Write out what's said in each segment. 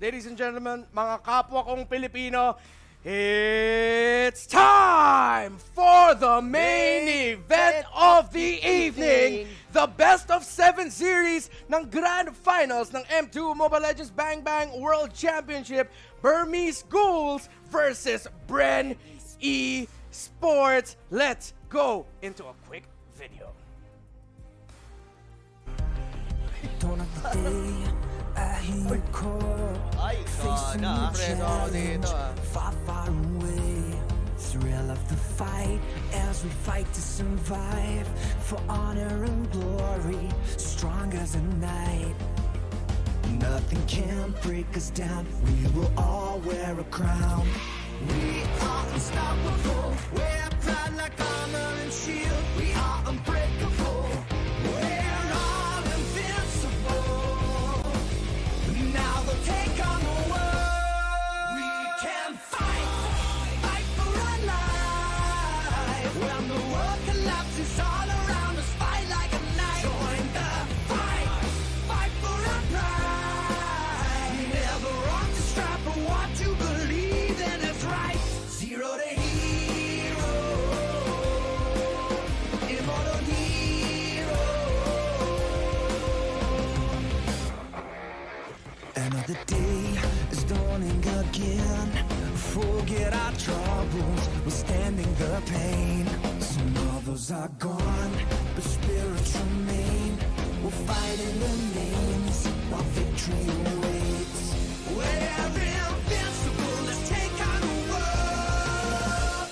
ladies and gentlemen, mga kapwa kong Pilipino, it's time for the main event of the evening! The best of 7 series ng Grand Finals ng M2 Mobile Legends Bang Bang World Championship, Burmese Ghouls versus Bren Esports. Let's go into a quick video. Don't of the day, I hear you call. Facing a challenge, far, far away. Thrill of the fight as we fight to survive. For honor and glory, strong as a knight. Nothing can break us down. We will all wear a crown. We are unstoppable. We're proud like armor and shield. We are unbreakable. We're all invincible. Now they'll take on the world. We can fight, fight for our life. When the world collapses all around us, fight like a knight. Join the fight, fight for our pride. Never off the strap of what you believe in is right. Zero to hero, immortal hero. Another day is dawning again. Forget our troubles, withstanding the pain. Some others are gone, but spirits remain. We'll fight in the names while victory awaits. We're invincible, let's take on the world.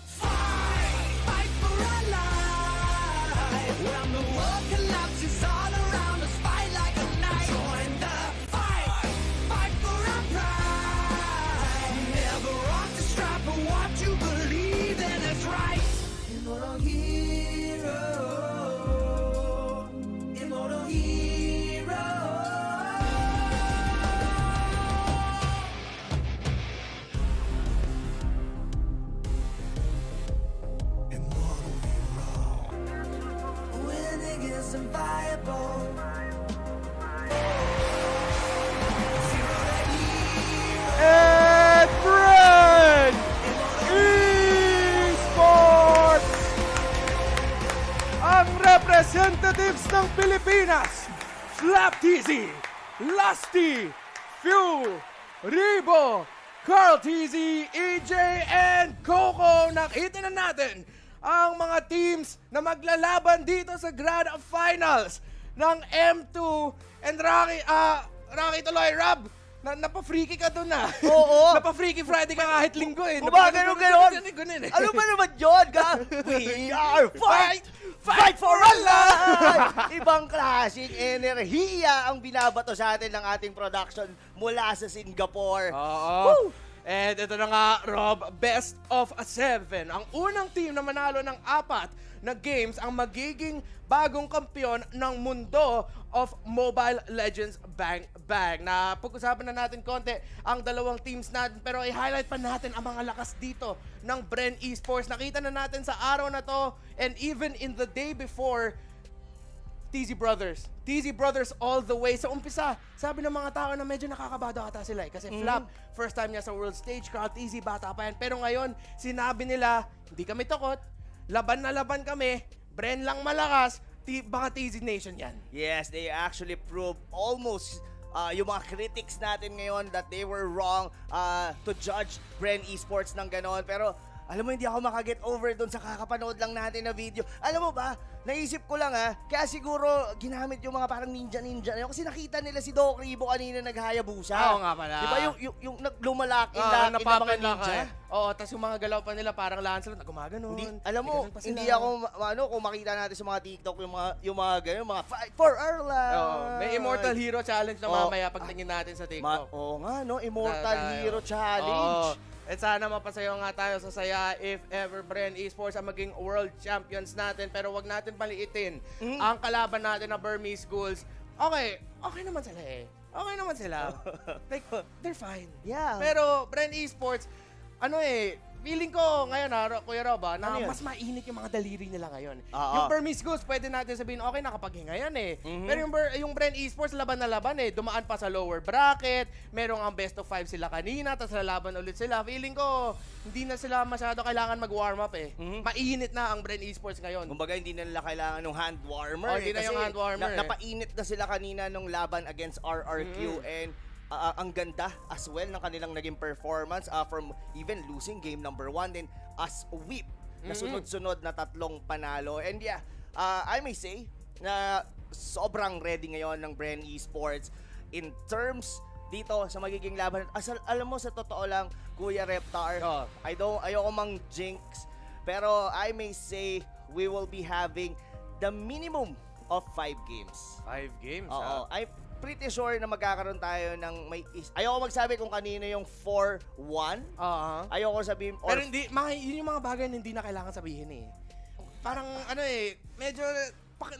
Fight, fight for our life. When the world collapses all around us, fight like a knight. Join the fight, fight for our pride. Never off the strap of what you believe in is right. Immortal hero, immortal hero. Immortal hero. Winning is inviolable. Zero to hero. And Bren Esports! Ang representatives ng Pilipinas, Slap TZ, Lusty, Fuel, Ribo, Carl TZ, EJ, and Coco. Nakita na natin ang mga teams na maglalaban dito sa Grand Finals ng M2 and Rocky tuloy, Rob. Napa-freaky ka doon na. Oo. Napa-freaky Friday ka kahit linggo eh. O ba, ganun? Ganun eh. Ano ba naman yun, ka? We are fight for our life! Ibang klaseng enerhiya ang binabato sa atin ng ating production mula sa Singapore. Oo. Woo! And ito na nga, Rob, best of 7. Ang unang team na manalo ng 4 na games ang magiging bagong kampiyon ng mundo of Mobile Legends Bang Bang. Na pag-usapan na natin konti ang dalawang teams natin, pero i-highlight pa natin ang mga lakas dito ng Bren Esports. Nakita na natin sa araw na to and even in the day before, TZ Brothers all the way. Sa umpisa, sabi ng mga tao na medyo nakakabado ata sila eh. Kasi Flap, first time niya sa world stage. Carl TZ, bata pa yan. Pero ngayon, sinabi nila, hindi kami takot. Laban na laban kami. Bren lang malakas. Baka TZ Nation yan. Yes, they actually proved almost yung mga critics natin ngayon that they were wrong to judge Bren Esports ng ganon. Pero alam mo, hindi ako makaget over doon sa kakapanood lang natin na video. Alam mo ba, naisip ko lang kaya siguro ginamit yung mga parang ninja-ninja. Kasi nakita nila si Doc Ribo kanina naghayabusa. Oo nga pala. Di ba yung lumalaki na mga ninja? Oo, tas yung mga galaw pa nila parang Lancelot na gumaganon. Alam mo, hindi ako, kung makita natin sa mga TikTok, yung mga ganyan, mga fight for our life. Oo, may Immortal Hero Challenge na mamaya pagtingin natin sa TikTok. Oo nga, no? Immortal Hero Challenge. At sana mapasayo nga tayo sa saya if ever Bren Esports ang maging world champions natin. Pero wag natin paliitin ang kalaban natin na Burmese Ghouls. Okay naman sila eh. Okay naman sila. Like, they're fine. Yeah. Pero Bren Esports, feeling ko ngayon Kuya Rob, na Ano yun? mas mainit yung mga daliri nila ngayon. Oo. Yung Burmese Ghouls, pwede natin sabihin, okay, nakapaghinga yan eh. Pero yung Bren Esports, laban na laban eh. Dumaan pa sa lower bracket, merong ang best of 5 sila kanina, tapos lalaban ulit sila. Feeling ko, hindi na sila masyado kailangan mag-warm up eh. Mainit na ang Bren Esports ngayon. Kumbaga, hindi na nila kailangan ng hand warmer. Oh, hindi na yung hand warmer eh. Napainit na sila kanina nung laban against RRQ and ang ganda as well ng kanilang naging performance from even losing game number 1 then as sweep na sunod-sunod na 3 panalo. And yeah, I may say na sobrang ready ngayon ng Bren Esports in terms dito sa magiging laban. Alam mo, sa totoo lang, Kuya Reptar, ayoko mang jinx, pero I may say we will be having the minimum of 5 games. 5 games, Oo, I'm pretty sure na magkakaroon tayo ng ayoko magsabi kung kanino yung 4-1. Ayoko sabihin Pero hindi, yun yung mga bagay na hindi na kailangan sabihin eh. Parang ano eh, medyo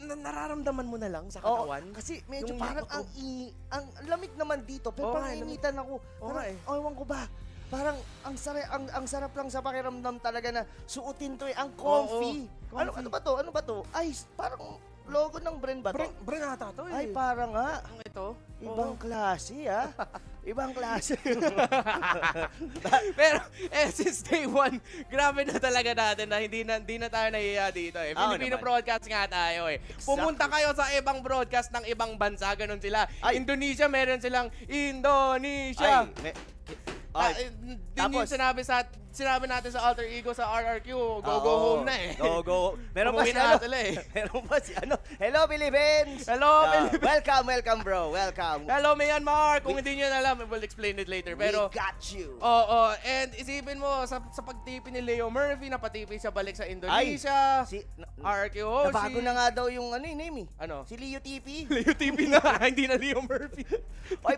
nararamdaman mo na lang sa katawan. Kasi medyo Yung parang ang lamig naman dito, pero Oo, parang initan ako. Parang, ewan ko ba, parang ang sarap lang sa pakiramdam talaga na suotin to eh. Ang comfy. comfy. Ano ba to? Ay, parang logo ng Bren ba to? Bren ata to eh. Ay, parang nga. Ang ito. Ibang klase ah. Ibang klase. Pero since day one, grabe na talaga natin na hindi na tayo nahiya dito eh. Filipino naman. broadcast nga tayo eh. Pumunta kayo sa ibang broadcast ng ibang bansa, ganun sila. Ay. Indonesia, meron silang Indonesia. Din yung sinabi natin sa alter ego sa RRQ, go home na eh. Go. Meron pa Umuwi si na sila eh. Meron pa si Hello Philippines. Hello, Philippines. Welcome bro. Welcome. Hello, Myanmar. Kung hindi nyo na alam, we'll explain it later. Pero, we got you. and isipin mo, sa pagtipi ni Leo Murphy, napatipi siya balik sa Indonesia. RRQ Hoshi. Nabago na nga daw yung name eh. Ano? Si Leo TP. Leo TV na, hindi na Leo Murphy. Oy.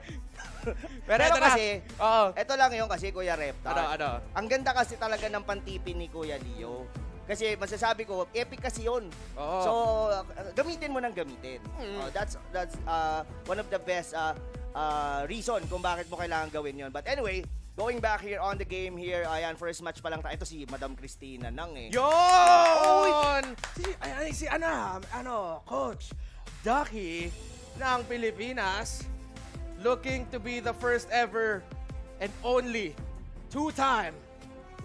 Pero ito kasi, na. ito lang yung kasi Kuya Reptar. Ano? Ang ganda kasi talaga ng pantipin ni Kuya Leo. Kasi masasabi ko, epic kasi yun. Oo. So, gamitin mo ng gamitin. That's one of the best reason kung bakit mo kailangan gawin yun. But anyway, going back here on the game here, ayan, first match pa lang tayo. Ito si Madam Christina Nang eh. Yun! Si Coach Ducky ng Pilipinas, looking to be the first ever and only 2-time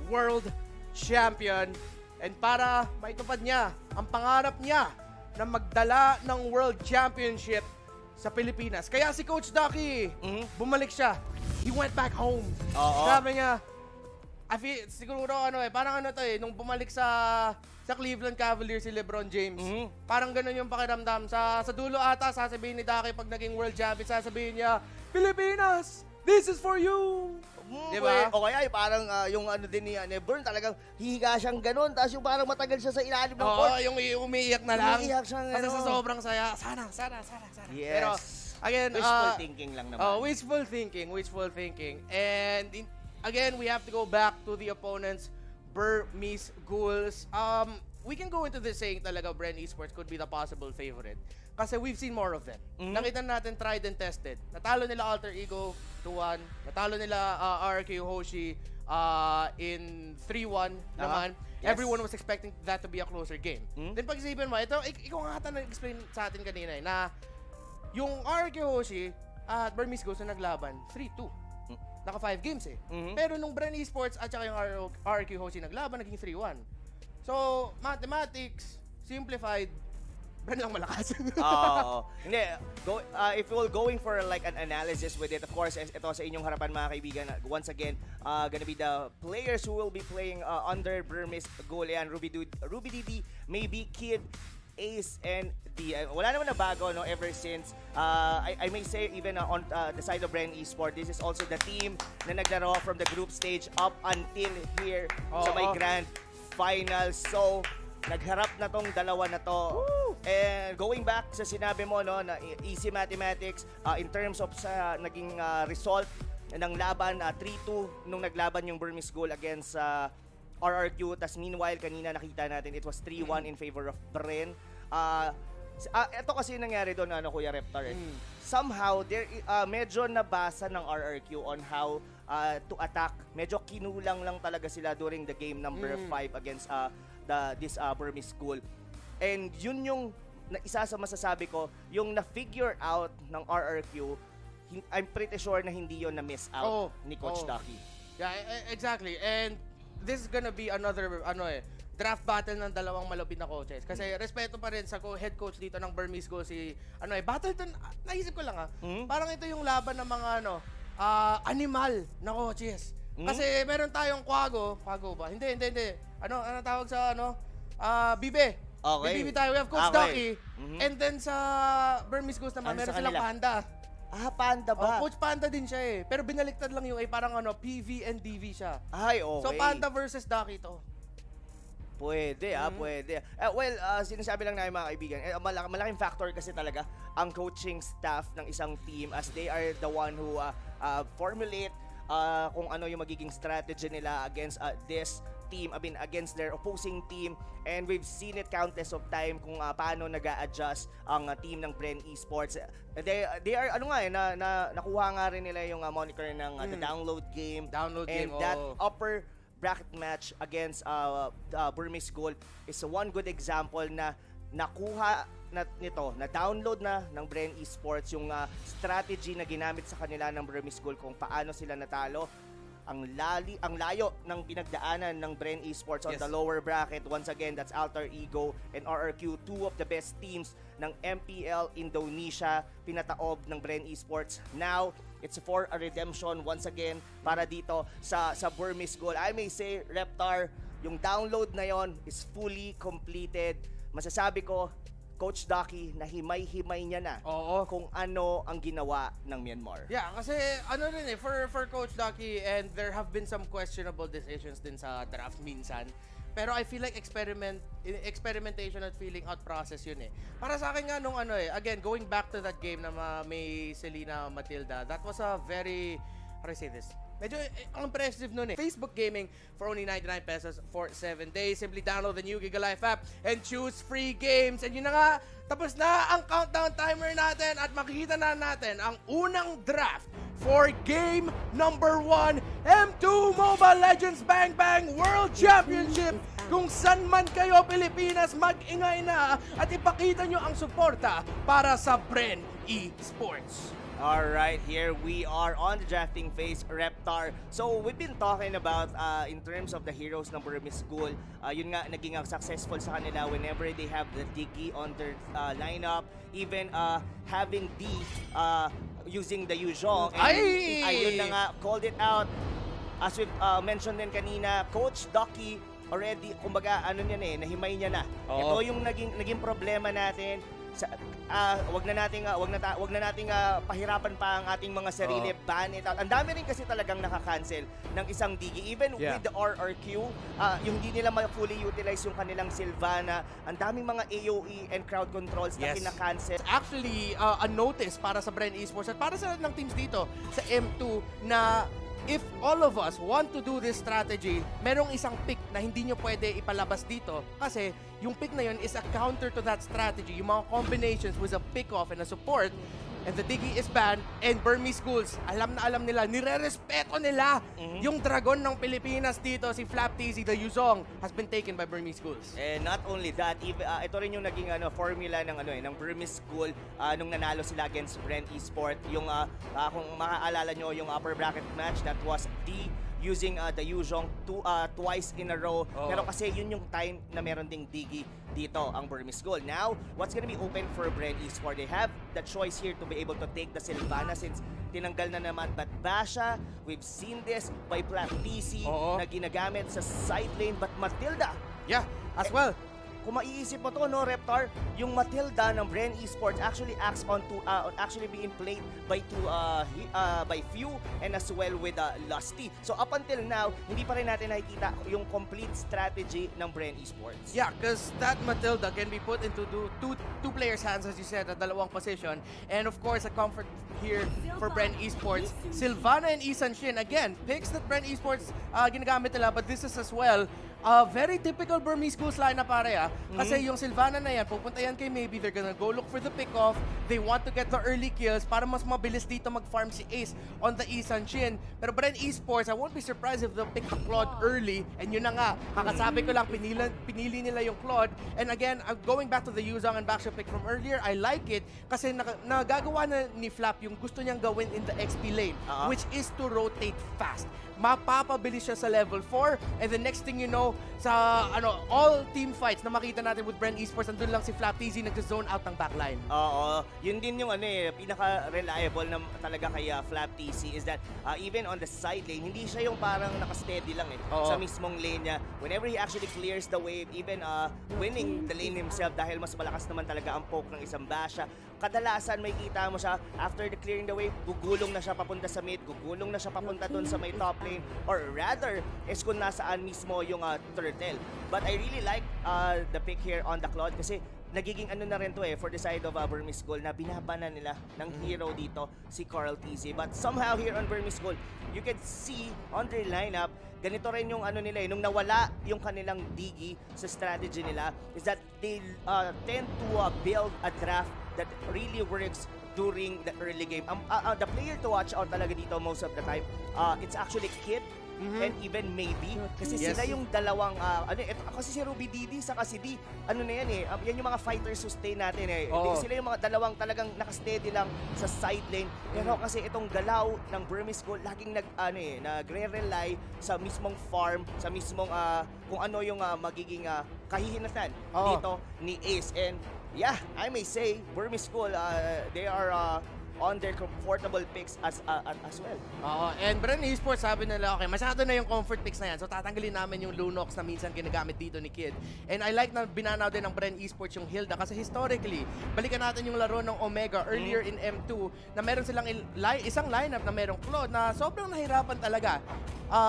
world champion. And para maitupad niya ang pangarap niya na magdala ng world championship sa Pilipinas. Kaya si Coach Ducky, bumalik siya. He went back home. Sabi niya, siguro parang nung bumalik sa Cleveland Cavaliers si LeBron James. Parang ganun yung pakiramdam. Sa dulo ata, sasabihin ni Ducky pag naging world champion, sasabihin niya, Pilipinas, this is for you. Diba? O kaya parang yung din ni Burn, talagang hihiga siyang ganun. Tapos yung parang matagal siya sa ilalim ng court. Yung umiiyak na lang. Umiiyak siya Kasi sa sobrang saya. Sana. Yes. Pero, again, wishful thinking lang naman. Wishful thinking. And again, we have to go back to the opponents, Burmese Ghouls. We can go into this saying talaga Bren Esports could be the possible favorite. Kasi we've seen more of them. Nakita natin tried and tested. Natalo nila Alter Ego 2-1. Natalo nila RRQ Hoshi in 3-1 naman. Yes. Everyone was expecting that to be a closer game. Then pag-isipin mo, ito, ikaw nga ata nag-explain sa atin kanina na yung RRQ Hoshi at Burmese Ghouls na naglaban, 3-2. Naka 5 games eh. Pero nung Bren Esports at saka yung RRQ Hoshi naglaban, naging 3-1. So, mathematics, simplified, Bren lang malakas. Hindi. If you're going for like an analysis with it, of course, ito sa inyong harapan mga kaibigan, once again, gonna be the players who will be playing under Burmese Ghoul. Yan, Ruby DD, maybe Kid, Ace, and D. Wala naman na bago, no, ever since. I may say, even on the side of Bren Esports, this is also the team na naglaro from the group stage up until here sa may grand final. So, nagharap na tong dalawa na to. And going back sa sinabi mo, no, na easy mathematics in terms of sa naging result ng laban, 3-2 nung naglaban yung Burmese Ghoul against RRQ. Tas meanwhile, kanina nakita natin it was 3-1 in favor of Bren. Ito kasi nangyari doon, Kuya Reptar. Somehow, medyo nabasa ng RRQ on how to attack. Medyo kinulang lang talaga sila during the game number 5 against this Burmese school. And yun yung isa sa masasabi ko, yung na-figure out ng RRQ, I'm pretty sure na hindi yun na-miss out ni Coach Ducky. Yeah, exactly. And this is gonna be another draft battle ng dalawang malupit na coaches. Kasi respeto pa rin sa head coach dito ng Burmese School si battle to, naisip ko lang parang ito yung laban ng mga animal na coaches. Kasi meron tayong Quago ba? Hindi. Ano tawag sa Bibe. Okay. Bibe tayo. We have Coach Ducky. And then sa Burmese Schools naman, meron silang Panda. Panda ba? Coach Panda din siya pero binaliktad lang yung parang PV and DV siya. Ay, okay. So Panda versus Ducky to. Pwede, pwede. Well, sinasabi lang namin mga kaibigan, malaking factor kasi talaga ang coaching staff ng isang team as they are the one who formulate kung ano yung magiging strategy nila against this team, against their opposing team. And we've seen it countless of time kung paano nag-a-adjust ang team ng Bren Esports. They are nakuha nga rin nila yung moniker ng the download game. And that upper bracket match against Burmese Gold is one good example na nakuha na download na ng Bren Esports yung strategy na ginamit sa kanila ng Burmese Gold kung paano sila natalo. Ang layo ng pinagdaanan ng Bren Esports on the lower bracket. Once again, that's Alter Ego and RRQ, two of the best teams ng MPL Indonesia, pinataob ng Bren Esports. Now, it's for a redemption once again para dito sa Burmese Gold. I may say, Reptar, yung download na yon is fully completed. Masasabi ko, Coach Ducky, na himay-himay niya na kung ano ang ginawa ng Myanmar. Yeah, kasi for Coach Ducky, and there have been some questionable decisions din sa draft minsan. Pero I feel like experimentation at feeling out process yun Para sa akin nga nung again, going back to that game na may Selena Matilda, that was a very, how do I say this? Medyo impressive nun Facebook Gaming for only 99 pesos for 7 days. Simply download the new Giga Life app and choose free games. And yun na nga, tapos na ang countdown timer natin at makikita na natin ang unang draft for game number 1, M2 Mobile Legends Bang Bang World Championship. Kung san man kayo Pilipinas, mag-ingay na at ipakita nyo ang suporta para sa Bren Esports. Alright, here we are on the drafting phase, Reptar. So, we've been talking about, in terms of the heroes ng Burmese School, yun nga, naging successful sa kanila whenever they have the Diggy on their lineup, even having D using the Yuzhong. Ayun na nga, called it out. As we mentioned din kanina, Coach Ducky already, kumbaga, nahimay niya na. Ito yung naging problema natin. Wag na nating pahirapan pa ang ating mga sarili, ban it out. Ang dami rin kasi talagang nakakancel ng isang Digi. Even with the RRQ, yung hindi nila fully utilize yung kanilang Sylvana. Ang daming mga AOE and crowd controls na kinakancel. Actually, a notice para sa Bren Esports at para sa ng teams dito sa M2 na if all of us want to do this strategy, merong isang pick na hindi nyo pwede ipalabas dito kasi yung pick na yun is a counter to that strategy. Yung mga combinations with a pick-off and a support, and the Diggy is banned, and Burmese Schools, alam nila, nire-respeto nila yung dragon ng Pilipinas dito, si Flap TZ, the Yuzhong, has been taken by Burmese Schools. And not only that, ito rin yung naging formula ng Burmese School nung nanalo sila against Bren Esports. Yung kung makaalala nyo yung upper bracket match, that was using the Yuzhong twice in a row. Pero kasi yun yung time na meron ding Diggy dito ang Burmese Gold. Now, what's gonna be open for Bren Esports? They have the choice here to be able to take the Sylvana since tinanggal na naman. But Basha, we've seen this by Black TC na ginagamit sa side lane. But Matilda, as well. Kung maiisip mo to, no, Reptar, yung Matilda ng Bren Esports actually acts on actually being played by Few and as well with Lusty. So up until now, hindi pa rin natin nakikita yung complete strategy ng Bren Esports. Yeah, because that Matilda can be put into two players' hands, as you said, at dalawang position. And of course, a comfort here for Bren Esports. Sylvana and Isan Shin, again, picks that Bren Esports ginagamit nila, but this is as well Very typical Burmese Ghouls lineup pare Kasi yung Sylvana na yan, pupunta yan kay Maybe, they're gonna go look for the pick-off. They want to get the early kills para mas mabilis dito mag-farm si Ace on the Isan Shin. Pero Bren Esports, I won't be surprised if they'll pick the Claude early. And yun na nga, kakasabi ko lang, pinili nila yung Claude. And again, going back to the Yuzong and Backshow pick from earlier, I like it kasi nagagawa na ni Flap yung gusto niyang gawin in the XP lane, which is to rotate fast. Mapapabilis siya sa level 4 and the next thing you know, sa all team fights na makita natin with Bren Esports, andun lang si Flap TZ nag-zone out ng backline. Oo, yun din yung pinaka-reliable na talaga kay Flap TC is that even on the side lane, hindi siya yung parang naka-steady lang sa mismong lane niya. Whenever he actually clears the wave, even winning the lane himself dahil mas malakas naman talaga ang poke ng isang Basha, kadalasan may kita mo siya after the clearing the wave, gugulong na siya papunta sa mid, gugulong na siya papunta dun sa may top lane, or rather is kung nasaan mismo yung turtle. But I really like the pick here on the Claude kasi nagiging na rin to for the side of Burmese Gold na binabana nila ng hero dito si Carl TZ. But somehow here on Burmese Gold, you can see on their lineup, ganito rin yung nila nung nawala yung kanilang digi sa strategy nila is that they tend to build a draft that really works during the early game. The player to watch out talaga dito most of the time, it's actually Kid and even Maybe kasi sila yung dalawang kasi si Ruby Didi saka si D yan yan yung mga fighters who stay natin sila yung mga dalawang talagang naka-steady lang sa side lane pero kasi itong galaw ng Burmese Gold laging nagre-rely sa mismong farm, sa mismong kung ano yung magiging kahihinatan dito ni Ace. And yeah, I may say Burmese Gold, they are on their comfortable picks as well. And Bren Esports sabi nila, okay, masyado na yung comfort picks na yan. So tatanggalin namin yung Lunox na minsan ginagamit dito ni Kid. And I like na binanaw din ng Bren Esports yung Hilda kasi historically, balikan natin yung laro ng Omega earlier in M2 na meron silang isang lineup na merong Claude na sobrang nahirapan talaga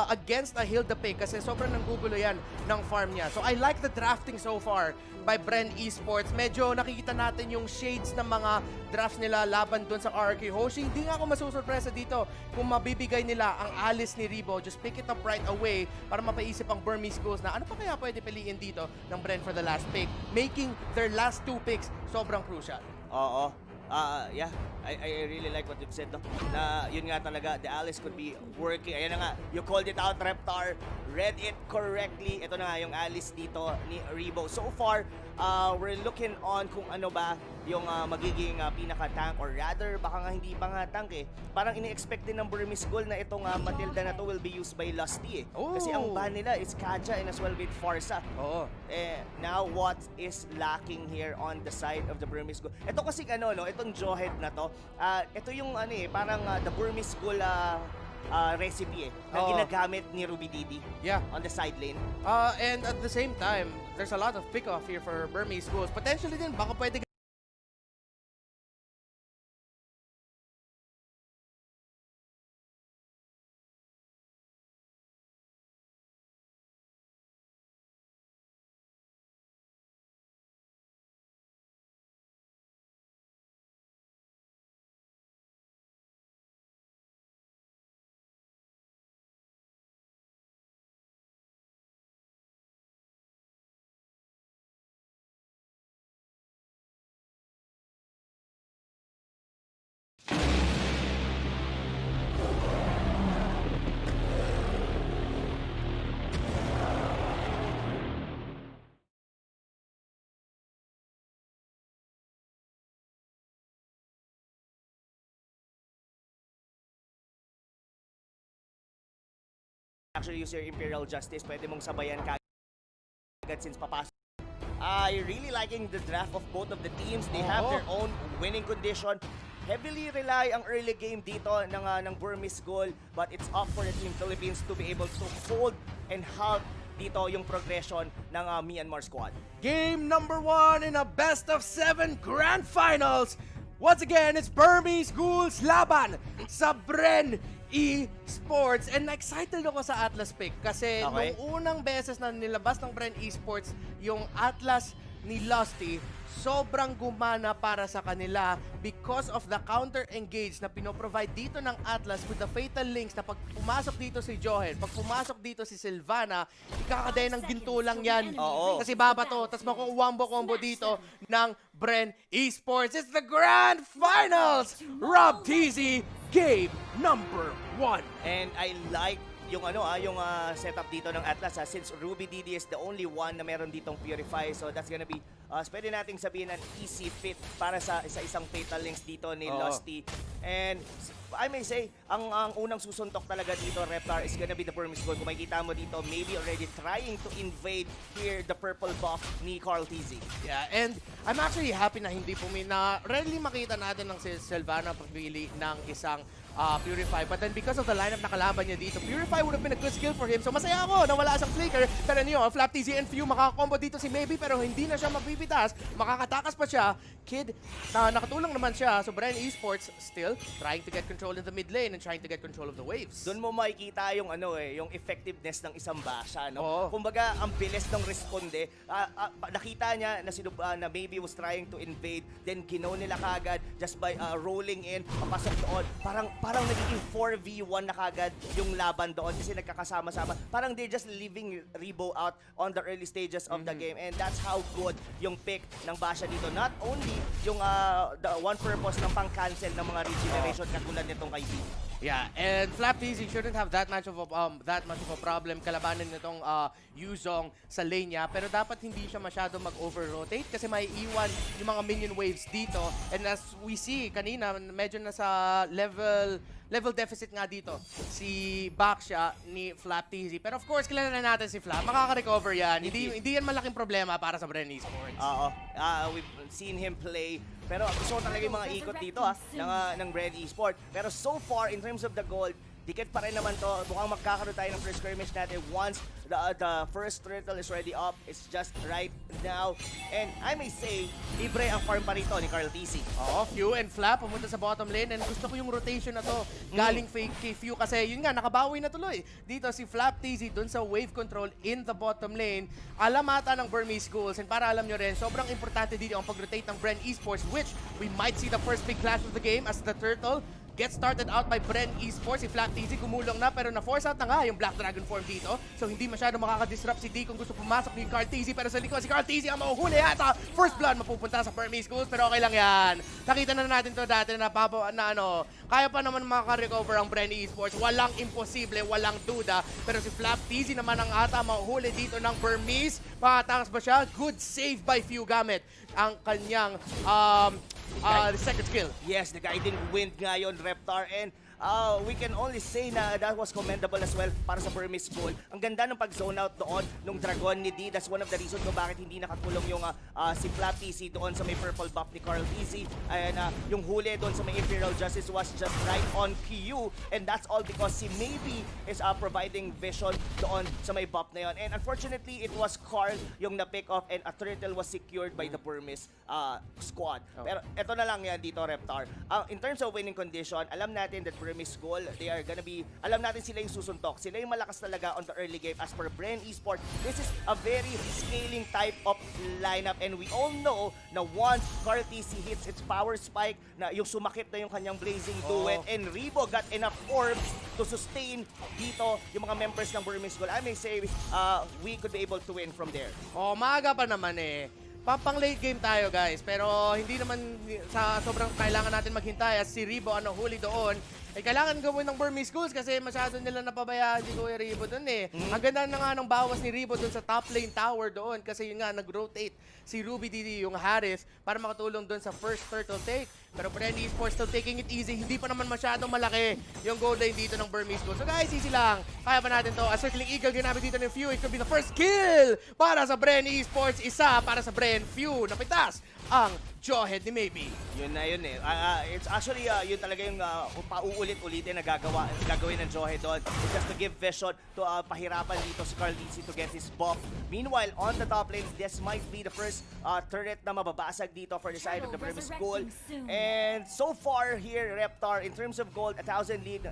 against a Hilda pick kasi sobrang nanggugulo yan ng farm niya. So I like the drafting so far by Bren Esports. Medyo nakikita natin yung shades ng mga drafts nila laban dun sa RK Hoshi. Hindi nga ako masusurpresa dito kung mabibigay nila ang Alice ni Rebo. Just pick it up right away para mapaisip ang Burmese Ghouls na ano pa kaya pwede piliin dito ng Bren for the last pick. Making their last 2 picks sobrang crucial. Oo. Yeah, I really like what you've said, no? Na yun nga talaga, the Alice could be working. Ayan na nga, you called it out, Reptar. Read it correctly. Ito na nga yung Alice dito ni Rebo. So far, we're looking on kung ano ba yung magiging pinaka-tank, or rather, baka nga hindi pa nga tank Parang ini-expect din ng Burmese Gold na itong Matilda na to will be used by Lusty Kasi ang ban nila is Kaja and as well with Farsa. Now, what is lacking here on the side of the Burmese Gold? Ito kasi itong Jawhead na to, ito yung parang the Burmese Gold recipe na ginagamit ni Ruby Didi on the side lane. And at the same time, there's a lot of pick-off here for Burmese Ghouls. Potentially din, baka pwede actually use your Imperial Justice, pwede mong sabayan kagad since papasok. You're really liking the draft of both of the teams. They have their own winning condition. Heavily rely ang early game dito ng Burmese Gold, but it's up for the Team Philippines to be able to hold and halt dito yung progression ng Myanmar squad. Game number 1 in a best-of-7 grand finals. Once again, it's Burmese Ghouls laban sa Bren Esports. And excited ako sa Atlas pick kasi nung unang beses na nilabas ng Bren Esports yung Atlas ni Lusty, sobrang gumana para sa kanila because of the counter-engage na pinoprovide dito ng Atlas with the fatal links na pag pumasok dito si Johed, pag pumasok dito si Sylvana, ikakadaya ng ginto lang yan. Oo. Kasi babato, tapos makuwambo-combo dito ng Bren Esports. It's the Grand Finals! Rob TZ, game number 1. And I like yung setup dito ng Atlas since Ruby DD is the only one na meron ditong Purify, so that's gonna be pwede nating sabihin an easy fit para sa isang fatal links dito ni Lusty. And I may say, ang unang susuntok talaga dito, Reptar, is gonna be the Burmese goal. Kung makikita mo dito, maybe already trying to invade here the purple buff ni Carl TZ. Yeah, and I'm actually happy na hindi na rarely makita natin ng si Sylvana pagpili ng isang Purify. But then because of the lineup na kalaban niya dito, Purify would have been a good skill for him. So masaya ako na wala siyang flicker. Pero niyo, Flap TZ and Few makakakombo dito si Mlbb pero hindi na siya magpipitas. Makakatakas pa siya. Kid, nakatulong naman siya. So Bren Esports still trying to get control in the mid lane and trying to get control of the waves. Doon mo makikita yung yung effectiveness ng isang basha, no? Oo. Kumbaga, ang bilis ng responde. Nakita niya na na maybe was trying to invade, then ginaw nila kagad just by rolling in, papasok doon. Parang nagiging 4v1 na kagad yung laban doon kasi nagkakasama-sama. Parang they're just leaving Rebo out on the early stages of the game, and that's how good yung pick ng basha dito. Not only yung the one purpose ng pang-cancel ng mga regeneration katulad nitong kay B. Yeah, and Flap TZ shouldn't have that much of a problem kalabanin nitong Yuzong sa lane niya, pero dapat hindi siya masyado mag-over-rotate kasi may iwan yung mga minion waves dito. And as we see kanina, medyo nasa level deficit nga dito si Baksha ni Flap TZ. Pero of course, kilala na natin si Flap. Makaka-recover yan. Hindi yan malaking problema para sa Bren Esports. Oo. We've seen him play. Pero gusto ko talaga yung mga ikot dito ng Bren Esports. Pero so far, in terms of the gold, dikit pa rin naman to. Mukhang magkakaroon tayo ng first skirmish natin once the first turtle is already up. It's just right now. And I may say, libre ang farm pa rito ni Carl TZ. Oo, Few and Flap pumunta sa bottom lane, and gusto ko yung rotation na to galing kay Few kasi yun nga, nakabawi na tuloy. Dito si Flap TZ dun sa wave control in the bottom lane. Alam ata ng Burmese Ghouls, and para alam nyo rin, sobrang importante dito ang pag-rotate ng Bren Esports, which we might see the first big clash of the game as the turtle gets started out by Bren Esports. Si Flap TZ gumulong na pero na-force out na nga yung Black Dragon form dito. So hindi masyado makaka-disrupt si D kung gusto pumasok ni Carl TZ, pero sa likod si Carl TZ ang mahuhuli yata. First blood mapupunta sa Burmese Ghouls, pero okay lang yan. Nakita na natin to dati na kaya pa naman makaka-recover ang Bren Esports. Walang imposible, walang duda. Pero si Flap TZ naman ang ata mahuhuli dito ng Burmese. Makatakas ba siya? Good save by Few gamit ang kanyang the second skill. Yes, the guiding wind ngayon, Reptar, and we can only say na that was commendable as well para sa Burmese goal. Ang ganda ng pag-zone out doon nung Dragon ni D. That's one of the reasons kung bakit hindi nakatulong yung si Flap TZ doon sa may purple buff ni Carl TZ. And yung huli doon sa may Imperial Justice was just right on PU. And that's all because si Maybe is providing vision doon sa may buff na yon. And unfortunately, it was Carl yung na-pick off and a turtle was secured by the Burmese squad. Pero ito na lang yan dito, Reptar. In terms of winning condition, alam natin that Burmese goal, they are gonna be, alam natin sila yung susuntok. Sila yung malakas talaga on the early game. As per Bren Esports, this is a very scaling type of lineup, and we all know na once Carl TZ hits its power spike, na yung sumakit na yung kanyang blazing duet, and Rebo got enough orbs to sustain dito yung mga members ng Burmese goal. I may say, we could be able to win from there. Maaga pa naman eh. Pang late game tayo guys, pero hindi naman sa sobrang kailangan natin maghintay as si Rebo huli doon. Kailangan gawin ng Burmese Ghouls kasi masyado nila napabayaan si Kuya Rebo doon eh. Ang ganda na nga ng bawas ni Rebo doon sa top lane tower doon kasi yun nga, nag-rotate si Ruby DD yung Harris para makatulong doon sa first turtle take. Pero Bren Esports still taking it easy. Hindi pa naman masyadong malaki yung gold lane dito ng Burmese Ghouls. So guys, easy lang. Kaya pa natin to. A Circling Eagle ginamit dito ng Few. It could be the first kill para sa Bren Esports. Isa para sa Bren. Few napitas ang jawhead ni Maybe. Yun na yun eh. It's actually, yun talaga yung pauulit-ulitin na gagawin ng jawhead doon. Just to give vision to pahirapan dito si Carl TZ to get his buff. Meanwhile, on the top lane, this might be the first turret na mababasag dito for the side of the Burmese goal. And so far here, Reptar, in terms of gold, 1,000 lead,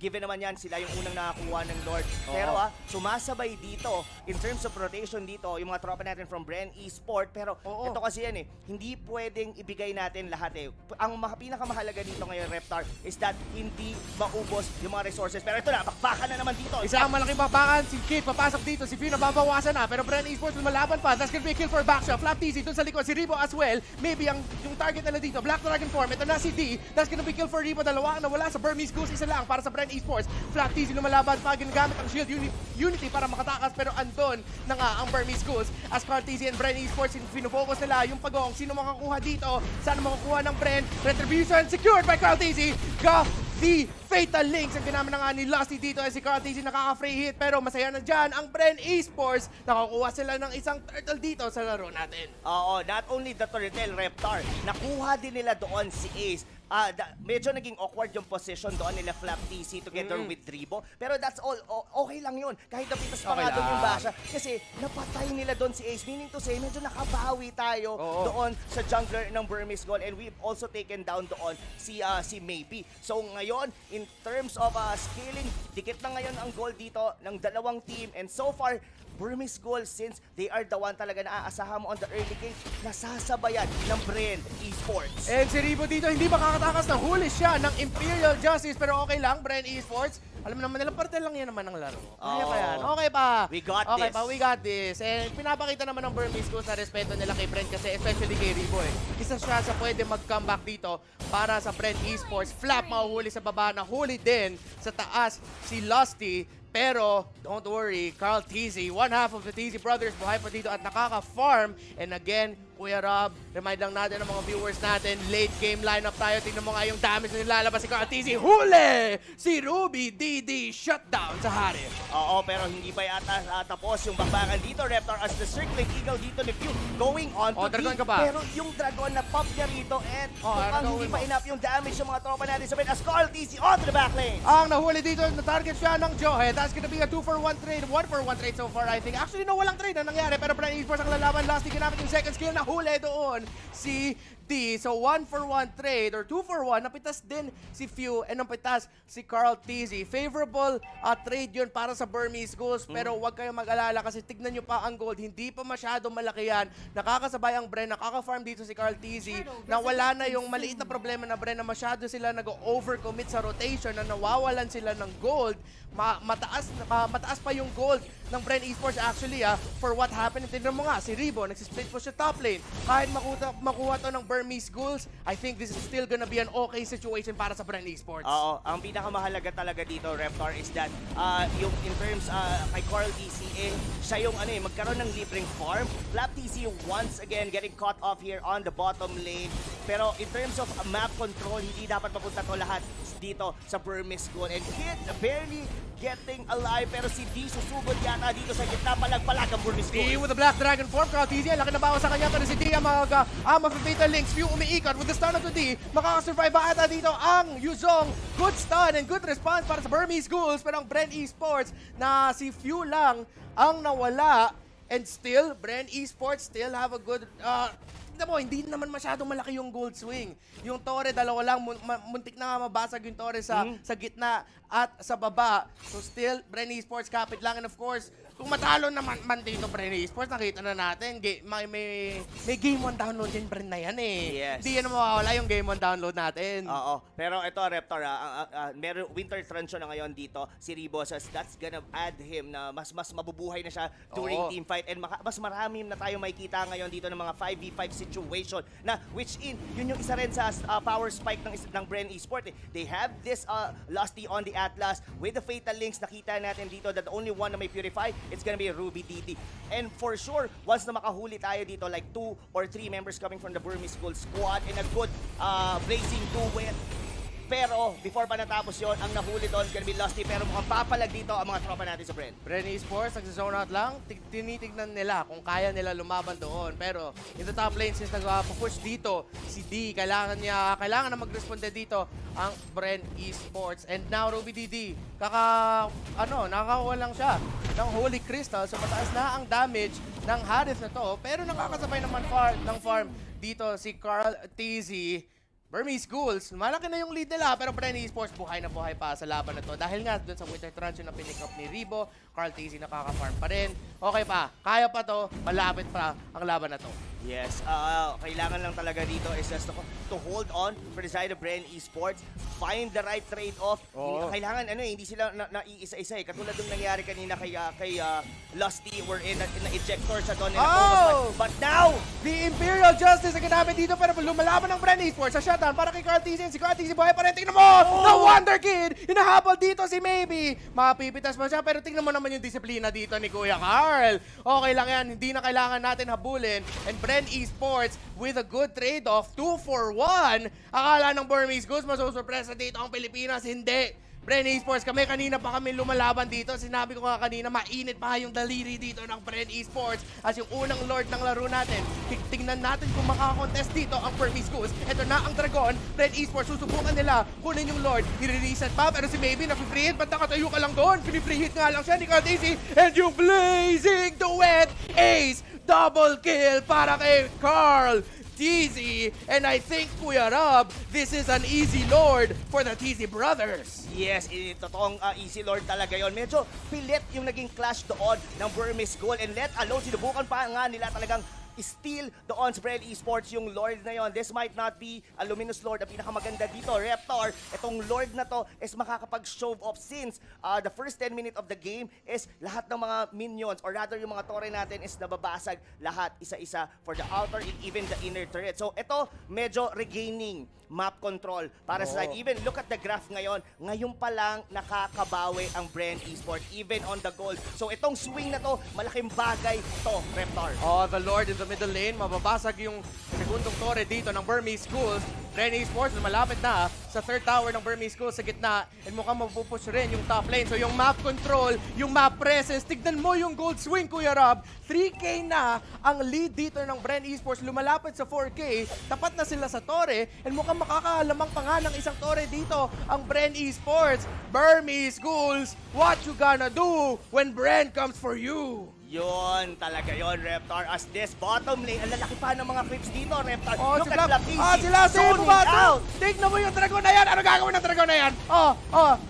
given naman yan, sila yung unang nakakuha ng Lord. Pero sumasabay dito, in terms of rotation dito, yung mga tropa natin from Bren Esports. Pero ito kasi yan hindi pwedeng ibigay natin lahat Ang pinakamahalaga dito ngayon, Reptar, is that hindi maubos yung mga resources. Pero ito na, bakbakan na naman dito. Isa ang malaking bakbakan, si Kid papasok dito, si Fio nababawasan na, pero Bren Esports lumalaban pa. That's gonna be a kill for backshot. Flap TZ dun sa likod, si Ribo as well. Maybe yung target nila dito, Black Dragon form. Ito na si D. That's gonna be kill for Ribo. Dalawa ang nawala sa Burmese Ghouls, isa lang para sa Bren Esports. Flap TZ lumalaban pa, ginagamit ang shield Unity para makatakas, pero andon na nga ang Burmese Ghouls. As Carl TZ and Bren Esports, pinofocus nila yung pagong. Sino makakuha dito? Saan makakuha ng Bren? Retribution secured by Carl TZ. The Fatal Links ang ginamit na nga ni Lusty dito ay si Carl TZ nakaka-free hit, pero masaya na dyan ang Bren Esports. Nakakuha sila ng isang turtle dito sa laro natin. Oo, not only the turtle, Reptar, nakuha din nila doon si Ace. Medyo naging awkward yung position doon nila Flap TC together with Dribo. Pero that's all, okay lang yun. Kahit napitas pa nga doon yung Basha. Kasi napatay nila doon si Ace. Meaning to say, medyo nakabawi tayo doon sa jungler ng Burmese Gold. And we've also taken down doon si Mlbb. So ngayon, in terms of scaling, dikit na ngayon ang goal dito ng dalawang team. And so far, Burmese Gold, since they are the one talaga na aasahan mo on the early game, nasasabayan ng Bren Esports. And si Ribo dito hindi makakatakas ng huli siya ng Imperial Justice, pero okay lang, Bren Esports. Alam naman nila, parte lang yan naman ng laro. Okay pa yan. Okay pa. We got okay this. Pa, we got this. And pinapakita naman ng Burmese Gold sa respeto nila kay Bren kasi especially kay Ribo Isa siya sa pwede mag-comeback dito para sa Bren Esports. Flap mahuhuli sa baba, nahuli din sa taas si Lusty. Pero, don't worry, Carl TZ, one half of the TZ brothers, buhay pa dito at nakaka-farm. And again, Kuya Rob, remind lang natin ng mga viewers natin, late game lineup tayo. Tingnan mo nga yung damage na nilalabas si Carl TZ. Huli! Si Ruby DD shutdown sa hari. Oo, pero hindi pa yata tapos yung bakbakan dito, Reptar, as the circling eagle dito ni Pew going on to Dragon D. ka pa. Pero yung dragon na pop niya rito and mukhang hindi pa mo. enough yung damage ng mga tropa natin sa as Carl TZ onto the back lane. Ang nahuli dito, na-target siya ng Johe. That's gonna be a 2-for-1 trade. 1-for-1 trade so far, I think. Actually, no, walang trade na nangyari. Pero Bren Esports ang lalaban. Lusty ginamit yung second skill. Nahuli doon si D. So 1-for-1 trade or 2-for-1. Napitas din si Few and napitas si Carl TZ. Favorable trade yun para sa Burmese Ghouls. Pero huwag kayong mag-alala kasi tignan nyo pa ang gold. Hindi pa masyado malaki yan. Nakakasabay ang Bren. Nakaka-farm dito si Carl TZ. Na wala na yung maliit na problema na Bren na masyado sila nag-overcommit sa rotation na nawawalan sila ng gold. Mataas pa yung gold ng Bren Esports actually for what happened. Tignan mo nga, si Ribo, nagsisplit po siya top lane. Kahit makuha to ng Burmese Ghouls, I think this is still gonna be an okay situation para sa Bren Esports. Oo, ang pinakamahalaga talaga dito, Reptar, is that yung in terms kay Carl TC, siya yung magkaroon ng libreng farm. Flap TC once again getting caught off here on the bottom lane. Pero in terms of map control, hindi dapat mapunta to lahat dito sa Burmese Gold. And Kid barely getting alive, pero si D susugod yata dito sa gitna, palag-palag ang Burmese Gold. D with the Black Dragon form, Carl TZ, laki na bawas sa kanya, pero si D ang mag-fatal links. Few umiikot with the stun of the D, makakasurvive ba ata dito ang Yuzong. Good stun and good response para sa Burmese Ghouls, pero ang Bren Esports na si Few lang ang nawala. And still, Bren Esports still have a good... hindi naman masyadong malaki yung gold swing. Yung Torre, dalawa lang, muntik na nga mabasag yung Torre sa gitna at sa baba. So still, Bren Esports kapit lang. And of course, kung matalo naman dito Bren Esports, nakita na natin, may game 1 download din Bren na yan Yes. Hindi yan mawawala yung game 1 download natin. Oo. Pero ito, Reptar, meron winter transition na ngayon dito, si Ribo, so that's gonna add him na mas mabubuhay na siya during team fight. And mas marami na tayo makikita ngayon dito ng mga 5v5 situation na which yun yung isa rin sa power spike ng Bren Esports. They have this Lusty on the Atlas with the Fatal Links. Nakita natin dito that the only one na may Purify, it's gonna be Ruby DD. And for sure, once na makahuli tayo dito, like 2 or 3 members coming from the Burmese Gold squad in a good blazing duet. Pero before pa natapos yon, ang nahuli doon is gonna be Lusty, pero mukhang papalag dito ang mga tropa natin sa Bren. Bren Esports, nagsa-zone out lang, tinitignan nila kung kaya nila lumaban doon. Pero in the top lane, since nag-push dito, si D, kailangan na mag-responde dito ang Bren Esports. And now, Ruby DD, nakakakuha lang siya ng Holy Crystal. So mataas na ang damage ng Harith na to. Pero nakakasabay naman ng farm dito si Carl TZ. Burmese Ghouls, malaki na yung lead nila, pero Bren Esports buhay na buhay pa sa laban na to. Dahil nga dun sa Winter Truncheon na pinick up ni Ribo, Carl TZ nakaka-farm pa rin. Okay pa, kaya pa to, malapit pa ang laban na to. Yes, kailangan lang talaga dito is just to hold on for the side of Bren Esports, find the right trade-off. Kailangan, hindi sila naiisa-isa eh. Katulad ng nangyari kanina kay Lusty, we're in na-ejector siya doon. But now, the Imperial Justice ang ginamit dito, pero lumalaban ng Bren Esports sa shutdown para kay Carl TZ. Si Carl TZ buhay pa rin. Tingnan mo! The Wonder Kid! Hinahabol dito si Maybe. Mapipitas mo siya, pero tingnan mo naman yung disiplina dito ni Kuya Carl. Okay lang yan, hindi na kailangan natin habulin. And Bren Esports with a good trade-off, 2 for 1. Akala ng Burmese Ghouls masusurpresa dito ang Pilipinas. Hindi. Bren Esports, kanina pa kami lumalaban dito. Sinabi ko nga kanina, mainit pa yung daliri dito ng Bren Esports. As yung unang lord ng laro natin, tingnan natin kung makakontest dito ang Burmese Ghouls. Ito na ang Dragon. Bren Esports, susubukan nila kunin yung lord. I-reset pa, pero si Maybe na-free hit. Ba't nakatayo ka lang doon? Free hit nga lang siya ni Carl TZ. And yung blazing duet ace. Double kill para kay Carl TZ. And I think, Kuya Rob, this is an easy lord for the TZ brothers. yes, totoong easy lord talaga yon. Medyo pilit yung naging clash doon ng Burmese Goal, and let alone sinubukan pa nga nila talagang steal doon sa Bren Esports yung Lord na yon. This might not be a Luminous Lord. Ang pinakamaganda dito, Reptar, itong Lord na to is makakapag-shove off since the first 10 minutes of the game is lahat ng mga minions or rather yung mga tore natin is nababasag lahat isa-isa for the outer and even the inner turret. So ito, medyo regaining map control para sa side. Even look at the graph ngayon. Ngayon pa lang nakakabawi ang Bren Esports even on the goal. So itong swing na to, malaking bagay to, Reptar. Oh, the Lord in the middle lane. Mababasag yung segundong tore dito ng Burmese Ghouls. Bren Esports, malapit na sa third tower ng Burmese Ghouls sa gitna. And mukhang mapupush rin yung top lane. So yung map control, yung map presence, tignan mo yung gold swing, Kuya Rob. 3K na ang lead dito ng Bren Esports. Lumalapit sa 4K. Tapat na sila sa tore. And mukhang makakalamang pa nga ng isang tore dito ang Bren Esports. Burmese Ghouls, what you gonna do when Bren comes for you? Yun, talaga yun, Reptar. As this bottom lane, ang lalaki pa ng mga creeps dito, Reptar. Oh, Look si at Flap. Mlbb. Sila, zoning out. Tignan mo yung dragon na yan. Ano gagawin ng dragon na yan?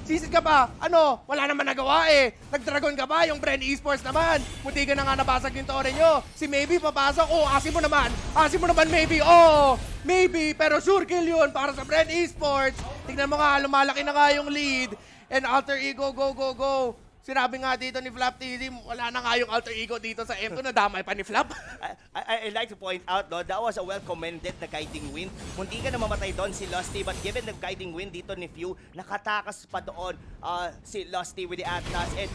Sisid ka pa. Ano? Wala naman nagawa eh. Nag-dragon ka ba? Yung Bren Esports naman. Munti ka na nga nabasag yung tore nyo. Si Maybe papasok. Asin mo naman. Asin mo naman, Maybe. Maybe. Pero sure kill yun para sa Bren Esports. Tignan mo nga, lumalaki na nga yung lead. And alter ego, go. Sinabi nga dito ni Flap TZ, wala na nga yung alter ego dito sa M2, nadamay pa ni Flap. I like to point out, no, that was a well-commended na guiding wind. Munti ka na mamatay doon si Lusty, but given the guiding wind dito ni Few, nakatakas pa doon si Lusty with the Atlas. And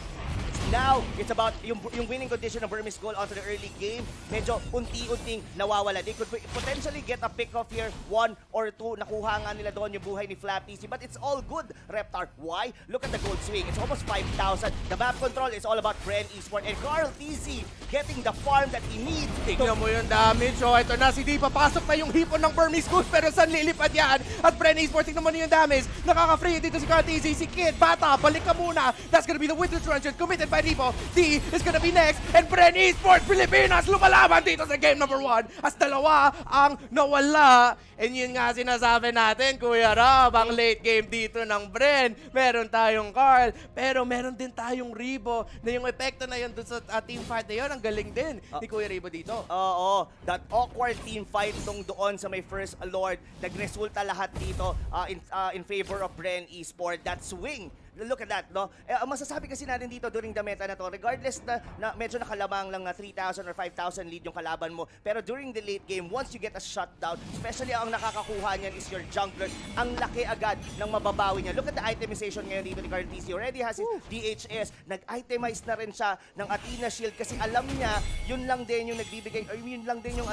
now, it's about yung winning condition ng Burmese Goal onto the early game. Medyo unti-unting nawawala. They could potentially get a pick-off here, 1 or 2. Nakuha nga nila doon yung buhay ni Flap TZ. But it's all good, Reptar. Why? Look at the gold swing. It's almost 5,000. The map control is all about Bren Esports. And Carl TZ getting the farm that he needs. Tignan mo yung damage. Ito na, si D, papasok na yung hipon ng Burmese Ghouls, pero saan lilipad yan? At Bren Esports, tignan mo na yung damage. Nakaka-free dito si Carl TZ. Si Kid, bata, balik ka muna. That's gonna be the Winter Truncheon committed by Ribo. D is gonna be next. And Bren Esports, Pilipinas, lumalaban dito sa game number 1. As dalawa ang nawala. And yun nga sinasabi natin, Kuya Rob, ang late game dito ng Bren. Meron tayong Carl, pero meron din tayong Ribo na yung epekto na yun dun sa team fight na yun, ang galing din ni Kuya Ribo dito. Oo, that awkward team fight nung doon sa may first Lord, nagresulta lahat dito in favor of Bren Esports. That swing, look at that, no? Masasabi kasi natin dito during the meta na to, regardless na medyo nakalamang lang na 3,000 or 5,000 lead yung kalaban mo, pero during the late game, once you get a shutdown, especially ang nakakakuha niyan is your jungler, ang laki agad ng mababawi niya. Look at the itemization ngayon dito ni Carl TZ. Already has his DHS, nag-itemize na rin siya ng Athena Shield kasi alam niya, yun lang din yung nagbibigay, or yun lang din yung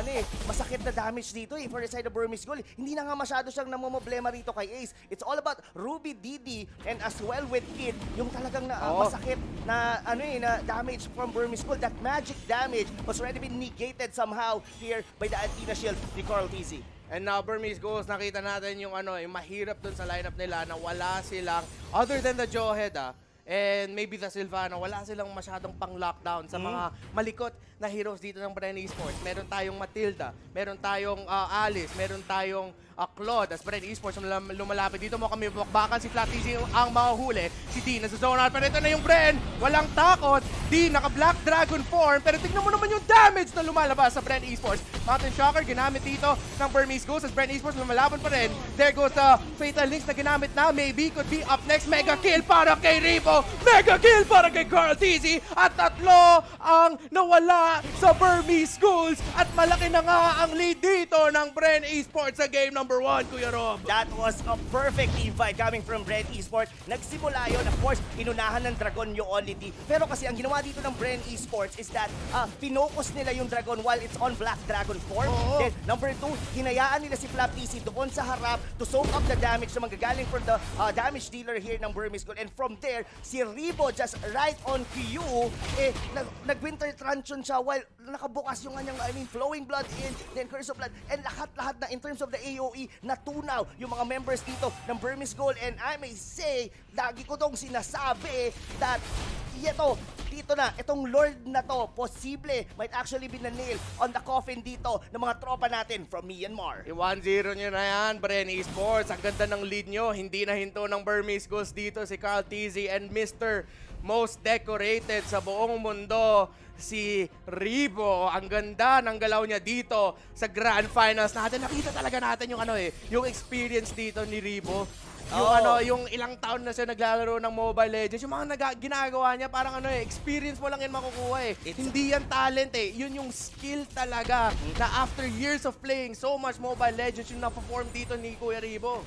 masakit na damage dito for the side of Burmese Goal. Hindi na nga masyado siyang namomblema rito kay Ace. It's all about Ruby, Didi, and as well with Kid, yung talagang masakit na na damage from Burmese Goal. That magic damage was already been negated somehow here by the Athena Shield ni Carl TZ. And now, Burmese Ghouls, nakita natin yung yung mahirap dun sa lineup nila na wala silang, other than the Jawhead, and maybe the Silvano, wala silang masyadong pang-lockdown sa mga malikot na heroes dito ng Bren Esports. Meron tayong Matilda, meron tayong Alice, meron tayong Claude. As Bren Esports lumalapit dito mo kami bakbakan si Flat Easy ang mahuli. Si D nasa zone out, pero ito na yung Bren. Walang takot. D naka-Black Dragon form, pero tignan mo naman yung damage na lumalabas sa Bren Esports. Mountain Shocker ginamit dito ng Burmese Ghouls as Bren Esports lumalaban pa rin. There goes the Fatal Links na ginamit na. Maybe could be up next. Mega kill para kay Ripo. Mega kill para kay Carl TZ. At tatlo ang nawala sa Burmese Ghouls. At malaki na nga ang lead dito ng Bren Esports sa game number 1, Kuya Rob. That was a perfect team fight coming from Bren Esports. Nagsimula yun, of course, inunahan ng Dragon yung Only. Pero kasi ang ginawa dito ng Bren Esports is that pinocus nila yung Dragon while it's on Black Dragon form. Then, number 2, hinayaan nila si Flap TC doon sa harap to soak up the damage na magagaling from the damage dealer here ng Burmese Ghouls. And from there, si Ribo just right on cue, nag-winter truncheon siya while nakabukas yung kanyang, flowing blood in, then curse of blood, and lahat-lahat na in terms of the AOE, natunaw yung mga members dito ng Burmese Ghouls. And I may say, lagi ko tong sinasabi that dito na, itong Lord na to, posible, might actually be na nail on the coffin dito ng mga tropa natin from Myanmar. 1-0 nyo na yan, Bren Esports. Ang ganda ng lead nyo. Hindi na hinto ng Burmese Ghouls dito si Carl TZ and Mr. Most Decorated sa buong mundo, si Ribo. Ang ganda ng galaw niya dito sa Grand Finals natin. Nakita talaga natin yung yung experience dito ni Ribo. Yung yung ilang taon na siya naglalaro ng Mobile Legends, yung mga ginagawa niya parang experience mo lang yan makukuha Hindi yan talent Yun yung skill talaga na after years of playing so much Mobile Legends yung na-perform dito ni Kuya Ribo.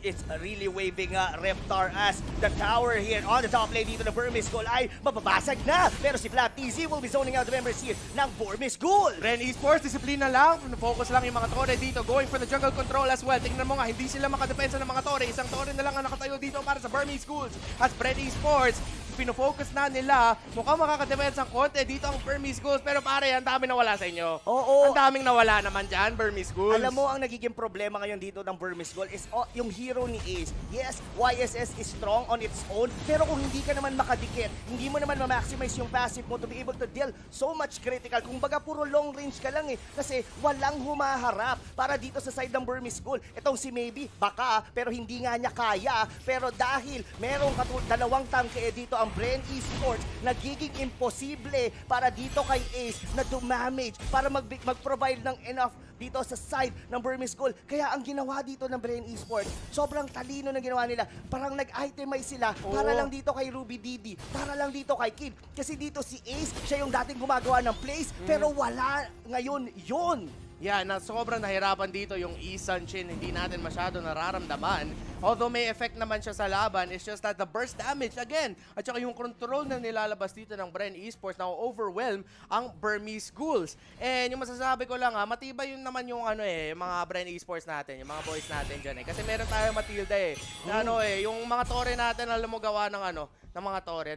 It's really waving Reptar as the tower here on the top lane dito ng Burmese Ghouls ay mababasag na. Pero si Flap TZ will be zoning out the members here ng Burmese Ghouls. Bren Esports, disiplina lang. Focus lang yung mga tore dito. Going for the jungle control as well. Tingnan mo nga, hindi sila makadepensa ng mga tore. Isang tore na lang ang nakatayo dito para sa Burmese Ghouls. At Bren Esports, pinofocus na nila. Mukhang makakadepensa ang konti dito ang Burmese Ghouls. Pero pare, ang daming nawala sa inyo. Oo. Ang daming nawala naman dyan, Burmese Ghouls. Alam mo, ang nagiging problema ngayon dito ng Burmese Ghouls is yung hero ni Ace. Yes, YSS is strong on its own, pero kung hindi ka naman makadikit, hindi mo naman ma-maximize yung passive mo to be able to deal so much critical. Kung baga puro long range ka lang kasi walang humaharap para dito sa side ng Burmese Ghouls. Itong si Maybe, baka, pero hindi nga niya kaya. Pero dahil merong dalawang tangke dito ang Bren Esports, nagiging imposible para dito kay Ace na dumamage para mag-provide ng enough dito sa side ng Burmese Ghouls. Kaya ang ginawa dito ng Bren Esports, sobrang talino na ginawa nila. Parang nag-itemize sila para lang dito kay Ruby Didi, para lang dito kay Kid. Kasi dito si Ace, siya yung dating gumagawa ng plays, pero wala ngayon yun. Na sobrang nahirapan dito yung Isan Chin, hindi natin masyado nararamdaman. Although may effect naman siya sa laban, it's just that the burst damage again, at saka yung control na nilalabas dito ng Bren Esports na overwhelm ang Burmese Ghouls. And yung masasabi ko lang matibay yun naman yung mga Bren Esports natin, yung mga boys natin dyan Kasi meron tayo Matilda na yung mga tore natin alam mo gawa ng ng mga tore.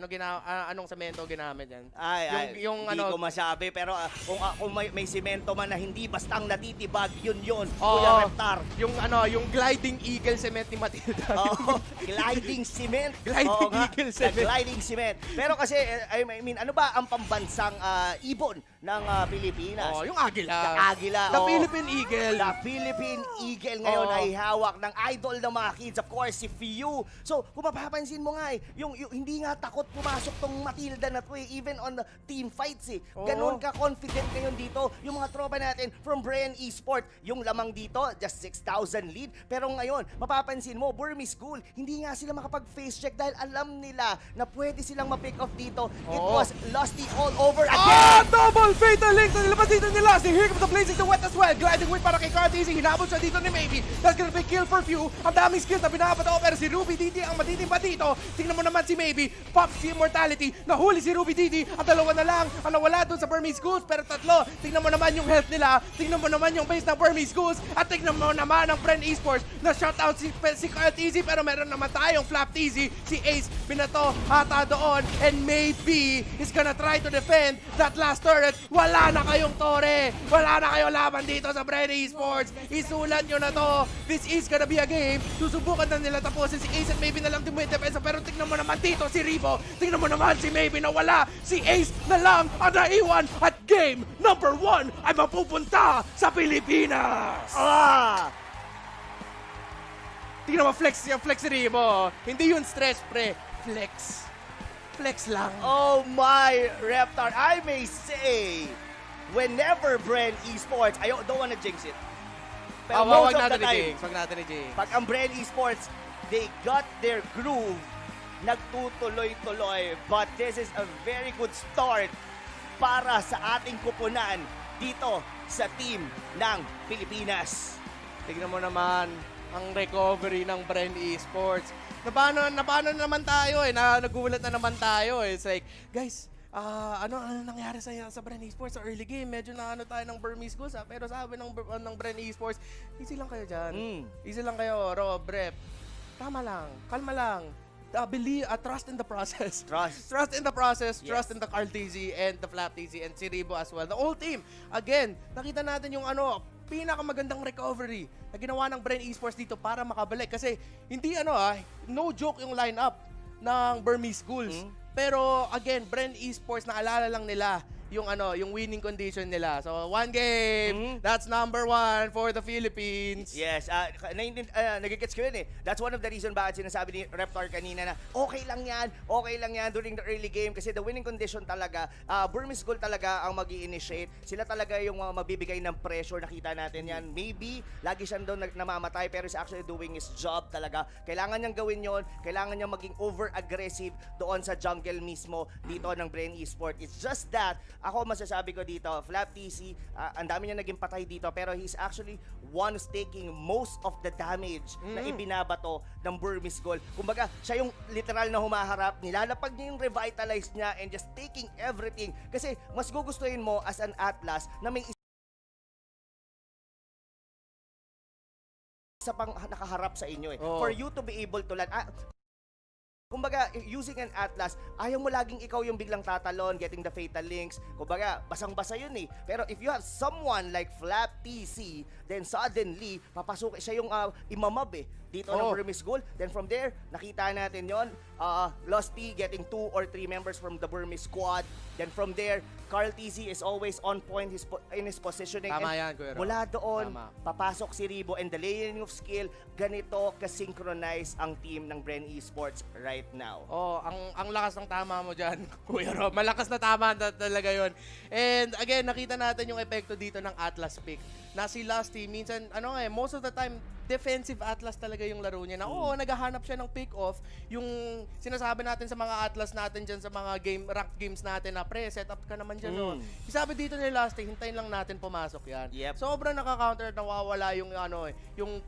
Anong semento ginamit yan? Hindi ko masabi, pero kung may semento man na hindi bastang natitibag, yun. Kuya Reptar. Yung gliding eagle cement ni Matilda. Gliding cement. Gliding eagle cement. Gliding cement. Pero kasi, I mean, ano ba ang pambansang ibon ng Pilipinas? Yung agila. Agila. The Philippine Eagle. The Philippine Eagle ngayon ay hawak ng idol ng mga kids, of course, si Fiu. So, kung mapapansin mo nga yung hindi nga takot pumasok tong Matilda na to even on the team fights Ganon ka confident ngayon dito yung mga tropa natin from Bren Esports. Yung lamang dito, just 6,000 lead. Pero ngayon, mapapansin mo, Burmese Ghouls, hindi nga sila makapag-face check dahil alam nila na pwede silang ma-pick off dito. It was Lusty all over again! Double fatal link na nilabas dito ni Lusty. Here comes the blazing the wet as well. Gliding whip para kay Carl TZ. Hinabot siya dito ni Maybe. That's gonna be kill for few. Ang daming skills na pinapataw pero si Ruby Didi ang matitimba dito. Tingnan mo naman si Maybe. Pops si Immortality. Nahuli si Ruby Didi. Ang dalawa na lang ang nawala dun sa Burmese Ghouls. Pero tatlo. Tingnan mo naman yung health nila. Tingnan mo naman yung base ng Burmese Ghouls. At tingnan mo naman ang Bren Esports na shutdown si Carl TZ, pero meron naman tayong Flap TZ. Si Ace, pinato, hata doon, and maybe is gonna try to defend that last turret. Wala na kayong tore. Wala na kayong laban dito sa Bren Esports. Isulat nyo na to. This is gonna be a game. Susubukan na nila tapusin si Ace at maybe na lang tumuhin depensa. Pero tignan mo naman dito si Ribo. Tignan mo naman si maybe na wala. Si Ace na lang ang naiwan at game number 1 ay mapupunta sa Pilipinas. Tingnan mo, flex si Ribo. Hindi yun stress, pre. Flex. Flex lang. Oh my, Reptar, I may say, whenever Bren Esports, I don't wanna jinx it. Pero most of the time, Wag natin i-jinx. pag ang Bren Esports, they got their groove, nagtutuloy-tuloy. But this is a very good start para sa ating kupunan dito sa team ng Pilipinas. Tignan mo naman ang recovery ng Bren Esports. Napano naman tayo nagulat na naman tayo It's like, guys, ano nangyari sa Bren Esports sa early game? Medyo na tayo ng Burmese Ghouls pero sabi ng Bren Esports, easy lang kayo dyan. Easy lang kayo, Rob, Rep. Tama lang, kalma lang. Believe, trust in the process. Trust in the process, Yes. trust in the Carl TZ and the Flap TZ and si Ribo as well. The whole team. Again, nakita natin yung pinakamagandang recovery na ginawa ng Bren Esports dito para makabalik. Kasi hindi no joke yung lineup ng Burmese Ghouls. Pero again, Bren Esports naalala lang nila yung winning condition nila. So, 1 game. That's number 1 for the Philippines. Yes, nagigets ko yun eh. That's one of the reason bakit sinasabi ni Reptar kanina na okay lang yan during the early game kasi the winning condition talaga, Burmese Gold talaga ang mag-i-initiate. Sila talaga yung mabibigay ng pressure, nakita natin yan. Maybe, lagi siya doon namamatay pero is actually doing his job talaga. Kailangan niyang gawin yon, kailangan niyang maging over-aggressive doon sa jungle mismo dito ng Bren Esports. It's just that, ako masasabi ko dito, Flap TC, ang dami niya naging patay dito pero he's actually one who's taking most of the damage na ibinabato ng Burmese Gold. Kumbaga, siya yung literal na humaharap, nilalapag niya yung revitalize niya and just taking everything. Kasi mas gugustuhin mo as an Atlas na may isa pang nakaharap sa inyo eh. For you to be able to land. Kumbaga, using an Atlas, ayaw mo laging ikaw yung biglang tatalon, getting the fatal links. Kumbaga, basang-basa yun eh. Pero if you have someone like Flap TC, then suddenly, papasok siya yung imamab eh. Dito ng Burmese Gold. Then from there, nakita natin yon. Lost P getting 2 or 3 members from the Burmese squad. Then from there, Carl TC is always on point in his positioning. Tama yan, Kuya Rob. Mula doon, papasok si Ribo and the layering of skill, ganito ka-synchronize ang team ng Bren Esports right now. Ang lakas ng tama mo dyan, Kuya Rob. Malakas na tama talaga yun. And again, nakita natin yung epekto dito ng Atlas pick. Na si Lusty, minsan, most of the time, defensive Atlas talaga yung laro niya. Na naghahanap siya ng pick-off. Yung sinasabi natin sa mga Atlas natin dyan, sa mga ranked games natin na, pre, set up ka naman dyan. Sabi dito ni Lusty, hintayin lang natin pumasok yan. Sobrang naka-counter, nawawala yung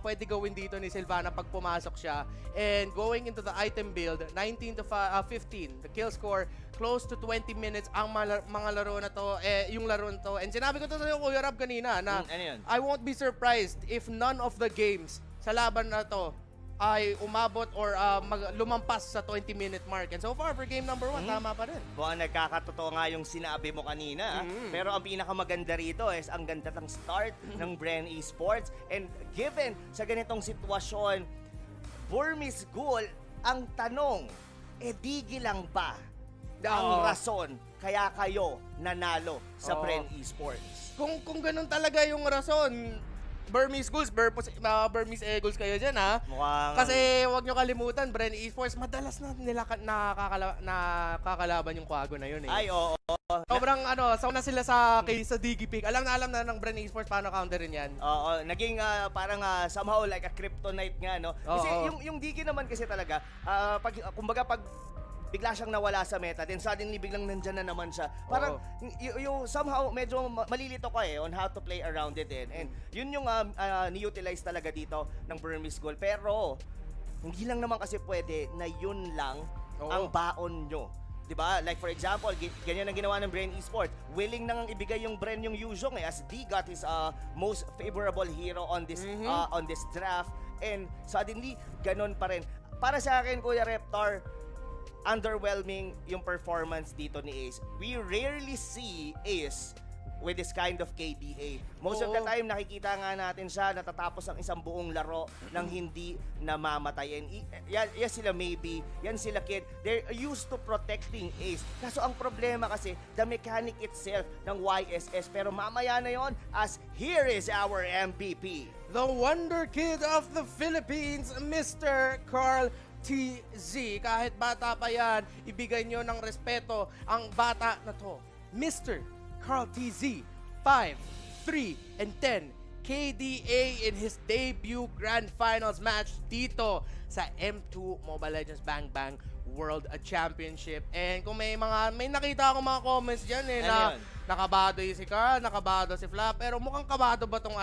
pwede gawin dito ni Silvana pag pumasok siya. And going into the item build, 19 to 15, the kill score, close to 20 minutes ang mga laro na to, yung laro na to. And sinabi ko to sa iyo, Kuya Rob, kanina, na I won't be surprised if none of the games sa laban na to ay umabot or lumampas sa 20-minute mark. And so far, for game number 1, tama pa rin. Buwan, nagkakatotoo nga yung sinabi mo kanina. Pero ang pinakamaganda rito is ang ganda ng start ng Bren Esports. And given sa ganitong sitwasyon, Burmese Ghoul, ang tanong, digi lang ba ang rason kaya kayo nanalo sa Bren Esports? Kung ganun talaga yung rason, Burmese Ghouls, Burmese Eagles kayo dyan, ha? Kasi wag nyo kalimutan, Bren Esports, madalas na nila nakakalaban yung kwago na yun, eh. Ay, oo. Sobrang, sauna sila sa Digipick. Alam na ng Bren Esports paano counterin yan. Oo, naging parang somehow like a kryptonite nga, no? Kasi yung Digi naman kasi talaga, kumbaga pag bigla siyang nawala sa meta, then suddenly biglang nandyan na naman siya. Parang yung somehow medyo malilito ka on how to play around it din. And yun yung ni-utilize talaga dito ng Burmese Gold. Pero hindi lang naman kasi pwede na yun lang ang baon nyo Diba? Like for example, ganyan ang ginawa ng Bren Esports. Willing nang ibigay yung Bren yung Yuzhong as D got his most favorable hero on this draft. And suddenly, ganun pa rin. Para sa akin, Kuya Reptar, underwhelming yung performance dito ni Ace. We rarely see Ace with this kind of KDA. Most of the time, nakikita nga natin siya natatapos ang isang buong laro nang hindi namamatay. And yan sila Maybe, yan sila Kid. They're used to protecting Ace. Kaso ang problema kasi, the mechanic itself ng YSS. Pero mamaya na yon, as here is our MVP. The Wonder Kid of the Philippines, Mr. Carl TZ. Kahit bata pa yan, ibigay nyo ng respeto ang bata na to. Mr. Carl TZ, 5, 3, and 10 KDA in his debut Grand Finals match dito sa M2 Mobile Legends Bang Bang World Championship. And kung may nakita akong mga comments dyan na nakabado yung si Carl, nakabado si Flap, pero mukhang kabado ba tong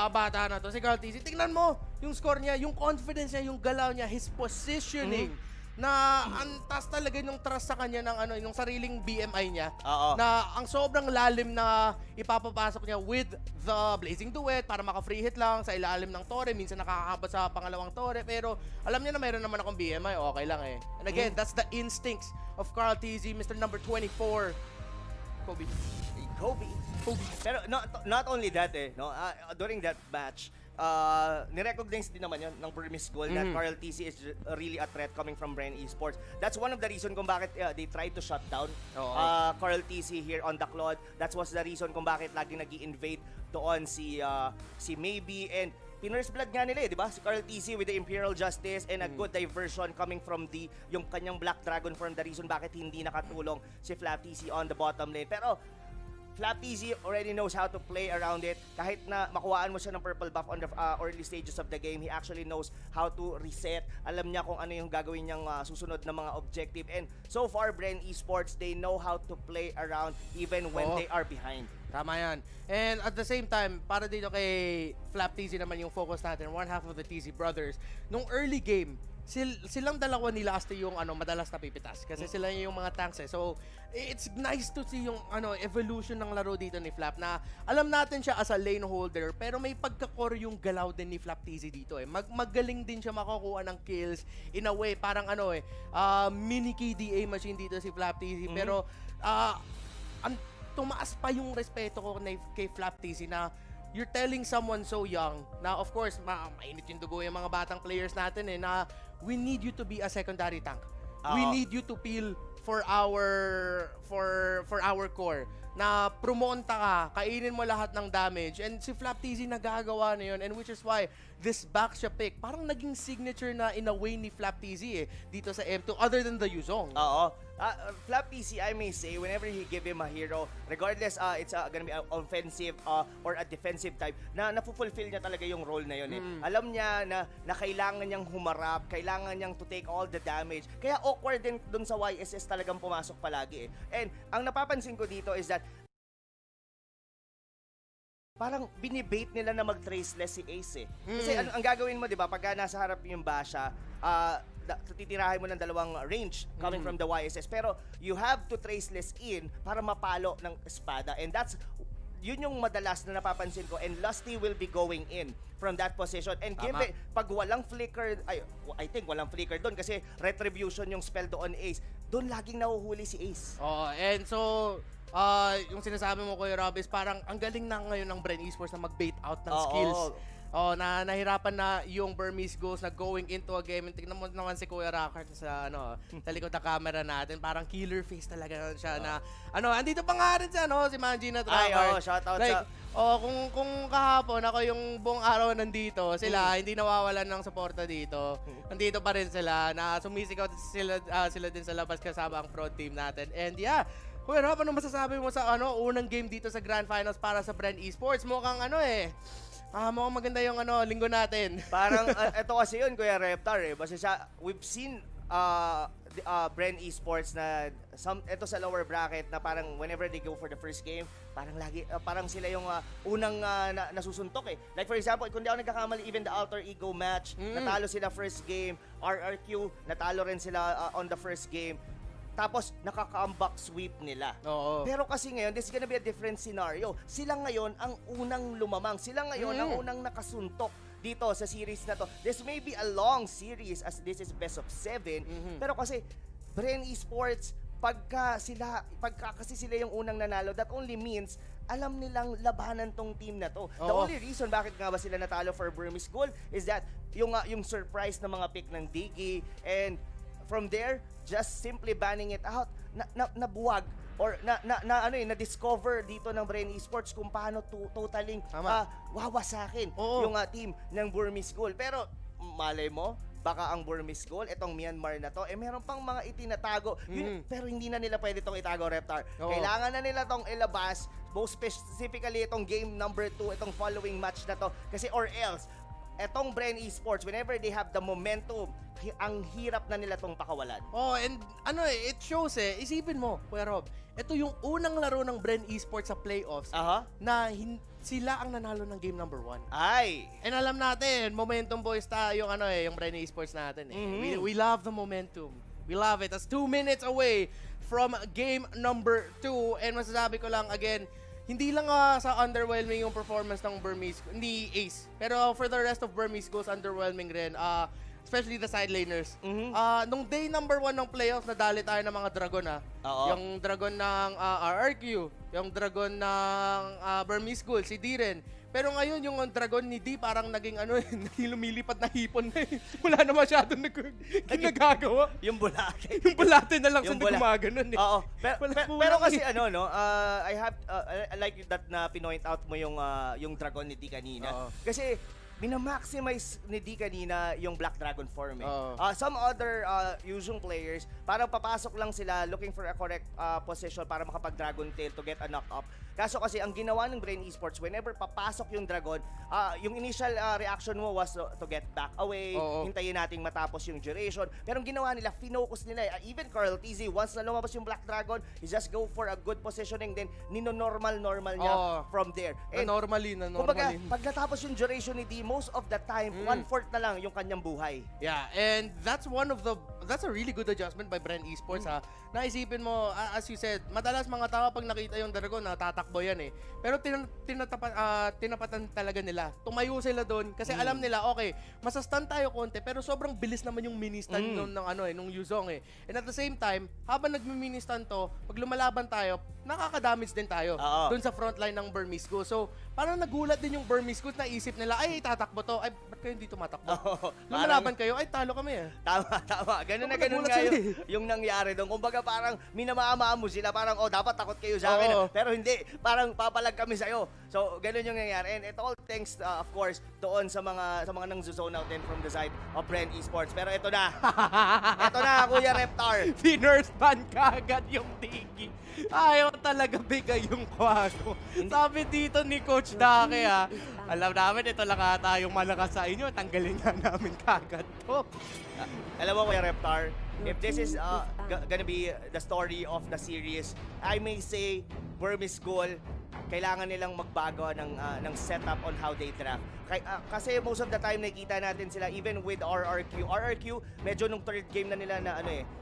bata na to, si Carl TZ. Tingnan mo yung score niya, yung confidence niya, yung galaw niya, his positioning. Na antas talaga yung trust sa kanya ng yung sariling BMI niya. Na ang sobrang lalim na ipapapasok niya with the Blazing Duet para maka-free hit lang sa ilalim ng tore. Minsan nakakabot sa pangalawang tore. Pero alam niya na mayroon naman akong BMI. Okay lang eh. And again, that's the instincts of Carl TZ, Mr. number 24. Kobe. Pero not only that during that match, nirecognize din naman yun ng Burmese goal that Carl TC is really a threat coming from Bren Esports. That's one of the reason kung bakit they tried to shut down Carl TC here on the Claude. That was the reason kung bakit laging nag-i-invade doon si Maybe, and pinurse blood nga nila di ba? Si Carl TC with the Imperial Justice and a good diversion coming from yung kanyang Black Dragon form, the reason bakit hindi nakatulong si Flap TC on the bottom lane. Pero Flap TZ already knows how to play around it. Kahit na makuhaan mo siya ng purple buff on the early stages of the game, he actually knows how to reset. Alam niya kung ano yung gagawin niyang susunod na mga objective. And so far, Bren Esports, they know how to play around even when they are behind. Tama yan. And at the same time, para dito kay Flap TZ naman yung focus natin, one half of the TZ brothers, nung early game, silang dalawa ni Lasty yung madalas na pipitas kasi sila yung mga tanks eh. So it's nice to see yung evolution ng laro dito ni Flap, na alam natin siya as a lane holder pero may pagka-core yung galaw din ni Flap TZ dito eh. Magaling din siya makakuha ng kills in a way, parang mini KDA machine dito si Flap TZ. Pero tumaas pa yung respeto ko kay Flap TZ na you're telling someone so young na, of course, mainit yung dugo yung mga batang players natin na we need you to be a secondary tank. We need you to peel for our core. Na promonta ka, kainin mo lahat ng damage. And si Flap TZ nagagawa na yun, and which is why this Baxia pick parang naging signature na in a way ni Flap TZ dito sa M2 other than the Yuzhong. Flap TZ, I may say, whenever he give him a hero, regardless it's gonna be an offensive or a defensive type, na napufulfill niya talaga yung role na yun Alam niya na kailangan niyang humarap, kailangan niyang to take all the damage. Kaya awkward din dun sa YSS talagang pumasok palagi And ang napapansin ko dito is that parang binibait nila na mag-traceless si Ace Kasi ang gagawin mo, di ba, pagka nasa harap yung Basha, titirahin mo ng dalawang range coming from the YSS. Pero you have to traceless in para mapalo ng espada. And yun yung madalas na napapansin ko. And Lusty will be going in from that position. And given, pag walang flicker, I think walang flicker doon kasi retribution yung spell doon Ace, doon laging nahuhuli si Ace. And so, yung sinasabi mo, Kuya Rob, is parang ang galing na ngayon ng Bren Esports na mag-bait out ng skills. Na nahirapan na yung Burmese Ghouls na going into a game. And tignan mo naman si Kuya Rockert sa likod ng camera natin. Parang killer face talaga siya na andito pa nga rin siya, si Manji na Rockert. Shoutout like, kung kahapon ako yung buong araw nandito, sila hindi nawawalan ng suporta dito. Nandito pa rin sila, na sumisigaw sila din sa labas kasama ang pro team natin. And yeah, Kuya Rob, ano masasabi mo sa unang game dito sa Grand Finals para sa Bren Esports? Mukhang mukhang maganda yung linggo natin. Parang ito kasi yun, Kuya Reptar Basta we've seen Bren Esports na ito sa lower bracket na parang whenever they go for the first game, parang sila yung unang nasusuntok Like for example, kung di ako nagkakamali, even the Alter Ego match, natalo sila first game. RRQ, natalo rin sila on the first game. tapos nakaka-comeback sweep nila. Oo. Pero kasi ngayon, this is gonna be a different scenario. Sila ngayon ang unang lumamang. Sila ngayon ang unang nakasuntok dito sa series na to. This may be a long series as this is best of 7. Pero kasi, Bren Esports, pagka kasi sila yung unang nanalo, that only means alam nilang labanan tong team na to. The only reason bakit nga ba sila natalo for Burmese Gold is that yung surprise na mga pick ng Diggy, and from there, just simply banning it out, nabuwag or na-discover dito ng Bren Esports kung paano totaling wawasakin yung team ng Burmese Gold. Pero malay mo, baka ang Burmese Gold, itong Myanmar na to, meron pang mga itinatago. Pero hindi na nila pwede itong itago, Reptar. Kailangan na nila itong ilabas, most specifically itong game number 2, itong following match na to. Kasi or else, etong Bren Esports, whenever they have the momentum, ang hirap na nila tong pakawalan. And it shows isipin mo, Kuya Rob, ito yung unang laro ng Bren Esports sa playoffs na sila ang nanalo ng game number 1. Ay! And alam natin, momentum boys tayo yung Bren Esports natin. We love the momentum. We love it. That's 2 minutes away from game number 2. And masasabi ko lang again, hindi lang sa underwhelming yung performance ng Burmese, hindi ace. Pero for the rest of Burmese goes underwhelming rin. Especially the side laners. Nung day number 1 ng playoffs, nadali tayo ng mga dragon Yung dragon ng RRQ, yung dragon ng Burmese Ghouls, si Diren. Pero ngayon, yung dragon ni D parang naging naging lumilipad na hipon na Wala na masyadong ginagagawa. Yung bulate. Yung bulate na lang sa gumaganon Oo. Pero kasi I like that na pinoint out mo yung dragon ni D kanina. Kasi minamaximize ni D kanina yung Black Dragon form Some other using players, parang papasok lang sila looking for a correct position para makapag-Dragon Tail to get a knock-up. Kaso kasi ang ginawa ng Bren Esports, whenever papasok yung Dragon, yung initial reaction mo was to get back away, hintayin nating matapos yung duration. Pero ang ginawa nila, finocus nila. Even Carl TZ, once na lumabas yung Black Dragon, he just go for a good positioning, then nino-normal niya from there. And normally. Kumbaga, pag natapos yung duration ni D, most of the time, 1/4 na lang yung kanyang buhay. Yeah, and that's a really good adjustment by Bren Esports Naisipin mo, as you said, madalas mga tao pag nakita yung dragon, tatakbo yan Pero tinapatan talaga nila. Tumayo sila doon kasi alam nila, okay, masastan tayo konti, pero sobrang bilis naman yung mini-stun nung Yuzong And at the same time, habang nagmi-mini-stun to, pag lumalaban tayo, nakaka-damage din tayo doon sa frontline ng Burmese Ghouls. So, parang nagulat din yung Burmese Ghouls, naisip nila, ay, tatakbo to. Ay, ba't kayo hindi tumatakbo? Lumalaban kayo, ay, talo kami Tama. Ganun na ganun nga yung nangyari doon. Kumbaga parang minamama mo sila, parang, dapat takot kayo sa akin. Pero hindi, parang papalag kami sa'yo. So, ganun yung nangyari. And it all thanks, of course, doon sa mga nang-zone out din from the side of Bren Esports. Pero ito na. Ito na, Kuya Reptar. Pinurse ban kagad yung Diggy. Ayaw talaga bigay yung kwago. Sabi dito ni Coach Dake alam namin ito lang ata yung malakas sa inyo, tanggalin nga namin kagad to. Alam mo, Kuya Reptar, if this is gonna be the story of the series, I may say Burmese Gold, kailangan nilang magbago ng setup on how they draft. Kasi most of the time nakikita natin sila even with RRQ, medyo nung third game na nila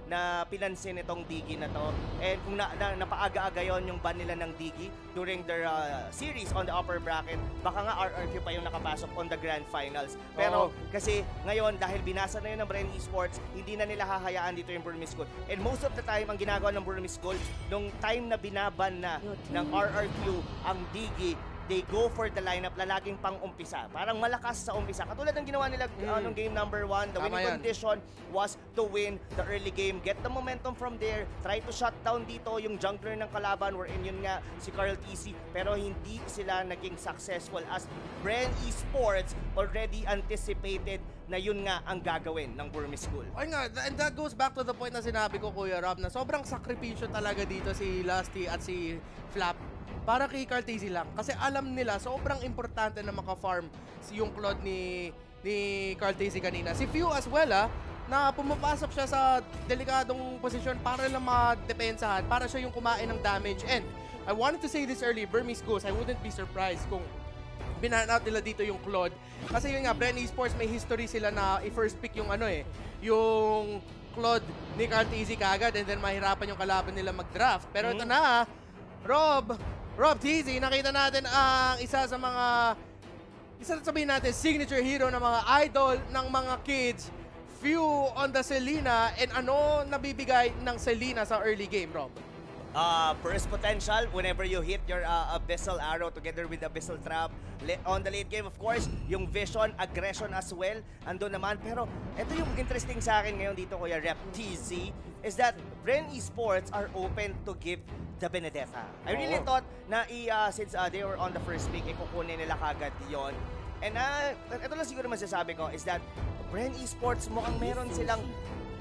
na pinansin itong Diggy na to. And kung napaaga-aga yon yung ban nila ng Diggy during their series on the upper bracket, baka nga RRQ pa yung nakapasok on the grand finals. Pero kasi ngayon dahil binasa na yun ng Bren Esports, hindi na nila hahayaan dito yung Burmese Gold. And most of the time ang ginagawa ng Burmese Gold, nung time na binaban na ng RRQ ang Diggy, they go for the lineup na laging pang-umpisa. Parang malakas sa umpisa. Katulad ng ginawa nila nung game number 1, the winning condition was to win the early game, get the momentum from there, try to shut down dito yung jungler ng kalaban, wherein yun nga si Carl TC. Pero hindi sila naging successful as Bren Esports already anticipated na yun nga ang gagawin ng Burmese Gold. Ay nga, and that goes back to the point na sinabi ko, Kuya Rob, na sobrang sakripisyo talaga dito si Lusty at si Flap para kay Carl TZ lang. Kasi alam nila, sobrang importante na maka-farm yung Claude ni Carl TZ kanina. Si Few as well, na pumapasok siya sa delikadong posisyon para lang ma-depensahan, para siya yung kumain ng damage. And I wanted to say this early, Burmese Ghost, I wouldn't be surprised kung binan out nila dito yung Claude. Kasi yun nga, Bren Esports may history sila na i-first pick yung yung Claude ni Cartesi kagad and then mahirapan yung kalaban nila mag-draft. Pero ito na, Rob TZ, nakita natin ang isa sabihin natin, signature hero ng mga idol ng mga kids. Few on the Selena, and ano nabibigay ng Selena sa early game, Rob? Burst potential whenever you hit your Abyssal Arrow together with the Abyssal Trap. On the late game, of course, yung vision, aggression as well, ando naman. Pero ito yung interesting sa akin ngayon dito, Kuya Rep TZ, is that Bren Esports are open to give the Benedetta. I really thought na since they were on the first pick, ikukunin nila kagad yon. And ito lang siguro masasabi ko is that Bren Esports mukhang meron silang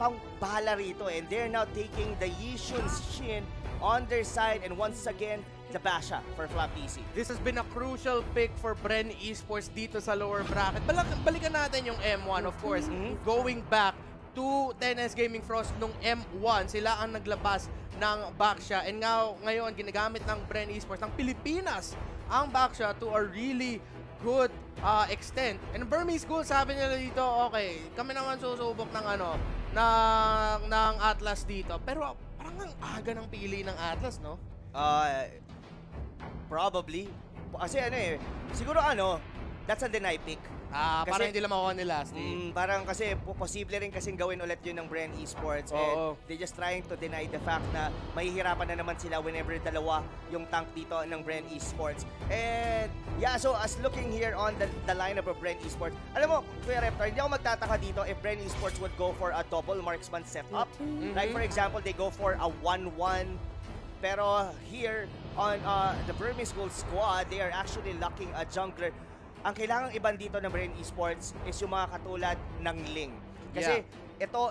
pang-bala rito, and they're now taking the Yishun Shin on their side, and once again, the Basha for Flap PC. This has been a crucial pick for Bren Esports dito sa lower bracket. Balikan natin yung M1, of course. Going back to Tennis Gaming Frost nung M1, sila ang naglabas ng Baksha. And ngayon, ginagamit ng Bren Esports ng Pilipinas ang Baksha to a really good extent. And Burmese Ghouls, sabi nila dito, okay, kami naman susubok ng ng Atlas dito. Pero parang ang aga ng pili ng Atlas, no? Probably. Kasi siguro that's a deny pick. Parang hindi lang makuha ni last Parang kasi posible rin kasing gawin ulit yun ng Bren Esports. And they just trying to deny the fact na mahihirapan na naman sila whenever dalawa yung tank dito ng Bren Esports. And yeah, so as looking here on the lineup of Bren Esports, alam mo, Kuya Reptar, hindi ako magtataka dito if Bren Esports would go for a double marksman setup. Like for example, they go for a 1-1. Pero here on the Burmese Ghouls squad, they are actually locking a jungler. Ang kailangang iban dito ng Bren Esports is yung mga katulad ng Ling. Kasi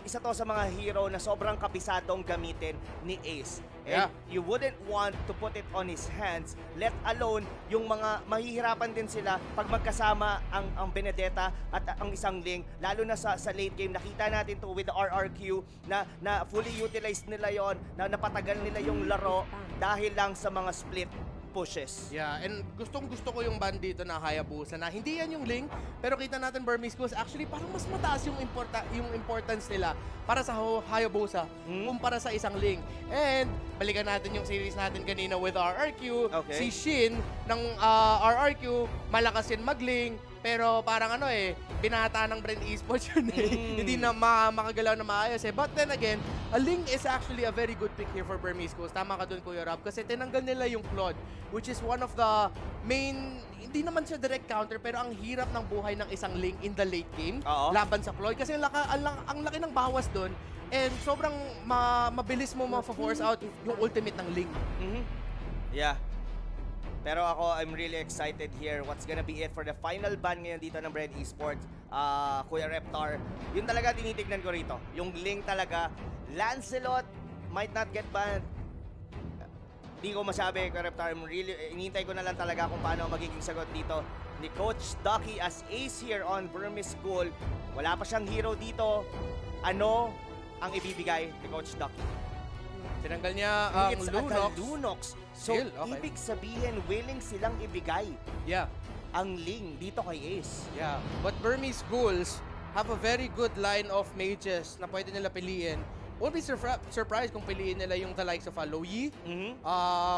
isa to sa mga hero na sobrang kabisadong gamitin ni Ace. And you wouldn't want to put it on his hands, let alone yung mga mahihirapan din sila pag magkasama ang Benedetta at ang isang Ling. Lalo na sa late game, nakita natin to with the RRQ na fully utilized nila yon, na napatagal nila yung laro dahil lang sa mga split pushes. Yeah, and gustong-gusto ko yung band dito na Hayabusa na hindi yan yung Ling, pero kita natin Burmese Ghouls, actually parang mas mataas yung importance nila para sa Hayabusa kumpara sa isang Ling. And balikan natin yung series natin kanina with RRQ. Si Shin ng RRQ, malakas yun mag-Ling, pero parang binata ng Bren Esports yun Hindi na makagalaw na maayos But then again, a Ling is actually a very good pick here for Burmese Ghouls. Tama ka dun, Kuya Rob, kasi tinanggal nila yung Claude, which is one of the main, hindi naman siya direct counter, pero ang hirap ng buhay ng isang Ling in the late game laban sa Claude. Kasi ang laki ng bawas dun, and sobrang mabilis mo ma-force out yung ultimate ng Ling. Yeah. Pero ako, I'm really excited here. What's gonna be it for the final ban ngayon dito ng Bren Esports, Kuya Reptar. Yun talaga tinitignan ko rito. Yung Ling talaga. Lancelot might not get banned. Di ko masabi, Kuya Reptar. Inintay ko na lang talaga kung paano magiging sagot dito ni Coach Ducky as Ace here on Burmese School. Wala pa siyang hero dito. Ano ang ibibigay ni Coach Ducky? Tinanggal niya ang Lunox. So, ibig sabihin, willing silang ibigay ang Ling dito kay Ace. Yeah, but Burmese Ghouls have a very good line of mages na pwede nila piliin. Won't be surprised kung piliin nila yung the likes of Aloy,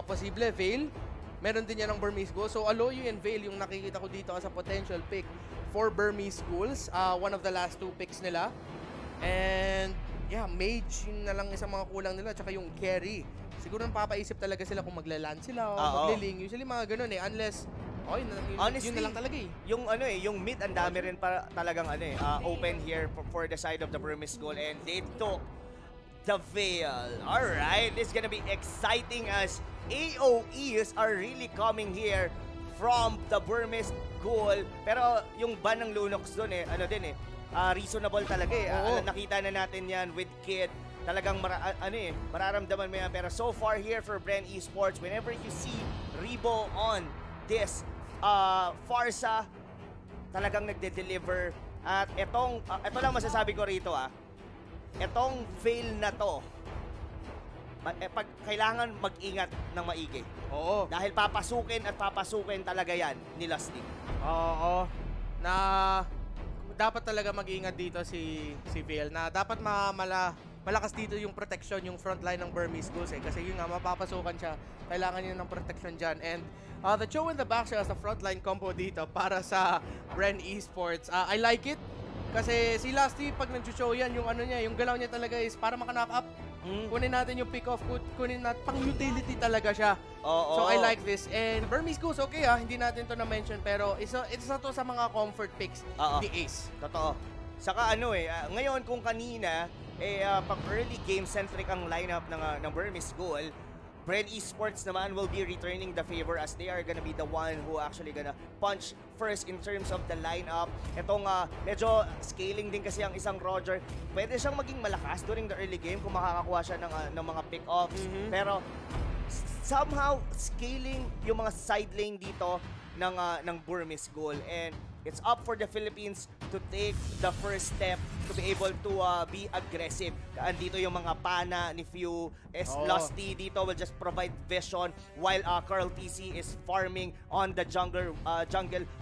posible Veil. Meron din yan ng Burmese Ghouls. So, Aloy and Veil yung nakikita ko dito as a potential pick for Burmese Ghouls. One of the last two picks nila. And yeah, mage yun na lang isang mga kulang nila, tsaka yung carry. Siguro napapaisip talaga sila kung maglaland sila o magliling. Usually mga ganun unless honestly, yun na lang talaga yung mid ang dami rin para talagang open here for the side of the Burmese School, and they took the Veil. Alright, this is gonna be exciting as AOEs are really coming here from the Burmese School. Pero yung ban ng Lunox doon reasonable talaga nakita na natin yan with Kid. Talagang mararamdaman mo yan. Pero so far here for Bren Esports, whenever you see Rebo on this Farsa, talagang nagde-deliver. At ito lang masasabi ko rito Itong fail na to, pag kailangan mag-ingat ng maigi. Dahil papasukin talaga yan ni Lastig. Na dapat talaga mag-ingat dito si Veil, na dapat malakas dito yung protection, yung front line ng Burmese Ghouls eh. Kasi yun nga, mapapasukan siya. Kailangan niya ng protection dyan. And the Cho in the back siya sa frontline combo dito para sa Bren Esports. I like it. Kasi si Lasty, pag nag-show yan, yung ano niya, yung galaw niya talaga is para maka-knock up. Kunin natin yung pick-off, kunin natin, pang-utility talaga siya. So I like this. And Burmese Ghouls, okay hindi natin to na-mention, pero isa to sa mga comfort picks ni Ace. Totoo. Saka ngayon kung kanina, pang early game-centric ang lineup ng Burmese Ghoul, Bren Esports naman will be returning the favor as they are gonna be the one who actually gonna punch first in terms of the lineup. Itong medyo scaling din kasi ang isang Roger. Pwede siyang maging malakas during the early game kung makakakuha siya ng mga pick-offs. Pero somehow scaling yung mga side lane dito ng Burmese Ghoul, and it's up for the Philippines to take the first step to be able to be aggressive. Andito yung mga pana ni Few, Lusty dito will just provide vision while Carl TC is farming on the jungle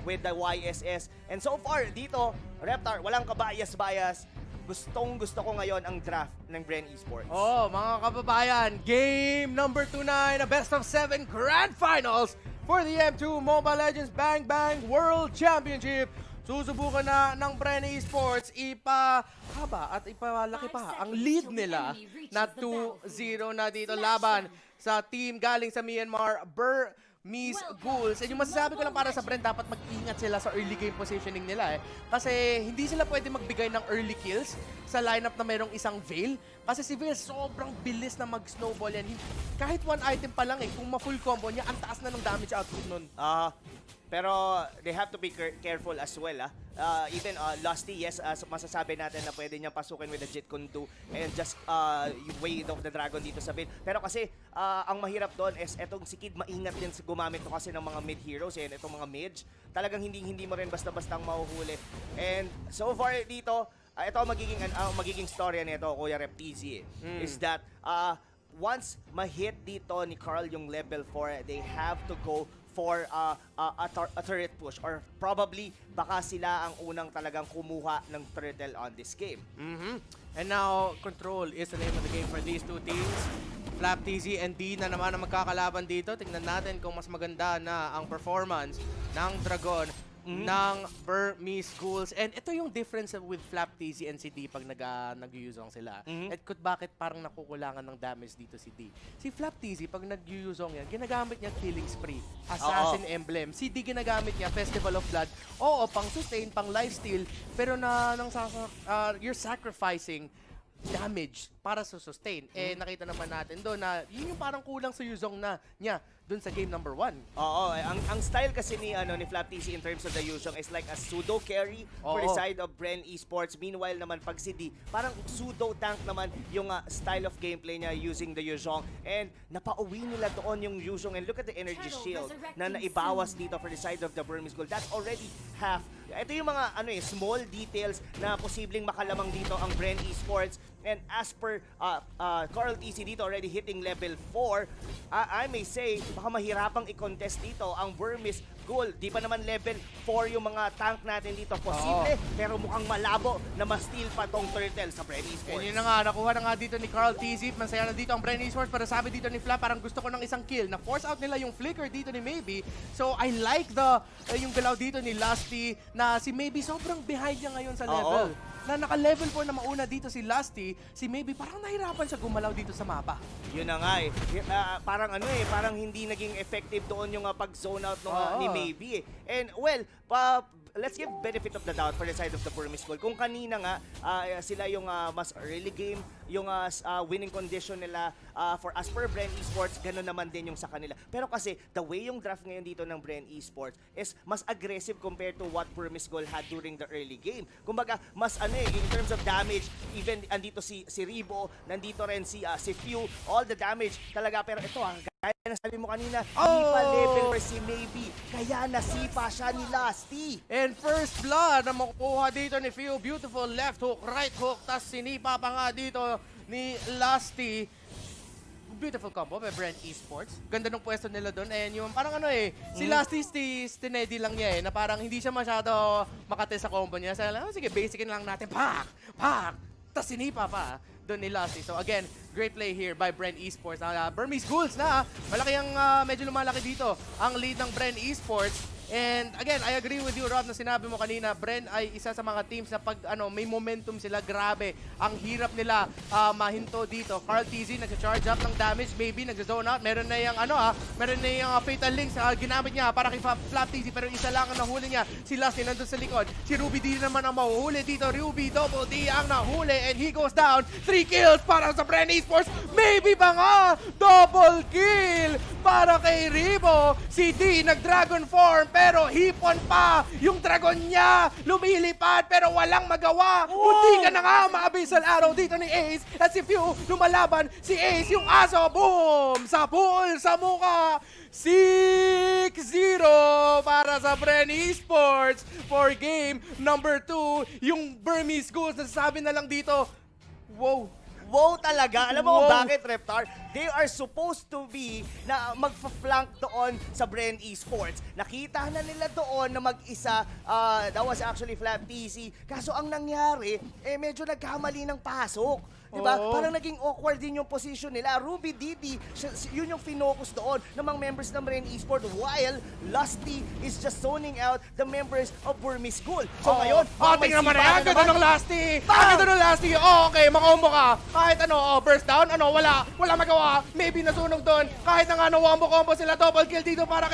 with the YSS. And so far dito, Reptar, walang kabayas-bayas. Gustong-gusto ko ngayon ang draft ng Bren Esports. Mga kababayan, game number 29, a best of 7 grand finals for the M2 Mobile Legends Bang Bang World Championship. Susubukan na ng Bren Esports ipahaba at ipalaki pa ang lead nila na 2-0 na dito laban sa team galing sa Myanmar, Burmese Ghouls. And yung masasabi ko lang para sa Bren, dapat mag-ingat sila sa early game positioning nila Kasi hindi sila pwede magbigay ng early kills sa lineup na mayroong isang Veil. Kasi si Veil sobrang bilis na mag-snowball yan. Kahit one item pa lang kung ma-full combo niya, ang taas na ng damage output nun. Pero they have to be careful as well. Even Lusty, yes, masasabi natin na pwede niya pasukin with the Jeet Kune Do and just Wade of the Dragon dito sa build. Pero kasi ang mahirap doon is etong si Kid maingat din gumamit to kasi ng mga mid heroes and itong mga mage. Talagang hindi mo rin basta-basta ang mahuhuli. And so far dito, ito ang magiging storya nito, Kuya Rep TZ, is that once ma-hit dito ni Carl yung level 4, they have to go for a turret push, or probably baka sila ang unang talagang kumuha ng turtle on this game. And now, Control is the name of the game for these two teams. Flap, TZ, and D na naman ang magkakalaban dito. Tingnan natin kung mas maganda na ang performance ng Dragon ng Burmese Ghouls. And ito yung difference with Flap, TZ, and si D pag nag-usong sila. At bakit parang nakukulangan ng damage dito si D. Si Flap, TZ, pag nag-usong yan, ginagamit niya Killing Spree, Assassin Emblem. Si D, ginagamit niya Festival of Blood. Oo, pang sustain, pang lifesteal, pero you're sacrificing damage para sa sustain. Nakita naman natin doon na yun yung parang kulang sa Yuzong niya doon sa game number 1. Ang style kasi ni Flap TC in terms of the Yuzong is like a pseudo carry for the side of Bren Esports. Meanwhile naman pag si D, parang pseudo tank naman yung style of gameplay niya using the Yuzong. And napauwi nila doon yung Yuzong, and look at the energy shield na naibawas dito for the side of the Burmese Ghoul. That's already half. Ito yung mga small details na posibleng makalamang dito ang Bren Esports. And as per Carl TC dito already hitting level 4, I may say baka mahirapang i-contest dito ang Burmese Ghoul. Di pa naman level 4 yung mga tank natin dito. Posible, pero mukhang malabo na ma-steal pa tong turtle sa Bren Esports. Yun na nga, nakuha na nga dito ni Carl TZ. Masaya na dito ang Bren Esports, pero sabi dito ni Flap, parang gusto ko ng isang kill. Na-force out nila yung flicker dito ni Mlbb. So I like yung galaw dito ni Lusty na si Mlbb sobrang behind niya ngayon sa level. Na naka-level 4 na mauna dito si Lusty, si Mlbb parang nahirapan siya gumalaw dito sa mapa. Yun na nga parang hindi naging effective doon yung pag-zone out ni Mlbb. And well, let's give benefit of the doubt for the side of the Burmese Ghoul. Kung kanina nga, sila yung mas early game, yung winning condition nila for as per Bren Esports, ganun naman din yung sa kanila. Pero kasi, the way yung draft ngayon dito ng Bren Esports is mas aggressive compared to what Burmese Ghoul had during the early game. Kumbaga, mas in terms of damage, even andito si Ribo, nandito rin si Few, all the damage talaga. Pero ito gaya na sabi mo kanina, di pa level si Mlbb, kaya nasipa siya ni Lusty. And first blood na makukuha dito ni Few. Beautiful left hook, right hook, tas sinipa pa nga dito ni Lusty. Beautiful combo by Bren Esports. Ganda ng pwesto nila doon. And yung parang si Lusty stinedy lang niya na parang hindi siya masyado makatest sa combo niya. Sige, basicin lang natin. Pak! Pak! Tas sinipa pa. doon ni Lusty. So again, great play here by Bren Esports. Burmese Ghouls na, malaki ang medyo lumalaki dito ang lead ng Bren Esports. And again, I agree with you, Rob, na sinabi mo kanina, Bren ay isa sa mga teams na pag may momentum sila, grabe. Ang hirap nila mahinto dito. Carl TZ nag-charge up ng damage, maybe nag-zone out. Meron na yung meron na yung fatal links ginamit niya para kay Flap TZ, pero isa lang ang nahuli niya. Si Lusty nandun sa likod. Si Ruby D naman ang mahuhuli dito. Ruby Double D ang nahuli and he goes down. 3 kills para sa Bren Esports. Maybe ba nga? Double kill para kay Ribo. Si D nag-dragon form, pero hipon pa yung dragon niya. Lumilipad pero walang magawa. Munti ka na nga maabisal araw dito ni Ace. At si Few lumalaban. Si Ace yung aso. Boom! Sa pool, sa muka. 6-0 para sa Bren Esports for game number 2. Yung Burmese Ghouls, nasasabi na lang dito, wow. Wow talaga. Alam mo Wow. kung bakit, Reptar? They are supposed to be na magfa-flank doon sa Bren Esports. Nakita na nila doon na mag-isa. That was actually Flap PC. Kaso ang nangyari, medyo nagkamali ng pasok. Diba? Oo. Parang naging awkward din yung position nila. Ruby DD, yun yung finocus doon ng mga members ng Bren Esports, while Lusty is just zoning out the members of Burmese School. So ngayon, tingnan mo na yan. Ganda ng Lusty. Ang ganda ng Lusty. Okay, makombo ka. Kahit burst down, wala magawa. Maybe nasunog doon. Kahit na wombo-combo sila, double kill dito para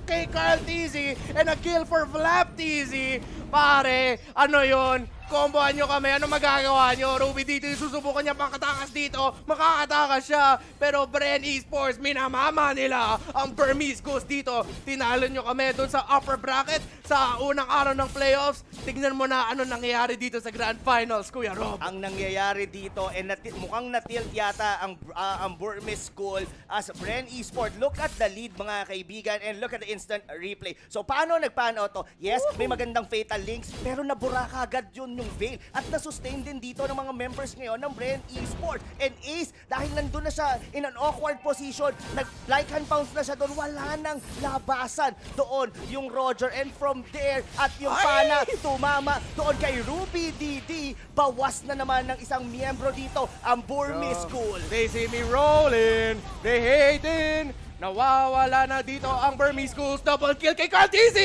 kay Carl TZ and a kill for Flap TZ. Pare, yun? Kombohan nyo kami, ano magagawa nyo? Ruby dito yung susubukan niya makatakas dito, makakatakas siya. Pero Bren Esports, minamama nila ang Burmese Ghouls dito. Tinalo nyo kami doon sa upper bracket sa unang araw ng playoffs. Tignan mo na ano nangyayari dito sa Grand Finals, Kuya Rob. Ang nangyayari dito, mukhang natilt yata ang Burmese School as Bren Esports. Look at the lead, mga kaibigan, and look at the instant replay. So paano nag-pan out to? Yes, may magandang fatal links, pero nabura kagad yun yung veil. At na-sustain din dito ng mga members ngayon ng Bren Esports. And Ace, dahil nandun na siya in an awkward position, nag-like hand bounce na siya doon, wala nang labasan doon yung Roger. And from there, at yung pana, tumama doon kay Ruby DD. Bawas na naman ng isang miyembro dito, ang Burmese School. They see me rolling, they hating. Nawawala na dito ang Burmese Ghouls. Double kill kay Carl TZ!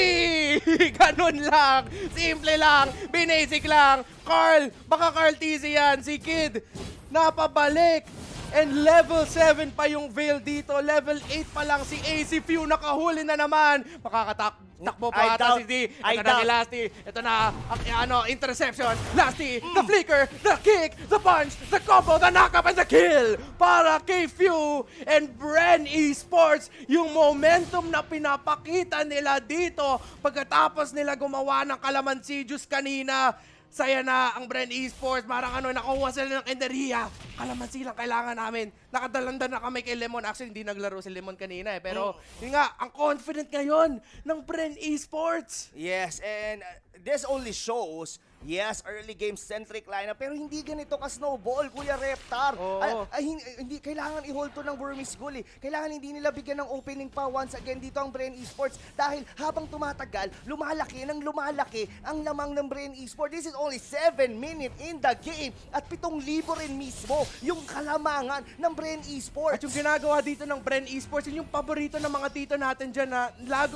Ganun lang. Simple lang. Binasic lang. Baka Carl TZ yan. Si Kid, napabalik. And level 7 pa yung Veil dito. Level 8 pa lang si AC Few. Nakahuli na naman. Makakatakbo pa ata si D. Ito na kay Lusty. Ito na ang interception. Lusty, the flicker, the kick, the punch, the combo, the knock-up, and the kill. Para kay Few and Bren Esports. Yung momentum na pinapakita nila dito pagkatapos nila gumawa ng kalamansi juice kanina. Saya na ang Bren Esports. Marang nakuha sila ng enerhiya. Kalamansi lang kailangan namin. Nakadalandan na kami kay Lemon. Actually, hindi naglaro si Lemon kanina eh. Pero, yun nga, ang confident ngayon ng Bren Esports. Yes, and this only shows, yes, early game-centric lineup, pero hindi ganito ka-snowball, Kuya Reptar. Hindi kailangan i-hold to ng Burmese School eh. Kailangan hindi nila bigyan ng opening pa once again dito ang Bren Esports dahil habang tumatagal, lumalaki ang lamang ng Bren Esports. This is only 7 minutes in the game at 7,000 rin mismo yung kalamangan ng Bren Esports. At yung ginagawa dito ng Bren Esports, yun yung paborito ng mga tito natin dyan na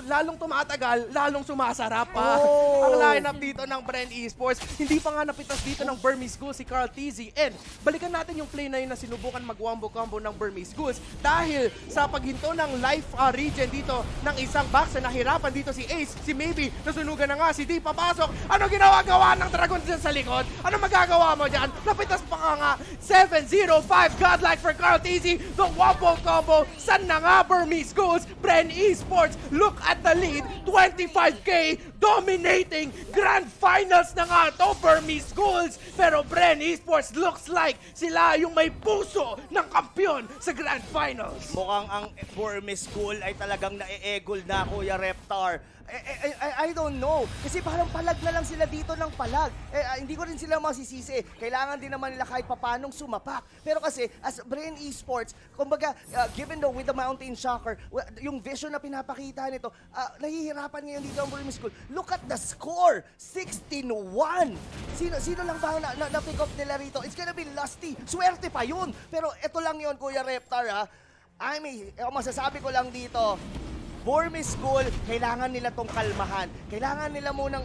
lalong tumatagal, lalong sumasarap pa. Ang lineup dito ng Bren Esports. Hindi pa nga napitas dito ng Burmese Ghouls si Carl TZ. And balikan natin yung play na yun na sinubukan mag-wombo-combo ng Burmese Ghouls dahil sa paghinto ng life regen dito ng isang box na nahirapan dito si Ace, si Maybe, nasunugan na nga, si D papasok. Ano ginawa-gawa ng Dragon dyan sa likod? Ano magagawa mo dyan? Napitas pa ka nga. 7-0-5 godlike for Carl TZ. The wombo-combo. San na nga Burmese Ghouls? Bren Esports, look at the lead. 25K dominating Grand Finals na nga to Burmese Ghouls. Pero Bren Esports looks like sila yung may puso ng kampiyon sa Grand Finals. Mukhang ang Burmese School ay talagang na-e-egol na, Kuya Reptar. I don't know. Kasi parang palag na lang sila dito ng palag. Hindi ko rin sila masisisi. Kailangan din naman nila kahit papanong sumapak. Pero kasi, as Bren Esports, kumbaga, given with the Mountain Shocker, yung vision na pinapakita nito, nahihirapan ngayon dito ang Burmese School. Look at the score! 16-1 one. Sino lang ba ang na-pick up nila rito? It's gonna be Lusty. Swerte pa yun. Pero ito lang yun, Kuya Reptar, ha? Masasabi ko lang dito, Burmese School, kailangan nila tong kalmahan. Kailangan nila munang,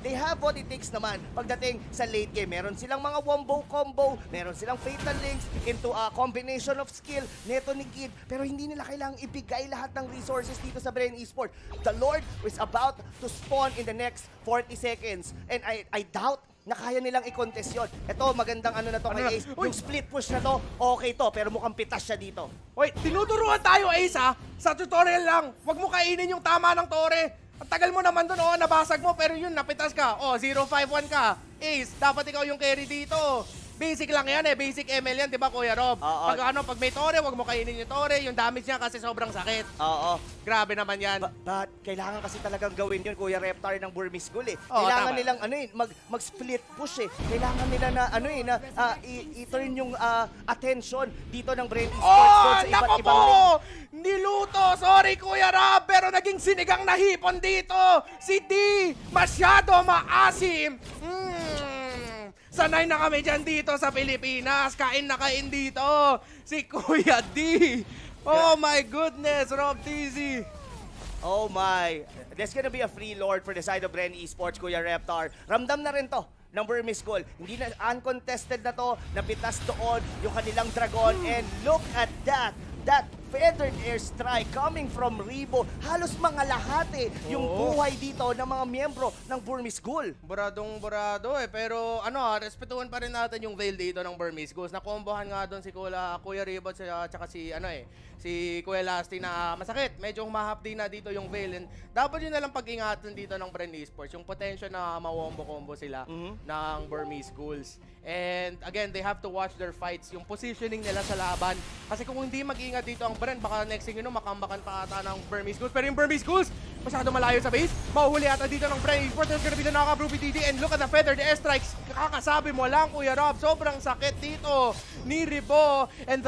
they have what it takes naman. Pagdating sa late game, meron silang mga wombo combo, meron silang fatal links into a combination of skill neto ni Kid. Pero hindi nila kailangang ibigay lahat ng resources dito sa Bren Esports. The Lord is about to spawn in the next 40 seconds. And I doubt na kaya nilang i-contest yun. Ito, magandang na to kay Ace. Yung split push na to, okay to, pero mukhang pitas siya dito. Uy, tinuturuan tayo, Ace, ha? Sa tutorial lang. Huwag mo kainin yung tama ng tore. Ang tagal mo naman dun, nabasag mo, pero yun, napitas ka. 0-5-1 ka. Ace, dapat ikaw yung carry dito. Basic lang yan basic ML yan, di ba Kuya Rob? Pag may tore, wag mo kainin yung tore, yung damage niya kasi sobrang sakit. Oo. Grabe naman yan. But kailangan kasi talagang gawin yun, Kuya Reptar, ng Burmese School Kailangan tama. nilang mag-split push Kailangan nila na i-turn yung attention dito ng Bren Esports doon sa iba't ibang lane. Niluto! Sorry Kuya Rob, pero naging sinigang na hipon dito! Si D! Masyado maasim! Sanay na kami dyan dito sa Pilipinas. Kain na kain dito. Si Kuya D. Oh my goodness, Rob TZ. Oh my. There's gonna be a free lord for the side of Bren Esports, Kuya Reptar. Ramdam na rin to ng Burmese School. Hindi na uncontested na to. Napitas doon yung kanilang dragon. And look at that. That feathered airstrike coming from Rebo. Halos mga lahat yung buhay dito ng mga miyembro ng Burmese School. Buradong-burado pero respetuhan pa rin natin yung veil dito ng Burmese Ghouls. Nakombohan nga doon si Kuya Rebo at saka si Kuya Lusty na masakit. Medyo humahap din na dito yung veil. And dapat yun na lang pag-ingatan dito ng Bren Esports. Yung potential na mawombo-combo sila ng Burmese Ghouls. And again, they have to watch their fights. Yung positioning nila sa laban. Kasi kung hindi mag-ingat dito ang Bren, baka next thing makambakan pa ata ng Burmese Ghouls. Pero yung Burmese Ghouls, masyado malayo sa base. Mahuhuli ata dito ng Bren Esports. There's gonna be the knockup, Ruby DD. And look at the feathered airstrikes. Kakasabi mo lang, Kuya Rob, sobrang sakit dito ni Rebo. And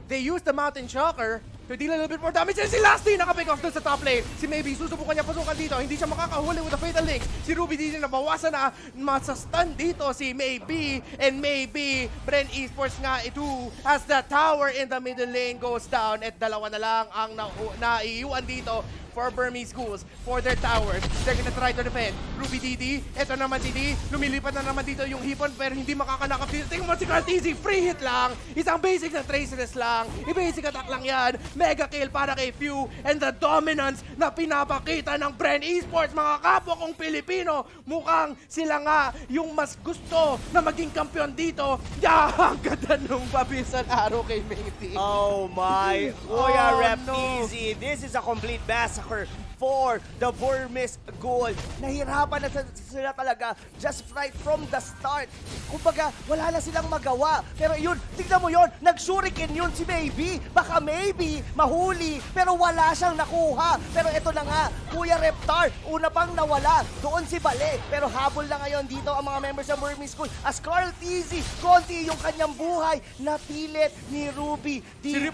they used the Mountain Shocker to deal a little bit more damage. And si Lusty nakapick off doon sa top lane. Si Mlbb susubukan niya pasukan dito. Hindi siya makakahuli with the fatal links. Si Ruby dito nabawasan na. Masastun dito si Mlbb. And Mlbb, Bren Esports nga ito as the tower in the middle lane goes down. At dalawa na lang ang naiiwan dito for Burmese Ghouls, for their towers. They're gonna try to defend. Ruby DD, eto naman si D. Lumilipat na naman dito yung hipon pero hindi makakanakap dito. Tingnan mo si Carteezy, free hit lang. Isang basic na traceless lang. I-basic attack lang yan. Mega kill para kay Few. And the dominance na pinapakita ng Bren Esports, mga kapwa kong Pilipino. Mukhang sila nga yung mas gusto na maging kampiyon dito. Ang ganda nung pabisan araw kay Matey. Oh my. Kuya Rep no. Easy. This is a complete massacre for the Burmese Ghoul. Nahirapan na sila talaga just right from the start. Kumbaga, wala na silang magawa. Pero yun, tignan mo yun, nag-shuriken yun si Maybe. Baka maybe mahuli, pero wala siyang nakuha. Pero ito na nga, Kuya Reptar, una pang nawala. Doon si Bale. Pero habol na ngayon dito ang mga members ng Burmese Ghoul. As Carl Tizzy, konti yung kanyang buhay, napilit ni Ruby DD.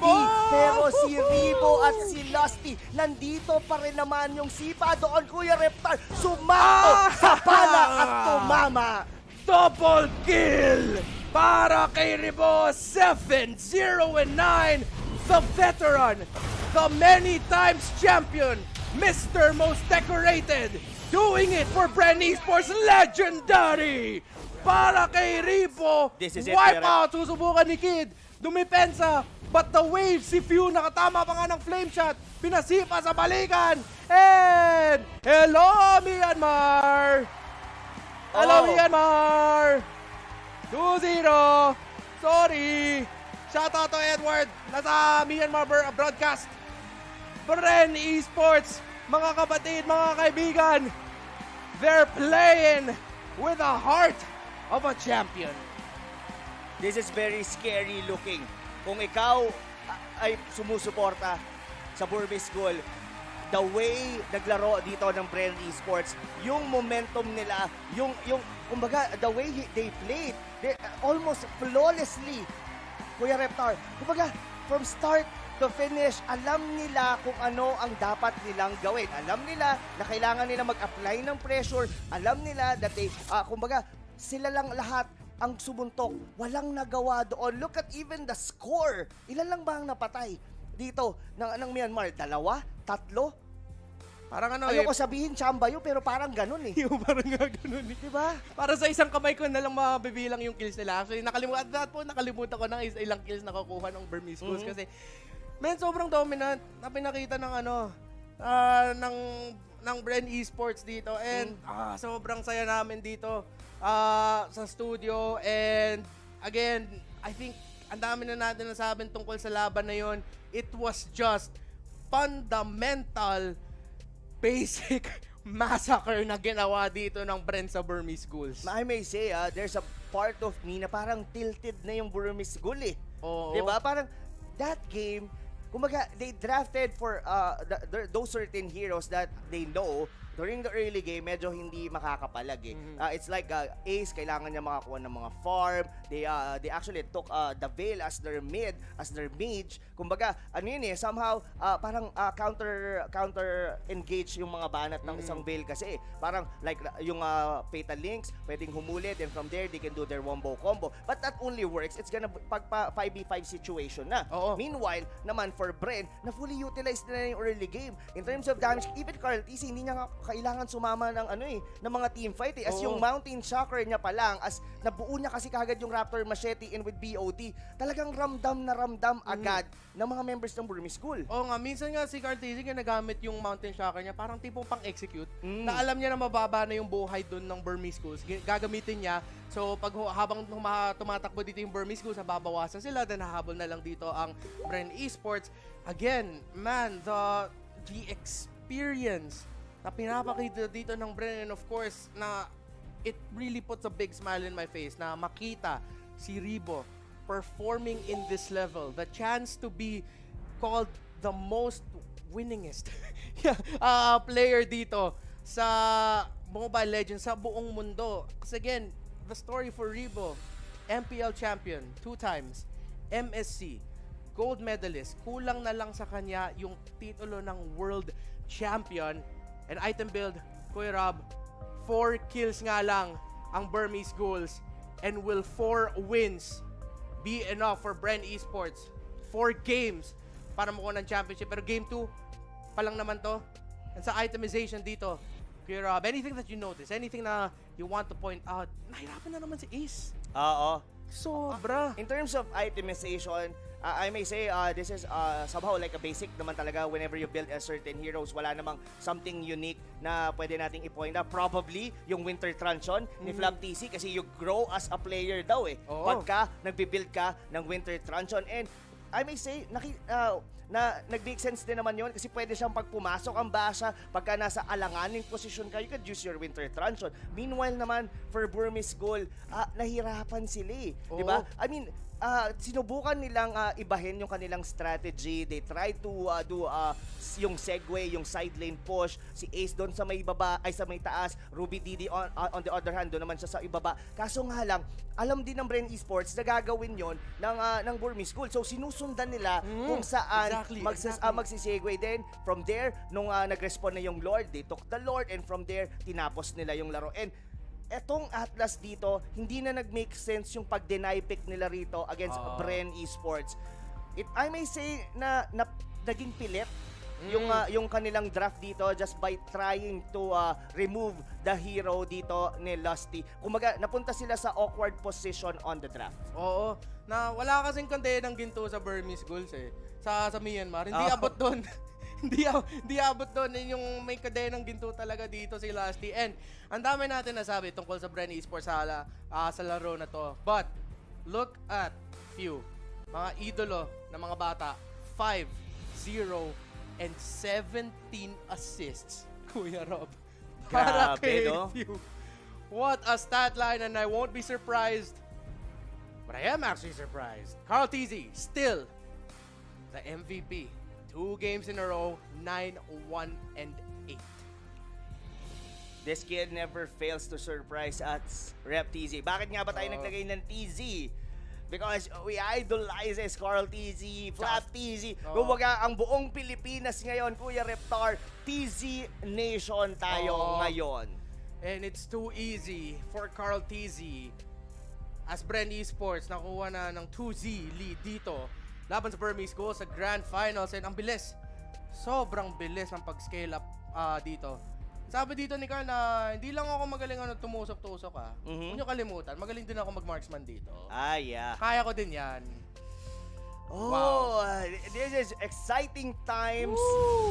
Pero si Rebo at si Lusty, nandito pa rin naman yung sipa doon, Kuya Reptar. Sumakto sa pala at tumama. Double kill para kay Rebo. 7-0-9. The veteran, the many times champion, Mr. Most Decorated, doing it for Bren Esports. Legendary para kay Rebo. This is it, Wipe out, susubukan ni Kid. Dumipensa, but the wave, si Few nakatama pa nga ng flame shot. Pinasipa sa balikan. And hello, Myanmar! Hello, Myanmar! 2-0. Sorry. Shout out to Edward. Nasa Myanmar broadcast. Bren Esports, mga kapatid, mga kaibigan, they're playing with the heart of a champion. This is very scary looking. Kung ikaw ay sumusuporta sa Burmese Ghoul, the way naglaro dito ng Bren Esports, yung momentum nila, yung kumbaga, the way they played, they almost flawlessly, Kuya Reptar. Kumbaga, from start to finish. Alam nila kung ano ang dapat nilang gawin. Alam nila na kailangan nila mag-apply ng pressure. Alam nila that they, kumbaga, sila lang lahat ang sumuntok. Walang nagawa doon. Look at even the score. Ilan lang ba ang napatay dito ng Myanmar? 2? 3? Parang ano Ayoko sabihin chamba yun, pero parang ganun eh. yung parang nga ganun eh. Diba? Para sa isang kamay ko na lang mabibilang yung kills nila. Actually, nakalimutan ko ng ilang kills na kukuha ng Burmese Ghouls kasi man, sobrang dominant na pinakita ng ng Bren Esports dito and sobrang saya namin dito sa studio and again, I think ang dami na natin nasabi tungkol sa laban na yon. It was just fundamental basic massacre na ginawa dito ng Bren sa Burmese Ghouls. I may say, there's a part of me na parang tilted na yung Burmese Ghoul eh. Oo. Diba? Parang that game, kumbaga, they drafted for those certain heroes that they know during the early game, medyo hindi makakapalag eh. It's like Ace, kailangan niya makakuha ng mga farm. They actually took the Veil as their mid, as their mage. Kumbaga, ano yun eh, somehow, parang counter engage yung mga banat ng isang Veil kasi. Parang like yung Fatal Links, pwedeng humuli, then from there, they can do their wombo combo. But that only works, it's gonna pag 5v5 situation na. Oo. Meanwhile, naman for Bren, na fully utilized na yung early game. In terms of damage, even Carl TC, hindi niya kailangan sumama ng ng mga team fight eh. As yung Mountain Shocker niya pa lang, as nabuo niya kasi kagad yung Raptor Machete in with BOT, talagang ramdam na ramdam agad ng mga members ng Burmese Ghoul. Oo nga, minsan nga si Cartesian nagamit yung Mountain Shocker niya, parang tipong pang-execute, na alam niya na mababa na yung buhay doon ng Burmese Ghouls. Gagamitin niya, so habang tumatakbo dito yung Burmese Ghouls, babawasan sila, then hahabol na lang dito ang Bren Esports. Again, man, the experience na pinapakita dito ng Bren, and of course, na it really puts a big smile in my face na makita si Ribo performing in this level. The chance to be called the most winningest player dito sa Mobile Legends sa buong mundo. Kasi again, the story for Ribo, MPL champion 2 times, MSC, gold medalist, kulang na lang sa kanya yung titulo ng world champion. And item build, Kuya Rob, 4 kills nga lang ang Burmese Ghouls. And will 4 wins be enough for Bren Esports? 4 games para makuha ng championship. Pero game 2 pa lang naman to. And sa itemization dito, Kuya Rob, anything that you notice, anything na you want to point out, nahirapan na naman si Ace. Oo. Sobra. In terms of itemization, I may say this is somehow like a basic naman talaga whenever you build a certain heroes. Wala namang something unique na pwede nating i-point out. Probably yung Winter Truncheon ni Mlbb TC kasi you grow as a player daw eh. Oo. Pagka nagbi-build ka ng Winter Truncheon. And I may say, na nag-make sense din naman yun kasi pwede siyang pagpumasok ang basa pagka nasa alanganing posisyon ka, you could use your Winter Truncheon. Meanwhile naman, for Burmese Ghoul, nahirapan sila eh. Diba? I mean, sinubukan nilang ibahin yung kanilang strategy. They tried to do yung segue, yung side lane push. Si Ace doon sa may baba, ay sa may taas. Ruby Didi on the other hand, doon naman siya sa ibaba. Kaso nga lang, alam din ng Bren Esports na gagawin yon ng Burmese Ghoul. So sinusundan nila kung saan magsisegue. Then from there, nung nag-respond na yung Lord, they took the Lord and from there, tinapos nila yung laro. And etong Atlas dito, hindi na nag-make sense yung pag-deny pick nila rito against Bren Esports. I may say na naging pilit yung kanilang draft dito just by trying to remove the hero dito ni Lusty. Kumaga, napunta sila sa awkward position on the draft. Oo. Na wala kasing kante ng ginto sa Burmese Ghouls eh. Sa Myanmar. Hindi abot doon. Hindi abot doon. Yung may kadena ng ginto talaga dito si Lusty. And ang dami natin nasabi tungkol sa Bren Esports sa laro na to. But look at few. Mga idolo ng mga bata. 5, 0, and 17 assists. Kuya Rob. Para kay no? few. What a stat line, and I won't be surprised. But I am actually surprised. Carl TZ, still the MVP. 2 games in a row, 9, 1, and 8. This kid never fails to surprise at Rep TZ. Bakit nga ba tayo naglagay ng TZ? Because we idolize Carl TZ, Flap TZ. Oo. Kumbaga, ang buong Pilipinas ngayon, Kuya Reptar, TZ Nation tayo Oo. ngayon. And it's too easy for Carl TZ. As Bren Esports, nakuha na ng 2-0 lead dito laban sa Burmese Ghouls sa Grand Finals. And ang bilis, sobrang bilis ng pag-scale up dito. Sabi dito ni Carl na hindi lang ako magaling tumusok-tusok Huwag niyo kalimutan, magaling din ako mag-marksman dito. Yeah. Kaya ko din yan. Oh, this is exciting times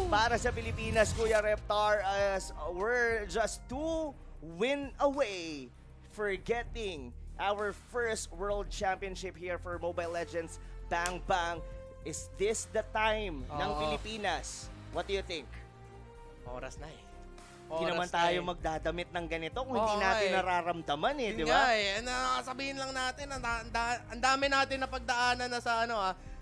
para sa Pilipinas, Kuya Reptar, as we're just 2 win away for getting our first World Championship here for Mobile Legends. Bang Bang. Is this the time ng Pilipinas? What do you think? Oras na eh. Hindi naman tayo magdadamit ng ganito kung hindi Oo, natin eh. nararamdaman di Yun ba? nga eh. Sabihin lang natin, ang dami natin na pagdaanan na sa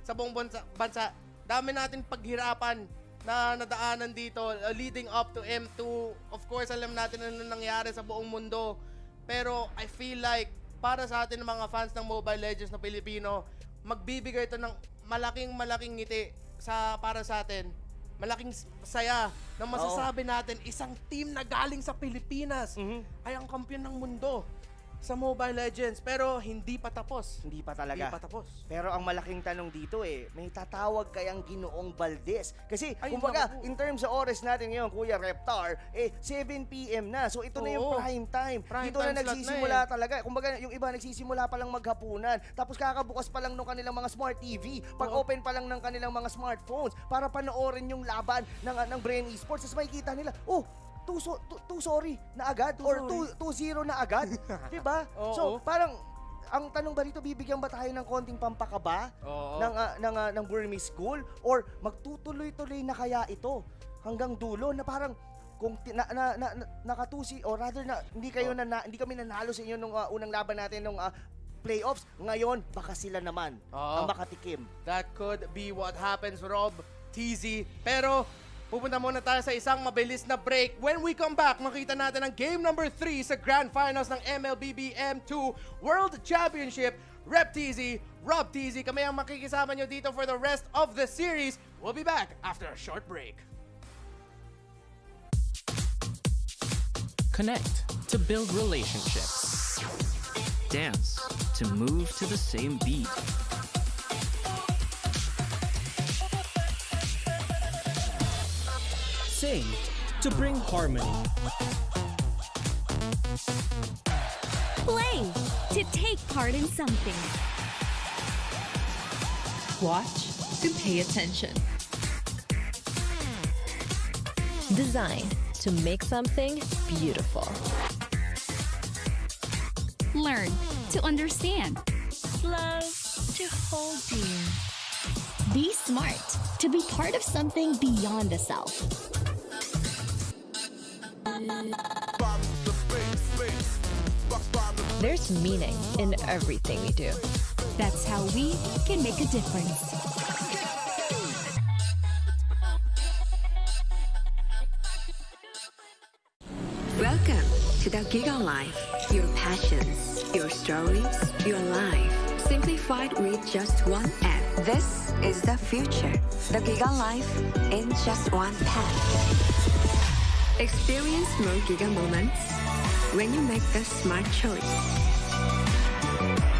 sa buong bansa. Dami natin paghirapan na nadaanan dito leading up to M2. Of course, alam natin ano nangyari sa buong mundo. Pero I feel like para sa atin mga fans ng Mobile Legends na Pilipino, magbibigay ito ng malaking ngiti para sa atin. Malaking saya na masasabi natin isang team na galing sa Pilipinas ay ang kampiyon ng mundo sa Mobile Legends. Pero hindi pa tapos. Hindi pa talaga. Hindi pa tapos. Pero ang malaking tanong dito may tatawag kayang Ginoong Valdez. Kasi, Ay, kumbaga, naku. in terms sa oras natin ngayon, Kuya Reptar, 7 PM na. So, ito na yung Oo. prime time. Prime Dito time na slot nagsisimula na talaga. Kumbaga, yung iba nagsisimula pa lang maghapunan. Tapos kakabukas pa lang ng kanilang mga smart TV. Pag-open pa lang ng kanilang mga smartphones para panoorin yung laban ng Bren Esports. Tapos makikita nila, 2-sorry na agad or 2-0 na agad. Diba? Oo. So, parang, ang tanong ba rito, bibigyan ba tayo ng konting pampakaba Oo. ng Burmese school? Or magtutuloy-tuloy na kaya ito hanggang dulo na parang kung nakatusi or rather na hindi kami nanalo sa inyo nung unang laban natin nung playoffs, ngayon baka sila naman ang makatikim. That could be what happens, Rob, TZ. Pero pupunta muna tayo sa isang mabilis na break. When we come back, makita natin ang game number 3 sa Grand Finals ng Mlbb M2 World Championship. Rep TZ, Rob TZ, kami ang makikisama nyo dito for the rest of the series. We'll be back after a short break. Connect to build relationships. Dance to move to the same beat. Sing to bring harmony. Play to take part in something. Watch to pay attention. Design to make something beautiful. Learn to understand. Love to hold dear. Be smart to be part of something beyond the self. There's meaning in everything we do. That's how we can make a difference. Welcome to the Giga Life. Your passions, your stories, your life. Simplified with just one app. This is the future. The Giga Life in just one tap. Experience more Giga moments when you make the smart choice.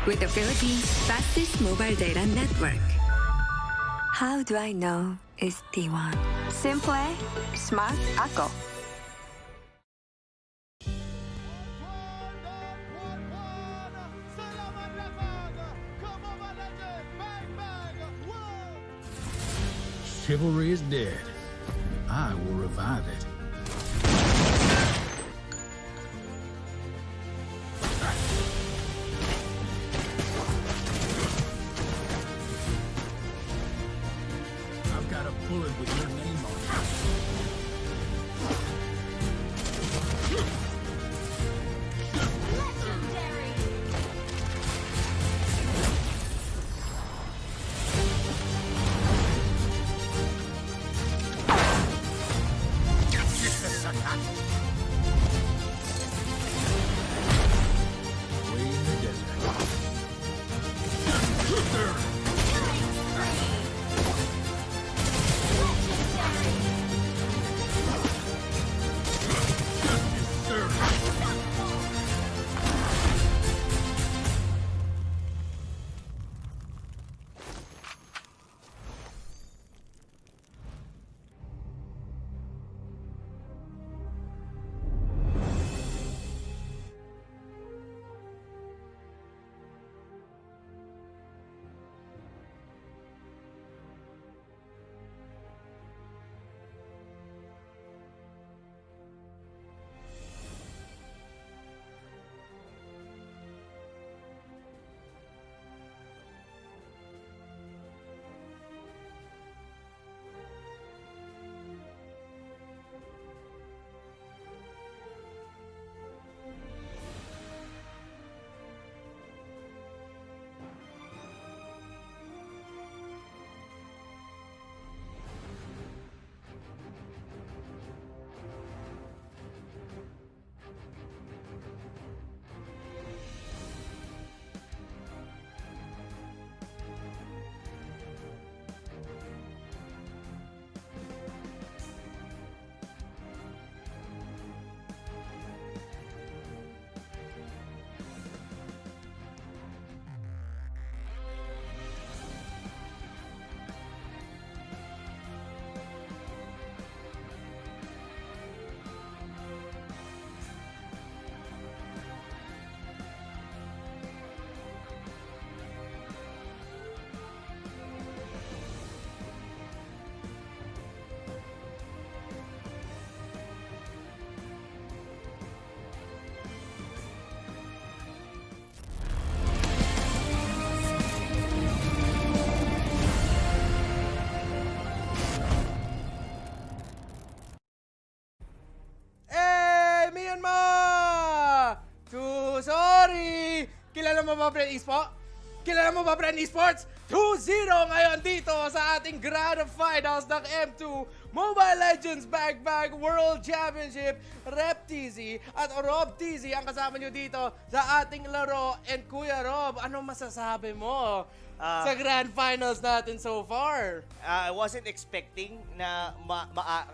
With the Philippines' fastest mobile data network. How do I know it's T1? Simple, smart ako. Chivalry is dead. I will revive it. I've got a bullet with your name on it. Way in the desert. kilala mo ba, Bren Esports? Kilala mo ba, Bren Esports? 2-0 ngayon dito sa ating Grand Finals ng M2 Mobile Legends Bag World Championship. Rep TZ at Rob TZ ang kasama nyo dito sa ating laro. And Kuya Rob, ano masasabi mo sa Grand Finals natin so far? I wasn't expecting na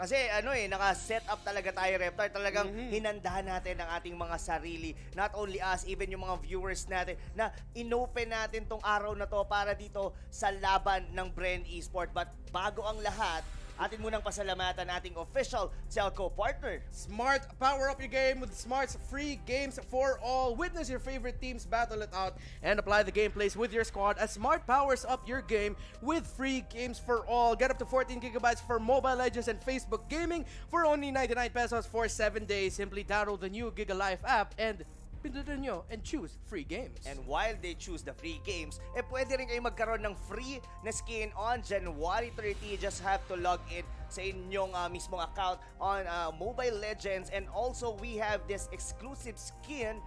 kasi naka-set up talaga tayo, Reptar. Talagang hinandahan natin ang ating mga sarili. Not only us, even yung mga viewers natin na inopen natin tong araw na to para dito sa laban ng Bren Esports. But bago ang lahat, atin munang pasalamatan ating official telco partner. Smart, power up your game with Smart's free games for all. Witness your favorite teams battle it out and apply the gameplays with your squad as Smart powers up your game with free games for all. Get up to 14 gigabytes for Mobile Legends and Facebook Gaming for only 99 pesos for 7 days. Simply download the new Giga Life app and pindutin nyo and choose free games. And while they choose the free games, pwede rin kayo magkaroon ng free na skin on January 30. Just have to log in sa inyong mismong account on Mobile Legends. And also, we have this exclusive skin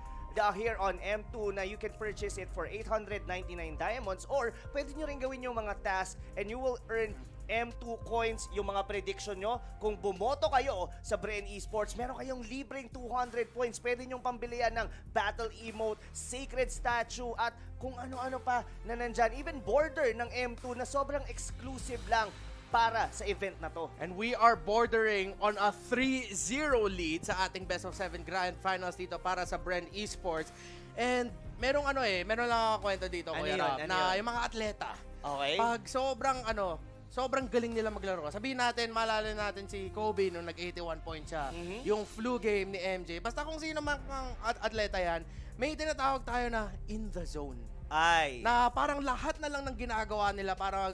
here on M2 na you can purchase it for 899 diamonds, or pwede nyo rin gawin yung mga tasks and you will earn M2 coins, yung mga prediction nyo. Kung bumoto kayo sa Bren Esports, meron kayong libreng 200 points. Pwede nyong pambilihan ng battle emote, sacred statue, at kung ano-ano pa na nandyan. Even border ng M2 na sobrang exclusive lang para sa event na to. And we are bordering on a 3-0 lead sa ating Best of 7 Grand Finals dito para sa Bren Esports. And meron lang ako kwento dito, Kuya Rob, na yung mga atleta. Okay. Pag sobrang galing nila maglaro. Sabihin natin, maalala natin si Kobe nung nag-81 points siya. Yung flu game ni MJ. Basta kung sino man ang atleta yan, may tinatawag tayo na in the zone. Na parang lahat na lang ng ginagawa nila para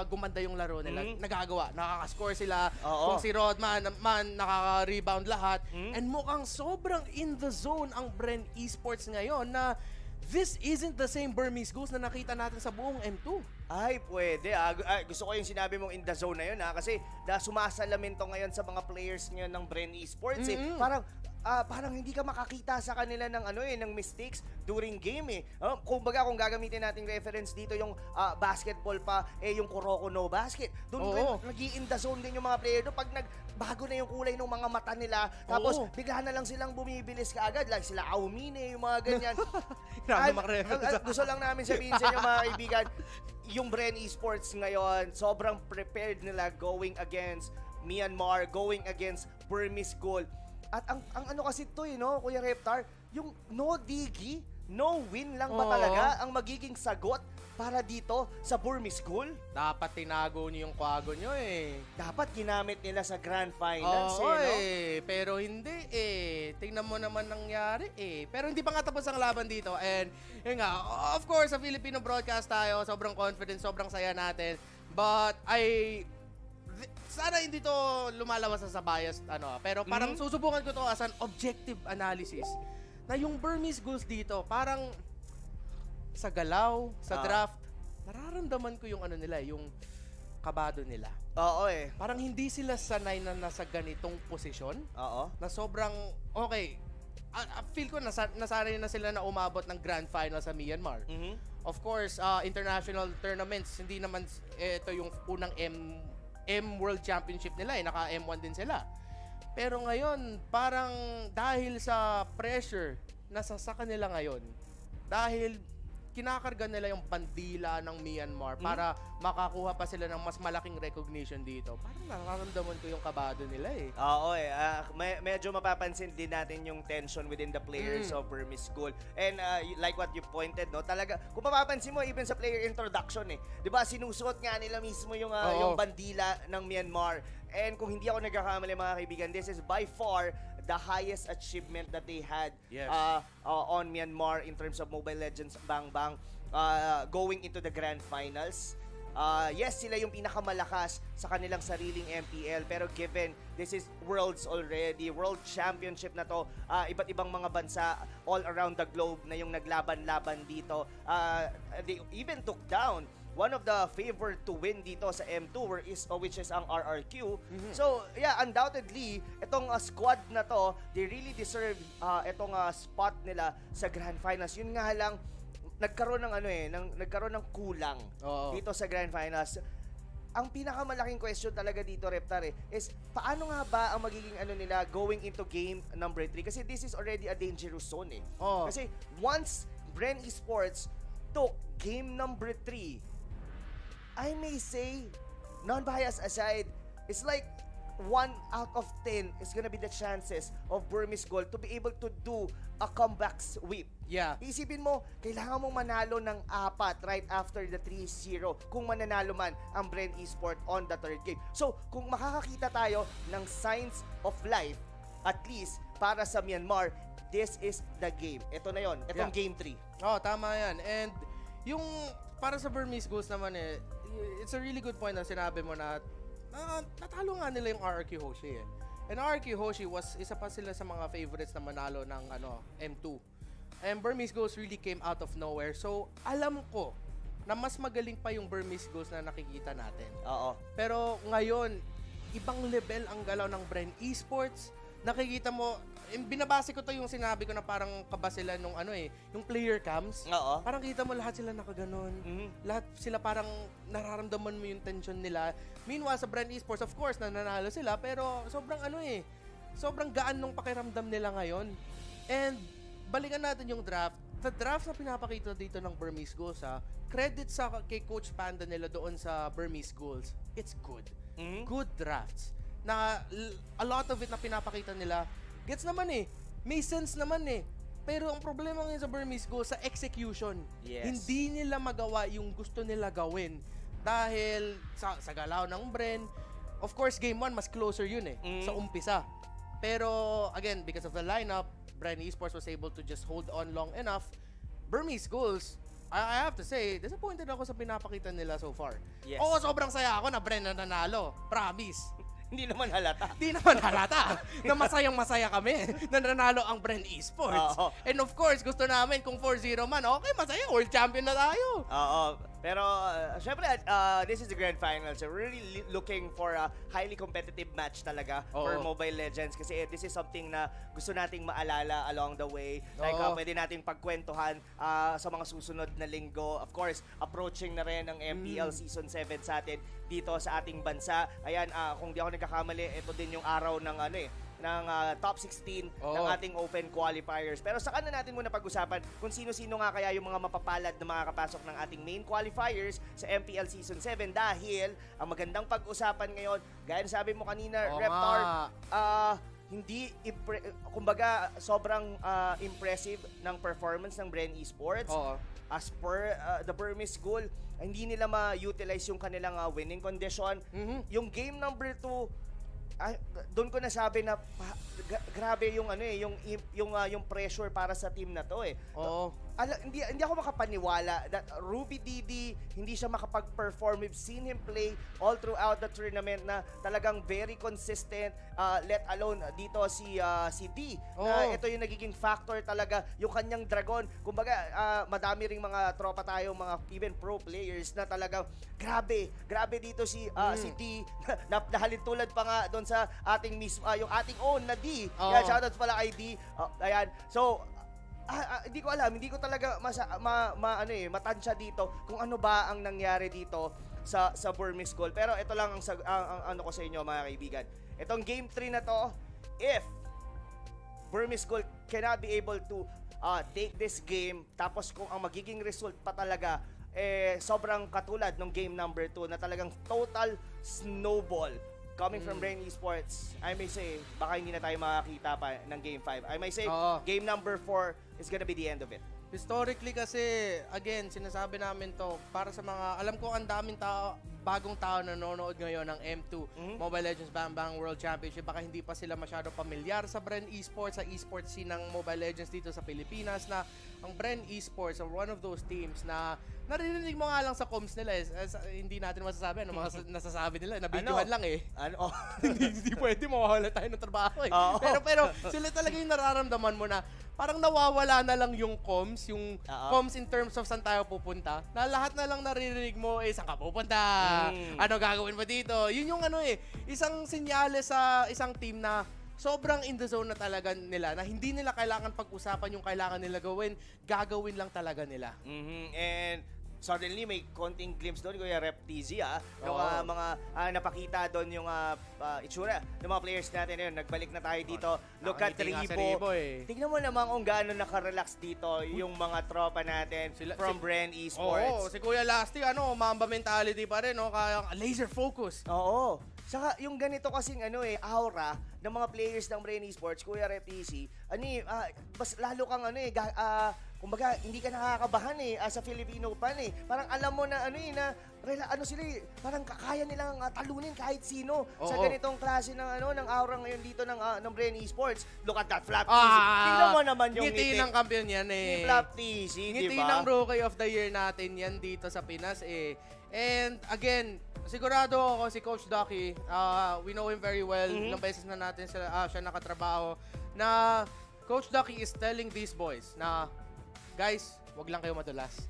gumanda yung laro nila. Nagagawa. Nakaka-score sila. Kung si Rodman nakaka-rebound lahat. And mukhang sobrang in the zone ang Bren Esports ngayon na this isn't the same Burmese Ghouls na nakita natin sa buong M2. Ay, pwede. Gusto ko yung sinabi mong in the zone na yun, kasi sumasalamin to ngayon sa mga players ngayon ng Bren Esports. Parang hindi ka makakita sa kanila ng ng mistakes during game . Kung gagamitin nating reference dito yung basketball pa, yung Kuroko no basket. Doon nag-i-in the zone din yung mga player doon pag nagbago na yung kulay ng mga mata nila. Tapos bigla na lang silang bumibilis kaagad, like sila Aumine, yung mga ganyan. Gusto lang namin sabihin sa inyo, mga kaibigan, yung Bren Esports ngayon, sobrang prepared nila going against Myanmar, going against Burmese Ghouls. At ang kasi to, Kuya Reptar, yung no digi, no win lang ba talaga ang magiging sagot para dito sa Burmese Ghouls? Dapat tinago niyo yung kwago nyo Dapat ginamit nila sa Grand Finals pero hindi Tingnan mo naman nangyari Pero hindi pa nga tapos ang laban dito. And yun nga, of course, sa Filipino broadcast tayo, sobrang confident, sobrang saya natin. But sana hindi to lumalabas sa bias pero parang susubukan ko to as an objective analysis na yung Burmese Ghouls dito parang sa galaw, sa draft, nararamdaman ko yung nila, yung kabado nila. Parang hindi sila sanay na nasa ganitong posisyon. Na sobrang feel ko nasanay na sila na umabot ng Grand Final sa Myanmar. Of course, international tournaments, hindi naman ito yung unang M World Championship nila naka M1 din sila. Pero ngayon, parang dahil sa pressure nasa sa kanila ngayon, dahil kinakarga nila yung bandila ng Myanmar para makakuha pa sila ng mas malaking recognition dito. Parang nararamdaman ko yung kabado nila medyo mapapansin din natin yung tension within the players of Burmese Ghouls. And like what you pointed, talaga, kung mapapansin mo, even sa player introduction, di ba, sinusuot nga nila mismo yung bandila ng Myanmar. And kung hindi ako nagkakamali, mga kaibigan, this is by far the highest achievement that they had on Myanmar in terms of Mobile Legends Bang Bang going into the Grand Finals. Yes, sila yung pinakamalakas sa kanilang sariling MPL, pero given this is Worlds already, World Championship na to, iba't ibang mga bansa all around the globe na yung naglaban-laban dito. They even took down one of the favored to win dito sa M2 which is ang RRQ. So, yeah, undoubtedly, itong squad na to, they really deserve itong spot nila sa Grand Finals. Yun nga lang, nagkaroon ng nagkaroon ng kulang dito sa Grand Finals. Ang pinakamalaking question talaga dito, Reptar, is paano nga ba ang magiging nila going into game number 3? Kasi this is already a dangerous zone Kasi once Bren Esports took game number 3, I may say, non-bias aside, it's like 1 out of 10 is gonna be the chances of Burmese Gold to be able to do a comeback sweep. Yeah. Isipin mo, kailangan mong manalo ng 4 right after the 3-0 kung mananalo man ang Bren Esports on the 3rd game. So, kung makakakita tayo ng signs of life, at least para sa Myanmar, this is the game. Ito na yon, itong game 3. Tama yan. And yung para sa Burmese Ghouls naman it's a really good point na sinabi mo na natalo nga nila yung RRQ Hoshi And RRQ Hoshi isa pa sila sa mga favorites na manalo ng M2. And Burmese Ghouls really came out of nowhere. So, alam ko na mas magaling pa yung Burmese Ghouls na nakikita natin. Pero ngayon, ibang level ang galaw ng Bren Esports. Nakikita mo, binabase ko to yung sinabi ko na parang kaba sila nung yung player cams. Parang kita mo lahat sila nakaganon. Lahat sila parang nararamdaman mo yung tension nila. Meanwhile, sa Bren Esports, of course, nananalo sila. Pero sobrang sobrang gaan nung pakiramdam nila ngayon. And balikan natin yung draft. Sa draft na pinapakita dito ng Burmese Ghouls, credit kay Coach Panda nila doon sa Burmese Ghouls. It's good. Good drafts. Na a lot of it na pinapakita nila, gets naman may sense naman Pero ang problema ngayon sa Burmese Ghouls, sa execution. Yes. Hindi nila magawa yung gusto nila gawin. Dahil sa galaw ng Bren, of course, game 1, mas closer yun sa umpisa. Pero, again, because of the lineup, Bren Esports was able to just hold on long enough. Burmese Ghouls, I have to say, disappointed ako sa pinapakita nila so far. Yes. Oo, sobrang saya ako na Bren na nanalo. Promise. Hindi naman halata. Hindi naman halata na masayang-masaya kami na nanalo ang Bren Esports. And of course, gusto namin kung 4-0 man, okay, masaya, world champion na tayo. Pero, syempre, this is the Grand Finals. So, we're really looking for a highly competitive match talaga for Mobile Legends. Kasi this is something na gusto nating maalala along the way. Like, pwede nating pagkwentuhan sa mga susunod na linggo. Of course, approaching na rin ang MPL Season 7 sa atin dito sa ating bansa. Ayan, kung di ako nagkakamali, ito din yung araw ng ng top 16 ng ating open qualifiers. Pero saka na natin muna pag-usapan kung sino-sino nga kaya yung mga mapapalad na makakapasok ng ating main qualifiers sa MPL Season 7 dahil ang magandang pag-usapan ngayon, gaya na sabi mo kanina, Reptar, kumbaga sobrang impressive ng performance ng Bren Esports. As per the Burmese Ghoul, hindi nila ma-utilize yung kanilang winning condition. Yung game number 2, doon ko nasabi na grabe yung yung pressure para sa team na to hindi ako makapaniwala that Ruby Didi hindi siya makapag-perform. We've seen him play all throughout the tournament na talagang very consistent, let alone dito si D na ito yung nagiging factor talaga yung kanyang dragon. Kumbaga madami ring mga tropa tayo, mga even pro players na talagang grabe dito si D na halintulad pa nga doon sa ating yung ating own na D. Shoutouts pala kay D. Ayan. So hindi ko alam, hindi ko talaga matansya dito kung ano ba ang nangyari dito sa Burmese Gold. Pero ito lang ang ano ko sa inyo, mga kaibigan. Itong game 3 na to, if Burmese Gold cannot be able to take this game, tapos kung ang magiging result pa talaga sobrang katulad ng game number 2 na talagang total snowball coming from Bren Esports, I may say, baka hindi na tayo makakita pa ng Game 5. I may say, Game number 4 is gonna be the end of it. Historically kasi, again, sinasabi namin to, para sa mga, alam ko ang daming bagong tao na nanonood ngayon ng M2, Mobile Legends Bang Bang World Championship, baka hindi pa sila masyado pamilyar sa Bren Esports, sa esports scene ng Mobile Legends dito sa Pilipinas, na ang Bren Esports are one of those teams na naririnig mo nga lang sa comms nila hindi natin masasabi ano mga nasasabi nila, nabidyohan lang hindi pwede, mawawala tayo ng trabaho pero sila talaga yung nararamdaman mo na parang nawawala na lang yung comms, comms in terms of saan tayo pupunta, na lahat na lang naririnig mo saan ka pupunta, ano gagawin mo dito, yun yung isang senyales sa isang team na sobrang in the zone na talaga nila na hindi nila kailangan pag-usapan yung kailangan nila gawin, gagawin lang talaga nila. And suddenly may konting glimpse doon, Kuya Rep TZ, yung mga napakita doon yung itsura ng mga players natin. Yun, nagbalik na tayo dito. Look at Ribo. Tingnan mo naman kung gaano nakarelax dito yung mga tropa natin from Bren Esports. Oo, si Kuya Lasty, Mamba mentality pa rin, kaya laser focus. Oo. Saka yung ganito kasing aura ng mga players ng Bren Esports, Kuya Rep TZ, mas lalo kang kumbaga, hindi ka nakakabahan as a Filipino fan Parang alam mo na sila parang kaya nilang talunin kahit sino sa ganitong klase ng aura ngayon dito ng Bren Esports. Look at that, Flap TZ. Tingnan mo naman yung ngiti ng kampiyon yan ni Flap TZ, ngiti ng Rookie of the Year natin yan dito sa Pinas And again, sigurado ako si Coach Ducky, we know him very well. Ilang beses na natin siya nakatrabaho, na Coach Ducky is telling these boys na, guys, wag lang kayo madulas.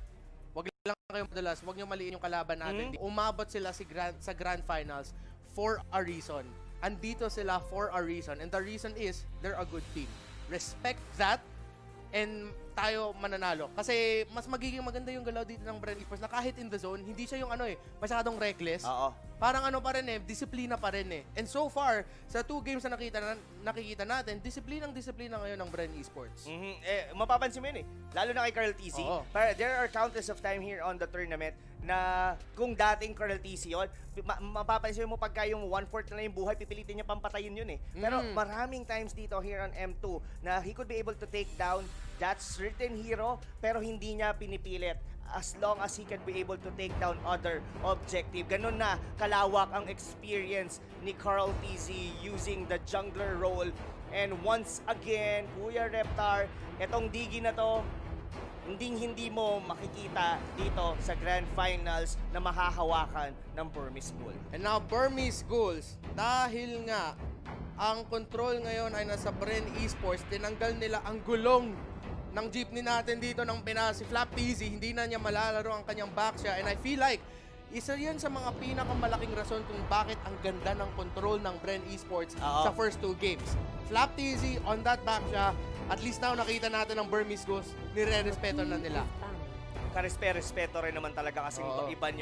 Wag lang kayo madulas. Wag niyo maliin yung kalaban natin. Umabot sila sa Grand Finals for a reason. Andito sila for a reason. And the reason is, they're a good team. Respect that. And tayo mananalo. Kasi mas magiging maganda yung galaw dito ng Bren Esports na kahit in the zone, hindi siya yung masyadong reckless. Parang pa rin disiplina pa rin And so far, sa 2 games na nakikita natin, disiplina ngayon ng Bren Esports. Mapapansin mo yun lalo na kay Carl TC. There are countless of time here on the tournament na kung dating Carl TC yun, mapapansin mo pagka yung 1/4 na yung buhay, pipilitin niya pampatayin yun Pero maraming times dito here on M2 na he could be able to take down that certain hero pero hindi niya pinipilit as long as he can be able to take down other objective. Ganun na kalawak ang experience ni Carl TZ using the jungler role. And once again, Kuya Reptar, etong digi na to, hindi mo makikita dito sa Grand Finals na mahahawakan ng Burmese Ghouls. And now, Burmese Ghouls, dahil nga ang control ngayon ay nasa Bren Esports, tinanggal nila ang gulong ng jeepney natin dito ng Pinas. Si Flap TZ, hindi na niya malalaro ang kanyang backshot. And I feel like, isa yan sa mga pinakamalaking rason kung bakit ang ganda ng control ng Bren Esports sa first 2 games. Flap TZ on that backshot, at least now nakita natin ng Burmese Ghouls, nire-respeto na nila. Karespeto rin naman talaga kasi iban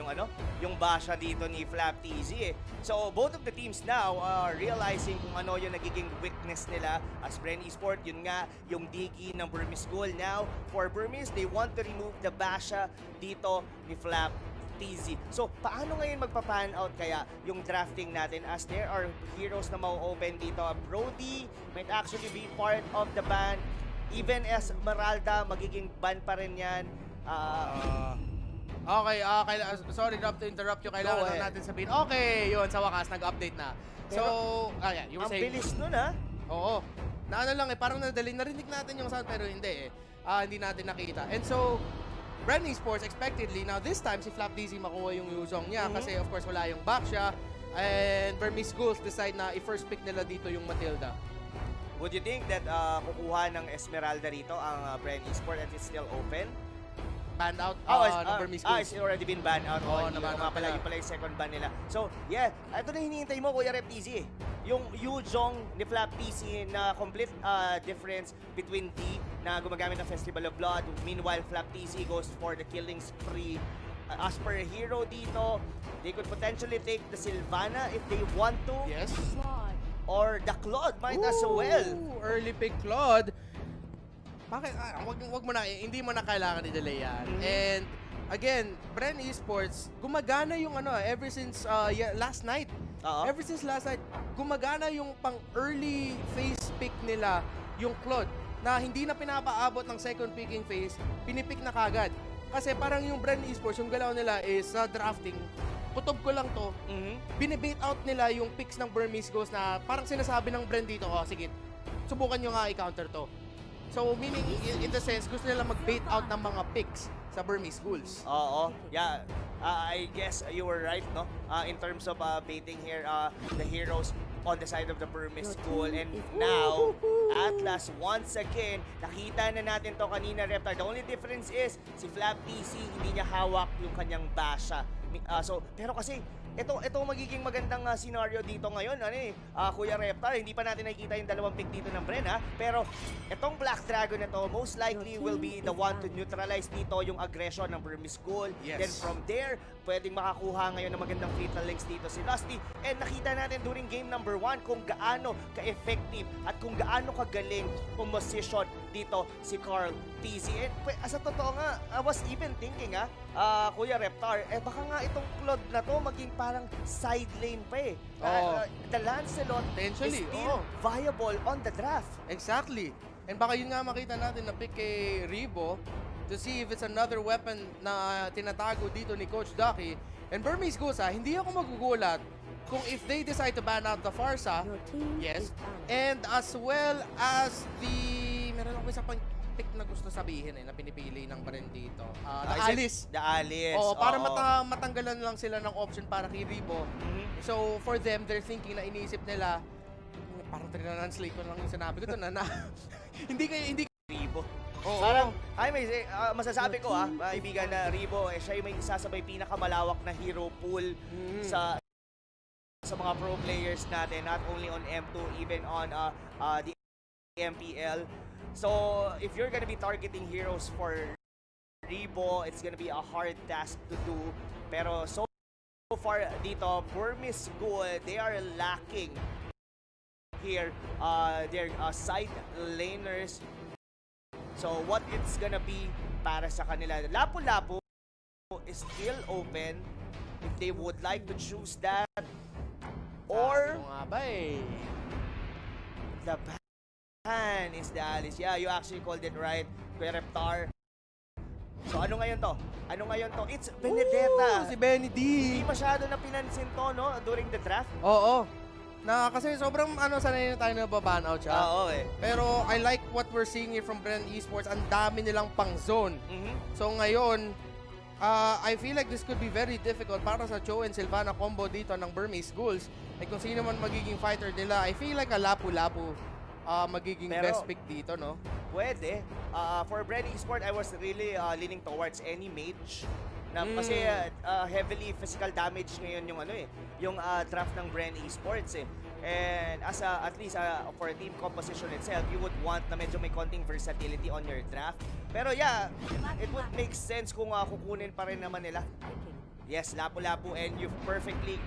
yung basha dito ni Flap TZ So both of the teams now are realizing kung ano yung nagiging weakness nila as Bren Esports. Yun nga, yung digi ng Burmese Ghoul. Now, for Burmese, they want to remove the basha dito ni Flap TZ. So, paano ngayon magpa-pan out kaya yung drafting natin as there are heroes na mau-open dito? Brody might actually be part of the ban. Even Esmeralda, magiging ban pa rin yan. Okay, sorry to interrupt you. Kailangan lang natin sabihin. Okay, yun, sa wakas, nag-update na. So, you were saying... Ang bilis nun, Oo. Parang narinig natin yung sound, pero hindi hindi natin nakita. And so, Bren Esports expectedly, now this time, si Flap TZ makuha yung Yuzong niya kasi of course wala yung backshot. And Burmese Ghouls decide na i-first pick nila dito yung Matilda. Would you think that kukuha ng Esmeralda rito ang Bren Esports and it's still open? Banned out ng Burmese Ghouls. It's already been banned out. Naman pala yung second ban nila. So, yeah, ito na hinihintay mo, Kuya Rep TZ. Yung Yuzong ni Flap TZ na complete difference between D na gumagamit ng Festival of Blood. Meanwhile, Flap TZ goes for the killing spree. As per hero dito, they could potentially take the Sylvana if they want to. Yes. Or the Claude might as well. Early pick Claude. Bakit? Wag mo na, hindi mo na kailangan i-delay yan. And again, Bren Esports, gumagana yung ever since last night. Ever since last night, gumagana yung pang early phase pick nila, yung Claude, na hindi na pinapaabot ng second picking phase, pinipick na kagad. Kasi parang yung Bren Esports, yung galaw nila is sa drafting, putob ko lang to, binibait out nila yung picks ng Burmese Ghouls na parang sinasabi ng Bren dito, sige, subukan nyo nga i-counter to. So, meaning, in the sense, gusto nila mag-bait out ng mga picks sa Burmese Ghouls. Oo. Yeah. I guess you were right, no? In terms of baiting here, the heroes on the side of the Burmese Ghoul. And now, Atlas, once again, nakita na natin to kanina, Reptar. The only difference is, si Flap TZ, hindi niya hawak yung kanyang basha. Pero kasi, ito magiging magandang scenario dito ngayon. Kuya Reptar, hindi pa natin nakikita yung dalawang pick dito ng Bren, ha? Pero itong Black Dragon na to, most likely will be the one to neutralize dito yung aggression ng Burmese Ghoul. Yes. Then from there, pwedeng makakuha ngayon ng magandang fatal links dito si Rusty. And nakita natin during game number 1 kung gaano ka-effective at kung gaano kagaling pumosisyon dito si Carl TZ. And sa totoo nga, I was even thinking, Kuya Reptar, baka nga itong Claude na to maging parang side lane pa eh. The Lancelot is still viable on the draft. Exactly. And baka yun nga makita natin na pick kay Rebo to see if it's another weapon na tinatago dito ni Coach Ducky. And Burmese Ghouls, hindi ako magugulat kung if they decide to ban out the Farsa, yes, and as well as meron ako isa pang pick na gusto sabihin na pinipili ng Bren dito. The Alice. The Alice. Para matanggalan lang sila ng option para kay Rebo. So for them, they're thinking na iniisip nila, parang translate ko lang yung sinabi ko na hindi Rebo. Parang, masasabi ko kaibigan na Rebo, siya yung may isa sa may pinakamalawak na hero pool sa mga pro players natin, not only on M2, even on the MPL. So, if you're gonna be targeting heroes for Rebo, it's gonna be a hard task to do. Pero so far dito, Burmese Ghoul, they are lacking here. Their side laners. So, what it's gonna be para sa kanila? Lapu-Lapu is still open if they would like to choose that. Or the ban is the Alice. Yeah, you actually called it right, Kuya Reptar. So, ano ngayon to? It's Benedetta. Si Benny D. Hindi masyado na pinansin to, no? During the draft. Oo. Kasi sobrang sanay na tayo na baban out siya. Pero I like what we're seeing here from Bren Esports. Ang dami nilang pang-zone. So ngayon, I feel like this could be very difficult para sa Cho and Sylvana combo dito ng Burmese Ghouls. Kung sino man magiging fighter nila, I feel like a Lapu-Lapu magiging best pick dito, no? Pwede. For Bren Esports, I was really leaning towards any mage. Kasi heavily physical damage ngayon yung draft ng Bren Esports And at least for team composition itself, you would want na medyo may konting versatility on your draft. Pero yeah, it would make sense kung kukunin pa rin naman nila. Yes, Lapu-Lapu, and you've perfectly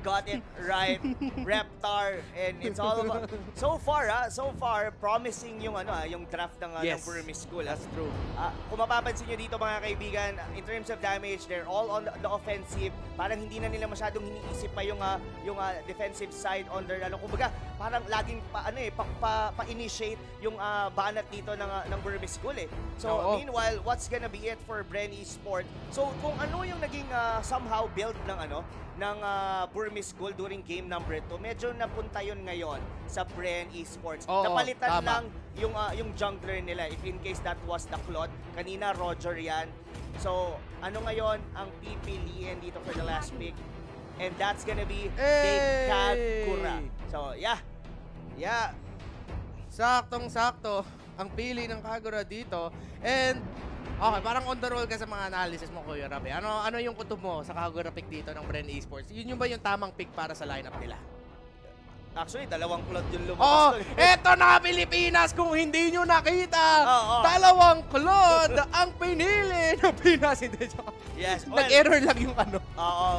got it right, Reptar, and it's all about so far promising yung draft ng Burmese Ghoul. That's true. Kung mapapansin nyo dito mga kaibigan, in terms of damage, they're all on the offensive. Parang hindi na nila masyadong iniisip pa yung defensive side on their kumbaga parang laging pa-initiate yung banat dito ng Burmese Ghoul So meanwhile, what's gonna be it for Bren Esports? So kung ano yung naging somehow build ng Burmese Ghoul during game number 2, medyo napunta yun ngayon sa Bren Esports. Napalitan lang yung jungler nila, if in case that was the Claude. Kanina Roger yan. So ano ngayon ang pipiliin dito for the last pick? And that's gonna be Kagura. So yeah. Saktong-sakto ang pili ng Kagura dito. And okay, parang on the roll ka sa mga analysis mo, Kuya Rabi. Ano yung kutob mo sa Kagura pick dito ng Bren Esports? Yun ba yung tamang pick para sa lineup nila? Actually, dalawang Claude yung lumabas. Eto na Pilipinas kung hindi nyo nakita. Dalawang Claude ang pinili ng Pinas. Yes. Nag-error lang yung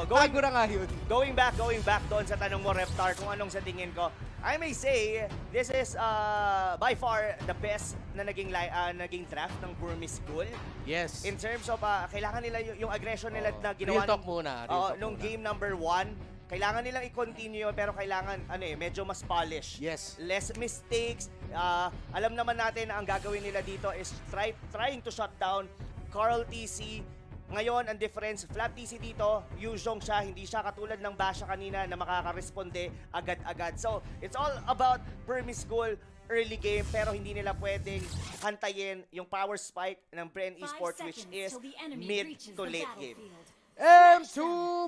Kagura nga yun. Going back doon sa tanong mo, Reptar, kung anong sa tingin ko, I may say, this is by far the best na naging draft ng Burmese Ghoul. Yes. In terms of, kailangan nila yung aggression nila na ginawa. Real talk muna. Nung game number 1, kailangan nilang i-continue pero kailangan medyo mas polish. Yes. Less mistakes. Alam naman natin na ang gagawin nila dito is trying to shut down Carl TC. Ngayon, ang difference, Flap TC dito, Yuzhong siya, hindi siya katulad ng Basha kanina na makakaresponde agad-agad. So, it's all about Burmese Ghoul early game pero hindi nila pwedeng hantayin yung power spike ng Bren Esports which is mid to late game. M2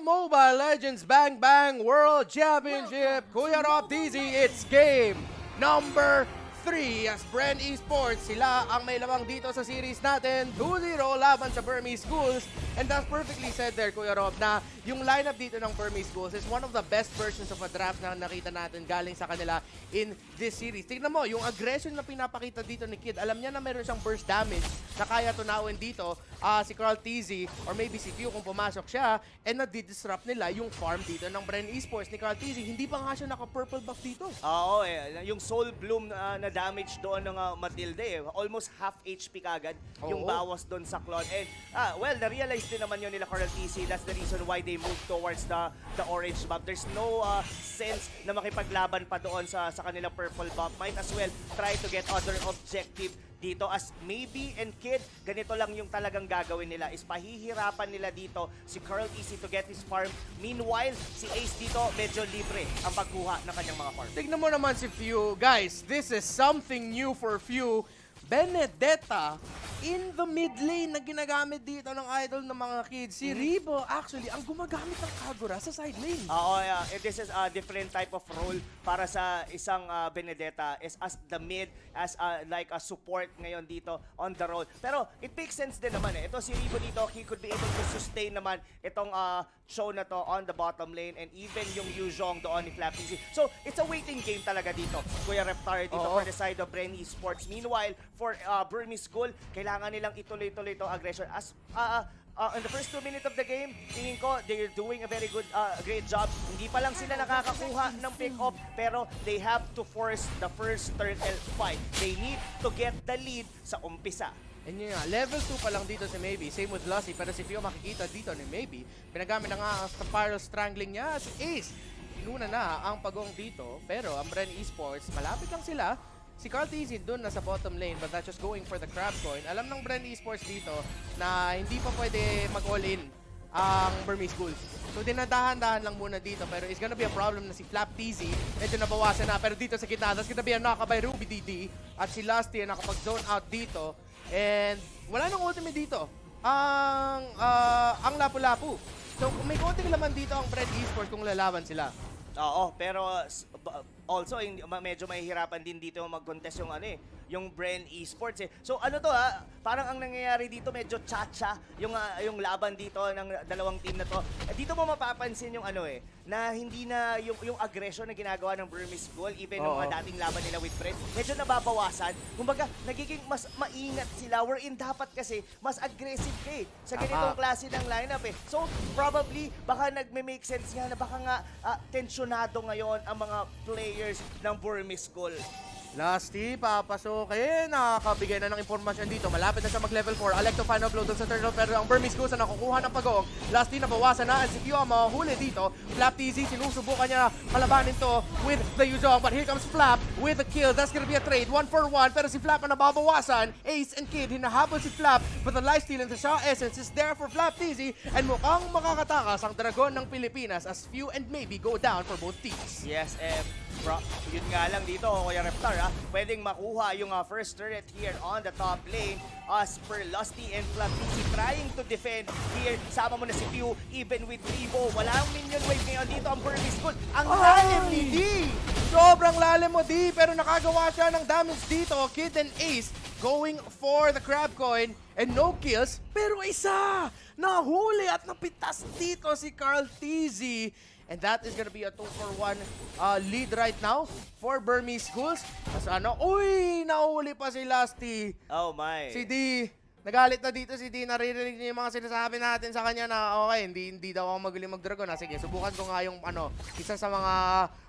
Mobile Legends Bang Bang World Championship. Kuya Rob DZ, it's game number 3 as Bren Esports. Sila ang may lamang dito sa series natin. 2-0 laban sa Burmese Ghouls. And that's perfectly said there, Kuya Rob, na yung lineup dito ng Burmese Ghouls is one of the best versions of a draft na nakita natin galing sa kanila in this series. Tignan mo, yung aggression na pinapakita dito ni Kid, alam niya na meron siyang burst damage na kaya tunawin dito si Carl TZ or maybe si Few kung pumasok siya, and nadi-disrupt nila yung farm dito ng Bren Esports ni Carl TZ. Hindi pa nga siya naka-purple buff dito. Oo, yung Soul Bloom na damage doon ng Matilde, almost half HP kagad yung bawas doon sa clone. And, well, na-realize din naman yun nila Carl TZ. That's the reason why they moved towards the orange buff. There's no sense na makipaglaban pa doon sa kanilang purple buff. Might as well try to get other objective dito as maybe and Kid, ganito lang yung talagang gagawin nila is pahihirapan nila dito si Carl TZ to get his farm. Meanwhile, si Ace dito medyo libre ang pagkuha ng kanyang mga farm. Tignan mo naman si Few. Guys, this is something new for Few. Benedetta in the mid lane na ginagamit dito ng idol ng mga kids. Si Ribo actually ang gumagamit ng Kagura sa side lane. Oo, yeah. This is a different type of role para sa isang Benedetta is as the mid, as like a support ngayon dito on the road. Pero it makes sense din naman eh. Ito si Ribo dito, he could be able to sustain naman itong show na to on the bottom lane and even yung Yuzhong doon ni Flappy. So it's a waiting game talaga dito. Kuya Reptar dito for the side of Bren Esports. Meanwhile, for Burmese Ghoul, kailangan nilang ituloy-tuloy itong aggression. As in the first 2 minutes of the game, tingin ko they're doing a very good, great job. Hindi pa lang sila nakakakuha ng pick-up, pero they have to force the first turtle fight. They need to get the lead sa umpisa. And yun nga, level 2 pa lang dito si Maybe. Same with Lusty, pero si Pio makikita dito ni Maybe. Pinagamit na nga ang spiral strangling niya. Si Ace, inuna na ang pagong dito. Pero ang Bren Esports, malapit lang sila. Si Carl TZ dun na sa bottom lane, but that's just going for the crab coin. Alam ng Bren Esports dito na hindi pa pwede mag-all-in ang Burmese Ghouls. So dinadahan-dahan lang muna dito, pero it's gonna be a problem na si Flap TZ. Medyo nabawasan na, pero dito sa gitna, that's gonna be a knock by Ruby DD. At si Lusty nakapag-zone out dito. And wala nang ultimate dito. Ang lapu-lapu. So may konting laman dito ang Bren Esports kung lalaban sila. Oo, pero also medyo mahihirapan din dito mag-contest yung yung Bren Esports eh. So ano to parang ang nangyayari dito medyo cha-cha yung laban dito ng dalawang team na to. Dito mo mapapansin yung na hindi na yung aggression na ginagawa ng Burmese Ghoul, even yung mga dating laban nila with Bren, medyo nababawasan. Kumbaga, nagiging mas maingat sila, wherein dapat kasi mas aggressive ka sa ganitong klase ng lineup eh. So probably baka nagme-make sense nga na baka nga tensyonado ngayon ang mga players ng Burmese Ghoul. Lusty, papasokin. Nakakabigay na ng impormasyon dito. Malapit na siya mag-level 4. Alecto final blow doon sa turtle, pero ang Burmese Ghouls na nakukuha ng pagong. Lusty nabawasan na. And si Q ang mahuli dito. Flap TZ, sinusubukan niya kalabanin to with the Yuzhong. But here comes Flap with the kill. That's gonna be a trade. 1 for 1. Pero si Flap ang nababawasan. Ace and Kid, hinahabol si Flap. But the lifesteal and the Shaw Essence is there for Flap TZ. And mukhang makakatakas ang Dragon ng Pilipinas as Few and Maybe go down for both teams. Yes, bro, yun nga lang dito, Kuya Reptar, pwedeng makuha yung first turret here on the top lane as per Lusty and Flappy trying to defend here. Sama mo na si Pew, even with Ribo. Walang minion wave ngayon dito ang Burmese Ghoul. Ang lalim ni D! Sobrang lalim mo, D, pero nakagawa siya ng damage dito. Kid and Ace going for the crab coin and no kills, pero isa! Nahuli at napitas dito si Carl TZ. And that is gonna be a 2 for 1 lead right now for Burmese Ghouls. As uy, nahuli pa si Lusty. Oh my. Si D, nagalit na dito si D. Naririnig niya yung mga sinasabi natin sa kanya na okay, hindi daw ako magaling mag-dragon. Sige, subukan ko nga yung isa sa mga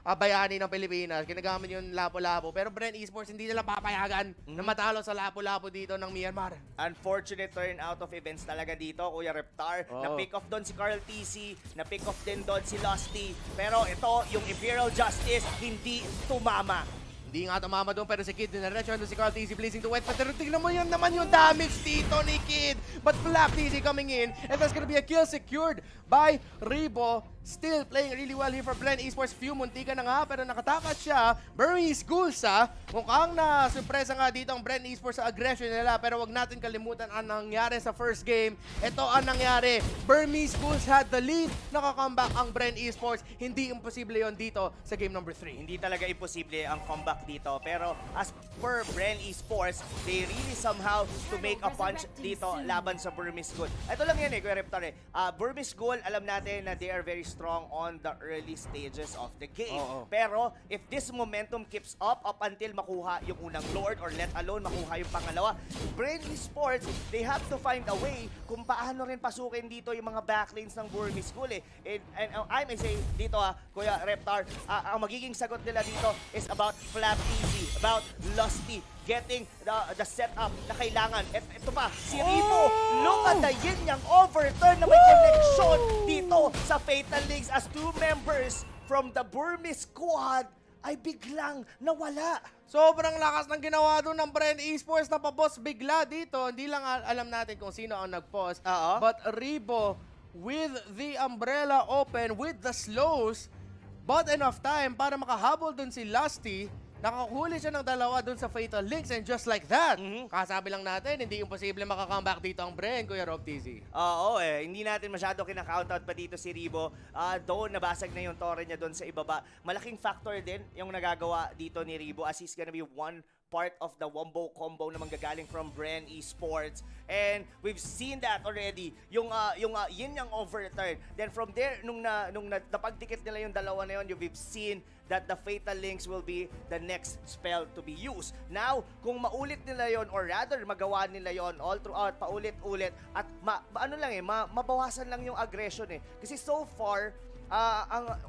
bayani ng Pilipinas. Ginagamit yung lapo-lapo. Pero Bren Esports hindi nila papayagan na matalo sa lapo-lapo dito ng Myanmar. Unfortunate turn out of events talaga dito, Kuya Reptar. Na-pick off doon si Carl TZ, na-pick off din doon si Lusty. Pero ito, yung Imperial Justice, hindi tumama. Hindi nga tumama doon, pero si Kid dinaretso doon si Carl TZ blazing to wet. Pero tignan mo yun naman yung damage dito ni Kid. But Flap TZ coming in, and that's gonna be a kill secured by Ribo. still playing really well here for Bren Esports. Few muntika na nga pero nakatakas siya. Burmese Ghouls mukhang na surpresa nga dito ang Bren Esports sa aggression nila pero wag natin kalimutan ang nangyari sa first game. Ito ang nangyari. Burmese Ghouls had the lead. Nakakomeback ang Bren Esports. Hindi imposible yon dito sa game number 3. Hindi talaga imposible ang comeback dito. Pero as per Bren Esports, they really somehow to make a punch dito laban sa Burmese Ghoul. Ito lang yan Kuya Reptar Burmese Ghoul, alam natin na they are very strong on the early stages of the game. Pero if this momentum keeps up until makuha yung unang Lord or let alone makuha yung pangalawa, Bren Esports, they have to find a way kung paano rin pasukin dito yung mga backlanes ng Burmese Ghoul And I may say dito Kuya Reptar, ang magiging sagot nila dito is about Flap Easy, about Lusty, getting the setup na kailangan. Ito pa, si Ribo, look at the yin-yang overturn na may connection dito sa Fatal Links as two members from the Burmese squad ay biglang nawala. Sobrang lakas ng ginawa doon ng Bren Esports na pa-boss bigla dito. Hindi lang alam natin kung sino ang nag-pause. But Ribo with the umbrella open, with the slows, bought enough time para makahabol doon si Lusty. Nakahuli siya ng dalawa doon sa Fatal Links and just like that, kasabi lang natin, hindi imposible makakomeback dito ang Bren, Kuya Rob TZ. Oo hindi natin masyado kinakount-out pa dito si Ribo. Doon nabasag na yung tore niya doon sa ibaba. Malaking factor din yung nagagawa dito ni Ribo as he's gonna be one part of the wombo combo na manggagaling from Bren Esports. And we've seen that already. Yung yin yang overturn. Then from there, nung napagdikit nila yung dalawa na yun, we've seen that the Fatal Links will be the next spell to be used. Now, kung maulit nila yon or rather magawa nila yon all throughout, paulit-ulit, at mabawasan lang yung aggression Kasi so far,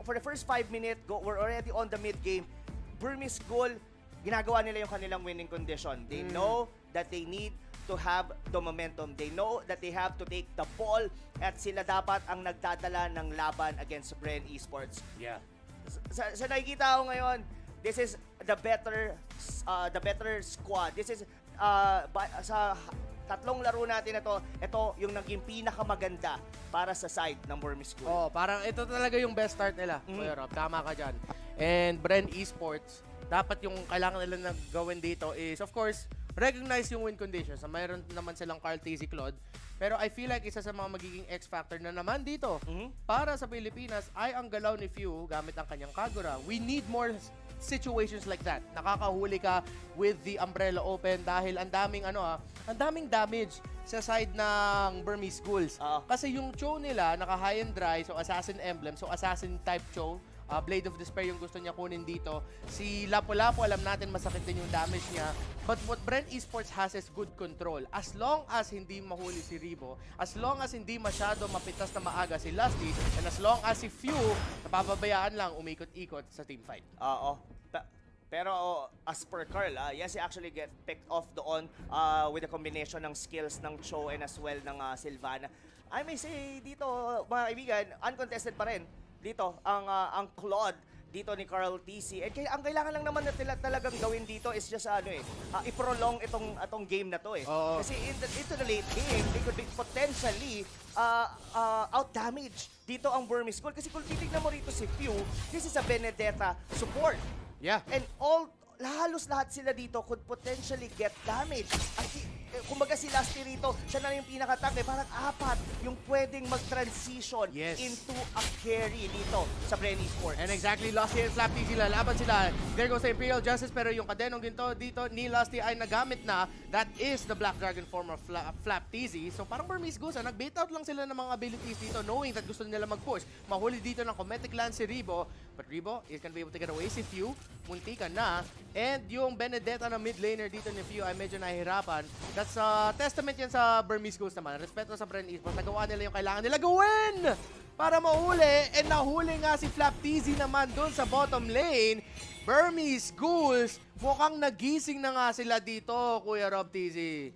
for the first 5 minutes, we're already on the mid-game. Burmese Ghoul, ginagawa nila yung kanilang winning condition. They know that they need to have the momentum. They know that they have to take the ball at sila dapat ang nagdadala ng laban against Bren Esports. Yeah. Sa nakikita ko ngayon, this is the better squad. This is sa tatlong laro natin ito yung naging pinakamaganda para sa side ng Burmese Ghoul. Parang ito talaga yung best start nila. Kuya Rob, tama ka dyan. And Bren Esports, dapat yung kailangan nila gawin dito is, of course, recognize yung win conditions. Mayroon naman silang Carl TZ Claude. Pero I feel like isa sa mga magiging X-factor na naman dito para sa Pilipinas ay ang galaw ni Few gamit ang kanyang Kagura. We need more situations like that. Nakakahuli ka with the umbrella open dahil ang daming damage sa side ng Burmese Ghouls. Kasi yung Cho nila, naka high and dry, so assassin emblem, so assassin type Cho. Blade of Despair yung gusto niya kunin dito. Si Lapu-Lapu, alam natin masakit din yung damage niya. But what Bren Esports has is good control. As long as hindi mahuli si Ribo, as long as hindi masyado mapitas na maaga si Lusty, and as long as si Few, napapabayaan lang umikot-ikot sa team fight. Pero as per Carl, yes, he actually get picked off doon with a combination ng skills ng Cho and as well ng Sylvana. I may say dito, mga kaibigan, uncontested pa rin. Dito, ang Claude dito ni Carl TC. And ang kailangan lang naman na talagang gawin dito is just i-prolong itong game na to Kasi into the late game, they could be potentially out-damage dito ang Burmese Ghoul. Kasi kung titignan mo rito si Few, this is a Benedetta support. Yeah. And halos lahat sila dito could potentially get damage. Kumbaga si Lusty rito, siya na yung pinaka-tank parang apat yung pwedeng mag-transition into a carry dito sa Bren Esports. And exactly, Lusty and Flap TZ lalaban sila. There goes the Imperial Justice, pero yung kadenong ginto dito ni Lusty ay nagamit na. That is the Black Dragon form of Flap TZ. So parang Burmese Ghouls, nag-bait out lang sila ng mga abilities dito knowing that gusto nila mag-push. Mahuli dito ng Cometic Lance si Ribo. But Ribo is gonna be able to get away si Few. Muntika na. And yung Benedetta na mid laner dito ni Few ay medyo nahihirapan. That's testament yan sa Burmese Ghouls naman. Respeto sa Bren Esports. Nagawa nila yung kailangan nila gawin para mahuli. And nahuli nga si Flap TZ naman doon sa bottom lane. Burmese Ghouls, mukhang nagising na nga sila dito, Kuya Rob TZ.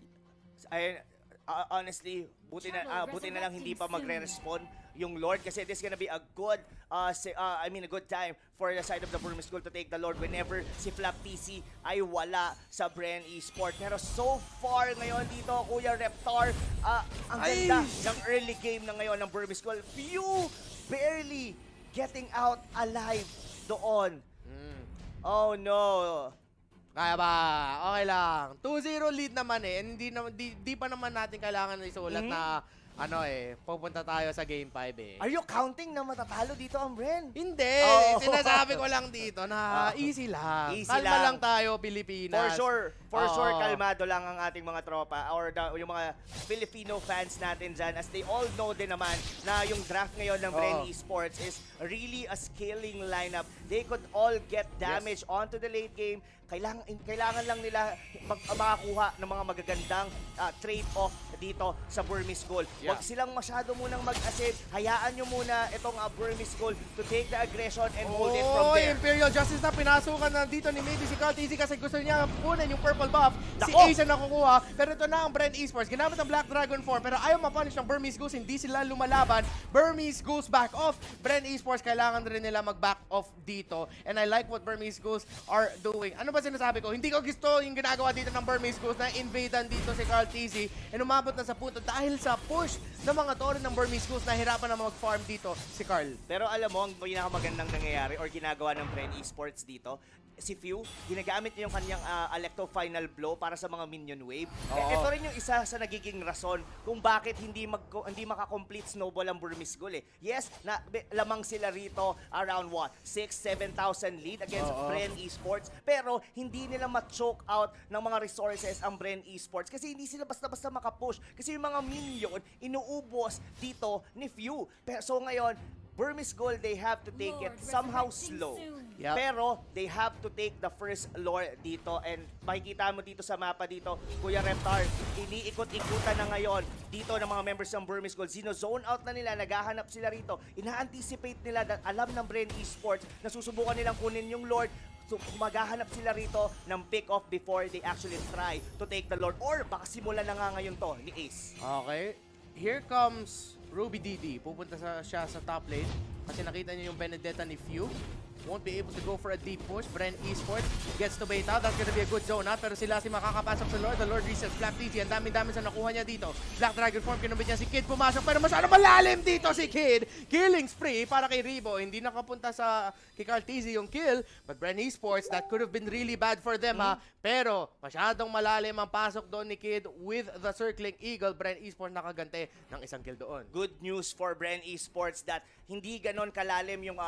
Honestly, buti na lang hindi pa magre-respond yung Lord kasi this gonna be a good a good time for the side of the Burmese Ghoul to take the Lord whenever si Flap TC ay wala sa Bren Esports. Pero so far ngayon dito, Kuya Reptar, ang ganda ng early game na ngayon ng Burmese Ghoul. Few barely getting out alive doon. Oh no. Kaya ba? Okay lang. 2-0 lead naman eh. And hindi pa naman natin kailangan isulat na pupunta tayo sa Game 5 eh. Are you counting na matatalo dito ang Bren? Hindi. Sinasabi ko lang dito na easy lang. Easy Kalma lang. lang tayo, Pilipinas. For sure, kalmado lang ang ating mga tropa or yung mga Filipino fans natin dyan as they all know din naman na yung draft ngayon ng Bren Esports is really a scaling lineup. They could all get damage onto the late game. Kailangan lang nila makakuha ng mga magagandang trade-off dito sa Burmese Gold. Huwag silang masyado munang mag-assist. Hayaan nyo muna itong Burmese Gold to take the aggression and hold it from there. Imperial Justice na pinasukan na dito ni maybe si Carl TZ kasi gusto niya kunin yung purple buff. Si Ace na nakukuha. Pero ito na ang Bren Esports. Ginamit ang Black Dragon form pero ayaw mapunish ng Burmese Ghouls. Hindi sila lumalaban. Burmese Ghouls back off. Bren Esports kailangan rin nila mag-back off dito. And I like what Burmese Ghouls are doing. Ano ba sinasabi ko? Hindi ko gusto yung ginagawa dito ng Burmese Ghouls na invadean dito si Carl TZ. And umabot na sa punto dahil sa push ng mga tore ng Burmese Ghouls na hirapan na mag-farm dito si Carl. Pero alam mo, ang pinakamagandang nangyayari or ginagawa ng Bren Esports dito, si Few, ginagamit niya yung kanyang Electro Final Blow para sa mga minion wave. Ito rin yung isa sa nagiging rason kung bakit hindi maka-complete snowball ang Burmese Ghoul eh. Yes, lamang sila rito around 6,000-7,000 lead against Bren Esports, pero hindi nila ma-choke out ng mga resources ang Bren Esports kasi hindi sila basta-basta makapush kasi yung mga minion inuubos dito ni Few. So ngayon, Burmese Gold, they have to take it somehow slow. Yep. Pero they have to take the first lore dito. And makikita mo dito sa mapa dito, Kuya Reptar, iniikot-ikutan na ngayon dito ng mga members ng Burmese Gold. Zone out na nila, naghahanap sila rito. Ina-anticipate nila that alam ng Bren Esports na susubukan nilang kunin yung Lord. So, maghahanap sila rito ng pick-off before they actually try to take the Lord. Or baka simulan na nga ngayon to ni Ace. Okay. Here comes Ruby DD. Pupunta siya sa top lane kasi nakita niyo yung Benedetta ni Few. Won't be able to go for a deep push. Bren Esports gets to bait out. That's gonna be a good zone out. Pero sila si makakapasok sa Lord. The Lord resets Black TZ. Ang dami-dami sa nakuha niya dito. Black Dragon form. Kinumit niya si Kid. Pumasok. Pero masyado malalim dito si Kid. Killing spree para kay Ribo. Hindi nakapunta kay Carl TZ yung kill. But Bren Esports, that could have been really bad for them ha. Pero masyadong malalim ang pasok doon ni Kid with the circling eagle. Bren Esports nakagante ng isang kill doon. Good news for Bren Esports that hindi ganon kalalim yung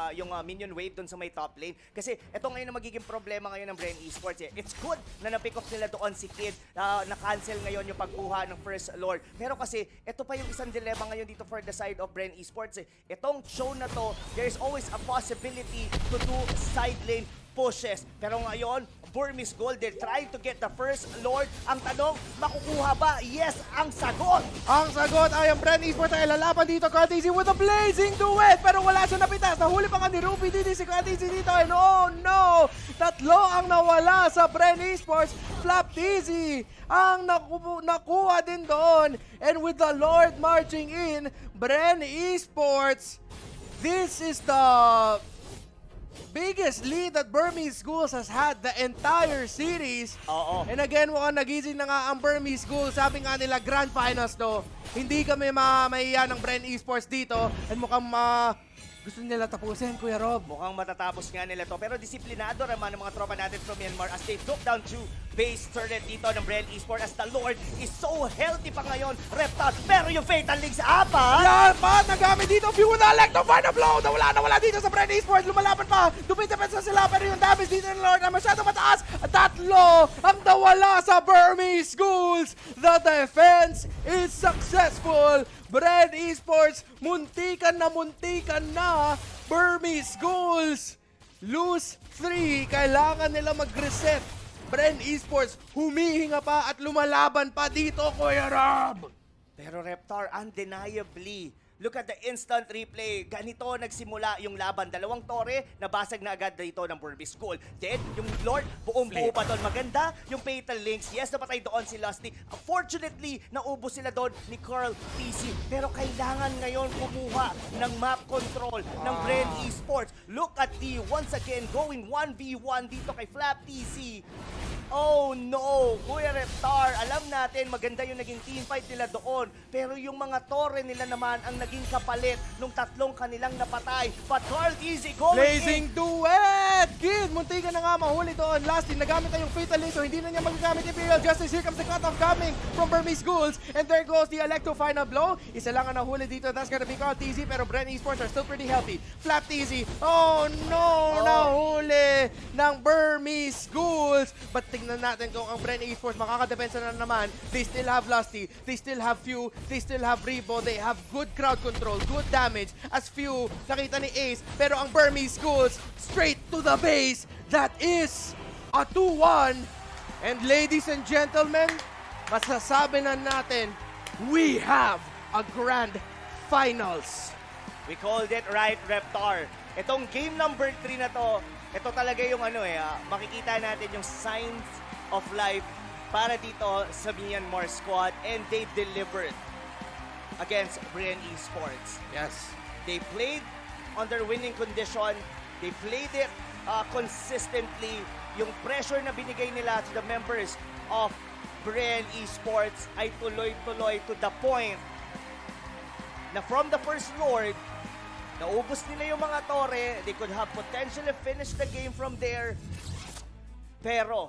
minion wave doon sa may top lane. Kasi ito ngayon ang magiging problema ngayon ng Bren Esports eh. It's good na na-pick off nila doon si Kid. Na-cancel ngayon yung pagkuha ng First Lord. Pero kasi ito pa yung isang dilemma ngayon dito for the side of Bren Esports eh. Itong show na to, there's always a possibility to do side lane pushes. Pero ngayon, Burmese Gold, they're trying to get the First Lord. Ang tanong, makukuha ba? Yes, ang sagot! Ang sagot ay ang Bren Esports ay lalaban dito. Cartesi with a blazing duet. Pero wala siya napitas. Nahuli pa nga ni Ruby dito si Cartesi dito. And oh no! Tatlo ang nawala sa Bren Esports. Flap TZ ang nakuha din doon. And with the Lord marching in, Bren Esports, this is the biggest lead that Burmese Ghouls has had the entire series. And again, mukhang nagising na nga ang Burmese Ghouls. Sabi nga nila, Grand Finals do. Hindi kami mahiya ng Bren Esports dito. And mukhang gusto nila tapusin, Kuya Rob. Mukhang matatapos nga nila to. Pero disiplinado naman ng mga tropa natin from Myanmar as they took down two base turret dito ng Bren Esports as the Lord is so healthy pa ngayon. Reptar, pero yung Fatal Link sa apat. Yan pa, nagamit dito. Few with the Electro Final Blow. Nawala dito sa Bren Esports. Lumalaban pa. Dumidepensya sila. Pero yung damage dito ng Lord na masyado mataas. Tatlo ang nawala sa Burmese Ghouls. The defense is successful. Bren Esports, muntikan na. Burmese Ghouls lose 3. Kailangan nila mag-reset. Bren Esports, humihinga pa at lumalaban pa dito, Kuya Rob. Pero Reptar, undeniably, look at the instant replay. Ganito nagsimula yung laban. Dalawang tore, nabasag na agad dito ng Burmese Gold. Then, yung Lord, buong-buo pa doon. Maganda yung Fatal Links. Yes, napatay doon si Lusty. Unfortunately, naubos sila doon ni Carl TC. Pero kailangan ngayon kumuha ng map control ng Bren Esports. Look at the, once again, going 1v1 dito kay Flap TC. Oh no! Kuya Reptar, alam natin maganda yung naging teamfight nila doon. Pero yung mga tore nila naman ang naging kapalit nung tatlong kanilang napatay. But Carl Easy going Blazing in. duet! Kid, muntikan na nga mahuli doon. Lastly, nagamit na yung Fatalist, so hindi na niya magagamit Imperial Justice. Here comes the cutoff coming from Burmese Ghouls. And there goes the Electro final blow. Isa lang ang nahuli dito. That's gonna be Carl TZ, pero Bren Esports are still pretty healthy. Flap TZ. Oh no! Nahuli ng Burmese Ghouls. But tingnan natin kung ang Bren Esports makakadepensa na naman. They still have Lusty. They still have Few. They still have Rebo. They have good crowd control, good damage. As Few, nakita ni Ace. Pero ang Burmese Ghouls, straight to the base. That is a 2-1. And ladies and gentlemen, masasabi na natin, we have a grand finals. We called it right, Reptar. Itong game number 3 na to, ito talaga yung makikita natin yung signs of life para dito sa Myanmar squad, and they delivered against Bren Esports. Yes. They played under winning condition. They played it consistently. Yung pressure na binigay nila to the members of Bren Esports ay tuloy-tuloy to the point na from the first Lord, naubos nila yung mga tore. They could have potentially finished the game from there. Pero,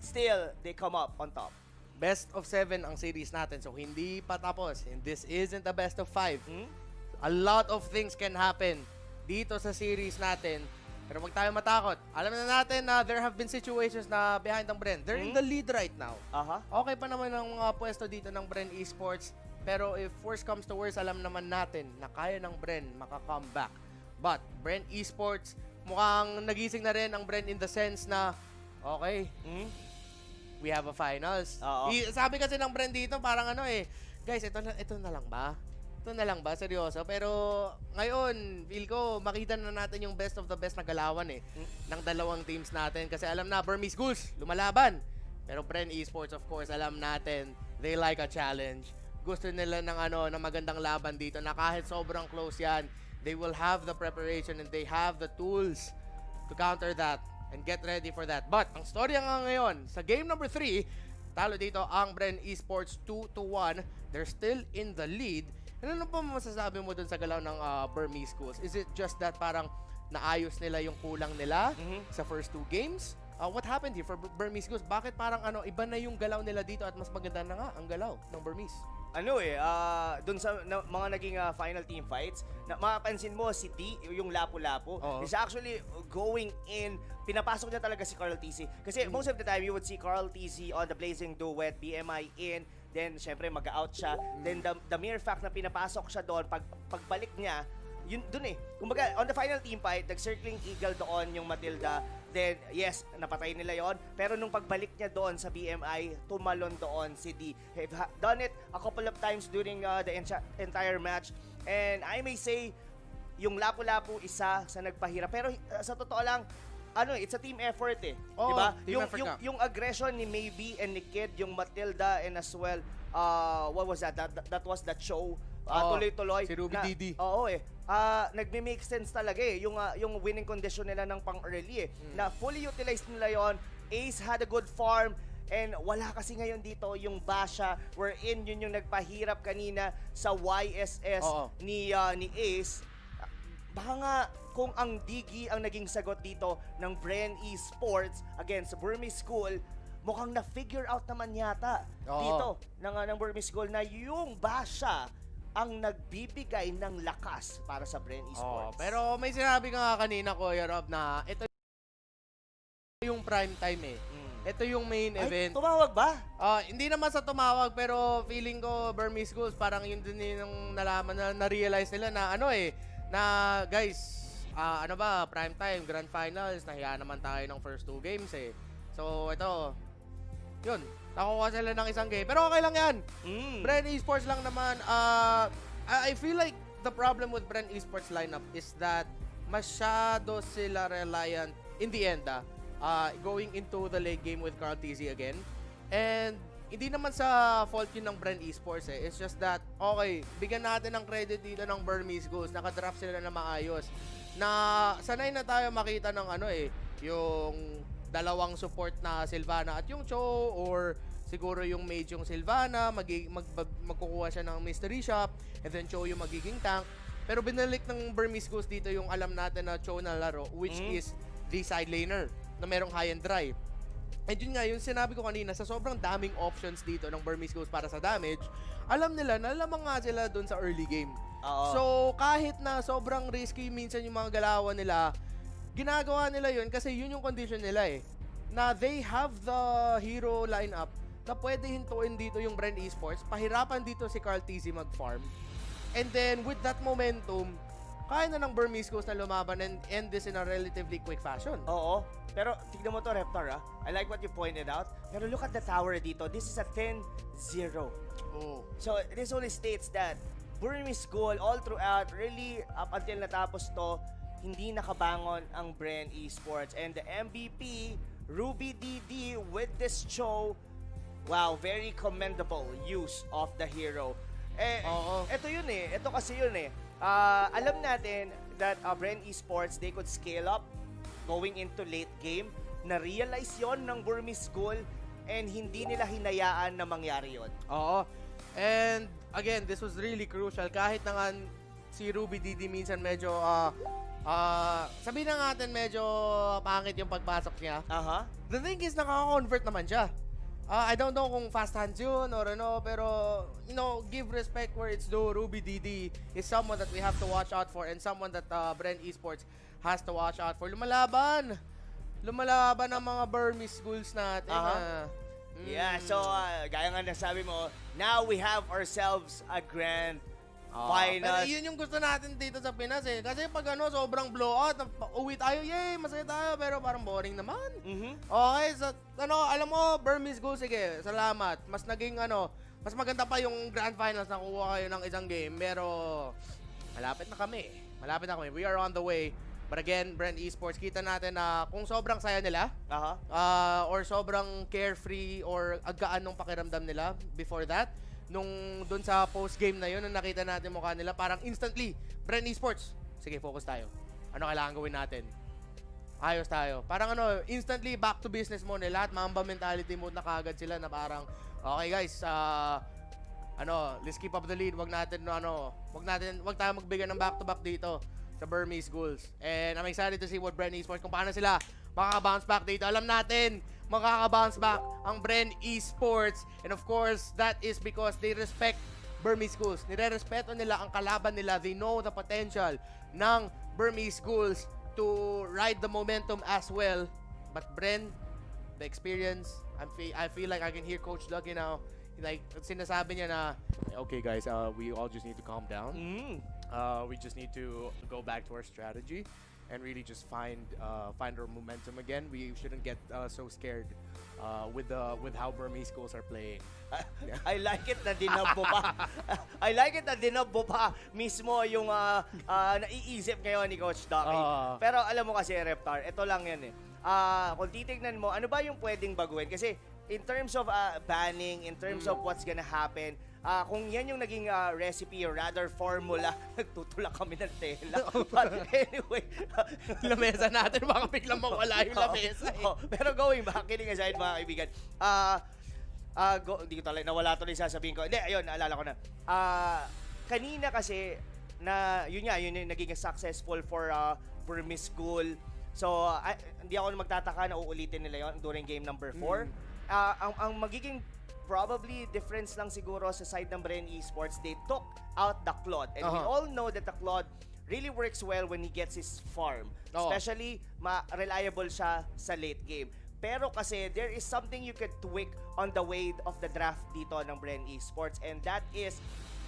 still, they come up on top. Best of 7 ang series natin, so hindi pa tapos. And this isn't the best of 5. A lot of things can happen dito sa series natin. Pero wag tayo matakot. Alam na natin na there have been situations na behind ang Bren. They're in the lead right now. Okay pa naman ang mga pwesto dito ng Bren Esports. Pero if worst comes to worst, alam naman natin na kaya ng Bren maka-comeback. But Bren Esports, mukhang nagising na rin ang Bren in the sense na, okay, we have a finals. Sabi kasi ng Bren dito, parang guys, ito na lang ba? Ito na lang ba? Seryoso? Pero ngayon, feel ko, makita na natin yung best of the best na galawan ng dalawang teams natin. Kasi alam na, Burmese Ghouls, lumalaban. Pero Bren Esports, of course, alam natin, they like a challenge. Gusto nila ng ng magandang laban dito na kahit sobrang close yan, they will have the preparation and they have the tools to counter that and get ready for that. But ang storya nga ngayon, sa game number 3, talo dito ang Bren Esports 2-1. They're still in the lead. Ano pa masasabi mo dun sa galaw ng Burmese Ghouls? Is it just that parang naayos nila yung kulang nila sa first 2 games? What happened here for Burmese Ghouls? Bakit parang iba na yung galaw nila dito at mas maganda na nga ang galaw ng Burmese? Dun sa mga naging final team fights, mapapansin mo si D, yung lapu-lapu, is actually going in. Pinapasok niya talaga si Carl TZ. Kasi most of the time, you would see Carl TZ on the Blazing Duet, BMI in, then syempre mag-out siya. Then the mere fact na pinapasok siya doon, pagbalik niya, yun dun Kumbaga, on the final team fight, nag-circling eagle doon yung Matilda. Then, yes, napatay nila yon. Pero nung pagbalik niya doon sa BMI, tumalon doon si D. Have done it a couple of times during the entire match. And I may say, yung lapu-lapu isa sa nagpahirap. Pero sa totoo lang, it's a team effort diba? Yung aggression ni Mlbb and ni Kid, yung Matilda and as well, what was that? That was that show. Tuloy-tuloy. Si Ruby Didi. Nagme-make sense talaga yung winning condition nila ng pang-early na fully utilized nila yon. Ace had a good farm and wala kasi ngayon dito yung Basha wherein yun yung nagpahirap kanina sa YSS ni Ace. Baka nga kung ang Digi ang naging sagot dito ng Bren Esports against Burmese School, mukhang na-figure out naman yata dito ng Burmese School na yung Basha ang nagbibigay ng lakas para sa Bren Esports. Pero may sinabi nga kanina ko, Rob, na ito yung prime time Ito yung main event. Tumawag ba? Hindi naman sa tumawag, pero feeling ko Burmese Schools, parang yun din yung nalaman na na-realize nila na na guys, prime time, grand finals, nahiya naman tayo ng first 2 games So ito, yun, nakuha sila ng isang game. Pero okay lang yan. Bren Esports lang naman. I feel like the problem with Bren Esports lineup is that masyado sila reliant in the end going into the late game with Carl TZ again. And hindi naman sa fault yun ng Bren Esports It's just that, okay, bigyan natin ng credit dito ng Burmese Ghouls. Nakadraft sila na maayos. Na sanay na tayo makita ng yung dalawang support na Sylvana at yung Cho or siguro yung mage yung Sylvana, magkukuha siya ng mystery shop, and then Cho yung magiging tank. Pero binalik ng Burmese Ghouls dito yung alam natin na Cho na laro, which is the side laner na merong high and dry. And yun nga, yung sinabi ko kanina, sa sobrang daming options dito ng Burmese Ghouls para sa damage, alam nila na lamang nga sila dun sa early game. So, kahit na sobrang risky minsan yung mga galawan nila, ginagawa nila yun kasi yun yung condition nila eh. Na they have the hero lineup na pwede hintuin dito yung Bren Esports, pahirapan dito si Carl TZ mag-farm. And then, with that momentum, kaya na ng Burmese Ghouls na lumaban and end this in a relatively quick fashion. Oo. Pero tignan mo to, Reptar, I like what you pointed out. Pero look at the tower dito. This is a 10-0. So, this only states that Burmese Ghoul all throughout, really up until natapos to, hindi nakabangon ang Bren Esports. And the MVP, Ruby DD with this show, wow, very commendable use of the hero. Ito yun eh. Ito kasi yun eh. Alam natin that Bren Esports, they could scale up going into late game. Na-realize yon ng Burmese Ghoul and hindi nila hinayaan na mangyari yon. Oo. And again, this was really crucial. Kahit na nga si Ruby DD minsan medyo, sabihin na natin medyo pangit yung pagpasok niya. The thing is, nakaka-convert naman siya. I don't know kung fast hands yun or ano, pero, you know, give respect where it's due. Ruby DD is someone that we have to watch out for and someone that Bren Esports has to watch out for. Lumalaban ang mga Burmese Ghouls natin. Yeah, so gaya nga nasabi mo, now we have ourselves a grand finals. Pero yun yung gusto natin dito sa Pinas eh. Kasi pag ano, sobrang blowout, uwi tayo, yay, masaya tayo, pero parang boring naman. Okay, so ano, alam mo, Burmese Ghouls, sige, salamat. Mas naging ano, mas maganda pa yung grand finals na kuha kayo ng isang game, pero malapit na kami. We are on the way. But again, Bren Esports, kita natin na kung sobrang saya nila, or sobrang carefree or agaan ng pakiramdam nila before that, nung dun sa post-game na yun, nung nakita natin mukha nila, parang instantly, Bren Esports, sige, focus tayo. Ano kailangan gawin natin? Ayos tayo. Parang ano, instantly back to business mode nila at Mamba mentality mode na kagad sila na parang, okay guys, let's keep up the lead. Wag tayo magbigay ng back-to-back dito sa Burmese Ghouls. And I'm excited to see what Bren Esports, kung paano sila makaka-bounce back dito. Alam natin, makaka-bounce back ang Bren Esports. And of course, that is because they respect Burmese Ghouls. Nire-respeto nila ang kalaban nila. They know the potential ng Burmese Ghouls to ride the momentum as well. But Bren, the experience, I feel like I can hear Coach Dougie now. Like, sinasabi niya na, okay guys, we all just need to calm down. We just need to go back to our strategy and really just find our momentum again. We shouldn't get so scared with how Burmese Ghouls are playing. I like it na dinab mo pa. Mismo yung naiisip ngayon ni Coach Ducky. Pero alam mo kasi, Reptar, ito lang yan eh. Kung titignan mo, ano ba yung pwedeng baguhin? Kasi in terms of banning, in terms of what's gonna happen, kung yan yung naging recipe or rather formula, nagtutulak kami ng tela. But anyway, lamesa natin, baka biglang mawala yung lamesa eh. Pero going back, kidding aside mga kaibigan, hindi ko talaga, nawala tuloy sasabihin ko. Hindi, ayun, naalala ko na. Kanina kasi, yun yung naging successful for Burmese Ghoul. So, hindi ako magtataka na uulitin nila yon during game number 4. Ang magiging probably difference lang siguro sa side ng Bren Esports, they took out the Claude. And we all know that the Claude really works well when he gets his farm. Especially, reliable siya sa late game. Pero kasi, there is something you could tweak on the way of the draft dito ng Bren Esports. And that is,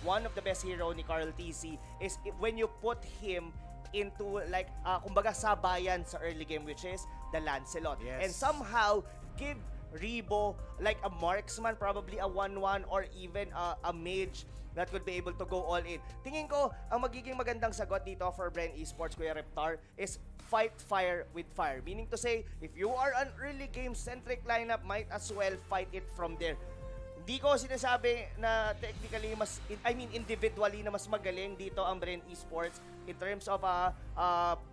one of the best hero ni Carl TC is when you put him into like, kumbaga sabayan sa early game, which is the Lancelot. And somehow, give Rebo like a marksman, probably a 1-1 or even a mage that could be able to go all in. Tingin ko, ang magiging magandang sagot dito for Bren Esports, Kuya Reptar, is fight fire with fire. Meaning to say, if you are an early game-centric lineup, might as well fight it from there. Hindi ko sinasabi na technically individually na mas magaling dito ang Bren Esports in terms of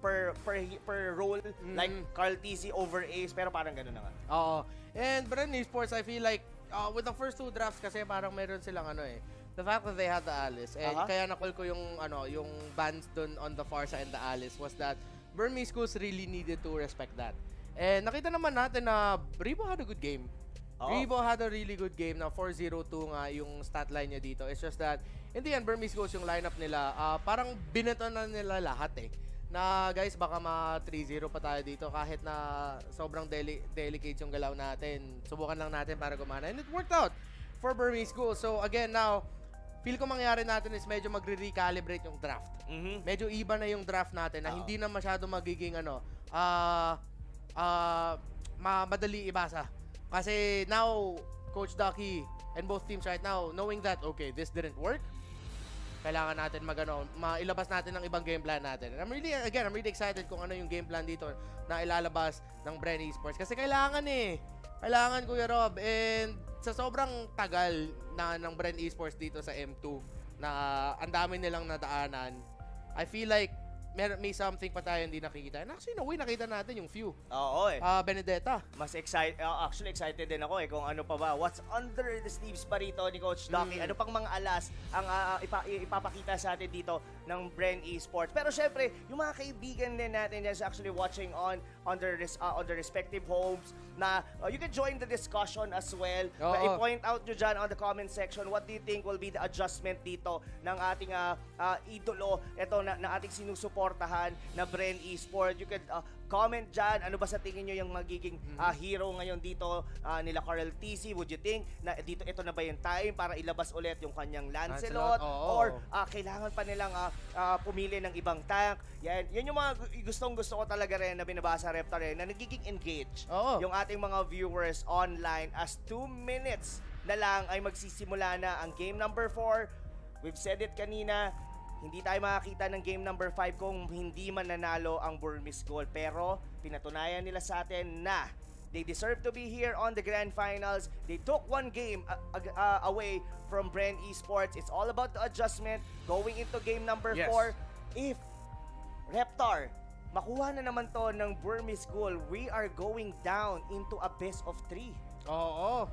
per role, like Carl TC over Ace, pero parang gano'n na nga. And Bren Esports, I feel like with the first 2 drafts kasi parang meron silang ano eh. The fact that they had the Alice, eh, kaya na-call ko yung, yung bans dun on the Farsa and the Alice was that Burmese schools really needed to respect that. And nakita naman natin na Rebo had a good game. Rebo had a really good game na 4-0-2 nga yung stat line niya dito. It's just that, in the end, Burmese schools yung lineup nila, parang bineto na nila lahat eh. Na guys, baka ma 3-0 pa tayo dito kahit na sobrang delicate yung galaw natin. Subukan lang natin para gumana. And it worked out for Burmese schools. So again, now, feel ko mangyari natin is medyo magre-recalibrate yung draft. Medyo iba na yung draft natin na hindi na masyado magiging madali ibasa. Kasi now, Coach Ducky and both teams right now, knowing that, okay, this didn't work, kailangan natin mailabas natin ng ibang game plan natin. And I'm really excited kung ano yung game plan dito na ilalabas ng Bren Esports. Kasi kailangan Kuya Rob. And sa sobrang tagal ng Bren Esports dito sa M2 na ang dami nilang nadaanan, I feel like may something pa tayo hindi nakikita. And actually, nakita natin yung few. Oo eh. Benedetta. Mas actually excited din ako kung ano pa ba. What's under the sleeves pa rito ni Coach Ducky? Ano pang mga alas ang ipapakita sa atin dito ng Bren Esports. Pero syempre, yung mga kaibigan din natin is actually watching on their respective homes na you can join the discussion as well. I-point out nyo dyan on the comment section what do you think will be the adjustment dito ng ating idolo, ito na ating sinusuportahan na Bren Esports. You can comment dyan, ano ba sa tingin nyo yung magiging hero ngayon dito nila Carl TC? Would you think na ito na ba yung time para ilabas ulit yung kanyang Lancelot? Or kailangan pa nilang pumili ng ibang tank? Yan yung mga gustong-gusto ko talaga rin na binabasa Reptar na nagiging engage yung ating mga viewers online as 2 minutes na lang ay magsisimula na ang game number 4. We've said it kanina, hindi tayo makakita ng game number 5 kung hindi mananalo ang Burmese goal. Pero pinatunayan nila sa atin na they deserve to be here on the Grand Finals. They took 1 game away from Bren Esports. It's all about the adjustment going into game number 4. If Reptar, makuha na naman to ng Burmese goal, we are going down into a best of 3. Oo.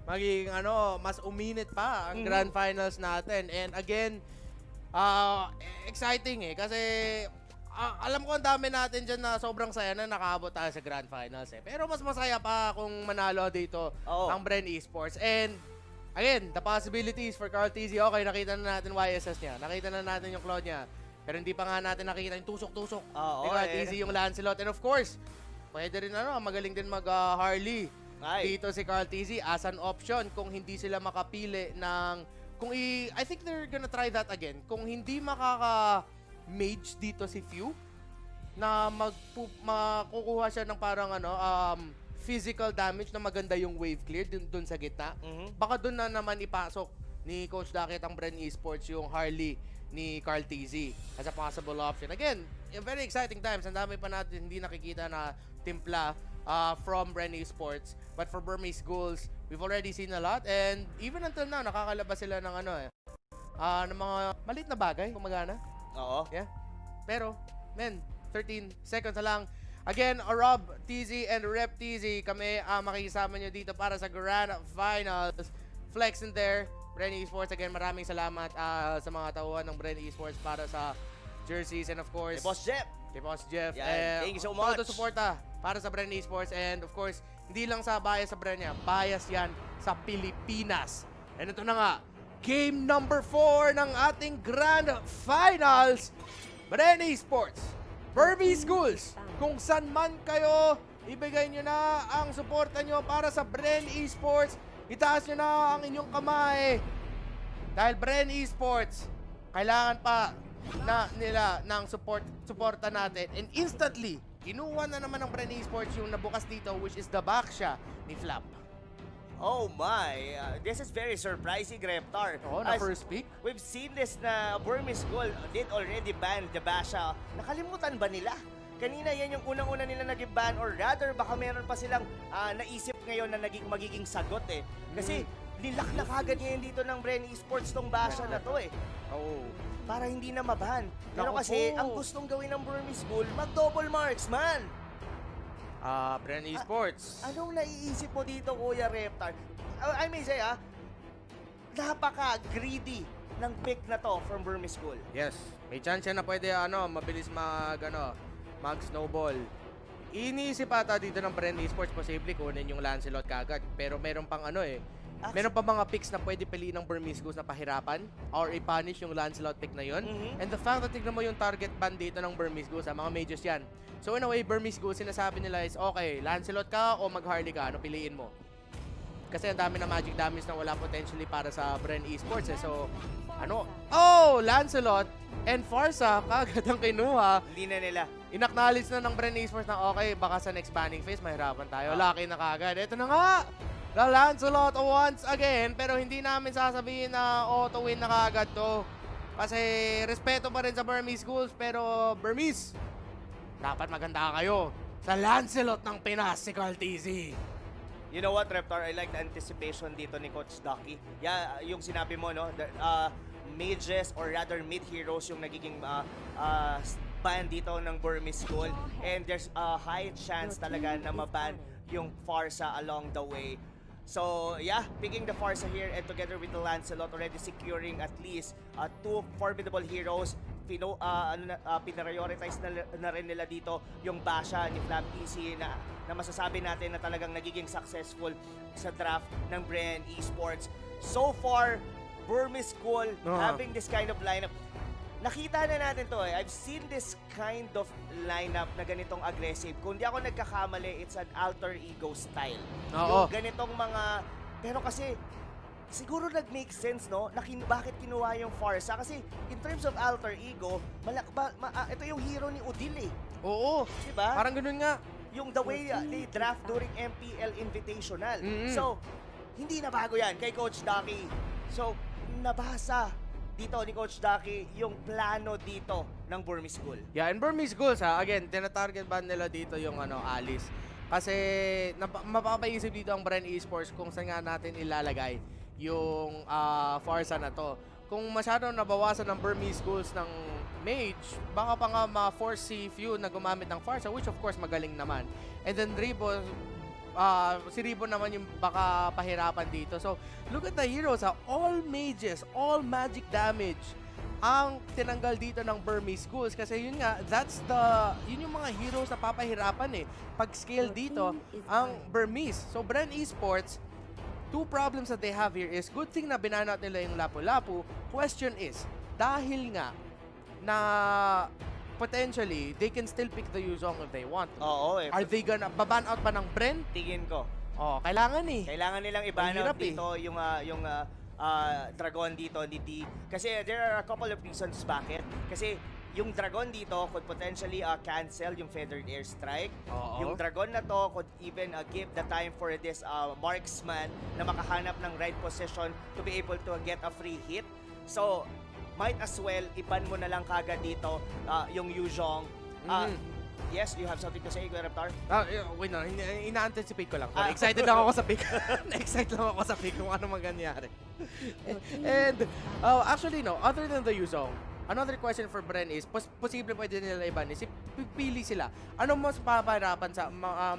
Magiging mas uminit pa ang Grand Finals natin. And again, exciting kasi alam ko ang dami natin dyan na sobrang saya na nakaabot tayo sa Grand Finals Pero mas masaya pa kung manalo dito ang Bren Esports. And again, the possibilities for Carl TZ, okay, nakita na natin YSS niya, nakita na natin yung cloud niya, pero hindi pa nga natin nakikita yung tusok-tusok ni Carl TZ, yung Lancelot. And of course, pwede rin magaling din mag-Harley dito si Carl TZ as an option kung hindi sila makapili ng I think they're gonna try that again. Kung hindi makaka-mage dito si Few, na makukuha siya ng parang physical damage na maganda yung wave clear dun sa gitna, baka dun na naman ipasok ni Coach Dakit ang Bren Esports yung Harley ni Carl TZ as a possible option. Again, very exciting times. Ang dami pa natin hindi nakikita na timpla from Bren Esports. But for Burmese Ghouls, we've already seen a lot. And even until now, nakakalabas sila ng ng mga maliit na bagay, kumagana. Yeah. Pero, 13 seconds na lang. Again, Rob TZ and Rep TZ, kami makikisama nyo dito para sa Grand Finals. Flex in there. Bren Esports, again, maraming salamat sa mga tauhan ng Bren Esports para sa jerseys. And of course, kay Boss Jeff. Thank you so much. Todo suporta para sa Bren Esports. And of course, hindi lang sa bias sa Bren niya, bias yan sa Pilipinas. And ito na nga, game number 4 ng ating Grand Finals. Bren Esports, Burmese Ghouls, kung saan man kayo, ibigay nyo na ang suporta nyo para sa Bren Esports. Itaas nyo na ang inyong kamay. Dahil Bren Esports, kailangan pa nila ng suporta natin. And instantly, kinuha na naman ng Bren Esports yung nabukas dito, which is the backsha ni Flap. Oh my, this is very surprising, Reptar. Na first pick. We've seen this na Burmese Gold did already ban the Basha. Nakalimutan ba nila? Kanina yan yung unang-una nila naging ban, or rather baka meron pa silang naisip ngayon na magiging sagot Kasi nilak na kagad ngayon dito ng Bren Esports tong Basha na to para hindi na maban. Pero kasi ang gustong gawin ng Burmese Gold, mag-double marksman. Bren Esports. Anong naiisip mo dito, Kuya Reptar? I may say, napaka-greedy ng pick na to from Burmese School. Yes, may chance yan na pwede mabilis mag-snowball. Iniisip ata dito ng Bren Esports posible kunin yung Lancelot kagad. Pero meron pang meron pa mga picks na pwede piliin ng Burmese Schools na pahirapan or i-punish yung Lancelot pick na yun. And the fact that tignan mo yung target ban dito ng Burmese Schools, mga mages yan. So in a way, Burmese Schools, sinasabi nila is, okay, Lancelot ka o mag-Harley ka, ano piliin mo? Kasi ang dami na magic damage na wala potentially para sa Bren Esports So, Lancelot and Farsa kagad ang kinuha. Hindi na nila. In-acknowledge na ng Bren Esports na okay, baka sa next banning phase mahirapan tayo. Lucky na kagad. Ito na nga! The Lancelot once again, pero hindi namin sasabihin na auto-win na kagad to. Kasi respeto pa rin sa Burmese Schools, pero Burmese, dapat maganda kayo sa Lancelot ng Pinas si Carl TZ. You know what, Reptar? I like the anticipation dito ni Coach Ducky. Yeah, yung sinabi mo, no? Mages or rather mid-heroes yung nagiging ban dito ng Burmese School. And there's a high chance talaga na maban yung Farsa along the way. So, yeah, picking the Farsa here and together with the Lancelot already securing at least 2 formidable heroes. Pinarioritize na rin nila dito yung Basha ni Mlbb na masasabi natin na talagang nagiging successful sa draft ng Bren Esports. So far, Burmese School having this kind of lineup. Nakita na natin to I've seen this kind of lineup na ganitong aggressive. Kung di ako nagkakamali, it's an alter ego style. Yung ganitong mga... Pero kasi, siguro nag-make sense, no? Bakit kinuha yung Farsa? Kasi in terms of alter ego, ito yung hero ni Udil Oo. Diba? Parang ganun nga. Yung the way they draft during MPL Invitational. So, hindi na bago yan kay Coach Ducky. So, nabasa dito ni Coach Ducky yung plano dito ng Burmese School. Yeah, and Burmese Schools again, tina-target ban nila dito yung Alice. Kasi mapapaisip dito ang Bren Esports kung saan nga natin ilalagay yung Farsa na to. Kung masyadong nabawasan ng Burmese Schools ng Mage, baka pa nga ma-force si Few na gumamit ng Farsa, which of course magaling naman. And then Ribo, si Ribo naman yung baka pahirapan dito. So, look at the heroes all mages, all magic damage ang tinanggal dito ng Burmese Schools kasi yun nga, yun yung mga heroes na papahirapan pag scale dito ang Burmese. So Bren Esports, 2 problems that they have here is good thing na binanat nila yung Lapu-Lapu. Question is, dahil nga na potentially they can still pick the Yuzong if they want to. Are they gonna baban out pa ng Bren? Tingin ko. Kailangan Kailangan nilang i-ban out dito yung Dragon dito ni D. Kasi there are a couple of reasons bakit. Kasi yung Dragon dito could potentially cancel yung Feathered Airstrike. Yung Dragon na to could even give the time for this marksman na makahanap ng right position to be able to get a free hit. So, might as well iban mo na lang kagad dito yung Yuzhong. Yes, you have something to say, Kuya Reptar? Wait no, ina-anticipate ko lang. Excited lang ako sa pick. Excited lang ako sa pick kung ano mangyayari. And actually no, other than the Yuzhong, another question for Bren is, posible pwede nila iban is, pipili sila. Ano mas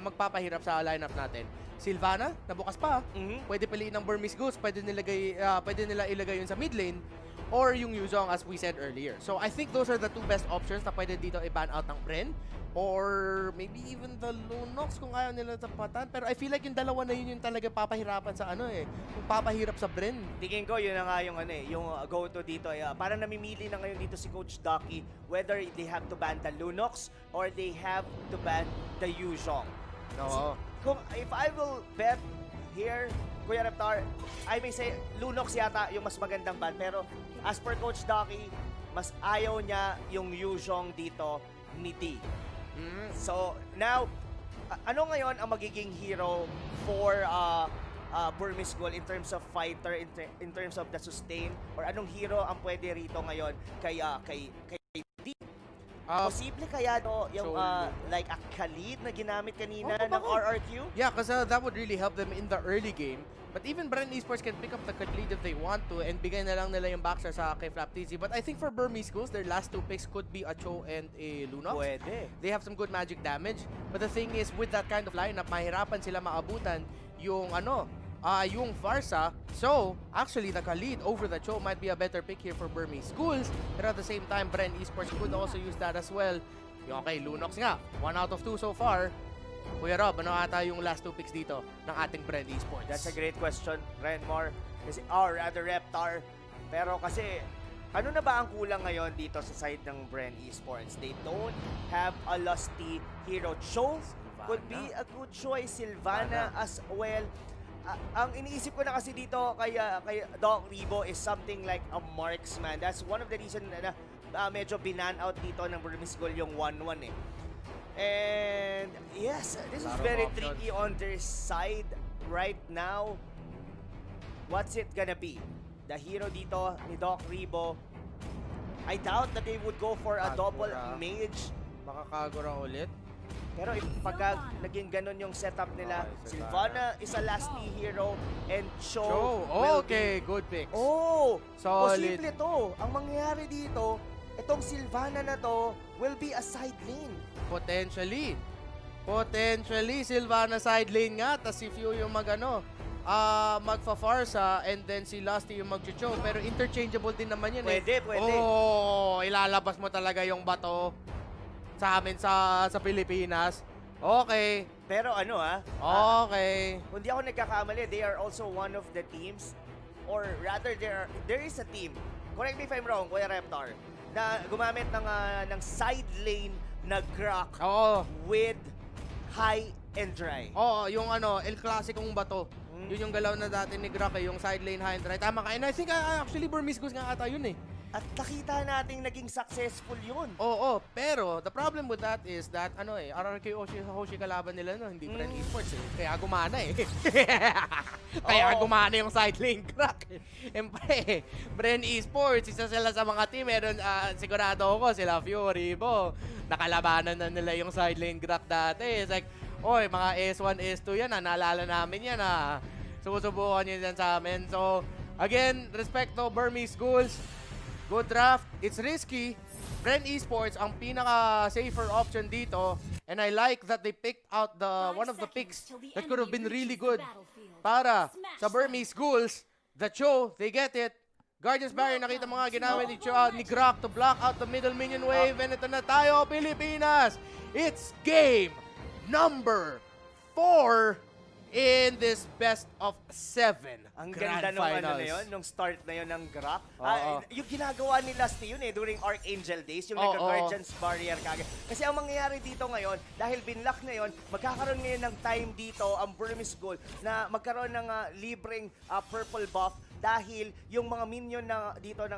magpapahirap sa lineup natin? Sylvana, nabukas pa. Pwede piliin ng Burmese Ghouls, pwede nila ilagay yun sa mid lane, or yung Yuzhong as we said earlier. So I think those are the 2 best options na pwede dito i-ban out ng Bren. Or maybe even the Lunox kung ayaw nila tapatan. Pero I feel like yung dalawa na yun yung talaga papahirapan sa kung papahirap sa Bren. Tingin ko yun na nga yung yung go-to dito. Parang namimili na ngayon dito si Coach Ducky whether they have to ban the Lunox or they have to ban the Yuzhong. If I will bet here, Kuya Reptar, I may say Lunox yata yung mas magandang ban. Pero as per Coach Ducky, mas ayaw niya yung Yuzhong dito ni D. So, now, ano ngayon ang magiging hero for Burmese School in terms of fighter, in terms of the sustain, or anong hero ang pwede rito ngayon kay D? Posible kaya yung like a Khalid na ginamit kanina ng RRQ? Yeah, because that would really help them in the early game. But even Bren Esports can pick up the Khalid if they want to and bigay na lang nila yung backshot sa kay Mlbb TZ. But I think for Burmese Schools, their last 2 picks could be a Cho and a Lunox. Pwede. They have some good magic damage. But the thing is, with that kind of lineup, mahirapan sila maabutan yung yung Varsa. So, actually, naka-lead over the Cho might be a better pick here for Burmese Schools. But at the same time, Bren Esports could also use that as well. Yung okay, Lunox nga. 1 out of 2 so far. Kuya Rob, ano ata yung last 2 picks dito ng ating Bren Esports? That's a great question, Renmore. Kasi, or rather, Reptar. Pero kasi, ano na ba ang kulang ngayon dito sa side ng Bren Esports? They don't have a lusty hero. Cho could be a good choice. Sylvana as well. Ang iniisip ko na kasi dito kay Doc Ribo is something like a marksman. That's one of the reason na medyo binan out dito ng Burmese Goal yung 1-1 eh. And yes, this is very tricky on their side right now. What's it gonna be? The hero dito ni Doc Ribo. I doubt that they would go for a double mage. Baka Kagura ulit. Pero if pagka naging ganun yung setup nila, Sylvana is a lasty hero and Cho will okay, be... good picks. Oh, solid. Posible to. Ang mangyayari dito, itong Sylvana na to will be a side lane. Potentially. Potentially, Sylvana side lane nga. Tas si Few yung magfa-Farsa and then si Lusty yung mag-Cho. Pero interchangeable din naman yun Pwede. Oh, ilalabas mo talaga yung bato sa amin sa Pilipinas. Okay. Pero okay. Kung di ako nagkakamali, they are also one of the teams, or rather there is a team, correct me if I'm wrong, Kuya Reptar, na gumamit ng side lane na Grok with high and dry. Yung El Clasicong bato. Yun yung galaw na dati ni Grok yung side lane high and dry. Tama ka. And I think actually Burmese Goose nga ata yun eh. At nakita nating naging successful yun. Oo, pero the problem with that is that RRQ Hoshi kalaban nila hindi Bren Esports eh. Kaya gumana eh. Kaya gumana yung side lane crack. Siyempre, Bren Esports, isa sila sa mga team. Meron, sigurado ako, sila Fury po. Nakalabanan na nila yung side lane crack dati. It's like, oy, mga S1, S2 yan naalala namin yan Susubukan nyo yan sa amin. So, again, respect to Burmese Schools. Good draft. It's risky. Bren Esports ang pinaka-safer option dito. And I like that they picked out one of the picks that could have been really good para sa Burmese Schools. The Cho, they get it. Guardians Barrier, nakita mga ginamit ni Grok to block out the middle minion wave. And ito na tayo, Pilipinas. It's game number 4 in this best of 7 Ang Grand ganda Finals. nung start na yun ng Grok. Yung ginagawa ni Lusty yun during Archangel days, yung nag-Guardians Barrier kagad. Kasi ang mangyayari dito ngayon, dahil binlock na yun, magkakaroon ngayon ng time dito ang Burmese Goal na magkaroon ng libreng purple buff dahil yung mga minion na dito ng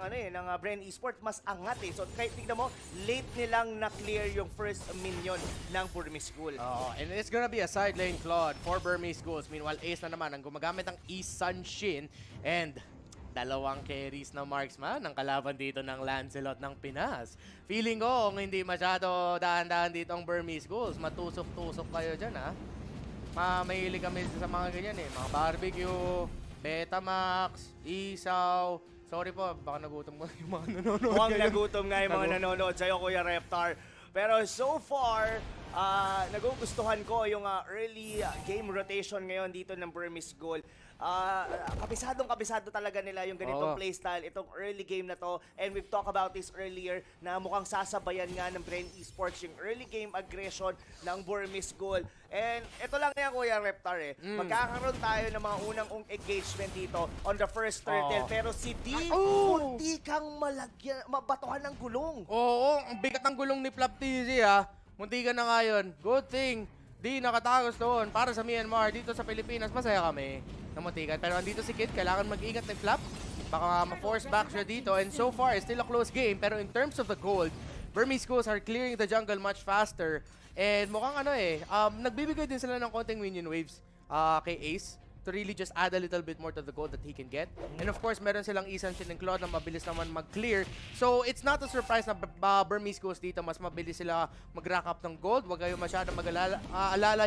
Bren Esports mas angat eh. So kahit tignan mo, late nilang na-clear yung first minion ng Burmese School. And it's gonna be a side lane Claude for Burmese Schools. Meanwhile, Ace na naman ang gumagamit ng Isan Shin and dalawang carries na marksman ang kalaban dito ng Lancelot ng Pinas. Feeling ko kung hindi masyado dahan-dahan dito ang Burmese Schools, matusok-tusok kayo dyan mahilig kami sa mga ganyan eh. Mga barbecue, Betamax, Isaw. Sorry po, baka nagutom mo yung mga nanonood. Mukhang nagutom nga yung mga nanonood sa'yo, Kuya Reptar. Pero so far, nagugustuhan ko yung early game rotation ngayon dito ng Burmese Goal. Kabisado talaga nila yung ganitong playstyle, itong early game na to. And we've talked about this earlier na mukhang sasabayan nga ng Bren Esports yung early game aggression ng Burmese Goal. And ito lang yan, Kuya Reptar magkakaroon tayo ng mga unang engagement dito on the first turtle. Pero si D, munti kang mabatuhan ng gulong. Oo, ang bigat ng gulong ni Flap TZ Munti ka na ngayon. Good thing. D nakatagos doon para sa Myanmar. Dito sa Pilipinas, masaya kami na muntikan. Pero andito si Kid, kailangan mag-ingat ng Flap. Baka ma-force back siya dito. And so far, it's still a close game. Pero in terms of the gold, Burmese Schools are clearing the jungle much faster. And mukhang nagbibigay din sila ng konting minion waves kay Ace to really just add a little bit more to the gold that he can get. And of course, meron silang Isan Shin and Claude na mabilis naman mag-clear. So, it's not a surprise na Burmese Schools dito, mas mabilis sila mag-rack up ng gold. Huwag kayo masyadong mag-alala.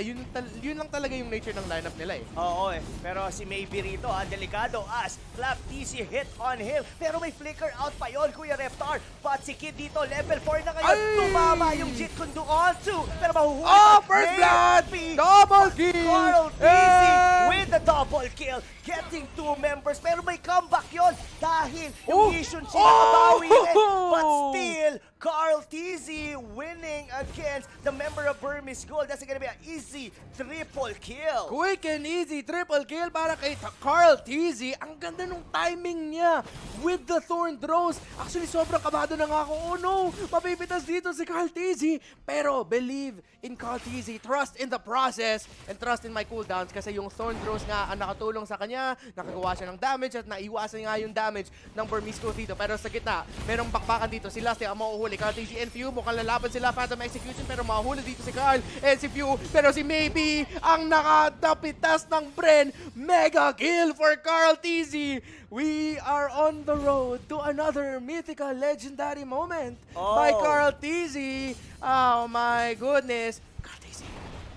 Yun lang talaga yung nature ng lineup nila Oo Pero si Maybe rito, delikado as Flap TC hit on him. Pero may flicker out pa yon, Kuya Reptar. But si Kid dito, level 4 na ngayon. Tumama yung Jit Kundo on 2. Pero mahuhuli first blood! Double kill! Carl TC with the double kill, getting 2 members. Pero may comeback yon dahil yung Yishun nakabawi rin. But still, Carl TZ winning against the member of Burmese Gold. That's gonna be an easy triple kill. Quick and easy triple kill para kay Carl TZ. Ang ganda nung timing niya with the Thorn Throws. Actually, sobrang kabado na nga ako. Oh no, mapipitas dito si Carl TZ. Pero believe in Carl TZ. Trust in the process and trust in my cooldowns kasi yung Thorn Throws nga ang nakatulong sa kanya. Nakagawa siya ng damage at naiwasan nga yung damage ng Burmese Gold dito. Pero sa gitna, merong bakbakan dito. Si Lasty ang mauhuli. Carl TZ and Few, mukhang lalaban sila. Phantom Execution pero mahuli dito si Carl and si Few. Pero si Mlbb ang nakatapitas ng Bren. Mega kill for Carl TZ. We are on the road to another mythical legendary moment by Carl TZ. Oh my goodness. Carl TZ.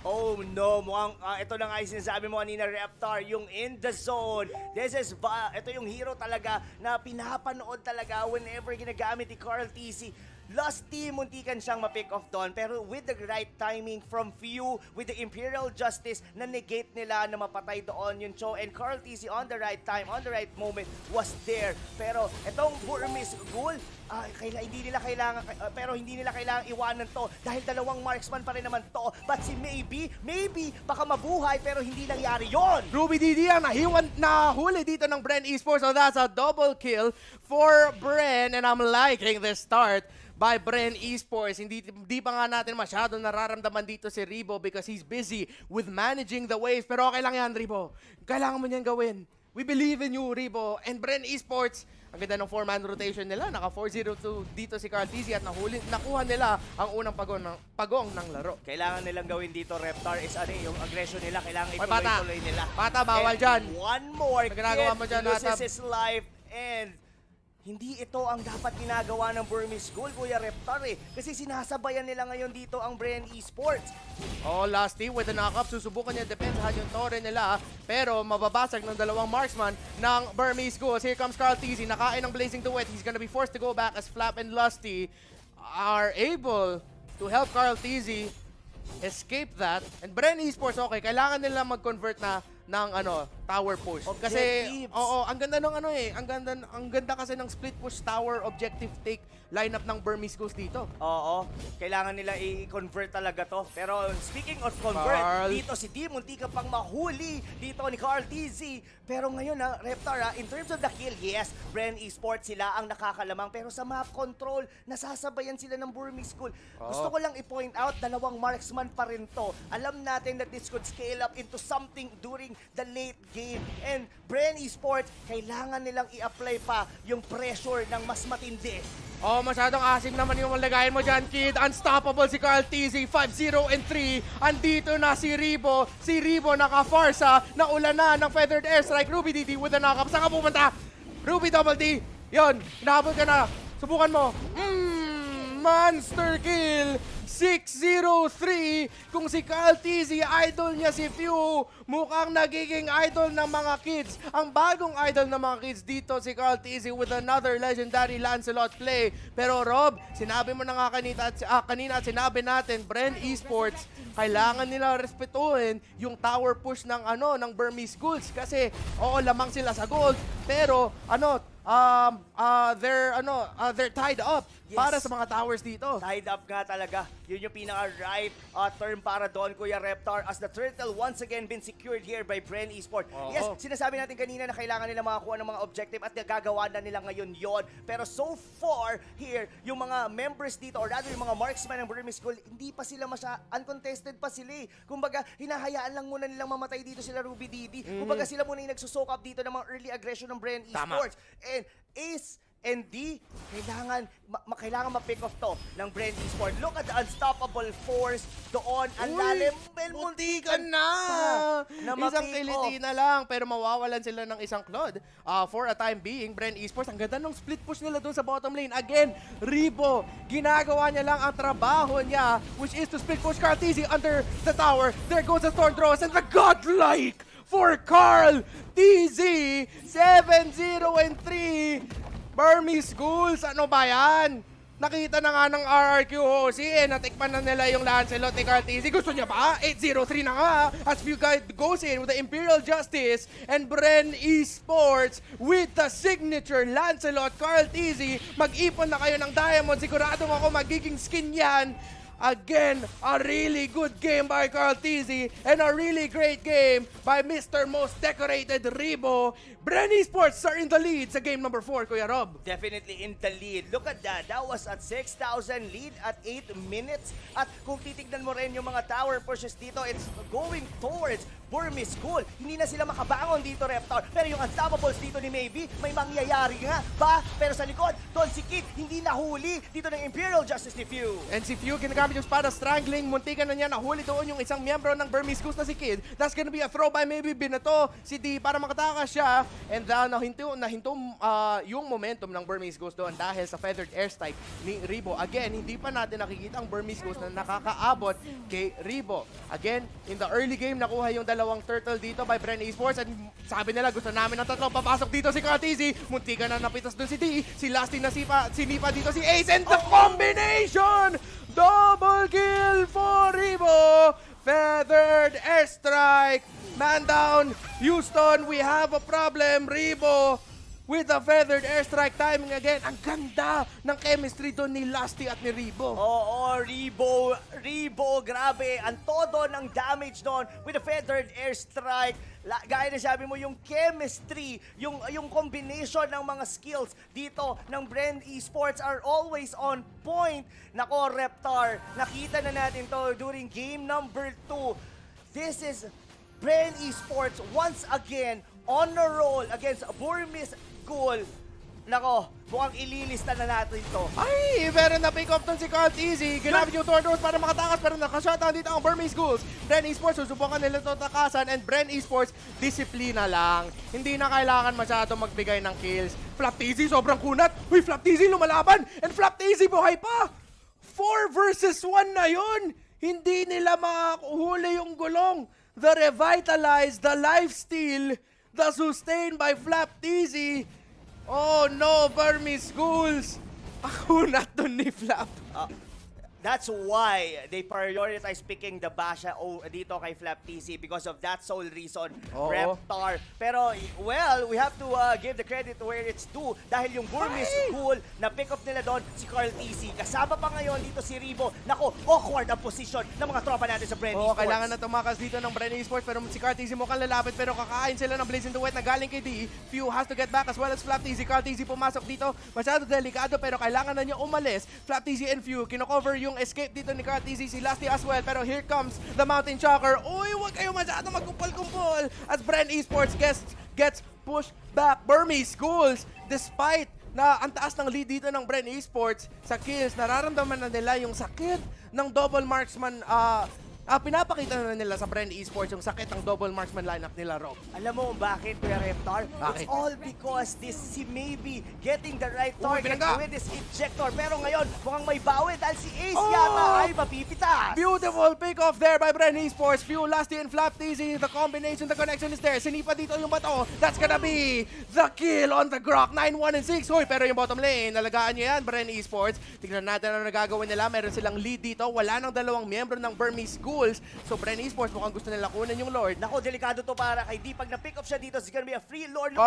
Oh no, mukhang ito na nga yung sinasabi mo kanina, Reptar, yung in the zone. Ito yung hero talaga na pinapanood talaga whenever ginagamit ni Carl TZ. Lusty, muntikan siyang ma-pick off doon, pero with the right timing from Few, with the Imperial Justice, na-negate nila na mapatay doon yung Cho, and Carl TZ on the right time, on the right moment, was there. Pero itong Burmese Ghoul, hindi nila kailangan iwanan to dahil dalawang marksman pa rin naman to. But si maybe baka mabuhay pero hindi nangyari yon. RubyDD ang nahuli dito ng Bren Esports. So that's a double kill for Bren and I'm liking the start by Bren Esports. Hindi pa nga natin masyado nararamdaman dito si Ribo because he's busy with managing the wave. Pero okay lang yan, Ribo. Kailangan mo niyan gawin. We believe in you, Ribo. And Bren Esports, ang ganda ng 4-man rotation nila. Naka 4-0-2 dito si Carl TZ at nakuha nila ang unang pagong ng laro. Kailangan nilang gawin dito, Reptar, is yung aggression nila. Kailangan ituloy-tuloy nila. Bata, bawal dyan. One more ginagawa mo dyan, loses his life and hindi ito ang dapat ginagawa ng Burmese Gold, Kuya Reptar kasi sinasabayan nila ngayon dito ang Bren Esports. Oh, Lasty with the knock-up. Susubukan niya depensahan yung Torre nila pero mababasag ng dalawang marksman ng Burmese Gold. Here comes Carl TZ, nakain ng Blazing Duet. He's gonna be forced to go back as Flap and Lusty are able to help Carl TZ escape that. And Bren Esports, okay, kailangan nila mag-convert ng tower push. Kasi ang ganda ng ang ganda kasi ng split push tower objective take lineup ng Burmese Ghosts dito. Oo, kailangan nila i-convert talaga to. Pero speaking of convert, dito si D, munti ka pang mahuli dito ni Carl TZ. Pero ngayon Reptar, in terms of the kill, yes, Bren Esports sila ang nakakalamang. Pero sa map control, nasasabayan sila ng Burmese Ghoul. Gusto ko lang i-point out, dalawang marksman pa rin to. Alam natin that this could scale up into something during the late game. And Bren Esports, kailangan nilang i-apply pa yung pressure ng mas matindi. Oh, masyadong asim naman yung lagayin mo dyan, kid. Unstoppable si Carl TZ, 5-0-3. Andito na si Ribo. Si Ribo naka-farsa, naula na ng Feathered Airstrike. RubyDD with a knock-up. Saan ka pumunta? Ruby Double D. Yun, hinahabol ka na. Subukan mo. Monster kill. 6-0-3. Kung si Carl TZ, idol niya si Few, mukhang nagiging idol ng mga kids. Ang bagong idol ng mga kids dito si Carl TZ with another legendary Lancelot play. Pero Rob, sinabi mo na nga kanina at sinabi natin, Bren Esports, kailangan nila respetuhin yung tower push ng ng Burmese Ghouls kasi lamang sila sa gold, pero they're tied up para sa mga towers dito. Tied up nga talaga. Yun yung pinaka-right term para doon, Kuya Reptar, as the turtle once again been secured here by Bren Esports. Yes, sinasabi natin kanina na kailangan nila makakuha ng mga objective at nagagawa na nila ngayon yon. Pero so far here, yung mga members dito, or rather yung mga marksman ng Burmese Ghoul, hindi pa sila uncontested pa sila. Kumbaga, hinahayaan lang muna nilang mamatay dito sila RubyDD. Kumbaga, sila muna yung nagsusok up dito ng mga early aggression ng Bren Esports. And Ace and D, kailangan ma-pick off to ng Bren Esports. Look at the unstoppable force doon. Ang lalim. Muntikan na! Isang kiliti na lang, pero mawawalan sila ng isang Claude. For a time being, Bren Esports, ang ganda ng split push nila doon sa bottom lane. Again, Ribo, ginagawa niya lang ang trabaho niya, which is to split push Carl TZ under the tower. There goes the Storm Throws and the godlike for Carl TZ. 7-0-3. Burmese Ghouls, ano ba yan? Nakita na nga ng RRQ Hosi natikman na nila yung Lancelot ni Carl TZ. Gusto niya ba? 8-0-3 na nga as Few Guide goes in with the Imperial Justice and Bren Esports with the signature Lancelot Carl TZ. Mag-ipon na kayo ng diamond. Siguradong ako magiging skin yan. Again, a really good game by Carl TZ and a really great game by Mr. Most Decorated Ribo. Bren Esports are in the lead sa game number 4, Kuya Rob. Definitely in the lead. Look at that. That was at 6,000 lead at 8 minutes. At kung titignan mo rin yung mga tower pushes dito, it's going towards Burmese School. Hindi na sila makabangon dito, Reptar. Pero yung unstoppables dito ni Mlbb, may mangyayari nga ba? Pero sa likod, doon si Kid, hindi nahuli dito ng Imperial Justice ni Few. And si Few, ginagamit yung espada strangling. Muntikan na niya, nahuli doon yung isang miyembro ng Burmese Schools na si Kid. That's gonna be a throw by Mlbb. Binato si D para makatakas siya. And nahinto yung momentum ng Burmese Schools doon dahil sa feathered airstrike ni Ribo. Again, hindi pa natin nakikita ang Burmese Schools na nakakaabot kay Ribo. Again, in the early game, nakuha yung dalawang turtle dito by Bren Esports. And sabi nila, gusto namin ng tatlo. Papasok dito si Kartizi. Muntikan na napitas doon si D. Si Lasty na sinipa dito si Ace. And the combination! Double kill for Ribo! Feathered airstrike! Man down, Houston, we have a problem. Ribo with a feathered airstrike timing again. Ang ganda ng chemistry doon ni Lasty at ni Ribo. Oo, Ribo, grabe. Ang todo ng damage doon with a feathered airstrike. Gaya na sabi mo, yung chemistry, yung combination ng mga skills dito ng Bren Esports are always on point. Nako, Reptar, nakita na natin to during game number 2. This is Bren Esports once again on a roll against Burmese School. Nako, mukhang ililista na natin to. Ay, pero na-pick off doon si Carl TZ. Ginamit yung Tordos para makatakas pero nakashutdown dito ang Burmese Schools. Bren Esports, susubukan nila ito takasan and Bren Esports, disiplina lang. Hindi na kailangan masyado magbigay ng kills. Flap TZ, sobrang kunat. Uy, Flap TZ lumalaban and Flap TZ buhay pa. 4 versus 1 na yun. Hindi nila makakuhuli yung gulong. The revitalized, the lifesteal, the sustained by Flap TZ. Oh no, Burmese Schools! Ako na to ni Flap. That's why they prioritize picking the Basha dito kay Flap TZ because of that sole reason, Reptar. Pero, well, we have to give the credit where it's due dahil yung Burmese School na pick up nila doon si Carl TZ. Kasama pa ngayon dito si Ribo. Nako, awkward ang position ng mga tropa natin sa Bren Esports. Kailangan na tumakas dito ng Bren Esports pero si Carl TZ mukhang lalapit pero kakain sila ng Blazing Duet na galing kay D. Few has to get back as well as Flap TZ. Carl TZ pumasok dito. Masyado delikado pero kailangan na niya umalis. Flap TZ and Few kino-cover yung escape dito ni Carl TZ, si Lasty as well. Pero here comes the Mountain Shocker. Uy, huwag kayo masyado magkumpul-kumpul as Bren Esports gets pushed back. Burmese Schools, despite na ang taas ng lead dito ng Bren Esports sa kills, nararamdaman na nila yung sakit ng double marksman. Pinapakita na nila sa Bren Esports yung sakit ng double marksman lineup nila, Rob. Alam mo bakit, Kuya Reptar? Bakit? It's all because this si Mlbb getting the right target with this ejector. Pero ngayon, mukhang may bawi dahil si Ace yata ay mapipitas. Beautiful pick off there by Bren Esports. Few, Lasty, and Flap TZ. The combination, the connection is there. Sinipa dito yung bato. That's gonna be the kill on the Grok. 9-1 and 6. Hoy, pero yung bottom lane, nalagaan niya yan, Bren Esports. Tignan natin ano nagagawin nila. Meron silang lead dito. Wala nang dalawang miyembro ng Burmese School. So Bren Esports mukhang gusto nila kunin yung Lord. Nako, delikado to para kay D. Pag na-pick up siya dito, it's gonna be a free Lord.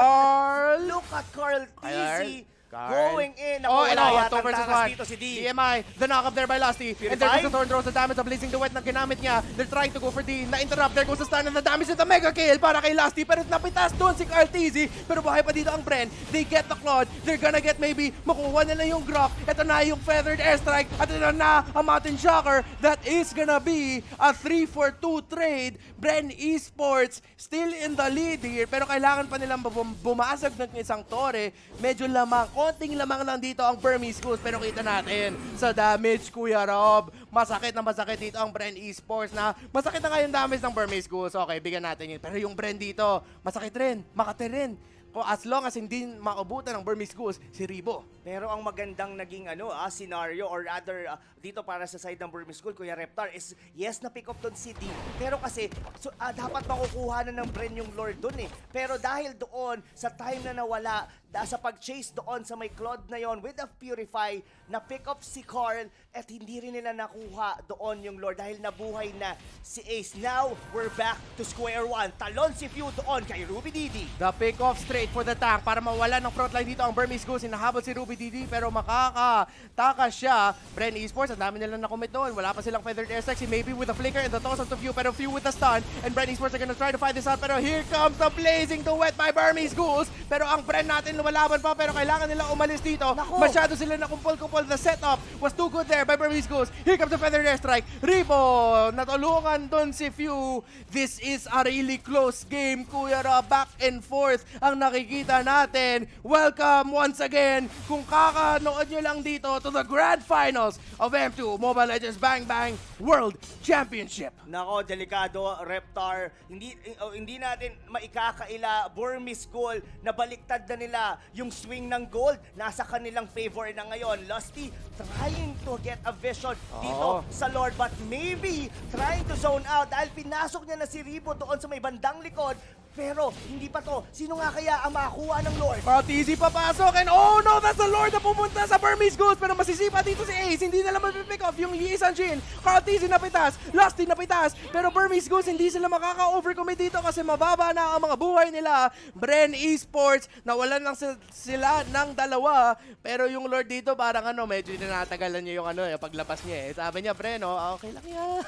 Look at Carl TZ. Carl. Going in. Ako, wala 2 versus 1. dito si D. DMI, the knock up there by Lasty. And there goes the Thorn Throws, the damage, the Blazing Duet na ginamit niya. They're trying to go for D. Na-interrupt. There goes the stun and the damage and the mega kill para kay Lasty. Pero napitas doon si Carl TZ. Pero buhay pa dito ang Bren. They get the Claude. They're gonna get maybe makuha nila yung Grok. Ito na yung Feathered Airstrike. At ito na ang Mountain Shocker. That is gonna be a 3-for-2 trade. Bren Esports still in the lead here. Pero kailangan pa nilang bumasag ng isang tore. Medyo lamang, konting lamang lang dito ang Burmese Schools. Pero kita natin sa damage, Kuya Rob. Masakit na masakit dito ang Bren Esports na masakit na nga yung damage ng Burmese Schools. Okay, bigyan natin yun. Pero yung Bren dito, masakit rin, makati rin. As long as hindi maubutan ng Burmese Schools, si Ribo. Pero ang magandang naging scenario or rather dito para sa side ng Burmese School, Kuya Reptar, is yes na pick up doon si D. Pero kasi dapat makukuha na ng Bren yung Lord doon eh. Pero dahil doon, sa time na nawala, sa pag-chase doon sa may Claude na yon with the Purify, na pick up si Carl at hindi rin nila nakuha doon yung Lord dahil nabuhay na si Ace. Now, we're back to square one. Talon si Few doon kay Ruby Didi. The pick-off straight for the tank para mawala ng frontline dito ang Burmese Ghouls. Hinahabol si Ruby Didi pero makakatakas siya. Bren Esports, ang dami nila na-commit doon. Wala pa silang feathered airstrike. Si Maybe with the flicker and the toss of the Few, pero Few with the stun. And Bren Esports are gonna try to find this out, pero here comes the blazing to wet by Burmese Ghouls. Pero ang Bren natin lumalaban pa, pero kailangan nilang umalis dito. Naku. Masyado sila nakumpol-kumpol. The setup was too good there by Burmese Ghouls. Here comes the feathered airstrike. Ribo, natulungan doon si Few. This is a really close game, Kuya Rob. Back and forth ang nakikita natin. Welcome once again, kung kakanood nyo lang dito, to the grand finals of M2 Mobile Legends Bang Bang World Championship. Nako, delikado, Reptar. Hindi natin maikakaila Burmese goal na baliktad na nila yung swing ng gold. Nasa kanilang favor na ngayon. Lusty trying to get a vision dito sa Lord, but maybe trying to zone out dahil pinasok niya na si Ribo doon sa may bandang likod. Pero hindi pa to. Sino nga kaya ang makakuha ng Lord? Easy papasok and oh no, that's the Lord na pumunta sa Burmese Ghouls, pero masisipa dito si Ace. Hindi nila mapipick off yung Yisan Jin. Easy napitas, Lusty napitas, pero Burmese Ghouls hindi sila makaka-overcommit dito kasi mababa na ang mga buhay nila. Bren Esports, nawalan lang sila ng dalawa, pero yung Lord dito parang medyo ninatagalan niya yung paglabas niya eh. Sabi niya, Bren, okay lang yan.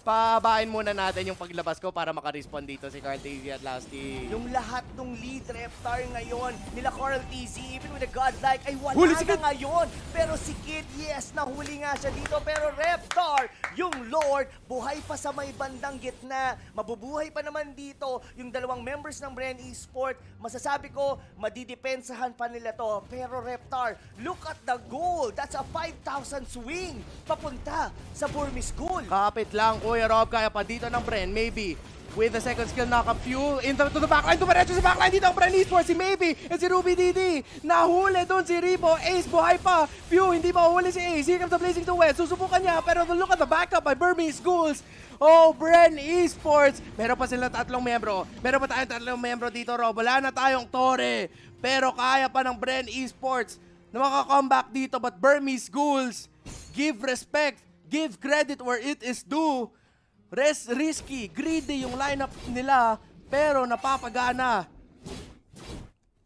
Pabain muna natin yung paglabas ko para respawn dito si Carl TZ at Lusty. Yung lahat ng lead Reptar ngayon nila Carl TZ, even with the godlike, ay wala Huli si na Kid. ngayon. Pero si Kid, yes, nahuli nga siya dito. Pero Reptar, yung Lord, buhay pa sa may bandang gitna. Mabubuhay pa naman dito yung dalawang members ng Bren Esports. Masasabi ko, madidepensahan pa nila to. Pero Reptar, look at the goal. That's a 5,000 swing papunta sa Burmese goal. Kapit lang, Kuya Rob, kaya pa dito ng Bren, maybe. With the second skill knock-up, Fuel to the backline. Dumiretso sa backline dito ang Bren Esports. Si Maybe at si Ruby Didi. Nahuli doon si Ribo. Ace buhay pa. Fuel hindi pa huli si Ace. Here comes the blazing to wet. Susubukan niya. Pero look at the backup by Burmese Ghouls. Oh, Bren Esports. Meron pa silang tatlong membro. Meron pa tayong tatlong membro dito, Rob. Wala na tayong Torre. Pero kaya pa ng Bren Esports na makakomeback dito. But Burmese Ghouls, give respect, give credit where it is due. Risky, greedy yung lineup nila, pero napapagana.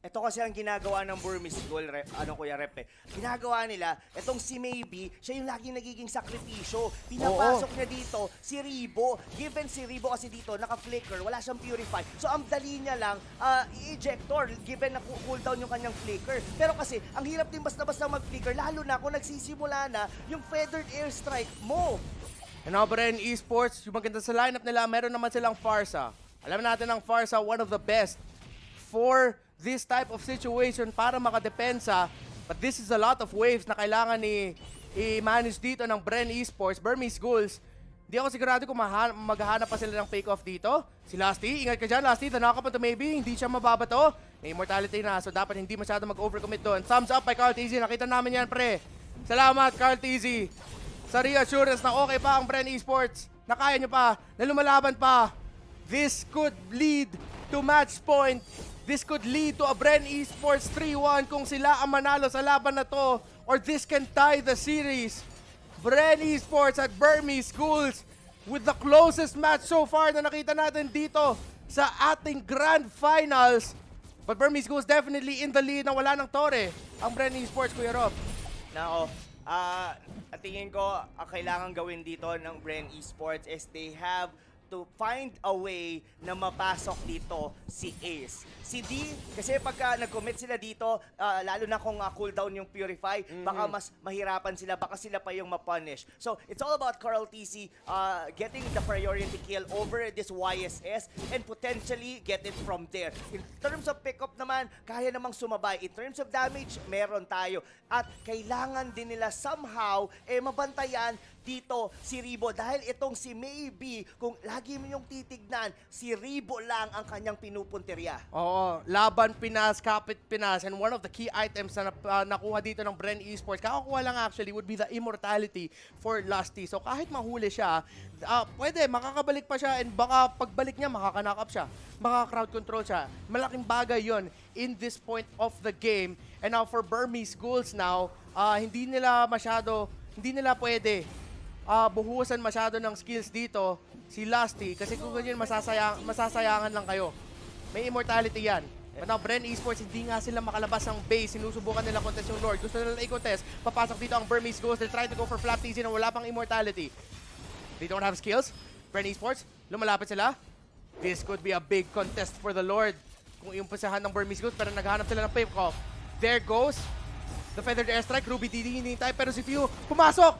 Ito kasi ang ginagawa ng Burmese goal, Kuya Rep. Ginagawa nila, itong si Maybe, siya yung laging nagiging sakripisyo. Pinapasok niya dito si Ribo. Given si Ribo kasi dito, naka-flicker, wala siyang purify. So ang dali niya lang, i-ejector, given na cooldown yung kanyang flicker. Pero kasi, ang hirap din basta-basta mag-flicker, lalo na kung nagsisimula na yung feathered airstrike mo. And now, Bren Esports, yung maganda sa lineup nila, meron naman silang Farsa. Alam natin ang Farsa, one of the best for this type of situation para makadepensa. But this is a lot of waves na kailangan i-manage dito ng Bren Esports. Burmese Ghouls, di ako sigurado kung maghahanap pa sila ng fake-off dito. Si Lusty, ingat ka dyan, Lusty. The knock-up to Maybe, hindi siya mababato. May immortality na, so dapat hindi masyado mag-overcommit doon. Thumbs up by Carl TZ. Nakita namin yan, pre. Salamat, Carl TZ. Sa reassurance na okay pa ang Bren Esports, na kaya nyo pa, na lumalaban pa. This could lead to match point. This could lead to a Bren Esports 3-1 kung sila ang manalo sa laban na to. Or this can tie the series. Bren Esports at Burmese Ghouls with the closest match so far na nakita natin dito sa ating grand finals. But Burmese Ghouls definitely in the lead na wala ng Torre. Ang Bren Esports, Kuya Rob. Nako, at tingin ko, ang kailangan gawin dito ng Bren Esports is they have to find a way na mapasok dito si Ace. Si D, kasi pagka nag-commit sila dito, lalo na kung cooldown yung Purify, baka mas mahirapan sila, baka sila pa yung mapunish. So, it's all about Carl TC getting the priority kill over this YSS and potentially get it from there. In terms of pickup naman, kaya namang sumabay. In terms of damage, meron tayo. At kailangan din nila somehow mabantayan dito si Ribo dahil itong si Mlbb, kung lagi mo yung titignan, si Ribo lang ang kanyang pinupunteriya. Oo, laban Pinas, kapit Pinas, and one of the key items na nakuha dito ng Bren Esports, kakakuha lang actually would be the immortality for Lusty. So kahit mahuli siya, pwede, makakabalik pa siya, and baka pagbalik niya, makakanakap siya, makaka-crowd control siya. Malaking bagay yon in this point of the game. And now for Burmese Ghouls now, hindi nila pwede buhusan masyado ng skills dito si Lusty kasi kung ganyan masasayangan lang kayo. May immortality yan. But now, Bren Esports, hindi nga sila makalabas ng base. Sinusubukan nila contest yung Lord. Gusto nila i-contest. Papasok dito ang Burmese Ghosts. They're trying to go for Flap TZ na wala pang immortality. They don't have skills. Bren Esports, lumalapit sila. This could be a big contest for the Lord. Kung iumpisahan ng Burmese Ghosts, pero naghahanap sila ng pick-off. There goes the Feathered Airstrike. Ruby TD hinihintay, pero si Few pumasok.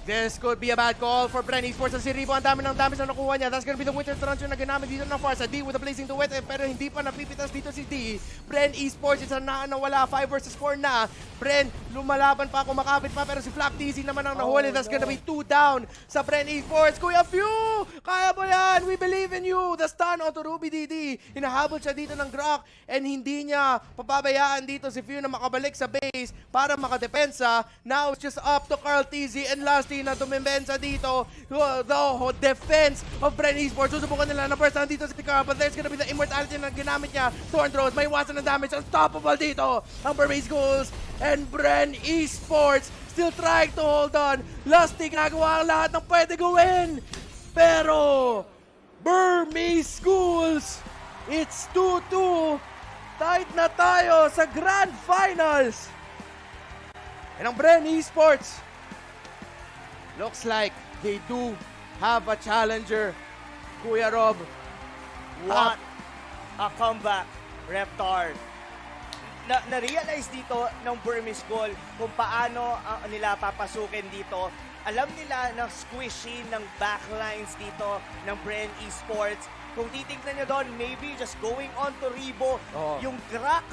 This could be a bad call for Bren Esports. Ang si Ribo, ang dami ng damage na nakuha niya. That's gonna be the Winter Truncheon na ginamit dito ng Farsa. D with the Blazing to Wet, pero hindi pa napipitas dito si D. Bren Esports, isa na nawala. 5 versus 4 na. Bren, lumalaban pa, kumakapit pa, pero si Flap TZ naman ang nahuli. That's gonna be 2 down sa Bren Esports. Kuya Few, kaya mo yan. We believe in you. The stun onto Ruby DD. Hinahabol siya dito ng Grok, and hindi niya papabayaan dito si Few na makabalik sa base para makadepensa. Now it's just up to Carl TZ and Lusty na tumimbensa dito. The defense of Bren Esports. Susubukan nila na first dito si Carl, but there's gonna be the immortality na ginamit niya. Thorn Throws, may iwasan ng damage. Unstoppable dito ang Burmese Ghouls, and Bren Esports still trying to hold on. Lusty ginagawa ang lahat ng pwede gawin, pero Burmese Ghouls, it's 2-2. Tight na tayo sa Grand Finals. And ang Bren Esports, looks like they do have a challenger. Kuya Rob. What a comeback, Reptar. Na-realize dito ng Burmese Goal kung paano nila papasukin dito. Alam nila na squishy ng backlines dito ng Bren Esports. Kung titignan nyo doon, maybe just going on to Ribo. Yung Grak,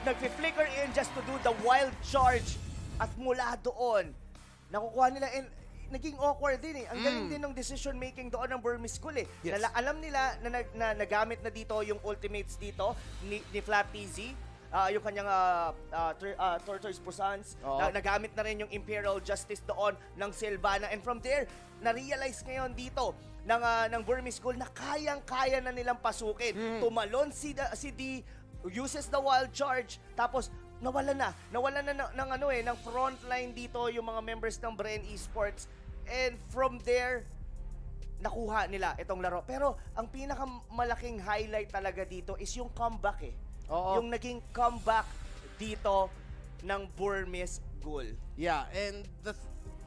nag-flicker in just to do the wild charge. At mula doon, nakukuha nila, and naging awkward din eh. Ang galing din ng decision making doon ng Burmese School eh. Yes. Alam nila na nagamit na dito yung ultimates dito ni Flap TZ. Yung kanyang Tortoise Pusans. Nagamit na rin yung Imperial Justice doon ng Silvana. And from there, na-realize ngayon dito ng Burmese School na kayang-kaya na nilang pasukin. Tumalon si D, uses the wild charge, tapos nawala na ng frontline dito yung mga members ng Bren Esports. And from there, nakuha nila itong laro. Pero ang pinakamalaking highlight talaga dito is yung comeback eh. Yung naging comeback dito ng Burmese Ghoul. Yeah, and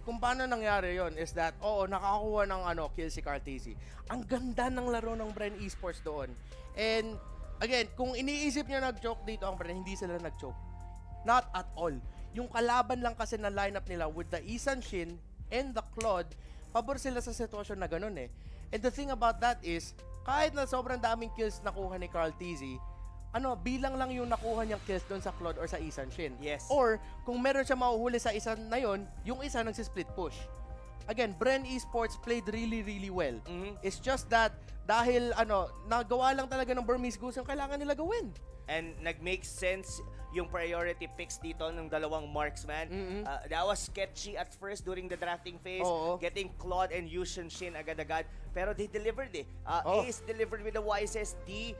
kung paano nangyari yon is that, nakakuha ng kill si Cartesi. Ang ganda ng laro ng Bren Esports doon. And again, kung iniisip niyo nag-choke dito ang Bren, hindi sila nag-choke. Not at all. Yung kalaban lang kasi na lineup nila with the Isan Shin and the Claude, pabor sila sa sitwasyon na ganun eh. And the thing about that is, kahit na sobrang daming kills nakuha ni Carl TZ, bilang lang yung nakuha niyang kills doon sa Claude or sa Isan Shin. Yes. Or, kung meron siya mahuhuli sa isa na yon, yung isa nagsisplit push. Again, Bren Esports played really, really well. It's just that, dahil nagawa lang talaga ng Burmese Ghouls yung kailangan nila gawin. And nag-make sense yung priority picks dito ng dalawang marksman. That was sketchy at first during the drafting phase. Getting Claude and Yushin Shin agad-agad. Pero they delivered eh. Ace delivered with the wisest. D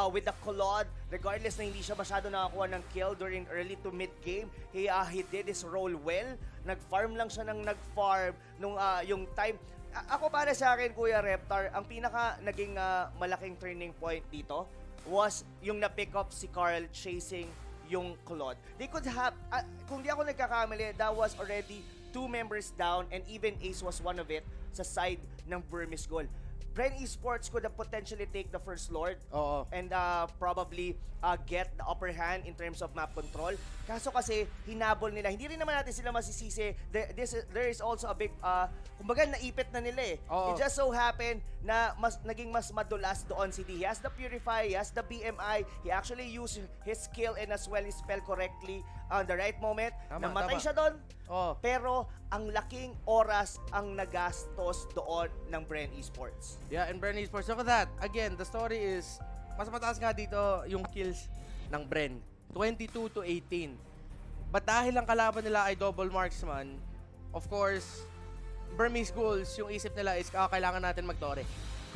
with the Claude. Regardless na hindi siya masyado nakakuha ng kill during early to mid-game, he did his role well. Nag-farm lang siya ng nag-farm nung yung time. Ako para sa akin, Kuya Reptar, ang pinaka naging malaking turning point dito was yung na-pick up si Carl chasing yung Claude. They could have, kung di ako nagkakamali, that was already 2 members down, and even Ace was one of it sa side ng Burmese Ghoul. Bren Esports could have potentially take the first Lord Oo. and probably get the upper hand in terms of map control. Kaso kasi hinabol nila. Hindi rin naman natin sila masisisi. There is also a big kumbaga naipit na nila eh. Oo. It just so happened na naging mas madulas doon si D. He has the Purify, he has the BMI. He actually used his skill and as well his spell correctly on the right moment. Namatay siya doon. Oo. Pero ang laking oras ang nagastos doon ng Bren Esports. Yeah, and Bren Esports. Look at that. Again, the story is, mas mataas nga dito yung kills ng Bren. 22 to 18. But dahil ang kalaban nila ay double marksman, of course, Burmese Ghouls, yung isip nila is, kailangan natin mag-tore.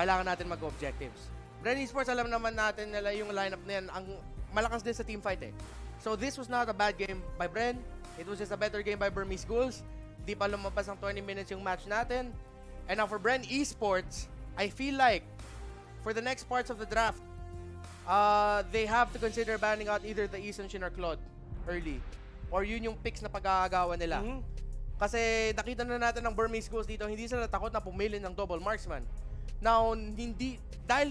Kailangan natin mag-objectives. Bren Esports, alam naman natin nila yung lineup na yan. Ang malakas din sa teamfight eh. So this was not a bad game by Bren. It was just a better game by Burmese Ghouls. Di pa lumabas ang 20 minutes yung match natin. And now for Bren Esports, I feel like for the next parts of the draft, they have to consider banning out either the Eason Shin or Claude early. Or yun yung picks na pag-aagawan nila. Kasi nakita na natin ng Burmese Ghouls dito, hindi sila takot na pumili ng double marksman. Now, dahil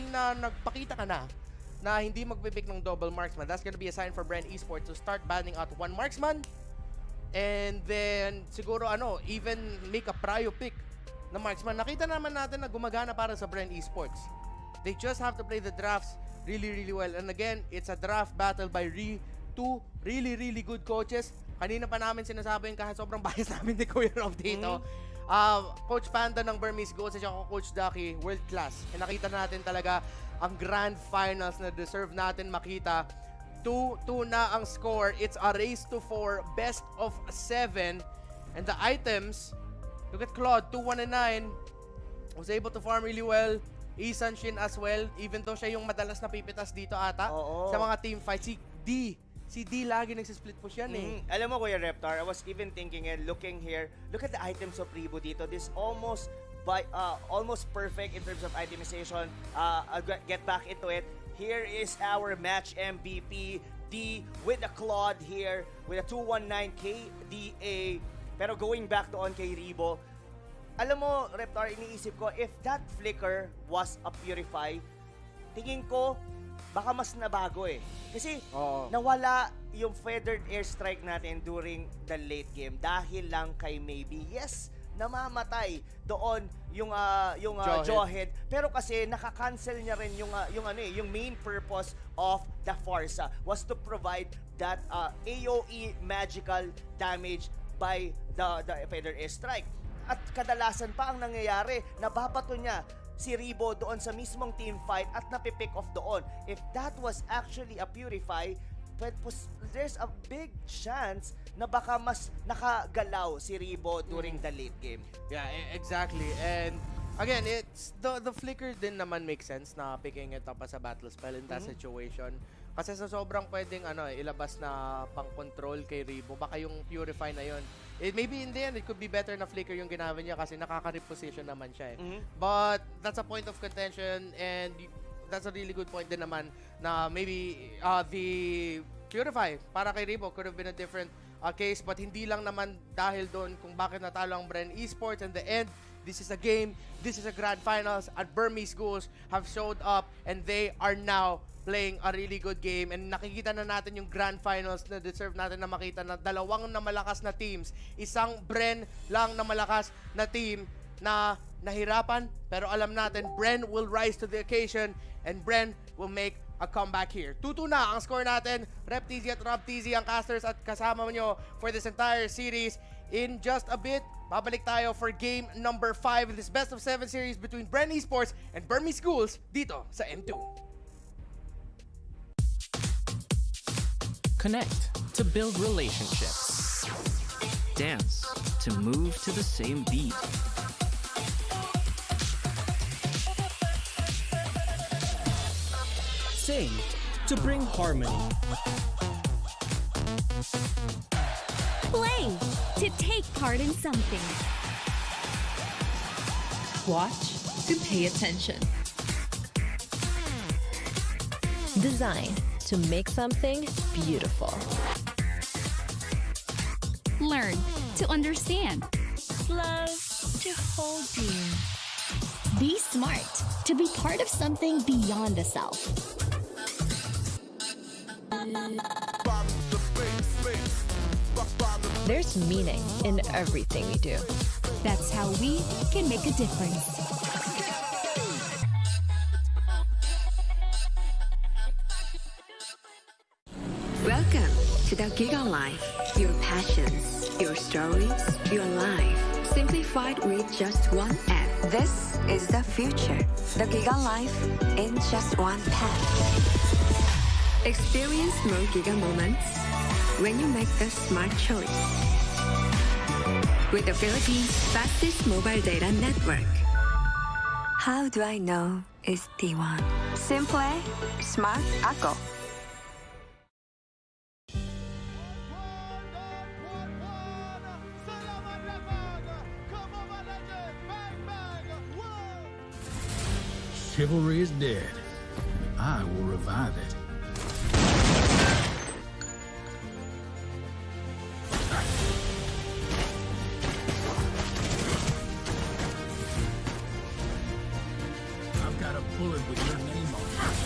na nagpakita ka na hindi magpipick ng double marksman, that's gonna be a sign for Bren Esports to start banning out one marksman. And then, siguro even make a prio pick na marksman. Nakita naman natin na gumagana para sa Bren Esports. They just have to play the drafts really, really well. And again, it's a draft battle by two really, really good coaches. Kanina pa namin sinasabi yung kahit sobrang bias namin ni Kuya Rob dito. Coach Panda ng Burmese Ghouls at Coach Ducky, world class. And nakita natin talaga ang grand finals na deserve natin makita. 2-2 na ang score. It's a race to 4, best of 7. And the items, look at Claude, 2-1-9. Was able to farm really well. Isan Shin as well, even though siya yung madalas na pipitas dito ata. Sa mga team fights. Si D lagi nagsisplit push yan eh. Alam mo Kuya Reptar, I was even thinking and looking here, look at the items of Rebo dito. This almost perfect in terms of itemization. I'll get back into it. Here is our match MVP, D with the Claude here, with a 219 KDA. Pero going back to on kay Rebo, alam mo, Reptar, iniisip ko, if that flicker was a Purify, tingin ko, baka mas nabago eh. Kasi nawala yung feathered airstrike natin during the late game dahil lang kay Maybe. Yes, namamatay doon yung Jawhead. Pero kasi nakakancel niya rin yung main purpose of the Farsa was to provide that AoE magical damage by the feathered airstrike. At kadalasan pa ang nangyayari, nababato niya si Rebo doon sa mismong team fight at napipick off doon. If that was actually a Purify, there's a big chance na baka mas nakagalaw si Rebo during the late game. Yeah, exactly. And again, it's the flicker din naman makes sense na picking it up as a battle spell in that situation. Kasi sa sobrang pwedeng ilabas na pang-control kay Rebo, baka yung Purify na yon. Maybe in the end, it could be better na flicker yung ginamit niya kasi nakaka-reposition naman siya eh. But that's a point of contention and that's a really good point din naman na maybe the Purify para kay Rebo could have been a different case, but hindi lang naman dahil doon kung bakit natalo ang Bren Esports. In the end, this is a game, this is a grand finals, and Burmese Ghouls have showed up and they are now playing a really good game. And nakikita na natin yung grand finals na deserve natin na makita na dalawang na malakas na teams. Isang Bren lang na malakas na team na nahirapan, pero alam natin Bren will rise to the occasion and Bren will make a comeback here. 2-2 na ang score natin. Rep TZ at Rob TZ ang casters at kasama nyo for this entire series. In just a bit, babalik tayo for game number 5 in this best of 7 series between Bren Esports and Burmese Ghouls dito sa M2. Connect to build relationships. Dance to move to the same beat. Sing to bring harmony. Play to take part in something. Watch to pay attention. Design to make something beautiful. Learn to understand. Love to hold dear. Be smart to be part of something beyond the self. There's meaning in everything we do. That's how we can make a difference. Welcome to the Giga Life. Your passions, your stories, your life. Simplified with just one app. This is the future. The Giga Life in just one tap. Experience more Giga moments when you make the smart choice. With the Philippines' fastest mobile data network. How do I know it's T1? Simple, smart ako. Chivalry is dead. I will revive it. I've got a bullet with your name on it.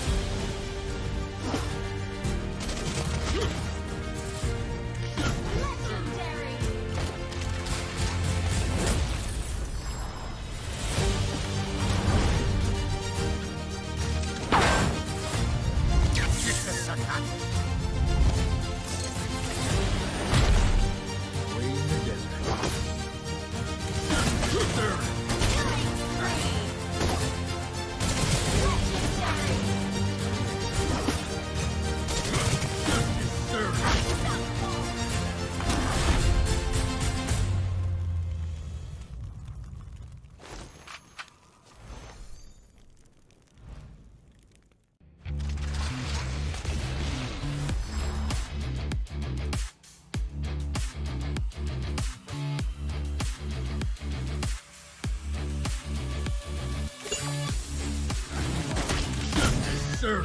Way in the desert. Sir.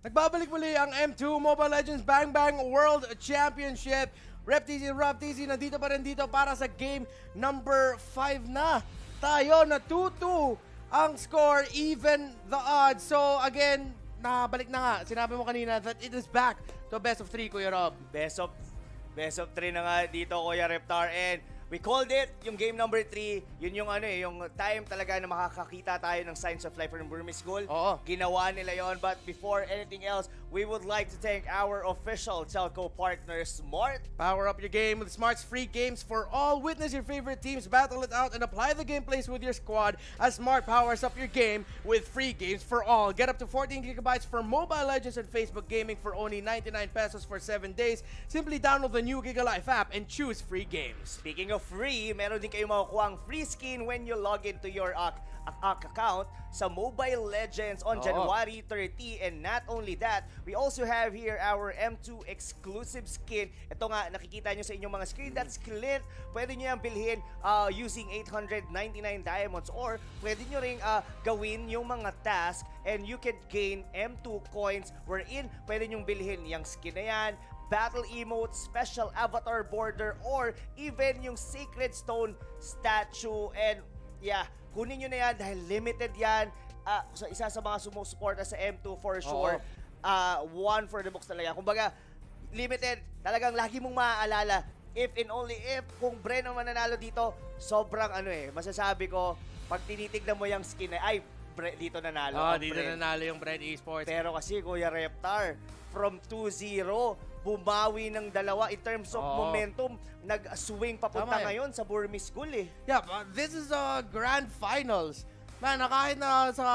Nagbabalik muli ang M2 Mobile Legends Bang Bang World Championship. Rep TZ, Rob TZ, nandito pa rin dito para sa game number 5 na. Tayo na 2-2 ang score, even the odds. So again, nabalik na nga. Sinabi mo kanina that it is back to best of 3, Kuya Rob. Best of 3 na nga dito, Kuya Reptar. And we called it, yung game number 3, yun yung yung time talaga na makakakita tayo ng signs of life from Burmese School. Oo. Ginawa nila yon. But before anything else, we would like to thank our official telco partner, Smart. Power up your game with Smart's free games for all. Witness your favorite teams battle it out and apply the gameplays with your squad as Smart powers up your game with free games for all. Get up to 14 gigabytes for Mobile Legends and Facebook Gaming for only 99 pesos for 7 days. Simply download the new Giga Life app and choose free games. Speaking of free, meron din kayo makukuha ang free skin when you log into your account sa Mobile Legends on January 30. And not only that, we also have here our M2 exclusive skin. Ito nga, nakikita nyo sa inyong mga screen. That's Clint. Pwede nyo yung bilhin using 899 diamonds, or pwede nyo ring gawin yung mga task and you can gain M2 coins wherein pwede nyo bilhin yung skin na yan, battle emote, special avatar border, or even yung sacred stone statue. And yeah, kunin nyo na yan dahil limited yan. Isa sa mga sumusuporta sa M2 for sure. One for the books talaga. Kumbaga, limited. Talagang lagi mong maaalala. If and only if, kung Bren ang mananalo dito, sobrang masasabi ko, pag tinitignan mo yung skin na, dito nanalo. Dito nanalo yung Bren Esports. Pero kasi, Kuya Reptar, from 2-0, bumawi ng dalawa in terms of momentum. Nag-swing papunta ngayon sa Burmese Ghouls eh. Yeah, this is a grand finals. Man, kahit na sa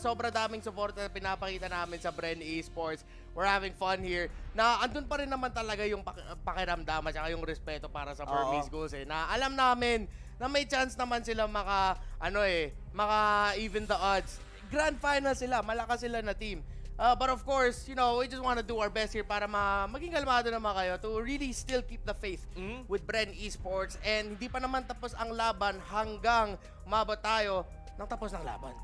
sobra daming support na pinapakita namin sa Bren Esports, we're having fun here. Na andun pa rin naman talaga yung pakiramdam at saka yung respeto para sa Burmese Ghouls eh. Na alam namin na may chance naman sila maka even the odds. Grand final sila, malakas sila na team. But of course, we just want to do our best here para maging kalmado naman kayo to really still keep the faith with Bren Esports. And hindi pa naman tapos ang laban hanggang umabot tayo nang tapos ng laban.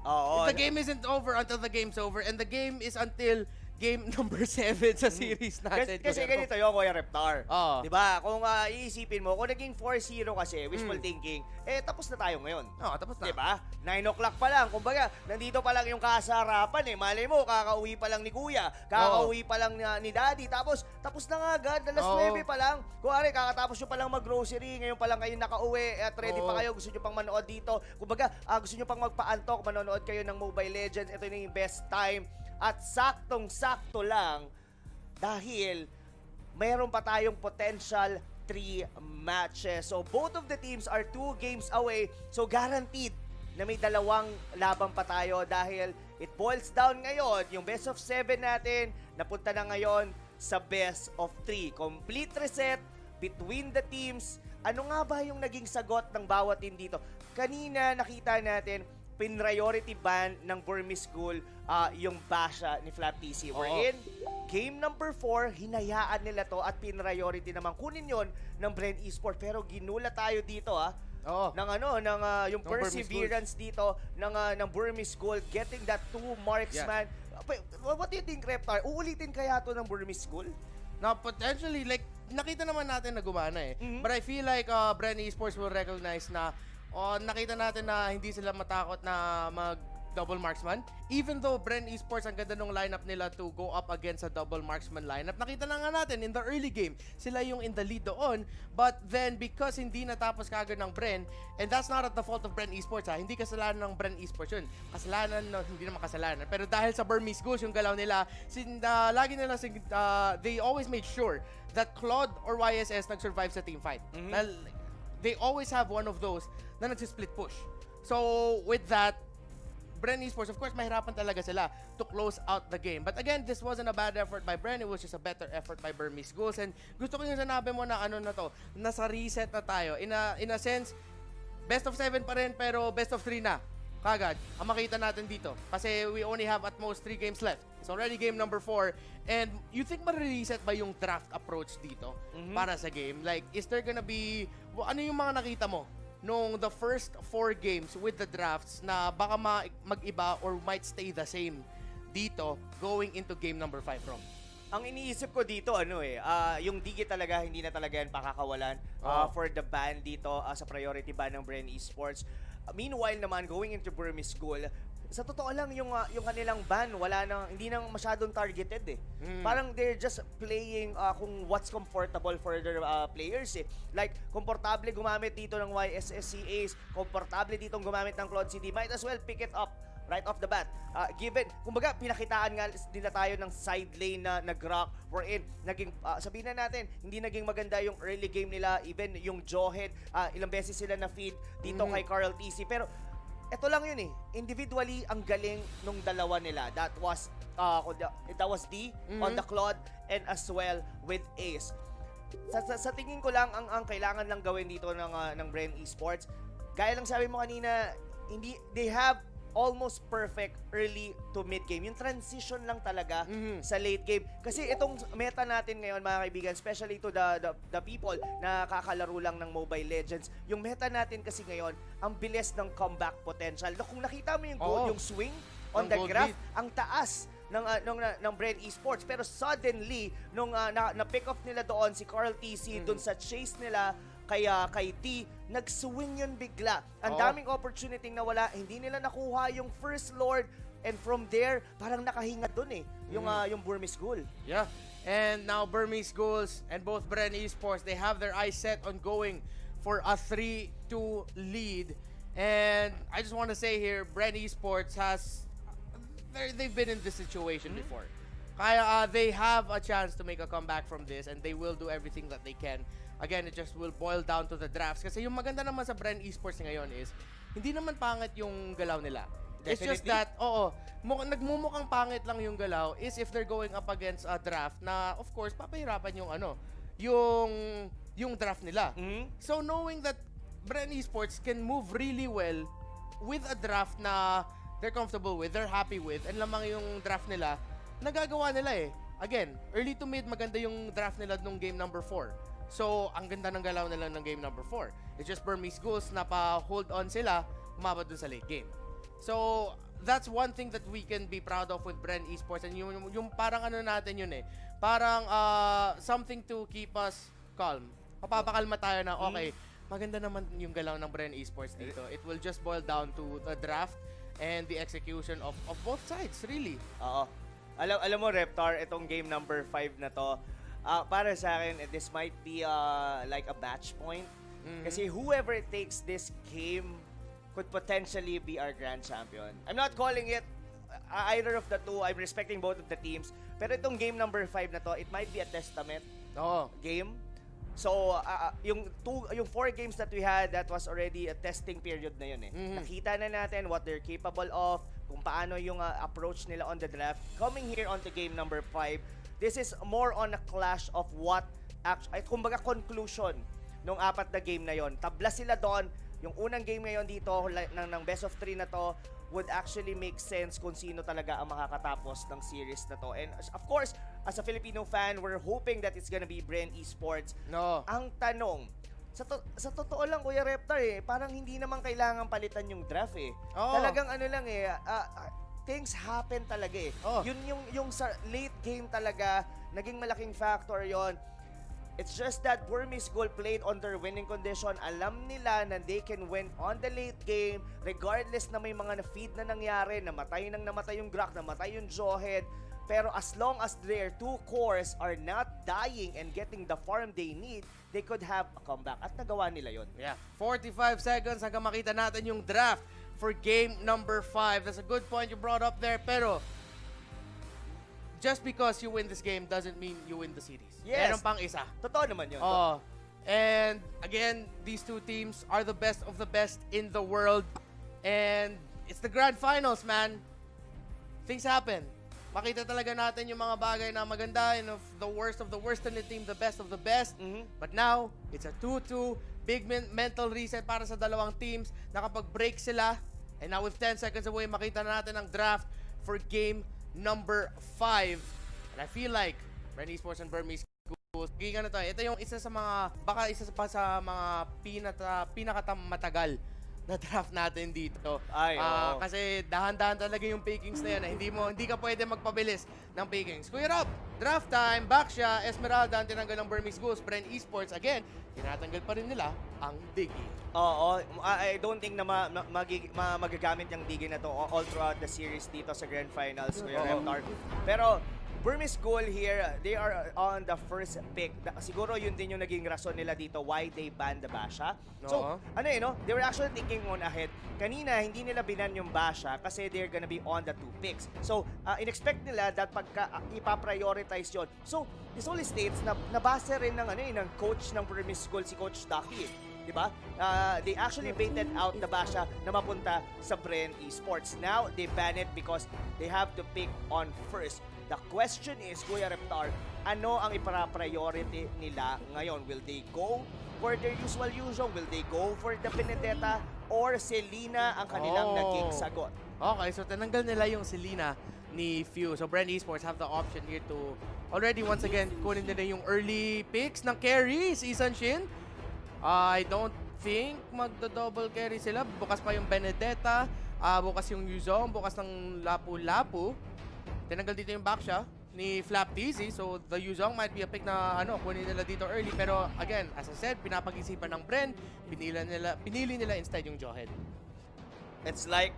The game isn't over until the game's over, and the game is until game number 7 sa series natin. Kasi ganito yung Kuya Reptar. Diba? Kung iisipin mo, kung naging 4-0 kasi, wishful thinking, tapos na tayo ngayon. Tapos na. Diba? 9 o'clock pa lang. Kumbaga, nandito pa lang yung kasarapan eh. Malay mo, kakauwi pa lang ni Kuya, kakauwi pa lang ni Daddy, tapos na nga agad, alas 9 pa lang. Kung kakatapos nyo pa lang mag-grocery, ngayon pa lang kayo nakauwi, at ready pa kayo, gusto nyo pang manood dito. Kumbaga, gusto nyo pang magpa-antok, manonood kayo ng Mobile Legends, ito na yung best time. At saktong-sakto lang dahil mayroon pa tayong potential 3 matches. So both of the teams are 2 games away. So guaranteed na may 2 laban pa tayo dahil it boils down ngayon. Yung best of 7 natin napunta na ngayon sa best of 3. Complete reset between the teams. Ano nga ba yung naging sagot ng bawat team dito? Kanina nakita natin pin-priority ban ng Burmese Ghouls yung basha ni Flap TC. We're in game number 4, hinayaan nila to at pin-priority naman kunin yon ng Bren Esports. Pero ginula tayo dito yung perseverance dito ng Burmese Ghouls getting that 2 marksman. What do you think, Reptar? Uulitin kaya to ng Burmese Ghouls? Now, potentially, nakita naman natin na gumana eh. But I feel like Bren Esports will recognize na nakita natin na hindi sila matakot na mag-double marksman. Even though Bren Esports, ang ganda nung lineup nila to go up against a double marksman lineup. Nakita na nga natin in the early game, sila yung in the lead doon. But then, because hindi natapos kagad ng Bren, and that's not at the fault of Bren Esports hindi kasalanan ng Bren Esports yun. Kasalanan, hindi naman kasalanan. Pero dahil sa Burmese Ghouls, yung galaw nila, lagi nila, they always made sure that Claude or YSS nag-survive sa teamfight. They always have one of those na nagsisplit push. So, with that, Bren Esports, of course, mahirapan talaga sila to close out the game. But again, this wasn't a bad effort by Bren. It was just a better effort by Burmese Ghouls. And gusto ko yung sanabi mo na nasa reset na tayo. In a sense, best of 7 pa rin, pero best of 3 na. Kagad, ang makita natin dito. Kasi we only have at most 3 games left. It's already game number 4. And you think ma-reset ba yung draft approach dito para sa game? Like, is there gonna be... Ano yung mga nakita mo nung the first 4 games with the drafts na baka mag-iba or might stay the same dito going into game number 5, Rom? Ang iniisip ko dito, yung digi talaga, hindi na talaga yan pakakawalan for the ban dito sa priority ban ng Bren Esports. Meanwhile naman, going into Burmese Ghouls, sa totoo lang, yung kanilang ban, hindi nang masyadong targeted eh. Parang they're just playing kung what's comfortable for their players eh. Like, komportable gumamit dito ng YSSCAs, komportable dito gumamit ng Claude CD, might as well pick it up right off the bat. Given, kumbaga, pinakitaan nga nila tayo ng side lane na nag-rock. Wherein, naging, sabihin na natin, hindi naging maganda yung early game nila. Even yung Jawhead, ilang beses sila na-feed dito kay Carl TC. Pero, ito lang yun eh. Individually, ang galing nung dalawa nila. That was D on the Claude and as well with Ace. Sa tingin ko lang, ang kailangan lang gawin dito ng Bren Esports, gaya lang sabi mo kanina, they have almost perfect early to mid game. Yung transition lang talaga sa late game. Kasi itong meta natin ngayon, mga kaibigan, especially to the people na kakalaro lang ng Mobile Legends, yung meta natin kasi ngayon, ang bilis ng comeback potential. Kung nakita mo yung goal, yung swing on the graph, ang taas ng Bren Esports. Pero suddenly, nung na-pick off nila doon si Carl TC, doon sa chase nila kay T, nag-swing yun bigla. Ang daming opportunity na wala, hindi nila nakuha yung first Lord, and from there, parang nakahinga dun eh, yung Burmese Ghoul. Yeah, and now Burmese Ghouls and both Bren Esports, they have their eyes set on going for a 3-2 lead. And I just want to say here, Bren Esports they've been in this situation before. Kaya they have a chance to make a comeback from this, and they will do everything that they can. Again, it just will boil down to the drafts. Kasi yung maganda naman sa Bren Esports ngayon is, hindi naman pangit yung galaw nila. It's just that, nagmumukhang pangit lang yung galaw is if they're going up against a draft na, of course, papahirapan yung draft nila. So knowing that Bren Esports can move really well with a draft na they're comfortable with, they're happy with, and lamang yung draft nila, nagagawa nila eh. Again, early to mid, maganda yung draft nila nung game number 4. So, ang ganda ng galaw nila ng game number 4. It's just Burmese Ghouls na pa-hold on sila, umabot dun sa late game. So, that's one thing that we can be proud of with Bren Esports. And yung parang ano natin yun eh. Parang something to keep us calm. Mapapakalma tayo na, okay, maganda naman yung galaw ng Bren Esports dito. It will just boil down to the draft and the execution of both sides, really. Oo. Alam mo, Reptar, itong game number 5 na to, para sa akin, this might be like a match point. Kasi whoever takes this game could potentially be our grand champion. I'm not calling it either of the two. I'm respecting both of the teams. Pero itong game number 5 na to, it might be a testament game. So, yung 4 games that we had, that was already a testing period na yun eh. Nakita na natin what they're capable of, kung paano yung approach nila on the draft. Coming here on to game number 5, this is more on a clash of what, kumbaga conclusion nung 4 na game na yon. Tabla sila doon. Yung unang game ngayon dito, ng best of 3 na to, would actually make sense kung sino talaga ang makakatapos ng series na to. And of course, as a Filipino fan, we're hoping that it's gonna be Bren Esports. No. Ang tanong, sa totoo lang, Kuya Reptar eh, parang hindi naman kailangan palitan yung draft eh. Talagang ano lang eh, things happen talaga eh. Yun yung sa late game talaga, naging malaking factor yon. It's just that Burmese Ghoul played on their winning condition. Alam nila na they can win on the late game regardless na may mga na-feed na nangyari, namatay yung Grak, namatay yung Jawhead. Pero as long as their 2 cores are not dying and getting the farm they need, they could have a comeback. At nagawa nila yun. Yeah, 45 seconds hanggang makita natin yung draft for game number 5. That's a good point you brought up there. Pero, just because you win this game doesn't mean you win the series. Yes. Meron pang isa. Totoo naman yun. And again, these 2 teams are the best of the best in the world. And it's the grand finals, man. Things happen. Makita talaga natin yung mga bagay na maganda, and of the worst in the team, the best of the best. But now, it's a 2-2. Big mental reset para sa dalawang teams. Nakapag-break sila. And now with 10 seconds away, makita na natin ang draft for game number 5. And I feel like Bren Esports and Burmese Ghouls, ito yung isa sa mga, baka isa pa sa mga pinakamatagal na draft natin dito. Kasi dahan-dahan talaga yung pickings na yan. Hindi ka pwede magpabilis ng pickings. Kuya Rob, draft time, back siya, Esmeralda ang tinanggal ng Burmese Ghouls, Bren Esports, again, tinatanggal pa rin nila ang Digi. I don't think na magagamit yung Digi na to all throughout the series dito sa Grand Finals, Kuya Reptar. Pero Burmese Ghouls here, they are on the first pick. Siguro yun din yung naging rason nila dito why they banned the Basha. So, they were actually thinking on ahead. Kanina, hindi nila binan yung Basha kasi they're gonna be on the 2 picks. So, in-expect nila that pagka ipa-prioritize yun. So, this only states na nabasa rin ng coach ng Burmese Ghouls, si Coach Ducky. Diba? They actually baited out the Basha na mapunta sa Bren Esports. Now, they ban it because they have to pick on first. The question is, Kuya Reptar, ano ang ipara-priority nila ngayon? Will they go for their usual? Will they go for the Benedetta? Or Selena ang kanilang naging sagot? Okay, so tinanggal nila yung Selena ni Few. So Bren Esports have the option here to already once again kunin nila yung early picks ng carries. Isan Shin. I don't think magdo-double carry sila. Bukas pa yung Benedetta, bukas yung Yuzong, bukas ng Lapu-Lapu. Tinanggal dito yung Baksha ni Flap TZ. So the Yuzong might be a pick na kunin nila dito early. Pero again, as I said, pinapag-isipan ng Bren, pinili nila instead yung Jawhead. It's like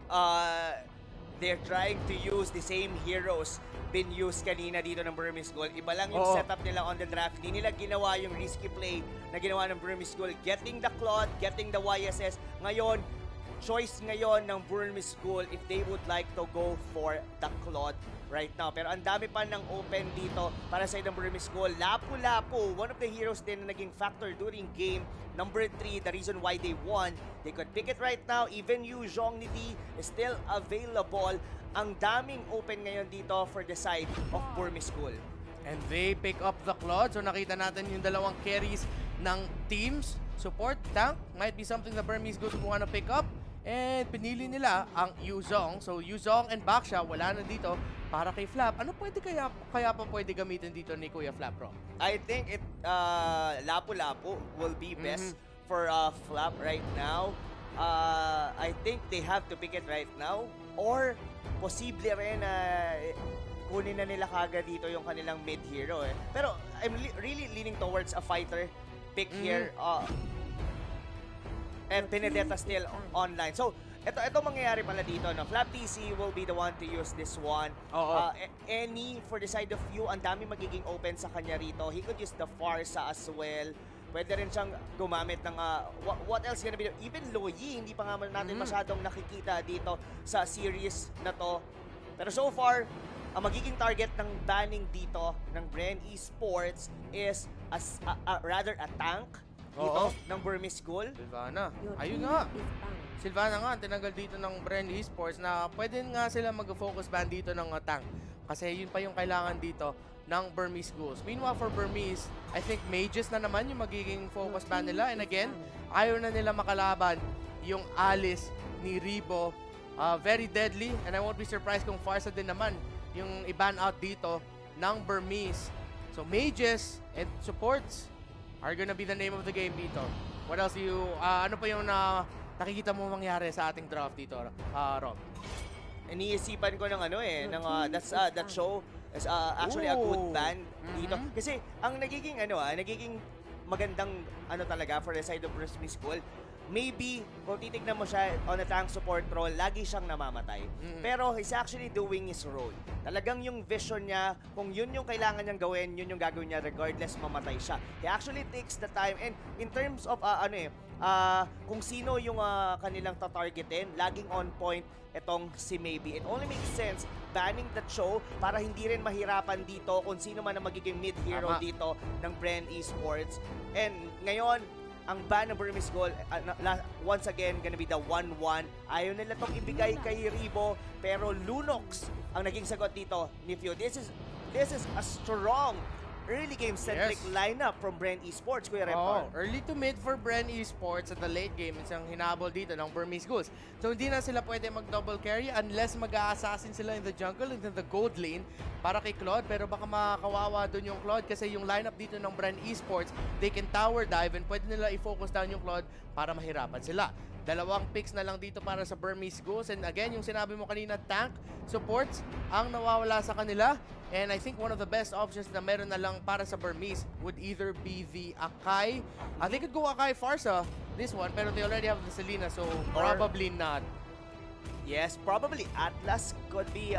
they're trying to use the same heroes been used kanina dito ng Burmese Ghouls. Iba lang yung setup nila on the draft. Hindi nila ginawa yung risky play na ginawa ng Burmese Ghouls. Getting the Claude, getting the YSS. Ngayon, choice ngayon ng Burmese Ghouls if they would like to go for the Claude right now. Pero ang dami pa ng open dito para sa ng Burmese Ghouls. Lapu-Lapu, one of the heroes din na naging factor during game number 3, the reason why they won. They could pick it right now. Even Yu Zhongniti is still available. Ang daming open ngayon dito for the side of Burmese Ghouls. And they pick up the Claude. So nakita natin yung dalawang carries ng teams. Support, tank, might be something the Burmese Ghouls wanna pick up. And pinili nila ang Yuzong. So Yuzong and Baksha, wala na dito para kay Flap. Ano kaya pa pwede gamitin dito ni Kuya Flap, bro? I think Lapu-Lapu will be best for Flap right now. I think they have to pick it right now. Or posible rin kunin na nila kagad dito yung kanilang mid hero eh. Pero I'm really leaning towards a fighter pick here. And Benedetta still online. So, ito mangyayari pala dito. No? Flap TC will be the one to use this one. Any for the side of you, ang dami magiging open sa kanya rito. He could use the Farsa as well. Pwede rin siyang gumamit ng what else gonna be? Even Loyi, hindi pa nga natin masyadong nakikita dito sa series na to. Pero so far, ang magiging target ng banning dito ng Bren Esports is rather a tank dito ng Burmese Ghouls. Silvana. Ayun nga. Silvana nga, tinanggal dito ng Bren Esports na pwede nga sila mag-focus ban dito ng tank. Kasi yun pa yung kailangan dito ng Burmese Ghouls. Meanwhile, for Burmese, I think mages na naman yung magiging focus ban nila. And again, ayaw na nila makalaban yung Alice ni Ribo. Very deadly. And I won't be surprised kung Farsa din naman yung i-ban out dito ng Burmese. So mages and supports are gonna be the name of the game dito. What else ano pa yung nakikita mo mangyari sa ating draft dito, Rob? Iniisipan ko ng that show is actually a good ban dito. Kasi ang nagiging magandang talaga for the side of Burmese Ghouls, maybe kung titignan mo siya on a tank support role, lagi siyang namamatay. Pero he's actually doing his role. Talagang yung vision niya, kung yun yung kailangan niyang gawin, yun yung gagawin niya regardless mamatay siya. He actually takes the time, and in terms of kung sino yung kanilang tatargetin, laging on point itong si Mlbb. It only makes sense banning the show para hindi rin mahirapan dito kung sino man ang magiging mid-hero dito ng Bren Esports. And ngayon, ang ban ng Burmese Ghouls, once again, gonna be the 1-1. Ayaw nila itong ibigay kay Ribo, pero Lunox ang naging sagot dito ni Fio. This is a strong early game-centric lineup from Bren Esports, Kuya Reptar. Early to mid for Bren Esports at the late game. Isang hinabol dito ng Burmese Ghouls. So hindi na sila pwede mag-double carry unless mag-a-assassin sila in the jungle and in the gold lane para kay Claude. Pero baka makakawawa dun yung Claude kasi yung lineup dito ng Bren Esports, they can tower dive and pwede nila i-focus down yung Claude para mahirapan sila. Dalawang picks na lang dito para sa Burmese Ghouls. And again, yung sinabi mo kanina, tank supports ang nawawala sa kanila. And I think one of the best options na meron na lang para sa Burmese would either be the Akai. They could go Akai Farsa, this one, pero they already have the Selena, so probably not. Yes, probably Atlas could be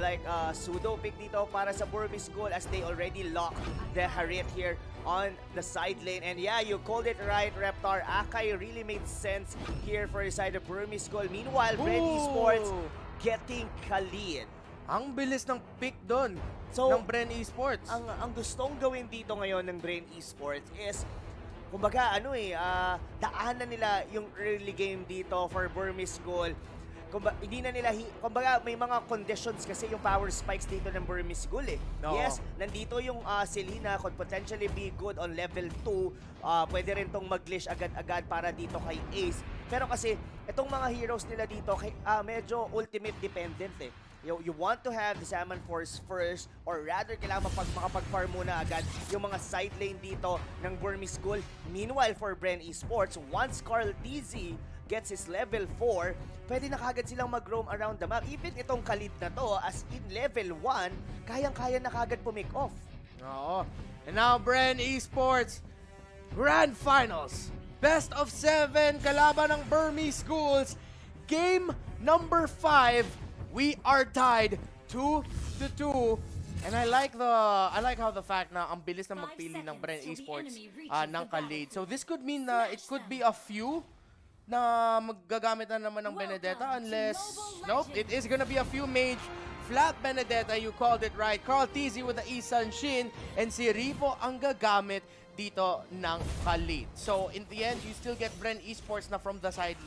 like a pseudo pick dito para sa Burmese School as they already locked the Harit here on the side lane. And yeah, you called it right, Reptar. Akai really made sense here for the side of Burmese School. Meanwhile, Bren Esports getting Khalid. Ang bilis ng pick doon ng Bren Esports. Ang gustong gawin dito ngayon ng Bren Esports is kumbaga daanan nila yung early game dito for Burmese School. Hindi na nila, kumbaga may mga conditions kasi yung power spikes dito ng Burmese School eh. No. Yes, nandito yung Selena could potentially be good on level 2. Pwede rin tong mag-glitch agad-agad para dito kay Ace. Pero kasi, itong mga heroes nila dito, medyo ultimate dependent eh. You want to have the Salmon Force first or rather kailangan makapag-farm muna agad yung mga side lane dito ng Burmese School. Meanwhile, for Bren Esports, once Carl TZ gets his level 4, pwede na kagad silang mag-roam around the map. Even itong Khalid na to, as in level 1, kayang-kaya na kagad pumake off. Oo. And now, Bren Esports, Grand Finals. Best of 7, kalaban ng Burmese Schools. Game number 5, we are tied 2-2. And I like how the fact na ang bilis na magpili ng Bren Esports ng Khalid. So this could mean na it could be a few na magagamit na naman ng Benedetta unless, nope, it is gonna be a few mage. Flat Benedetta, you called it right. Carl TZ with the Isan Shin, and si Ripo ang gagamit dito ng Khalid. So in the end, you still get Bren Esports na from the side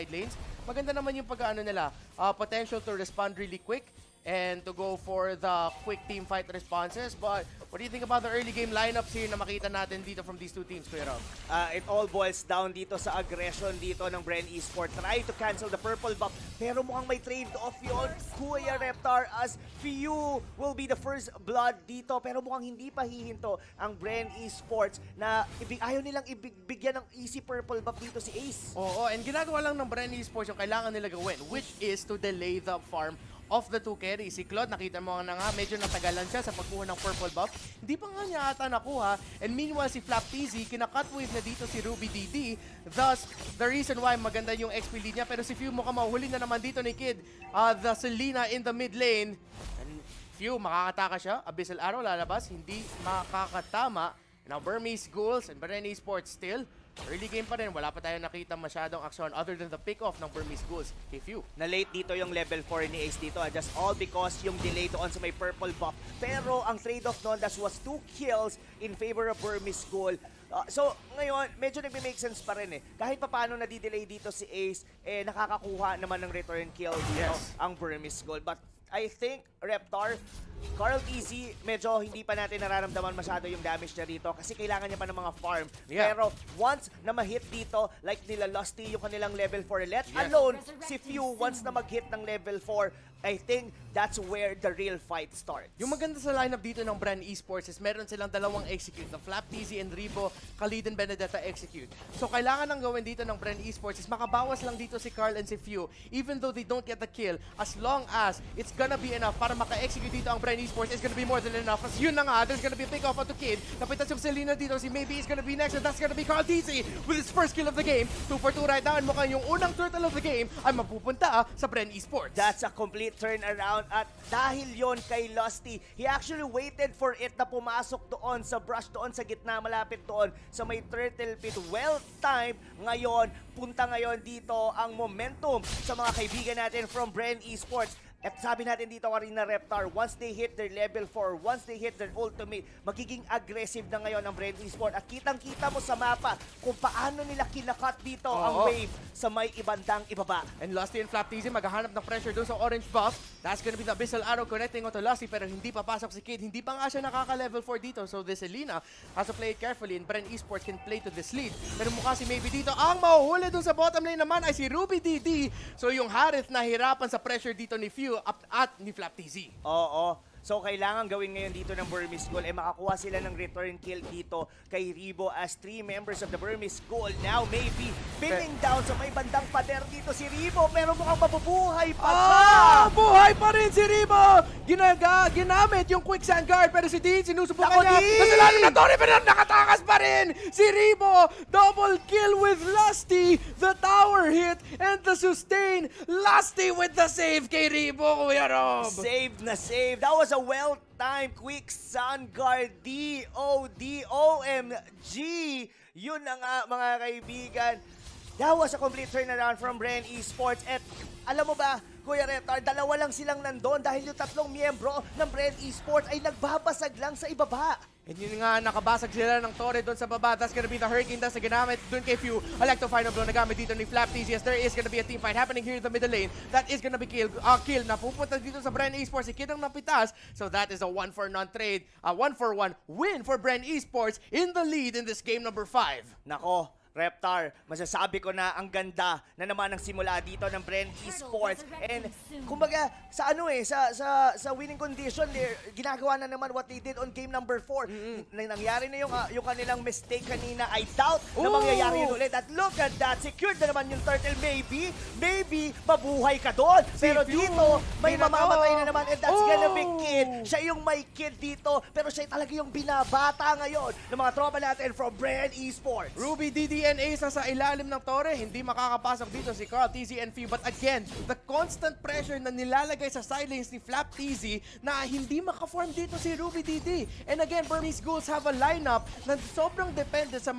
lanes. Maganda naman yung pag-ano nila, potential to respond really quick and to go for the quick team fight responses. But what do you think about the early game lineups here na makita natin dito from these two teams, Kuya Rob? It all boils down dito sa aggression dito ng Bren Esports. Try to cancel the purple buff, pero mukhang may trade-off yun, Kuya Reptar, as Few will be the first blood dito. Pero mukhang hindi pa hihinto ang Bren Esports na ayaw nilang ibigyan ng easy purple buff dito si Ace. Oo, and ginagawa lang ng Bren Esports yung kailangan nila gawin, which is to delay the farm of the two carries. Si Claude, nakita mo na nga, medyo natagalan siya sa pagkuha ng purple buff. Hindi pa nga niya ata nakuha. And meanwhile, si Flap TZ, kinakutwave na dito si Ruby DD. Thus, the reason why maganda yung XP lead niya. Pero si Few mukhang mahuli na naman dito ni Kid. The Selena in the mid lane. And Few, makakataka siya. Abyssal Arrow lalabas. Hindi makakatama. Now, Burmese Ghouls and Bren Esports still. Early game pa rin, wala pa tayong nakita masyadong aksyon other than the pick-off ng Burmese Ghouls kay Few. Na-late dito yung level 4 ni Ace dito, just all because yung delay doon sa may purple buff. Pero ang trade-off noon, that was 2 kills in favor of Burmese School. So ngayon, medyo nagme-make sense pa rin eh. Kahit pa paano nadidelay dito si Ace, nakakakuha naman ng return kill dito ang Burmese School. But I think, Reptar, Carl TZ, medyo hindi pa natin nararamdaman masyado yung damage niya dito kasi kailangan niya pa ng mga farm. Pero once na ma-hit dito, like nila Lusty yung kanilang level 4, let alone si Few once na mag-hit ng level 4, I think that's where the real fight starts. Yung maganda sa lineup dito ng Bren Esports is meron silang dalawang execute. The Flap TZ and Ribo, Khalid and Benedetta execute. So kailangan nang gawin dito ng Bren Esports is makabawas lang dito si Carl and si Few. Even though they don't get the kill, as long as it's gonna be enough para maka-execute dito ang Bren Esports, it's gonna be more than enough. As yun na nga, there's gonna be a pick-off onto Kid. Kapitan si Selena dito, si Maybe is gonna be next, and that's gonna be Carl TZ with his first kill of the game. 2 for 2 right now, and mukhang yung unang turtle of the game ay mapupunta sa Bren Esports. That's a complete turn around, at dahil yon kay Lusty, he actually waited for it na pumasok doon sa brush, doon sa gitna, malapit doon sa may turtle pit. Well timed ngayon, punta ngayon dito ang momentum sa mga kaibigan natin from Bren Esports. At sabi natin dito kanina, Reptar, once they hit their level 4, once they hit their ultimate, magiging aggressive na ngayon ang Bren Esports. At kitang-kita mo sa mapa kung paano nila kinakat dito ang wave sa may ibandang ibaba. And Lusty and Flap TZ maghahanap ng pressure doon sa orange buff. That's gonna be the Abyssal Arrow connecting onto Lusty, pero hindi papasok si Kid. Hindi pa nga siya nakaka-level 4 dito. So this Selena has to play it carefully, and Bren Esports can play to this lead. Pero mukha si Maybe dito. Ang mahuhuli doon sa bottom lane naman ay si Ruby DD. So yung Harith nahirapan sa pressure dito ni Few at ni Flap TZ. Oo. So kailangan gawin ngayon dito ng Burmese School makakuha sila ng return kill dito kay Ribo as 3 members of the Burmese School now maybe pinning down sa may bandang pader dito si Ribo pero mukhang mabubuhay pa siya. Buhay pa rin si Ribo! Ginamit yung quick sand guard pero si Dean sinusubukan niya. Kasi lalo na Tony pero nakatakas pa rin si Ribo! Double kill with Lusty! The tower hit and the sustain. Lusty with the save kay Ribo, Kuya Rob! Save na save. That was a well-timed quick sun guard. D-O-D-O-M-G. Yun na nga mga kaibigan. That was a complete turnaround from Bren Esports. At alam mo ba, Kuya Reptar, dalawa lang silang nandun dahil yung 3 miyembro ng Bren Esports ay nagbabasag lang sa ibaba. And yun nga, nakabasag sila ng Torre doon sa baba. That's gonna be the Hurricane Dust na ginamit doon kay Few. Electro Final Blow na gamit dito ni Flap TCS. There is gonna be a team fight happening here in the middle lane. That is gonna be kill na pupunta dito sa Bren Esports. Ikitang napitas. So that is a 1-for-none trade. A 1-for-1 win for Bren Esports in the lead in this game number 5. Nako, Reptar, masasabi ko na ang ganda na naman ang simula dito ng Bren Esports. And kumbaga sa sa winning condition, ginagawa na naman what they did on game number 4. Nangyari na yung kanilang mistake kanina. I doubt na mangyayari yun ulit. At look at that, secured na naman yung turtle. Maybe mabuhay ka doon. Pero dito, may mamamatay na naman and that's gonna be kid. Siya yung may kid dito, pero siya talaga yung binabata ngayon ng mga tropa natin from Bren Esports. Ruby DDNA sa ilalim ng Torre, hindi makakapasok dito si Carl, TZ, and Fee. But again, the constant pressure na nilalagay sa sidelines ni Flap TZ na hindi makaform dito si Ruby DD. And again, Burmese Ghouls have a lineup na sobrang depende sa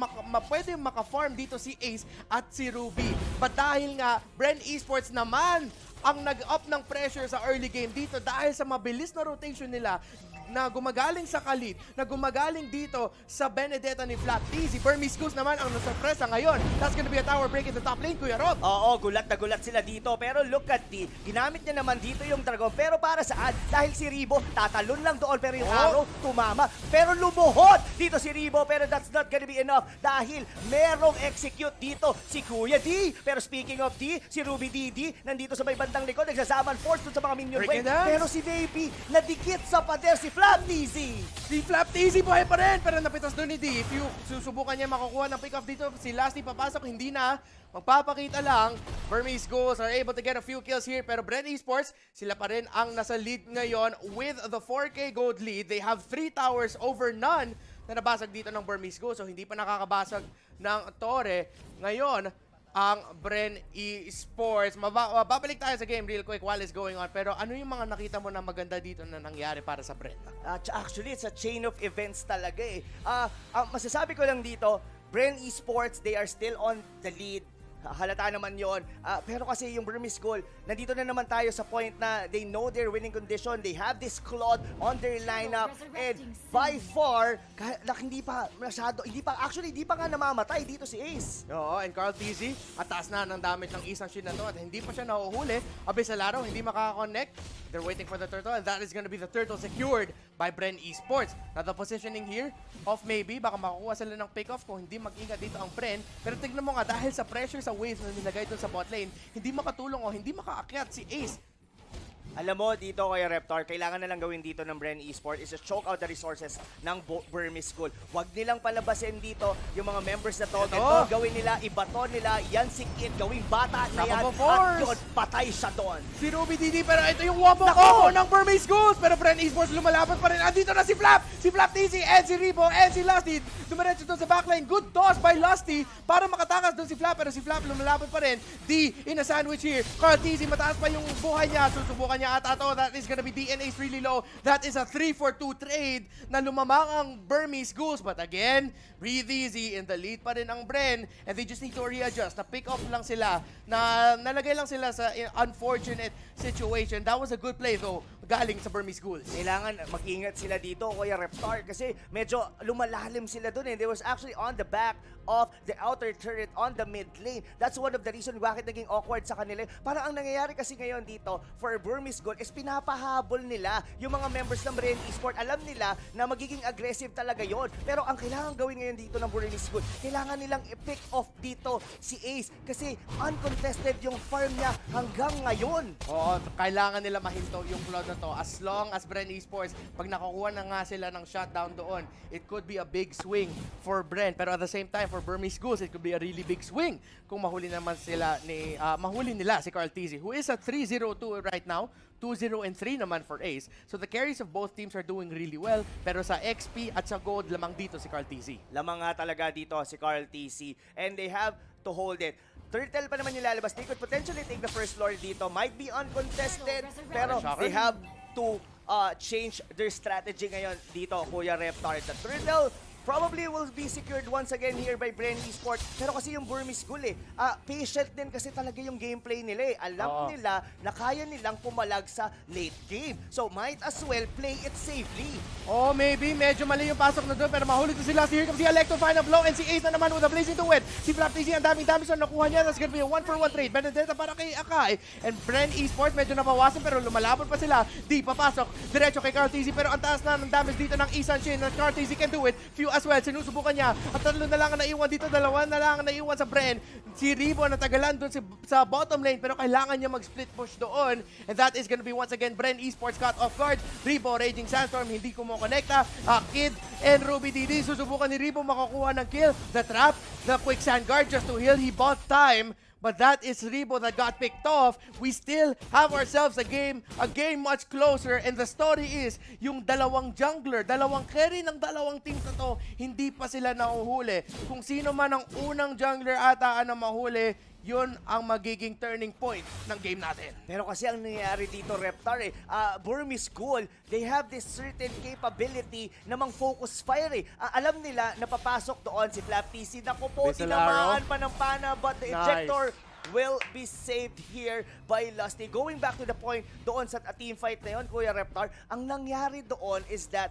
pwede makaform dito si Ace at si Ruby. But dahil nga, Bren Esports naman ang nag-up ng pressure sa early game dito dahil sa mabilis na rotation nila na gumagaling sa Khalid, na gumagaling dito sa Benedetta ni Flap TZ. Burmese Ghouls naman ang nasurpresa ngayon. That's gonna be a tower break in the top lane, Kuya Rob. Oo, gulat na gulat sila dito. Pero look at ginamit niya naman dito yung Dragon. Pero para saan? Dahil si Ribo, tatalon lang doon. Pero yung arrow, tumama. Pero lumuhod dito si Ribo. Pero that's not gonna be enough. Dahil merong execute dito si Kuya D. Pero speaking of D, si Ruby DD, nandito sa may bandang likod, nagsasaman force doon sa mga minion wave. Pero si Baby, nadikit sa pader si Flap TZ. Si Flap TZ buhay pa rin, pero napitas doon ni D. If susubukan niya makukuha ng pick-off dito, si Lasty papasok, hindi na. Magpapakita lang, Burmese Ghouls are able to get a few kills here, pero Bren Esports, sila pa rin ang nasa lead ngayon with the 4K gold lead. They have 3 towers over none na nabasag dito ng Burmese Ghouls, so hindi pa nakakabasag ng Torre. Ngayon, ang Bren Esports. Babalik tayo sa game real quick while it's going on. Pero ano yung mga nakita mo na maganda dito na nangyari para sa Bren? Actually, it's a chain of events talaga eh. Masasabi ko lang dito, Bren Esports, they are still on the lead. Halata naman yon. Pero kasi yung Burmese School, nandito na naman tayo sa point na they know their winning condition. They have this Claude on their lineup. And by far, hindi pa nga namamatay dito si Ace. Oo, and Carl TZ, at taas na ng damage ng isang shield na to at hindi pa siya nahuhuli. Abisalaro, hindi makaka-connect. They're waiting for the turtle and that is gonna be the turtle secured by Bren Esports. Now the positioning here of maybe, baka makukuha sila ng pick-off kung hindi mag-ingat dito ang Bren. Pero tignan mo nga, dahil sa pressure sa waves na nilagay doon sa bot lane, hindi makatulong o hindi makaakyat si Ace. Alam mo, dito kay Reptar, kailangan na lang gawin dito ng Bren Esports is to choke out the resources ng Burmese School. Huwag nilang palabasin dito yung mga members na to. Ito, gawin nila, ibato nila, yan si Kid, gawing bata na yan. At yun, patay siya doon. Si Ruby DD, pero ito yung wombo combo ng Burmese Schools. Pero Bren Esports lumalaban pa rin. Andito na si Flap! Si Flap TZ, and si Ribo, and si Lusty. Dumiretso doon sa backline. Good toss by Lusty para makatakas doon si Flap. Pero si Flap lumalaban pa rin. D in a sandwich here. Carl TZ, mataas pa yung buhay niya. Susubukan niya at ato, that is gonna be DNA's really low. That is a 3-for-2 trade na lumamang ang Burmese Ghouls. But again, breathe easy. In the lead pa rin ang Bren. And they just need to readjust. Na-pick off lang sila. Na nalagay lang sila sa unfortunate situation. That was a good play though, galing sa Burmese Ghouls. Kailangan mag-ingat sila dito, Kuya Reptar, kasi medyo lumalalim sila dun eh. They was actually on the back of the outer turret on the mid lane. That's one of the reasons bakit naging awkward sa kanila. Parang ang nangyayari kasi ngayon dito for Burmese Ghouls is pinapahabol nila yung mga members ng Bren Esports. Alam nila na magiging aggressive talaga yon. Pero ang kailangan gawin ngayon dito ng Burmese Ghouls, kailangan nilang i-pick off dito si Ace kasi uncontested yung farm niya hanggang ngayon. Oo, Oo, kailangan nila mahinto yung Cloud na to. As long as Bren Esports, pag nakakuha na nga sila ng shutdown doon, it could be a big swing for Bren. Pero at the same time, for Burmese Ghouls, it could be a really big swing kung mahuli naman sila mahuli nila si Carl TZ, who is at 3-0-2 right now. 2-0-3 naman for Ace. So the carries of both teams are doing really well. Pero sa XP at sa Gold, lamang dito si Carl TZ. Lamang nga talaga dito si Carl TC. And they have to hold it. Turtle pa naman yung lalabas. They could potentially take the first floor dito. Might be uncontested, pero they have to change their strategy ngayon dito, Kuya Reptar. The Turtle probably will be secured once again here by Bren Esports. Pero kasi yung Burmese Ghoul patient din kasi talaga yung gameplay nila eh. Alam nila na kaya nilang pumalag sa late game. So might as well play it safely. Oh, maybe. Medyo mali yung pasok na doon. Pero mahuli to sila. Here comes si Electro, final blow. And si Ace na naman with a blazing to win. Si Flap TZ, ang daming-daming so nakuha niya. That's gonna be a 1-for-1 trade. Benedetta para kay Akai. And Bren Esports, medyo nabawasan pero lumalaban pa sila. Di papasok. Diretso kay Carl TZ. Pero ang taas na ng damage dito ng Isan Shin. And Carl TZ can do it. Few as well. Sinusubukan niya. At 3 na lang ang naiwan dito. 2 na lang ang naiwan sa Bren. Si Ribo natagalan doon sa bottom lane. Pero kailangan niya mag-split push doon. And that is gonna be once again Bren Esports caught off guard. Ribo, Raging Sandstorm. Hindi kumokonekta. Kid and Ruby DD. Susubukan ni Ribo makakuha ng kill. The trap. The quicksand guard just to heal. He bought time. But that is Ribo that got picked off. We still have ourselves a game much closer. And the story is, yung dalawang jungler, dalawang carry ng dalawang teams na to, hindi pa sila nahuhuli. Kung sino man ang unang jungler ata na mahuli, yun ang magiging turning point ng game natin. Pero kasi ang nangyayari dito, Reptar, Burmese Ghoul, they have this certain capability na mang-focus fire alam nila na papasok doon si Flap TC. Naku po, tinamaan pa ng pana, but the ejector will be saved here by Lusty. Going back to the point doon sa team fight na yun, Kuya Reptar, ang nangyari doon is that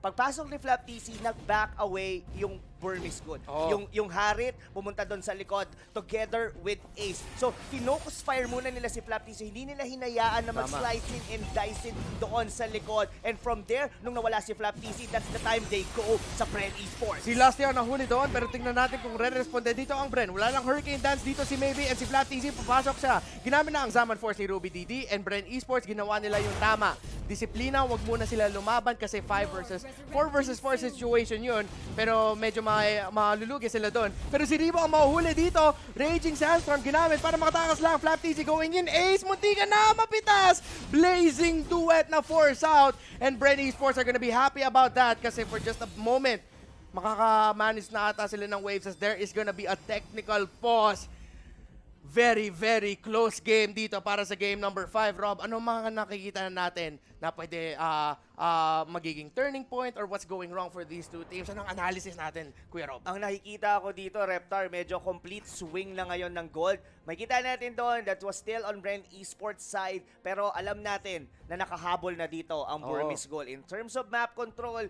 pagpasok ni Flap TC, nag-back away yung Burmese Ghoul. Yung Harit, pumunta doon sa likod together with Ace. So, kinocus fire muna nila si Flap TC. Hindi nila hinayaan na mag-slicing and dicing doon sa likod. And from there, nung nawala si Flap TC, that's the time they go sa Bren Esports. Si Lusty ang nahuli doon, pero tingnan natin kung re-responde dito ang Bren. Wala lang Hurricane Dance dito si Mlbb and si Flap TC, papasok siya. Ginamit na ang Zaman Force ni Ruby DD and Bren Esports, ginawa nila yung tama. Disiplina, wag muna sila lumaban kasi 4 versus 4 situation yun. Pero medyo malulugi sila doon. Pero si Ribo ang mahuhuli dito. Raging Sandstorm ginamit para makatakas lang. Flap TZ going in. Ace, muntika na mapitas. Blazing duet na force out. And Bren Esports are gonna be happy about that kasi for just a moment, makaka-manage na ata sila ng waves as there is gonna be a technical pause. Very, very close game dito para sa game number 5. Rob, ano mga nakikita na natin na pwede magiging turning point or what's going wrong for these two teams? Anong analysis natin, Kuya Rob? Ang nakikita ko dito, Reptar, medyo complete swing na ngayon ng gold. Makikita natin doon that was still on Bren Esports side, pero alam natin na nakahabol na dito ang Burmese Ghoul. In terms of map control,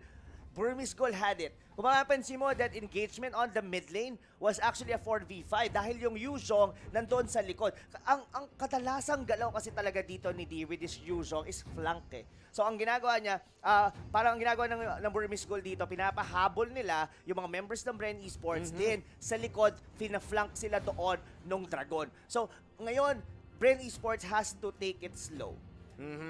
Burmese Ghoul had it. Kung mapapansin mo, that engagement on the mid lane was actually a 4v5 dahil yung Yuzhong nandun sa likod. Ang kadalasang galaw kasi talaga dito ni D with this Yuzhong is flank So ang ginagawa niya, parang ang ginagawa ng Burmese Ghoul dito, pinapahabol nila yung mga members ng Bren Esports, din sa likod, fina-flank sila doon nung Dragon. So ngayon, Bren Esports has to take it slow.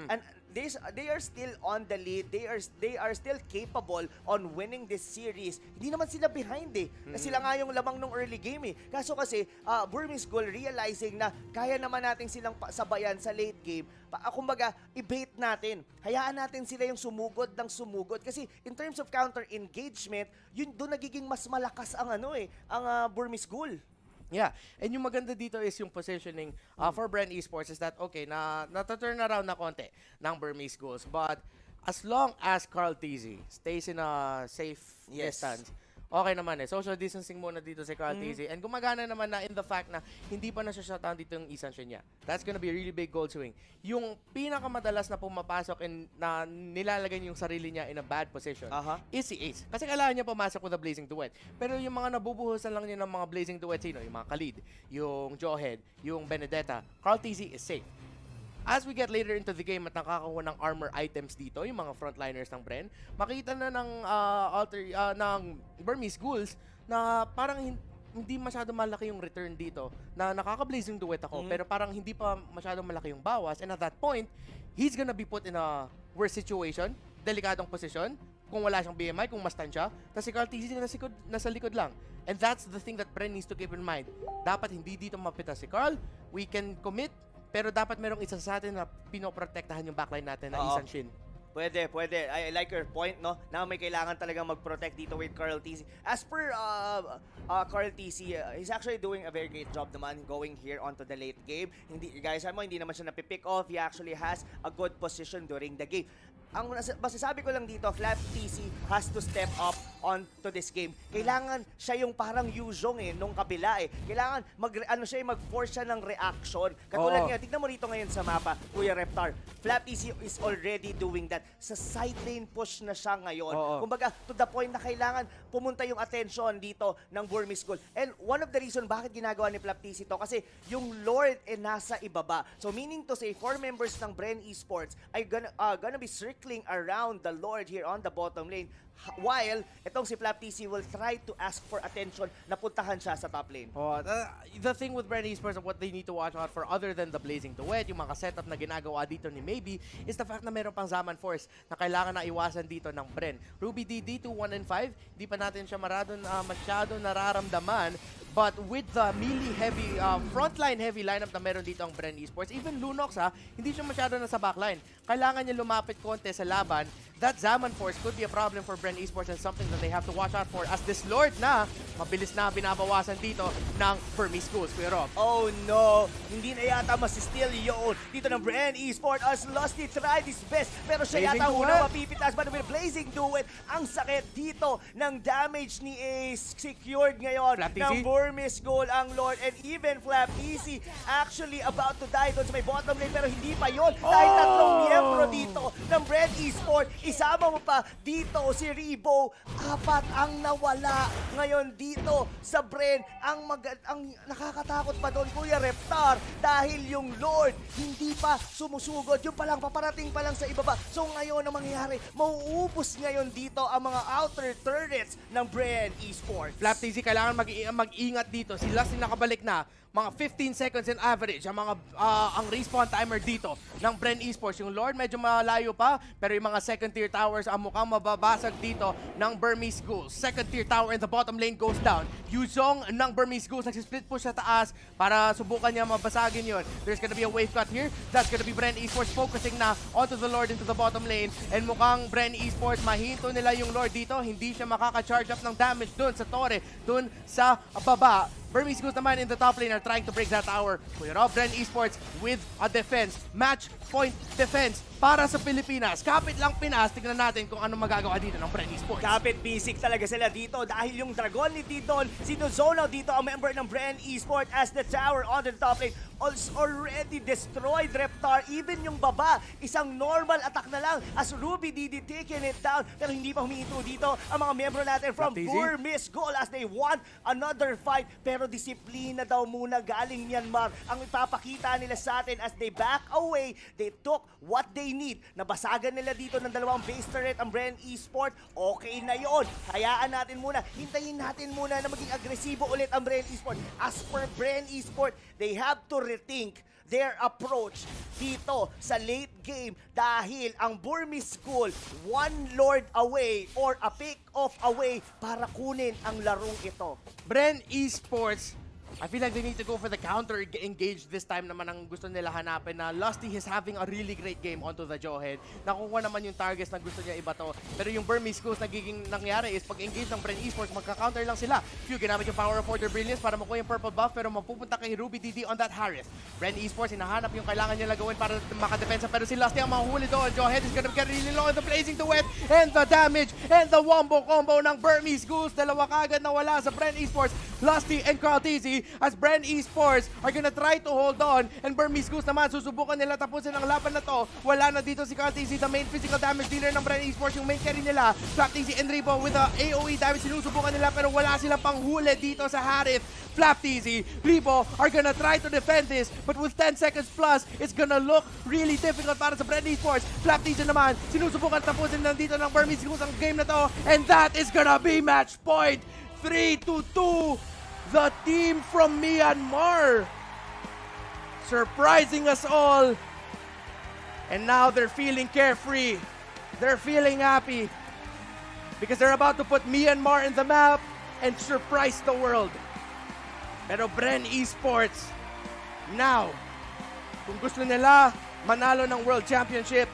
And they are still on the lead. They are still capable on winning this series. Hindi naman sila behind na sila nga yung lamang nung early game Kaso kasi Burmese Ghoul realizing na kaya naman natin silang sabayan sa late game. Kumbaga, i-bait natin. Hayaan natin sila yung sumugod ng sumugod kasi in terms of counter engagement, yun doon nagiging mas malakas ang ang Burmese Ghoul. Yeah, and yung maganda dito is yung positioning for Bren Esports is that, okay, nata-turn around na konti ng Burmese Ghouls. But as long as Carl TZ stays in a safe distance, okay naman social distancing muna dito si Carl TZ. And gumagana naman na in the fact na hindi pa na siya shutdown dito yung Isan Shin niya. That's gonna be a really big gold swing. Yung pinakamadalas na pumapasok and na nilalagay yung sarili niya in a bad position is si Ace. Kasi kailangan niya pumasok with a blazing duet. Pero yung mga nabubuhusan lang niya ng mga blazing duet, yung mga Khalid, yung Jawhead, yung Benedetta, Carl TZ is safe. As we get later into the game at nakakakuha ng armor items dito, yung mga frontliners ng Bren, makita na ng ng Burmese Ghouls na parang hindi masyado malaki yung return dito na nakaka-blazing duet ako pero parang hindi pa masyado malaki yung bawas, and at that point he's gonna be put in a worse situation, delikadong posisyon kung wala siyang BMI, kung mastan siya, tapos si Carl TZ nasa likod lang. And that's the thing that Bren needs to keep in mind. Dapat hindi dito mapita si Carl, we can commit, pero dapat merong isa sa atin na pinoprotektahan yung backline natin na Isan Shin. Pwede. I like your point, no? Na may kailangan talagang mag-protect dito with Carl TC. As per Carl TC, he's actually doing a very great job naman going here onto the late game. Guys, hindi naman siya napipick off. He actually has a good position during the game. Ang masasabi ko lang dito, Flap TC has to step up onto this game. Kailangan siya yung parang Yuzhong nung kabila Kailangan mag-force siya ng reaction. Katulad nga, tignan mo rito ngayon sa mapa, Kuya Reptar. Flap TC is already doing that. Sa side lane push na siya ngayon. Kumbaga, to the point na kailangan pumunta yung attention dito ng Burmese Ghoul. And one of the reason bakit ginagawa ni Flap TC to, kasi yung Lord nasa ibaba. So meaning to say, 4 members ng Bren Esports ay gonna be circling around the Lord here on the bottom lane, while itong si Flap TC will try to ask for attention na puntahan siya sa top lane. The thing with Bren Esports, what they need to watch out for other than the blazing duet, yung mga setup na ginagawa dito ni Mlbb, is the fact na meron pang Zaman Force na kailangan na iwasan dito ng Bren. Ruby DD 2-1-5, di pa natin siya masyado nararamdaman. But with the melee heavy, frontline heavy lineup na meron dito ang Bren Esports, even Lunox hindi siya masyado nasa backline. Kailangan niya lumapit konti sa laban. That Zaman Force could be a problem for Bren Esports and something that they have to watch out for as this Lord na mabilis na binabawasan dito ng Burmese Ghouls. Kuya Rob. Oh no! Hindi na yata masisteal yun dito ng Bren Esports as Lusty tried his best, pero siya yata unang mapipitas. But with Blazing Duet, ang sakit dito ng damage ni Ace secured ngayon ng Burmese Ghoul ang Lord, and even Flap TC actually about to die doon sa may bottom lane, pero hindi pa yun dahil tatlong miyembro dito ng Bren Esports. Isama mo pa dito si Rebo, 4 ang nawala ngayon dito sa Bren. Ang nakakatakot pa doon, Kuya Reptar, dahil yung Lord hindi pa sumusugod. Yung palang paparating pa lang sa ibaba. So ngayon ang mangyayari, mauubos ngayon dito ang mga outer turrets ng Bren Esports. Flap TC kailangan mag-ingat dito. Sila nakabalik na. Mga 15 seconds in average ang respawn timer dito ng Bren Esports. Yung Lord medyo malayo pa, pero yung mga second tier towers ang mukhang mababasag dito ng Burmese Ghouls. Second tier tower in the bottom lane goes down. Yuzhong ng Burmese Ghouls nagsisplit push sa taas para subukan niya mabasagin yun. There's gonna be a wave cut here. That's gonna be Bren Esports focusing na onto the Lord into the bottom lane. And mukhang Bren Esports mahinto nila yung Lord dito. Hindi siya makaka-charge up ng damage dun sa Torre, dun sa baba. Burmese Ghouls naman in the top lane are trying to break that tower. Kuya Rob, Bren Esports with a defense. Match point defense para sa Pilipinas. Kapit lang Pinas, tignan natin kung ano magagawa dito ng Bren Esports. Kapit basic talaga sila dito dahil yung Dragon ni Tidon, sinuzonaw dito ang member ng Bren Esports as the tower on the top lane already destroyed. Reptar, even yung baba, isang normal attack na lang as Ruby DD taking it down, pero hindi pa huminto dito ang mga member natin from Burmese Ghoul as they want another fight, pero disiplina daw muna galing Myanmar ang ipapakita nila sa atin as they back away. They took what they need. Nabasagan nila dito ng 2 base turret ang Bren Esports. Okay na yon. Hayaan natin muna. Hintayin natin muna na maging agresibo ulit ang Bren Esports. As per Bren Esports, they have to rethink their approach dito sa late game dahil ang Burmese Ghoul 1 Lord away or a pick off away para kunin ang larong ito. Bren Esports, I feel like they need to go for the counter engage this time naman ang gusto nila hanapin na Lusty is having a really great game onto the Jawhead. Nakuha naman yung targets na gusto niya iba to. Pero yung Burmese Ghouls nagiging nangyari is pag engage ng Bren Esports, magka-counter lang sila. Few ginamit yung power of Order Brilliance para makuha yung purple buff pero mapupunta kay Ruby DD on that Harith. Bren Esports, hinahanap yung kailangan nila gawin para makadepensa pero si Lusty ang mahuli doon. Jawhead is gonna get really low in the blazing duet and the damage and the wombo combo ng Burmese Ghouls. Dalawa kagad na wala sa Bren Esports. Lusty and Carl TZ as Bren Esports are gonna try to hold on, and Burmese Ghouls naman susubukan nila tapusin ang laban na to. Wala na dito si Carl TZ, the main physical damage dealer ng Bren Esports, yung main carry nila. Flap TZ and Rebo with the AoE damage sinusubukan nila pero wala silang panghuli dito sa Harith. Flap TZ, Rebo are gonna try to defend this, but with 10 seconds plus, it's gonna look really difficult para sa Bren Esports. Flap TZ naman, sinusubukan tapusin na dito ng Burmese Ghouls ang game na to, and that is gonna be match point. 3-2. the team from Myanmar, surprising us all. And now they're feeling carefree. They're feeling happy because they're about to put Myanmar in the map and surprise the world. Pero Bren Esports, now, kung gusto nila manalo ng World Championship,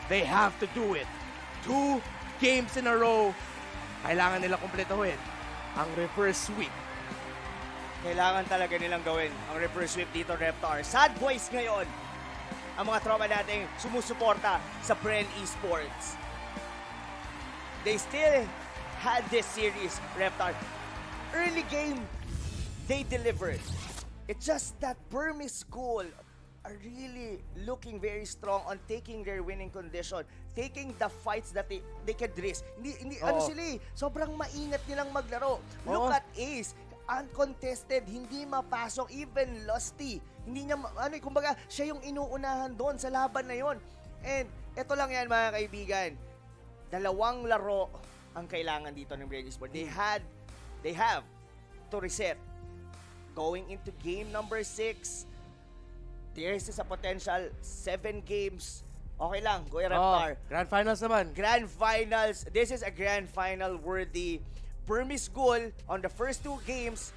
they have to do it. 2 games in a row, kailangan nila kumpletuhin ang reverse sweep. Kailangan talaga nilang gawin ang reverse sweep dito, Reptar. Sad boys ngayon ang mga tropa nating sumusuporta sa Bren Esports. They still had this series, Reptar. Early game, they delivered. It's just that Burmese school are really looking very strong on taking their winning condition, taking the fights that they can risk. Hindi ano sila eh, sobrang maingat nilang maglaro. Look at Ace, uncontested, hindi mapasok, even Lusty. Hindi niya, kumbaga, siya yung inuunahan doon sa laban na yon. And ito lang yan mga kaibigan, 2 laro ang kailangan dito ng Bren Esports. They have to reset. Going into game number 6, there is a potential 7 games. Okay lang, Kuya Reptar. Grand Finals naman. Grand Finals. This is a Grand Final worthy. Burmese School, on the first 2 games,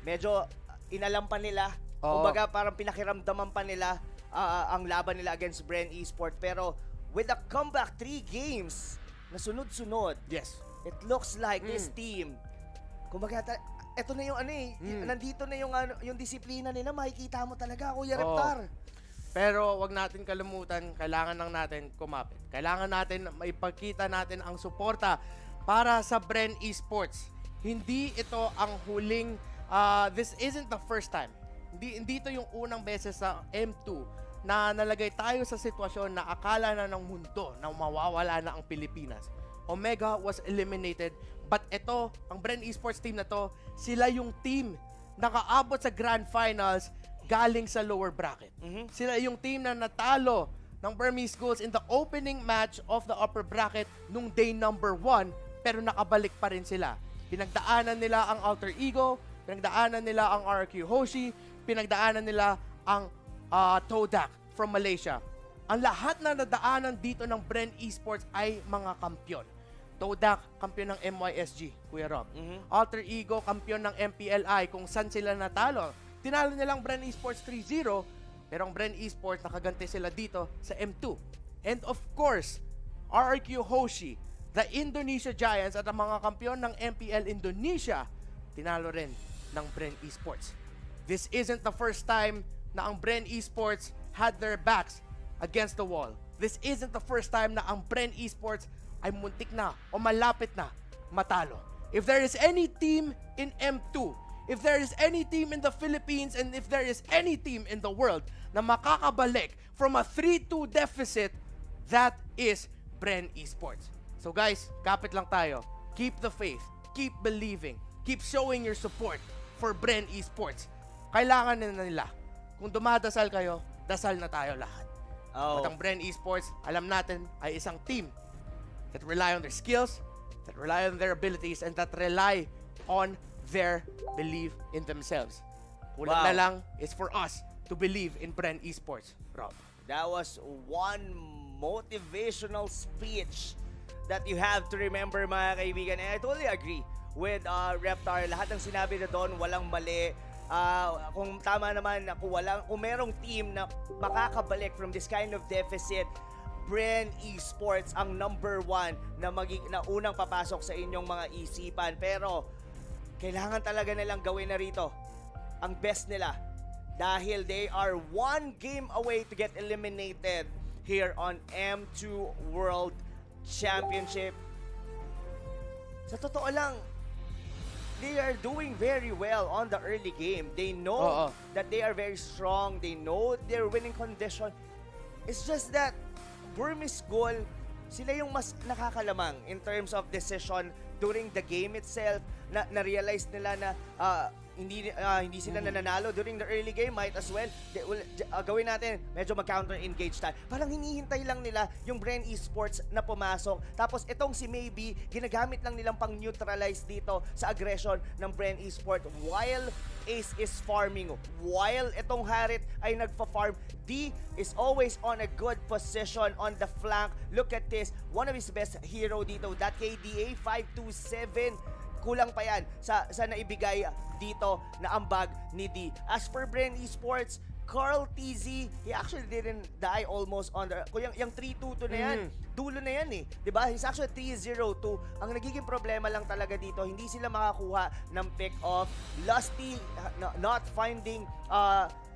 medyo inalam pa nila. Kumbaga parang pinakiramdaman pa nila ang laban nila against Bren Esports. Pero with a comeback 3 games na sunod-sunod, yes, it looks like this team, kumbaga, eto na yung nandito na yung disiplina nila, makikita mo talaga, Kuya Reptar. Pero wag natin kalimutan, kailangan lang natin kumapit. Kailangan natin maipagkita natin ang suporta para sa Bren Esports. Hindi ito ang huling, this isn't the first time. Hindi ito yung unang beses sa M2 na nalagay tayo sa sitwasyon na akala na ng mundo na mawawala na ang Pilipinas. Omega was eliminated, but ito, ang Bren Esports team na to, sila yung team nakaabot sa Grand Finals galing sa lower bracket. Sila yung team na natalo ng Burmese Ghouls in the opening match of the upper bracket nung day number 1, pero nakabalik pa rin sila. Pinagdaanan nila ang Alter Ego, pinagdaanan nila ang RQ Hoshi, pinagdaanan nila ang Todak from Malaysia. Ang lahat na nadaanan dito ng Bren Esports ay mga kampiyon. Todak, kampiyon ng MYSG, Kuya Rob. Alter Ego, kampiyon ng MPLI, kung saan sila natalo. Tinalo nilang Bren Esports 3-0, pero ang Bren Esports nakaganti sila dito sa M2. And of course, RQ Hoshi, the Indonesia Giants at ang mga kampiyon ng MPL Indonesia, tinalo rin ng Bren Esports. This isn't the first time na ang Bren Esports had their backs against the wall. This isn't the first time na ang Bren Esports ay muntik na o malapit na matalo. If there is any team in M2, if there is any team in the Philippines, and if there is any team in the world na makakabalik from a 3-2 deficit, that is Bren Esports. So guys, kapit lang tayo. Keep the faith. Keep believing. Keep showing your support for Bren Esports. Kailangan na nila. Kung dumadasal kayo, dasal na tayo lahat. At ang Bren Esports, alam natin, ay isang team that rely on their skills, that rely on their abilities, and that rely on their belief in themselves. Kulang na lang is for us to believe in Bren Esports, Rob. That was one motivational speech that you have to remember, mga kaibigan. And I totally agree with Reptar. Lahat ng sinabi na doon, walang mali. Kung tama naman, kung merong team na makakabalik from this kind of deficit, Bren Esports ang number 1 na unang papasok sa inyong mga isipan. Pero kailangan talaga nilang gawin na rito ang best nila dahil they are 1 game away to get eliminated here on M2 World Championship. Sa totoo lang, they are doing very well on the early game. They know that they are very strong. They know their winning condition. It's just that Burmese School, sila yung mas nakakalamang in terms of decision during the game itself. na-realize nila na hindi sila nananalo during the early game, might as well gawin natin, medyo mag-counter engage tayo. Parang hinihintay lang nila yung Bren Esports na pumasok. Tapos itong si Mlbb, ginagamit lang nilang pang neutralize dito sa aggression ng Bren Esports while Ace is farming. While itong Harit ay nagfa-farm, D is always on a good position on the flank. Look at this, one of his best hero dito, that KDA 527. Kulang pa yan sa naibigay dito na ambag ni D. As for Bren Esports, Carl TZ, he actually didn't die almost on the... Yung 3-2-2 na yan, dulo na yan eh. Diba? He's actually 3-0-2. Ang nagiging problema lang talaga dito, hindi sila makakuha ng pick-off. Lusty, not finding...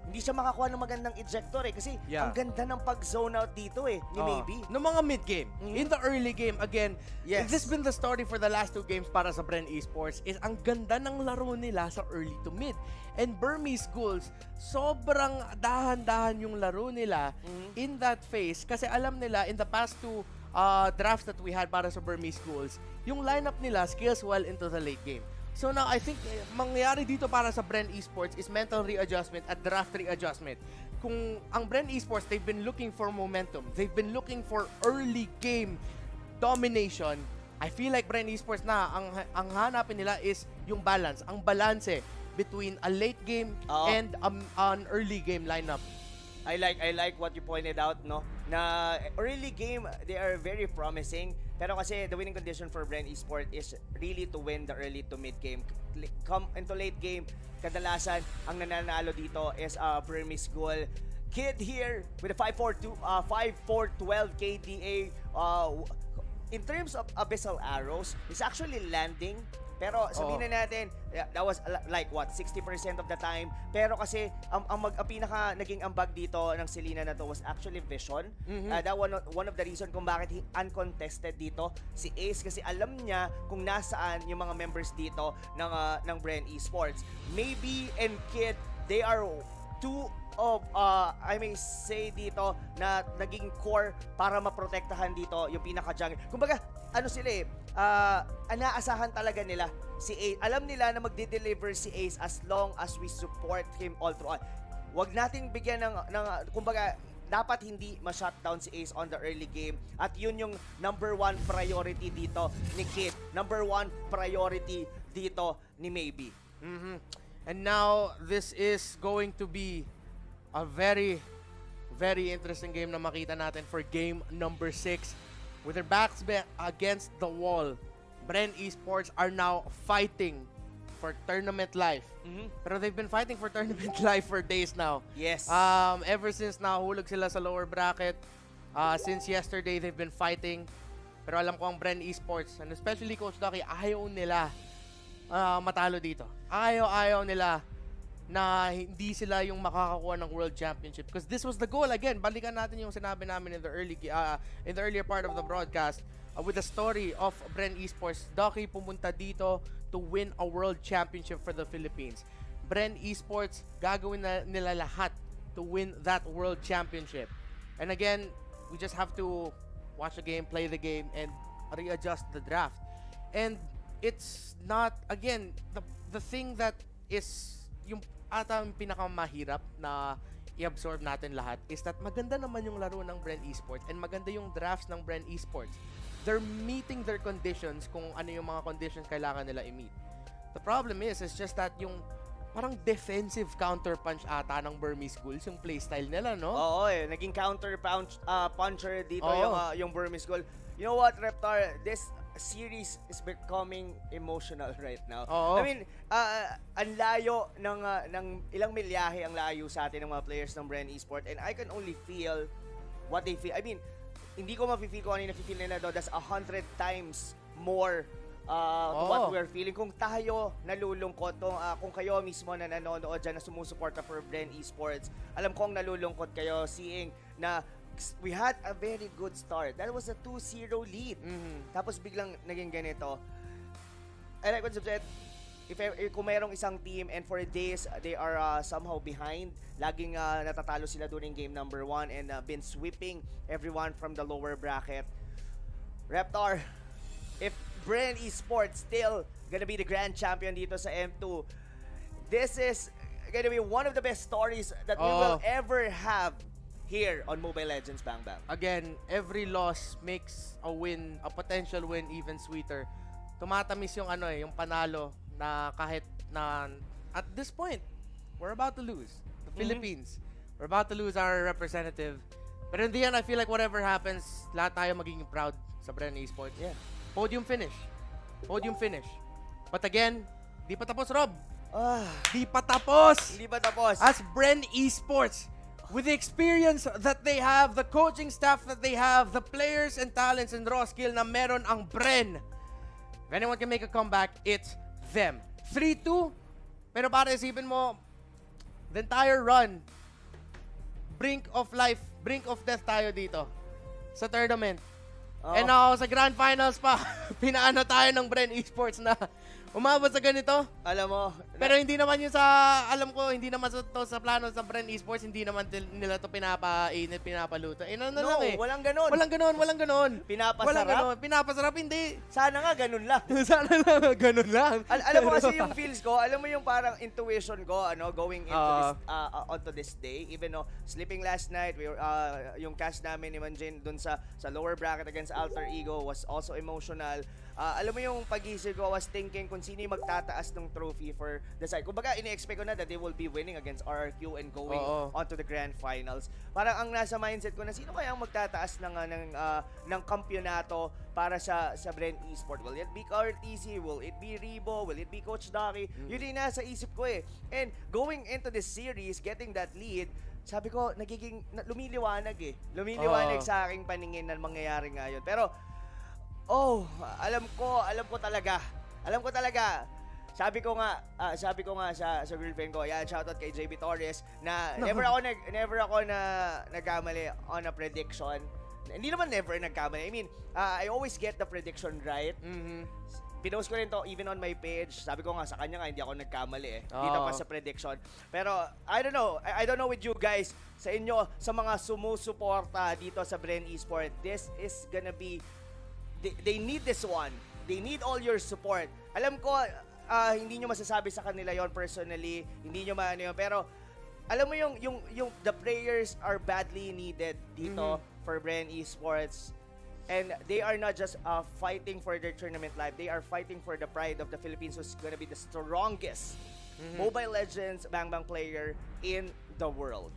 hindi siya makakuha ng magandang ejector eh kasi ang ganda ng pag-zone out dito eh ni Mlbb. No mga mid-game. In the early game, again, this has been the story for the last 2 games para sa Bren Esports is ang ganda ng laro nila sa early to mid. And Burmese Ghouls, sobrang dahan-dahan yung laro nila in that phase kasi alam nila in the past 2 drafts that we had para sa Burmese Ghouls, yung lineup nila scales well into the late game. So now, I think mangyayari dito para sa Bren Esports is mental readjustment at draft readjustment. Kung ang Bren Esports, they've been looking for momentum. They've been looking for early game domination. I feel like Bren Esports na, ang hanapin nila is yung balance. Ang balanse between a late game and an early game lineup. I like what you pointed out, no? Na early game, they are very promising. Pero kasi the winning condition for Bren Esports is really to win the early to mid game. Come into late game, kadalasan ang nananalo dito is Burmese Ghoul. Kid here with a 5-4-12 KDA. In terms of Abyssal Arrows, he's actually landing. Pero sabihin na natin, that was like what, 60% of the time. Pero kasi ang pinaka naging ambag dito ng Selena na to was actually vision. That one of the reason kung bakit uncontested dito si Ace kasi alam niya kung nasaan yung mga members dito ng Bren Esports. Maybe and Kid, they are two of I may say dito na naging core para maprotektahan dito yung pinaka-jungle. Kumbaga, ano sila eh, inaasahan talaga nila si Ace. Alam nila na magde-deliver si Ace as long as we support him all throughout. Wag nating bigyan ng kumbaga, dapat hindi ma-shutdown si Ace on the early game. At yun yung number 1 priority dito ni Kid. Number 1 priority dito ni Mlbb. And now, this is going to be a very, very interesting game na makita natin for game number 6. With their backs against the wall, Bren Esports are now fighting for tournament life. Pero they've been fighting for tournament life for days now. Yes. Ever since nahulog sila sa lower bracket, since yesterday they've been fighting. Pero alam ko ang Bren Esports, and especially Coach Ducky, ayaw nila matalo dito. Ayaw nila na hindi sila yung makakakuha ng World Championship because this was the goal. Again, balikan natin yung sinabi namin in the earlier part of the broadcast with the story of Bren Esports. Ducky pumunta dito to win a World Championship for the Philippines. Bren Esports, gagawin na nila lahat to win that World Championship. And again, we just have to watch the game, play the game, and readjust the draft. And it's not, again, the thing that is yung ang pinakamahirap na i-absorb natin lahat is that maganda naman yung laro ng Bren Esports and maganda yung drafts ng Bren Esports. They're meeting their conditions kung ano yung mga conditions kailangan nila i-meet. The problem is just that yung parang defensive counter-punch ata ng Burmese Ghouls yung playstyle nila, no? Oo, naging counter-puncher dito yung Burmese Ghoul. You know what, Reptar? This series is becoming emotional right now. I mean, ang layo ng ilang milyahe ang layo sa atin ng mga players ng Bren Esports and I can only feel what they feel. I mean, hindi ko mafe-feel kung ano yung nafe-feel nila doon. That's 100 times more to what we're feeling. Kung tayo nalulungkot, kung kayo mismo na nanonood dyan na sumusuporta for Bren Esports, alam kong nalulungkot kayo seeing na we had a very good start. That was a 2-0 lead. Tapos biglang naging ganito. And like what you said, kung mayroong isang team and for days they are somehow behind, laging natatalo sila during game number 1 and been sweeping everyone from the lower bracket. Reptar, if Bren Esports still gonna be the grand champion dito sa M2. This is gonna be one of the best stories that we will ever have here on Mobile Legends Bang Bang. Again, every loss makes a win, a potential win even sweeter. Tumatamis yung yung panalo na kahit na at this point, we're about to lose. The Philippines. We're about to lose our representative. But in the end, I feel like whatever happens, lahat tayo magiging proud sa Bren Esports. Yeah. Podium finish. Podium finish. But again, di pa tapos, Rob. Di pa tapos. Hindi pa tapos. As Bren Esports, with the experience that they have, the coaching staff that they have, the players and talents and raw skill na meron ang Bren, if anyone can make a comeback, it's them. 3-2, pero para isipin mo, the entire run, brink of life, brink of death tayo dito sa tournament. And now, sa Grand Finals pa, pinaano tayo ng Bren Esports na umabot sa ganito. Alam mo. Pero hindi naman yun sa, alam ko, hindi naman sa plano sa Bren Esports, hindi naman nila to pinapainit, pinapaluto. Lang eh. Walang ganon. Walang ganon. Pinapasarap? Walang ganon. Pinapasarap, hindi. Sana nga ganon lang. Sana lang, ganon lang. Alam mo kasi yung feels ko, alam mo yung parang intuition ko, going into this, onto this day, even though sleeping last night, we were, yung cast namin ni Manjin dun sa lower bracket against Alter Ego was also emotional. Alam mo yung pag-isip ko, I was thinking kung sino yung magtataas ng trophy for the side. Kumbaga, ini-expect ko na that they will be winning against RRQ and going onto the grand finals. Parang ang nasa mindset ko na sino kaya ang magtataas ng kampyonato para sa Bren Esports? Will it be RTC? Will it be Rebo? Will it be Coach Daki? Yun yung nasa isip ko eh. And going into this series, getting that lead, sabi ko, lumiliwanag eh. Lumiliwanag sa aking paningin na mangyayari ngayon. Pero, alam ko talaga. Sabi ko nga sa girlfriend ko, yan, shoutout kay JB Torres, na never ako nagkamali on a prediction. Hindi naman never nagkamali. I mean, I always get the prediction right. Pinost ko rin to even on my page. Sabi ko nga sa kanya nga hindi ako nagkamali eh. Dito pa sa prediction. Pero I don't know with you guys, sa inyo, sa mga sumusuporta dito sa Bren Esports, this is gonna be they need this one. They need all your support. Alam ko, hindi nyo masasabi sa kanila yon personally. Hindi nyo maano yun. Pero, alam mo yung the players are badly needed dito for Bren Esports. And they are not just fighting for their tournament life. They are fighting for the pride of the Philippines, who's gonna be the strongest Mobile Legends Bang Bang player in the world.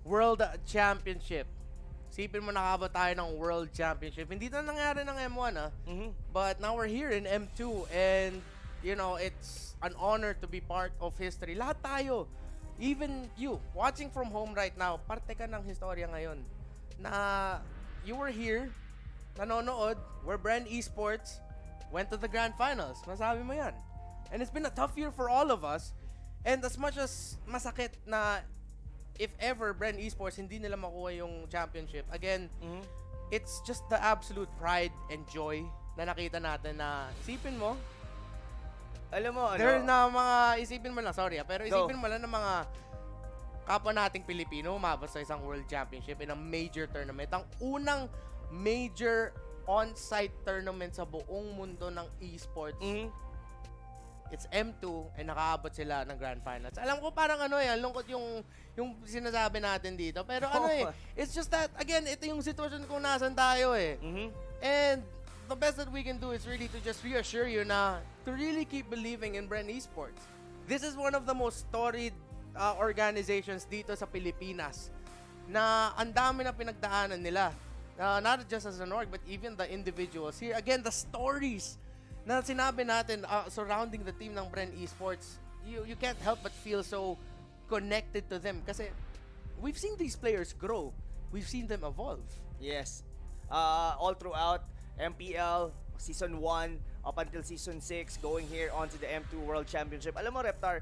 World Championship. Sipin mo, nakabot tayo ng World Championship. Hindi na nangyari ng M1, but now we're here in M2 and, it's an honor to be part of history. Lahat tayo, even you, watching from home right now, parte ka ng historia ngayon. Na you were here, nanonood, where Bren Esports went to the Grand Finals. Masabi mo yan. And it's been a tough year for all of us. And as much as masakit na if ever Bren Esports hindi nila makuha yung championship, again, it's just the absolute pride and joy na nakita natin na isipin mo, alam mo, there na mga, isipin mo lang, sorry pero isipin mo lang ng mga kapwa nating Pilipino umabot sa isang World Championship in a major tournament. Ang unang major on-site tournament sa buong mundo ng esports. It's M2 and nakaabot sila ng Grand Finals. Alam ko parang lungkot yung sinasabi natin dito. Pero it's just that, again, ito yung sitwasyon kung nasan tayo eh. And the best that we can do is really to just reassure you na to really keep believing in Bren Esports. This is one of the most storied organizations dito sa Pilipinas na ang dami na pinagdaanan nila. Not just as an org, but even the individuals here. Again, the stories na sinabi natin surrounding the team ng Bren Esports, you can't help but feel so connected to them kasi we've seen these players grow. We've seen them evolve. Yes. All throughout MPL, Season 1, up until Season 6, going here onto the M2 World Championship. Alam mo, Reptar,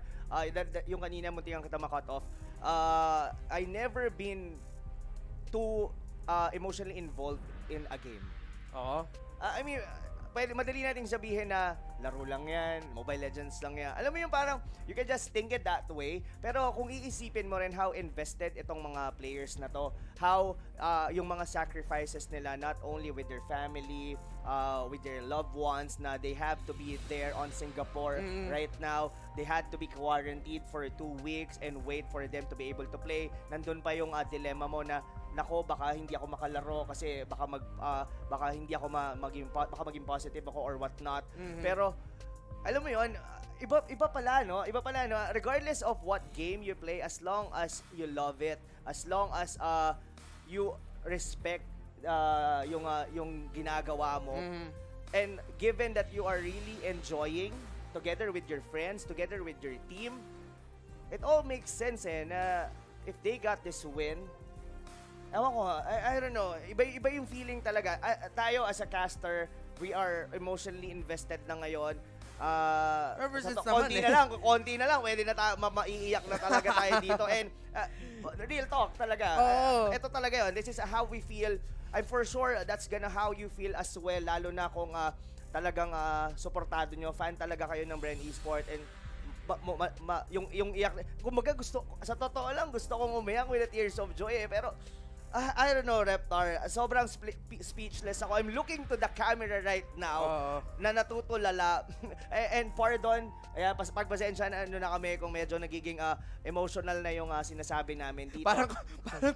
yung kanina muntikan kita ma-cut off, I never been too emotionally involved in a game. I mean, madali nating sabihin na laro lang yan, Mobile Legends lang yan. Alam mo yung parang, you can just think it that way. Pero kung iisipin mo rin how invested itong mga players na to, how yung mga sacrifices nila, not only with their family, with their loved ones, na they have to be there on Singapore right now. They had to be quarantined for 2 weeks and wait for them to be able to play. Nandun pa yung dilemma mo na, nako, baka hindi ako makalaro kasi baka hindi ako maging positive ako or what not. Pero alam mo 'yon, iba pala no, regardless of what game you play, as long as you love it, as long as you respect yung ginagawa mo, and given that you are really enjoying together with your friends, together with your team, it all makes sense na if they got this win, ewan ko, I don't know, iba yung feeling talaga. Tayo as a caster, we are emotionally invested na ngayon. Konti na lang, pwede na maiiyak na talaga tayo dito. And real talk talaga. Ito talaga yun. This is how we feel. I'm for sure that's gonna how you feel as well, lalo na kung talagang suportado nyo, fan talaga kayo ng Bren Esports. And yung iyak, kumbaga sa totoo lang, gusto kong umiyak with the tears of joy pero I don't know, Reptar. Sobrang speechless ako. I'm looking to the camera right now na natutulala. And pardon, pagpasensya na kami kung medyo nagiging emotional na yung sinasabi namin dito. Parang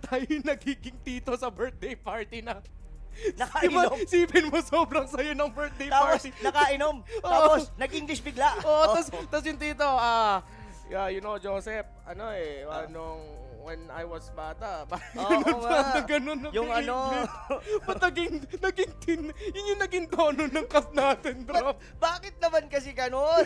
tayo yung nagiging tito sa birthday party na. Nakainom. Sipin mo sobrang sayo ng birthday party. Nakainom. Tapos nag-English bigla. Tapos yung tito, yeah, you know, Joseph, when I was bata, ganun yung yun yung naging tono ng cast natin, bro. Bakit naman kasi ganun?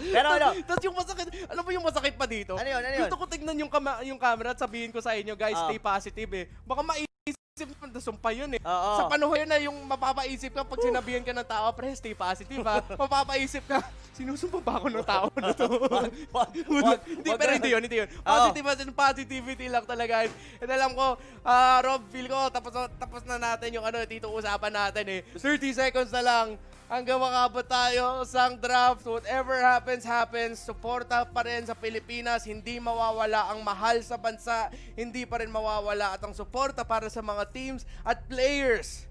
Pero Tapos yung masakit, alam mo yung masakit pa dito? Ano yun? Gusto ko tignan yung camera at sabihin ko sa inyo, guys, stay positive Baka maisip mo, sumpa yun Sa panahon yun na yung mapapaisip ka pag sinabihan ka ng tao, pre, stay positive mapapaisip ka, sinusumpa ba ako ng tao na to? Hindi yun. Positivity lang talaga. And alam ko, Rob, feel ko, tapos na natin yung dito usapan natin 30 seconds na lang hanggang makabot tayo sa draft. Whatever happens. Suporta pa rin sa Pilipinas. Hindi mawawala ang mahal sa bansa. Hindi pa rin mawawala at ang suporta para sa mga teams at players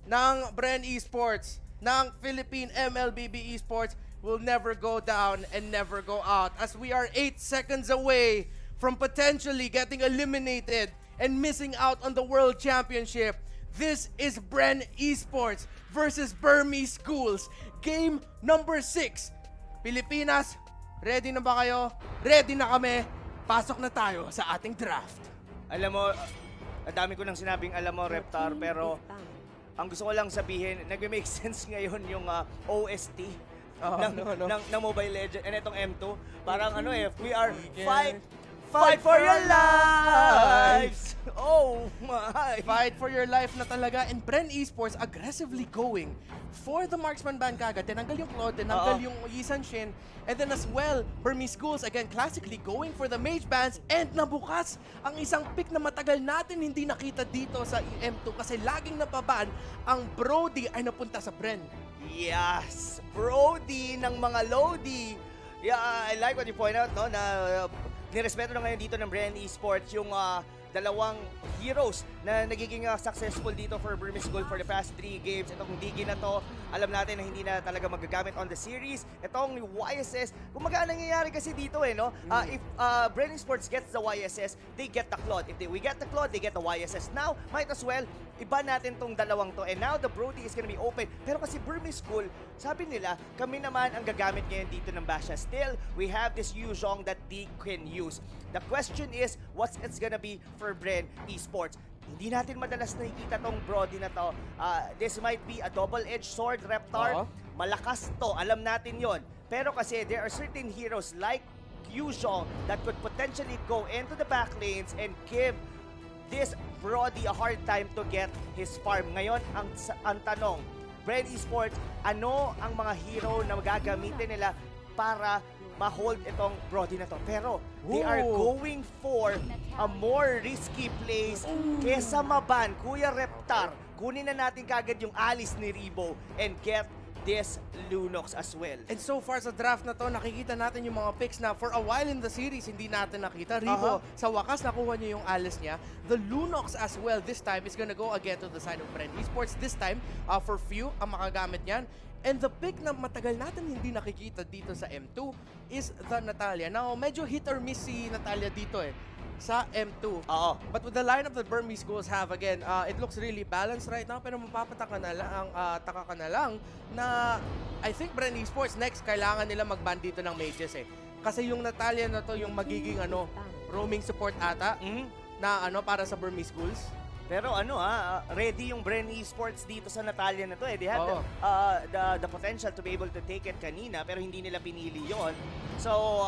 ng Bren Esports, ng Philippine Mlbb Esports will never go down and never go out, as we are 8 seconds away from potentially getting eliminated and missing out on the World Championship. This is Bren Esports versus Burmese Ghouls. Game number 6. Pilipinas, ready na ba kayo? Ready na kami. Pasok na tayo sa ating draft. Alam mo, ang dami ko nang sinabing alam mo, Reptar, pero ang gusto ko lang sabihin, nag-make sense ngayon yung OST ng Mobile Legends and itong M2. Parang we are fight for your lives! Oh my! Fight for your life na talaga. And Bren Esports aggressively going for the marksman ban kagad. Tinanggal yung Claude, tinanggal yung Yisan Shin. And then as well, Burmese Ghouls again classically going for the mage bans. And nabukas ang isang pick na matagal natin hindi nakita dito sa M2 kasi laging napaban ang Brody ay napunta sa Bren. Yes! Brody ng mga Lodi. Yeah, I like what you point out, no, na nirespeto na ngayon dito ng Bren Esports yung dalawang heroes na nagiging successful dito for Burmese Gold for the past 3 games. Itong Digi na to, alam natin na hindi na talaga magagamit on the series. Itong YSS, kumaga nangyayari kasi dito no? If Bren Esports gets the YSS, they get the Claude. If we get the Claude, they get the YSS. Now, might as well, iba natin tong dalawang to. And now, the Brody is gonna be open. Pero kasi Burmese Gold, sabi nila, kami naman ang gagamit ngayon dito ng Basha. Still, we have this Yuzhong that they can use. The question is, what's it's gonna be for Bren Esports? Hindi natin madalas nakikita tong Brody na to. This might be a double-edged sword, Reptar. Malakas to, alam natin yon. Pero kasi there are certain heroes like Yuzhong that could potentially go into the back lanes and give this Brody a hard time to get his farm. Ngayon, ang tanong, Bren Esports, ano ang mga hero na magagamitin nila para ma-hold itong Brody na to. Pero they are going for a more risky plays kesa maban. Kuya Reptar, kunin na natin kagad yung alis ni Rebo and get this Lunox as well. And so far sa draft na to, nakikita natin yung mga picks na for a while in the series, hindi natin nakita. Rebo, sa wakas, nakuha niya yung alis niya. The Lunox as well this time is gonna go again to the side of Bren Esports. This time, for few ang makagamit niyan. And the pick na matagal natin hindi nakikita dito sa M2 is the Natalia. Now, medyo hit or miss si Natalia dito sa M2. But with the lineup that Burmese Ghouls have, again, it looks really balanced right now. Pero mapapataka na lang na I think Bren Esports next, kailangan nila mag-ban dito ng mages Kasi yung Natalia na to, yung magiging roaming support ata na para sa Burmese Ghouls. Pero ready yung Bren Esports dito sa Natalia na to They have the potential to be able to take it kanina, pero hindi nila pinili yon. So,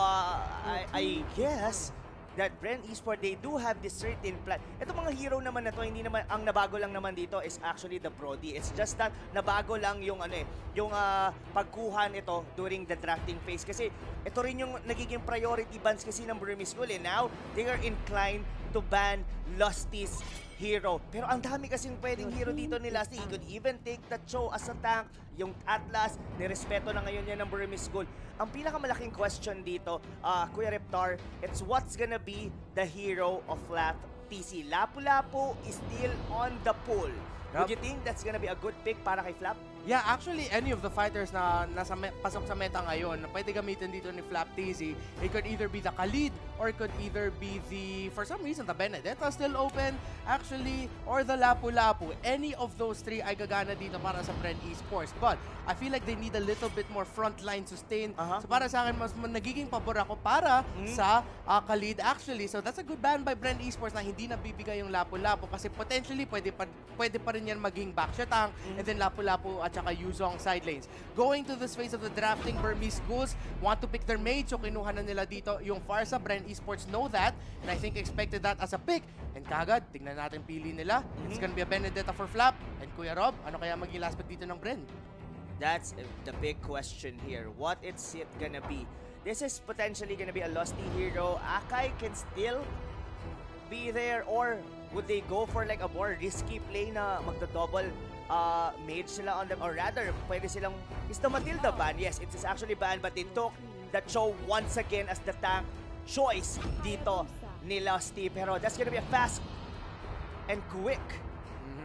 I guess that Bren Esports, they do have this certain plan. Ito mga hero naman na to, hindi naman, ang nabago lang naman dito is actually the Brody. It's just that nabago lang yung yung pagkuha nito during the drafting phase. Kasi ito rin yung nagiging priority bans kasi ng Burmese Ghouls. Now, they are inclined to ban Lusty's hero. Pero ang dami kasing pwedeng hero dito ni Lusty. He could even take the Cho as a tank. Yung Atlas, nirespeto na ngayon yan ng Burmese Ghouls. Ang pinakamalaking question dito, Kuya Reptar, it's what's gonna be the hero of Flat TC. Lapu-Lapu is still on the pool. Would you think that's gonna be a good pick para kay Flap? Yeah, actually, any of the fighters na pasok sa meta ngayon na pwede gamitin dito ni Flap TZ, it could either be the Khalid or it could either be the, for some reason, the Benedetta still open, actually, or the Lapu-Lapu. Any of those three ay gagana dito para sa Bren Esports. But I feel like they need a little bit more frontline sustain. So para sa akin, mas nagiging pabor ako para sa Khalid actually. So that's a good ban by Bren Esports na hindi nabibigay yung Lapu-Lapu kasi potentially pwede pa rin yan maging backshot tank and then Lapu-Lapu at saka Yuzong side lanes. Going to this phase of the drafting, Burmese Ghouls want to pick their mage, so kinuha na nila dito yung Farsa. Bren Esports know that, and I think expected that as a pick. And kagad, tignan natin pili nila. It's gonna be a Benedetta for Flap. And Kuya Rob, ano kaya maging last pick dito ng Bren? That's the big question here. What is it gonna be? This is potentially gonna be a Lusty hero. Akai can still be there, or would they go for like a more risky play na magda-double mage sila on them, or rather pwede silang, is the Matilda ban? Yes, it is actually banned, but they took the Cho once again as the tank choice dito ni Lusty. Pero that's gonna be a fast and quick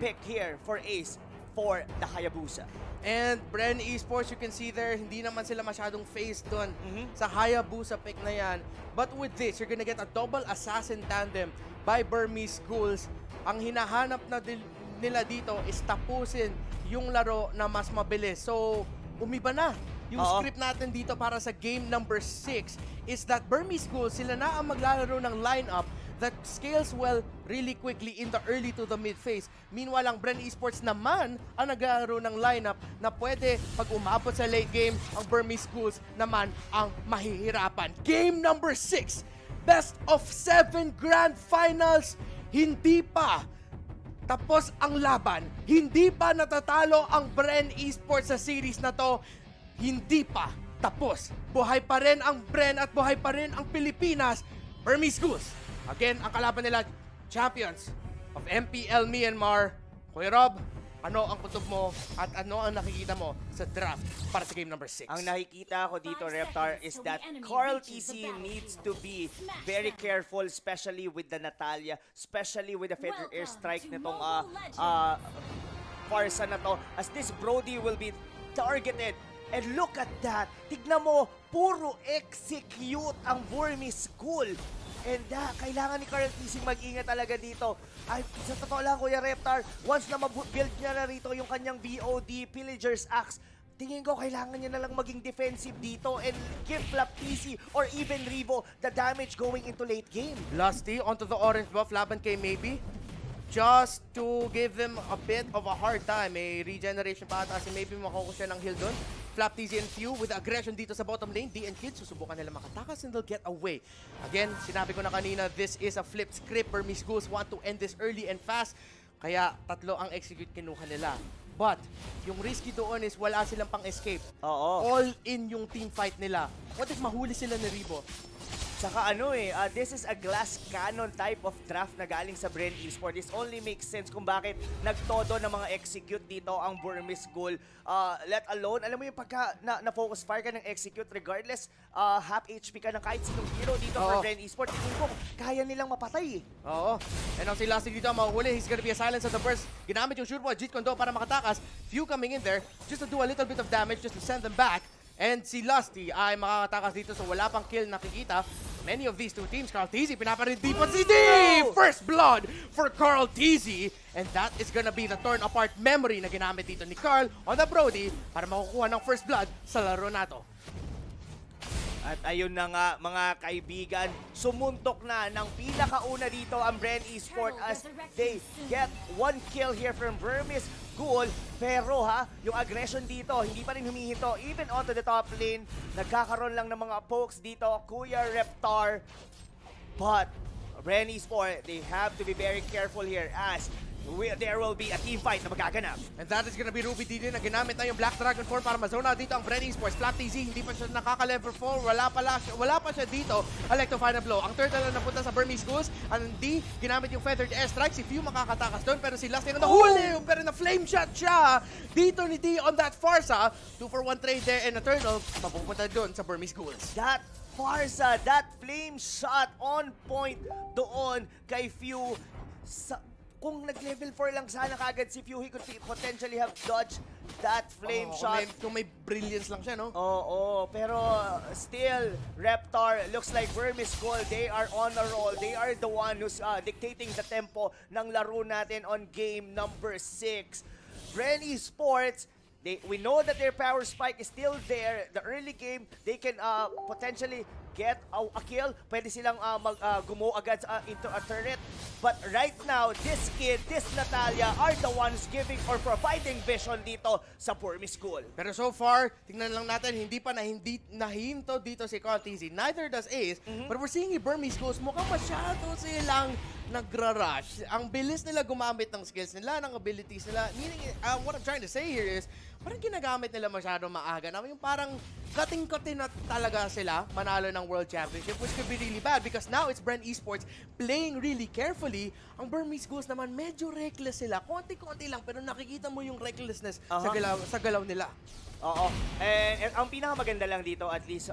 pick here for Ace for the Hayabusa. And Bren Esports, you can see there, hindi naman sila masyadong phased doon sa Hayabusa pick na yan. But with this, you're gonna get a double assassin tandem by Burmese Ghouls. Ang hinahanap na nila dito is tapusin yung laro na mas mabilis. So, umiba na. Yung script natin dito para sa game number 6 is that Burmese Ghouls, sila na ang maglalaro ng lineup that scales well really quickly in the early to the mid phase. Meanwhile, ang Bren Esports naman ang naglalaro ng lineup na pwede pag umabot sa late game, ang Burmese Ghouls naman ang mahihirapan. Game number 6, best of 7 grand finals, hindi pa tapos ang laban. Hindi pa natatalo ang Bren Esports sa series na to. Hindi pa tapos. Buhay pa rin ang Bren at buhay pa rin ang Pilipinas. Burmese Ghouls. Again, ang kalaban nila, champions of MPL Myanmar. Kuya Rob, ano ang kutob mo at ano ang nakikita mo sa draft para sa game number 6? Ang nakikita ko dito, Reptar, is that Carl TC needs to be very careful, especially with the Natalia, especially with the Feather Airstrike nitong Farsa na to, as this Brody will be targeted. And look at that! Tignan mo, puro execute ang Burmese Ghouls. And kailangan ni Carl TC mag-ingat talaga dito. Ay, sa totoo lang, Kuya Reptar, once na ma-build niya na rito yung kanyang BOD, Pillager's Axe, tingin ko kailangan niya na lang maging defensive dito and give Flap TC or even Revo the damage going into late game. Lusty onto the orange buff, laban kay Maybe. Just to give them a bit of a hard time. May regeneration pa ata si Maybe, makukuha siya ng heal doon. Flap TZ and Few with aggression dito sa bottom lane. D and Kids, susubukan nila makatakas and they'll get away. Again, sinabi ko na kanina, this is a flipped script. Burmese Ghouls want to end this early and fast. Kaya tatlo ang execute kinuha nila. But, yung risky doon is wala silang pang-escape. Oo. All in yung team fight nila. What if mahuli sila ni Ribo? Saka this is a glass cannon type of draft na galing sa Bren Esports. This only makes sense kung bakit nagtodo ng mga execute dito ang Burmese Ghoul. Let alone, alam mo yung pagka na-focus fire ka ng execute regardless, half HP ka ng kahit sinong hero dito for Bren Esports. Tingin ko, kaya nilang mapatay. Oo. And ang si Lasting dito ang mahuhuli. He's gonna be a silence at the burst. Ginamit yung shoot mo, Jeet Kondo para makatakas. Few coming in there just to do a little bit of damage just to send them back. And si Lusty ay makakatakas dito so wala pang kill nakikita. Many of these two teams, Carl Tizzy, pinaparindipan si D! First blood for Carl Tizzy. And that is gonna be the torn apart memory na ginamit dito ni Carl on the Brody para makukuha ng first blood sa laro na to. At ayun na nga mga kaibigan, sumuntok na ng pinakauna dito ang Bren Esports as they get 1 kill here from Burmese Ghoul. Pero yung aggression dito, hindi pa rin humihinto. Even onto the top lane, nagkakaroon lang ng mga pokes dito, Kuya Reptar. But Bren Esports, they have to be very careful here as there will be a team fight na magaganap. And that is gonna be Ruby Didi na ginamit na yung Black Dragon form para mazona dito ang Bren Esports. Flat TZ, hindi pa siya nakaka-level 4. Wala pa siya dito. Electrify na blow. Ang turtle na napunta sa Burmese Ghouls. Ang D, ginamit yung Feathered Airstrike. Si Few makakatakas doon. Pero si Last yung nahuli. Pero na-flame shot siya. Dito ni D on that Farsa. 2-for-1 trade there and a turtle. Mapupunta doon sa Burmese Ghouls. That Farsa, that flame shot on point doon kay Few. Kung nag-level 4 lang sana kagad si Few, he could potentially have dodged that flame shot. Kung may brilliance lang siya, no? Oo, pero still, Reptar, looks like Burmese Ghoul, they are on a roll. They are the one who's dictating the tempo ng laro natin on game number 6. Bren Esports, we know that their power spike is still there. The early game, they can potentially get a kill. Pwede silang gumo agad into a turret. But right now, this kid, this Natalia, are the ones giving or providing vision dito sa Burmese Ghoul. Pero so far, tingnan lang natin, hindi pa nahinto dito si Carl TZ. Neither does Ace. But we're seeing yung Burmese Ghouls, mukhang masyado silang nagra-rush. Ang bilis nila gumamit ng skills nila, ng abilities nila. Meaning, what I'm trying to say here is, parang ginagamit nila masyado maaga. Yung parang kating-kating na talaga sila manalo ng World Championship, which could be really bad because now it's Bren Esports playing really carefully. Ang Burmese Ghouls naman, medyo reckless sila. Konti-konti lang, pero nakikita mo yung recklessness sa galaw nila. Oo. And ang pinakamaganda lang dito, at least,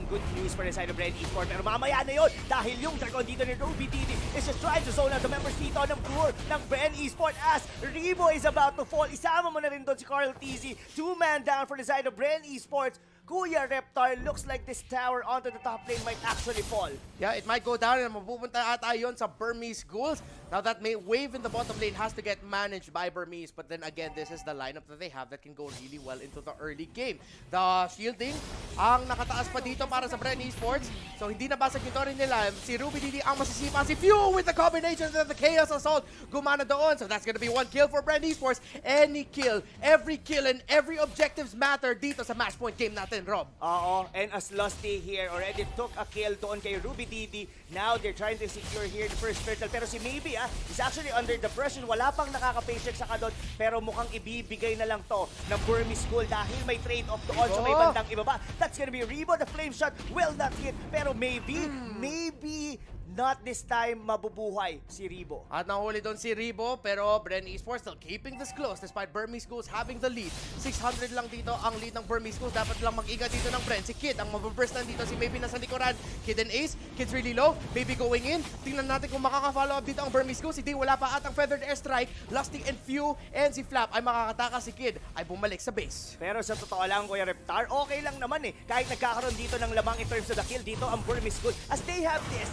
good news for the side of Bren Esports. Pero mamaya na yun, dahil yung dragon dito ni Ruby Didi is just trying to zone out the members dito ng tour ng Bren Esports as Rebo is about to fall. Isama mo na rin doon si Carl TZ. 2-man down for the side of Bren Esports. Kuya Reptar, looks like this tower onto the top lane might actually fall. Yeah, it might go down and mapupunta ata yun sa Burmese Ghouls. Now that may wave in the bottom lane has to get managed by Burmese, but then again, this is the lineup that they have that can go really well into the early game. The shielding, ang nakataas pa dito para sa Bren Esports. So hindi nabasag yung torre nila. Si Ruby Didi ang masisipa. Si Few with the combination of the Chaos Assault. Gumana doon. So that's gonna be 1 kill for Bren Esports. Any kill, every kill, and every objectives matter dito sa match point game natin, Rob. Oo, and as Lusty here already took a kill doon kay Ruby Didi. Now they're trying to secure here the first turtle. Pero si Maybe is actually under the pressure. Wala pang nakaka-paycheck sa kadon. Pero mukhang ibibigay na lang to ng Burmese Ghoul dahil may trade-off doon sa may bandang ibaba. That's gonna be Rebo. The flame shot will not hit. Pero maybe not this time mabubuhay si Rebo. At nahuli doon si Rebo, pero Bren Esports still keeping this close despite Burmese Ghouls having the lead. 600 lang dito ang lead ng Burmese Ghouls. Dapat lang mag-ingat dito ng Bren. Si Kid ang mabuburst dito. Si Maybe nasa likuran. Kid and Ace. Kid's really low. Maybe going in. Tingnan natin kung makaka-follow up dito ang Burmese Ghouls. Hindi, wala pa atang Feathered Airstrike. Lusty and Few and si Flap ay makakataka. Si Kid ay bumalik sa base. Pero sa totoo lang, Kuya Reptar, okay lang naman kahit nagkakaroon dito ng lamang in terms of the kill dito ang Burmese Ghoul. As they have this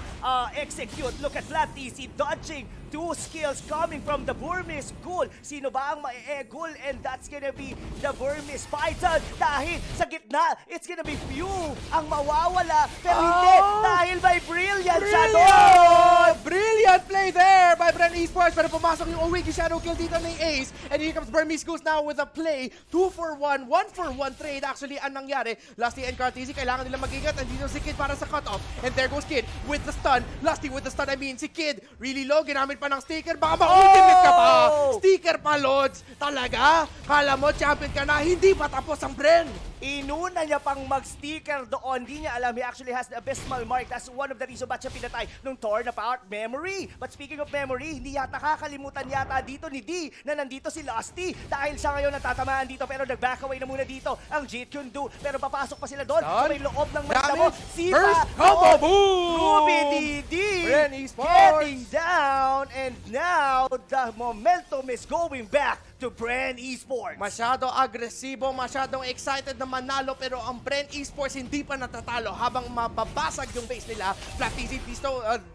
execute. Look at Flat TC dodging 2 skills coming from the Burmese Ghoul. Sino ba ang mae-ghoul? And that's gonna be the Burmese Python. Dahil sa gitna, it's gonna be Few ang mawawala. Pero hindi, dahil may brilliant siya doon! Brilliant play there by Bren Esports, pero pumasok yung Owigi Shadow Kill dito ng Ace. And here comes Burmese Ghouls now with a play. 2 for 1, 1 for 1 trade. Actually, ang nangyari, Lusty and Cartesi, kailangan nila mag-ingat. Andito si Kid para sa cutoff. And there goes Kid with the stun. Lusty with the stun, I mean, si Kid, really low, ginamit pa ng sticker. Baka ma-ultimate ka pa. Sticker pa, Lods. Talaga? Kala mo, champion ka na, hindi pa tapos ang Bren. Inuna niya pang mag-sticker doon. Di niya alam, he actually has the abysmal mark. That's one of the reasons ba't siya pinatay nung torn apart memory. But speaking of memory, hindi yata kakalimutan yata dito ni D na nandito si Lusty. Dahil siya ngayon natatamaan dito pero nag-back away na muna dito ang Jeet Kyundu. Pero papasok pa sila doon sa may loob ng Manila mo. First combo boom! Ruby DD Bren Esports getting down, and now the momentum is going back to Bren Esports. Masyado agresibo, masyadong excited na manalo, pero ang Bren Esports hindi pa natatalo habang mababasag yung base nila. Flat TC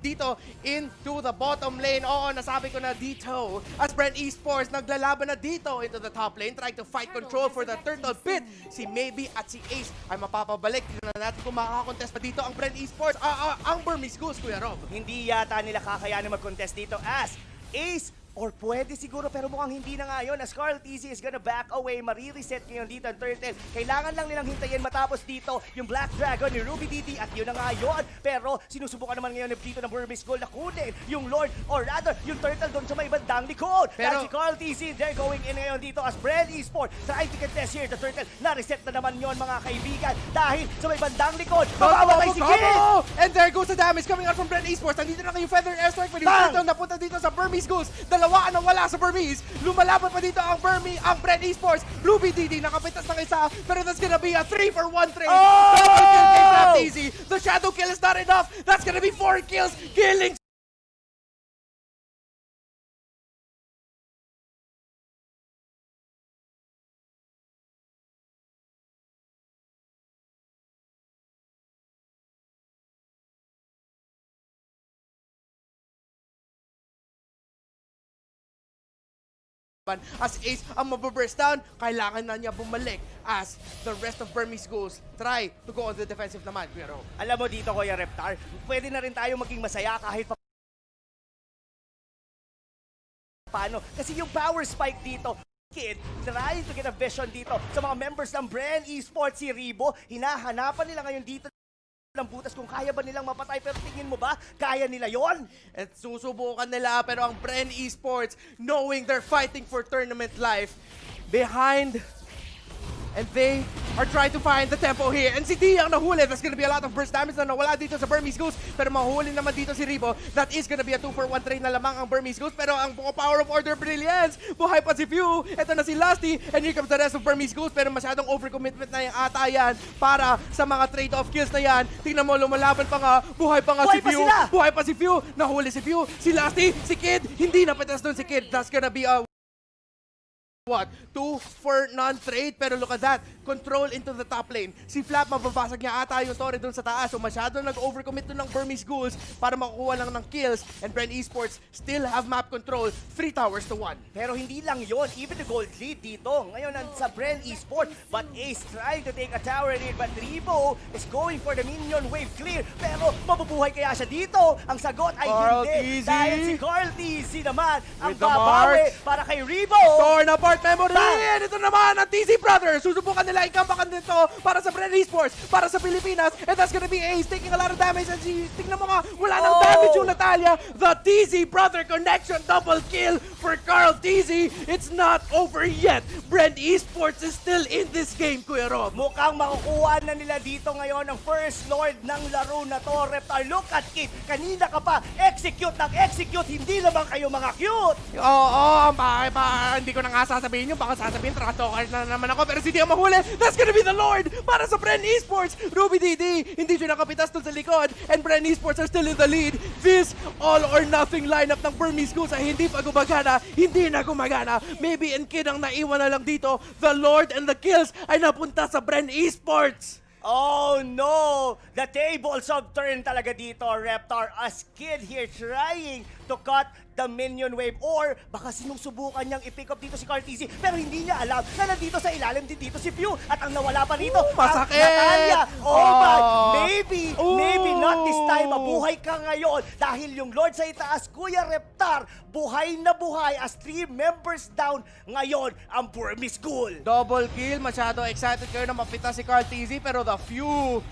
dito into the bottom lane. Oo, nasabi ko na dito. As Bren Esports naglalaban na dito into the top lane, trying to fight control for the turtle pit. Si Mlbb at si Ace ay mapapabalik. Tignan natin kung makakakontest pa dito ang Bren Esports. Ang Burmese Ghouls, Kuya Rob. Hindi yata nila kakayanin mag-contest dito as Ace, or pwede siguro pero mukhang hindi na nga yun as Carl TZ is gonna back away. Marireset ngayon dito ang turtle. Kailangan lang nilang hintayin matapos dito yung Black Dragon ni Ruby DD at yun na nga yun. Pero sinusubukan naman ngayon dito ng Burmese Gold na kunin yung Lord or rather yung turtle doon sa may bandang likod. Pero si Carl TZ, they're going in ngayon dito as Bren Esports trying to contest here the turtle. Na-reset na naman yon mga kaibigan dahil sa may bandang likod. Mababay si Kid! And there goes the damage coming out from Bren Esports. Nandito na kayo Feather Airstrike. Pero napunta dito sa Burmese Ghouls. Dalawa na wala sa Burmese. Lumalaban pa dito ang Bren Esports. Ruby DD nakapitas ng isa, pero that's gonna be a 3 for 1 trade. Double kill kay Flat Easy. The shadow kill is not enough. That's gonna be 4 kills. Killing as Ace ang mababurst down, kailangan na niya bumalik as the rest of Burmese Ghouls try to go on the defensive naman. Pero alam mo dito, Kuya Reptar, pwede na rin tayo maging masaya kahit paano. Kasi yung power spike dito, Kid, trying to get a vision dito sa mga members ng Bren Esports. Si Ribo, hinahanapan nila ngayon dito ng butas kung kaya ba nilang mapatay, pero tingin mo ba kaya nila yon? at susubukan nila, pero ang Bren Esports, knowing they're fighting for tournament life, behind, and they are trying to find the tempo here. And si D ang nahuli. That's gonna be a lot of burst damage na nawala dito sa Burmese Ghouls. Pero mahuli naman dito si Ribo. That is gonna be a 2 for 1 trade na lamang ang Burmese Ghouls. Pero ang power of order brilliance. Buhay pa si Few. Ito na si Lusty. And here comes the rest of Burmese Ghouls. Pero masyadong overcommitment na yung ata yan para sa mga trade-off kills na yan. Tingnan mo, lumalaban pa nga. Buhay pa nga si Few. Buhay pa si Few. Nahuli si Few. Si Lusty. Si Kid. Hindi napitas doon si Kid. That's gonna be a 2 for none trade, pero look at that. Control into the top lane. Si Flap, mababasag niya ata yung torre dun sa taas. So masyado nag-overcommit dun ng Burmese Ghouls para makukuha lang ng kills. And Bren Esports still have map control. 3 towers to 1. Pero hindi lang yon, even the gold lead dito. Ngayon sa Bren Esports, but Ace trying to take a tower lead. But Ribo is going for the minion wave clear. Pero mabubuhay kaya siya dito? Ang sagot ay hindi. Dahil si Carl TZ naman ang babawi para kay Ribo. Torn apart memory! And ito naman ang TZ Brothers. Susubukan nila ikampakan dito para sa Bren Esports, para sa Pilipinas. And that's gonna be Ace taking a lot of damage. And tingnan mo nga, wala nang damage yung Natalia. The TZ Brother connection, double kill for Carl TZ. It's not over yet. Bren Esports is still in this game, Kuya Rob. Mukhang makukuha na nila dito ngayon ang first lord ng laro na to. Reptar, look at Kid. Kanina ka pa, execute ng execute. Hindi naman kayo mga cute. Oo, hindi ko na nga sasabihin yun. Baka sasabihin, trash-talker na naman ako. Pero si Di ang mahuli. That's gonna be the Lord para sa Bren Esports. Ruby DD, hindi siya nakapitas dun sa likod. And Bren Esports are still in the lead. This all or nothing lineup ng Burmese Ghouls ay hindi pa gumagana. Hindi na gumagana. Maybe and Kid ang naiwan na lang dito. The Lord and the kills ay napunta sa Bren Esports. Oh no! The tables of turn talaga dito, Reptar. As Kid here trying to cut the minion wave, or baka sinusubukan niyang i-pick up dito si Cartesi, pero hindi niya alam na nandito sa ilalim din dito si Few at ang nawala pa rito, masakit! Natalia! Oh my! Maybe not this time. Mabuhay ka ngayon dahil yung Lord sa itaas, Kuya Reptar, buhay na buhay as 3 members down ngayon ang Burmese Ghoul. Double kill. Masyado excited kayo na mapita si Carl TZ, pero the few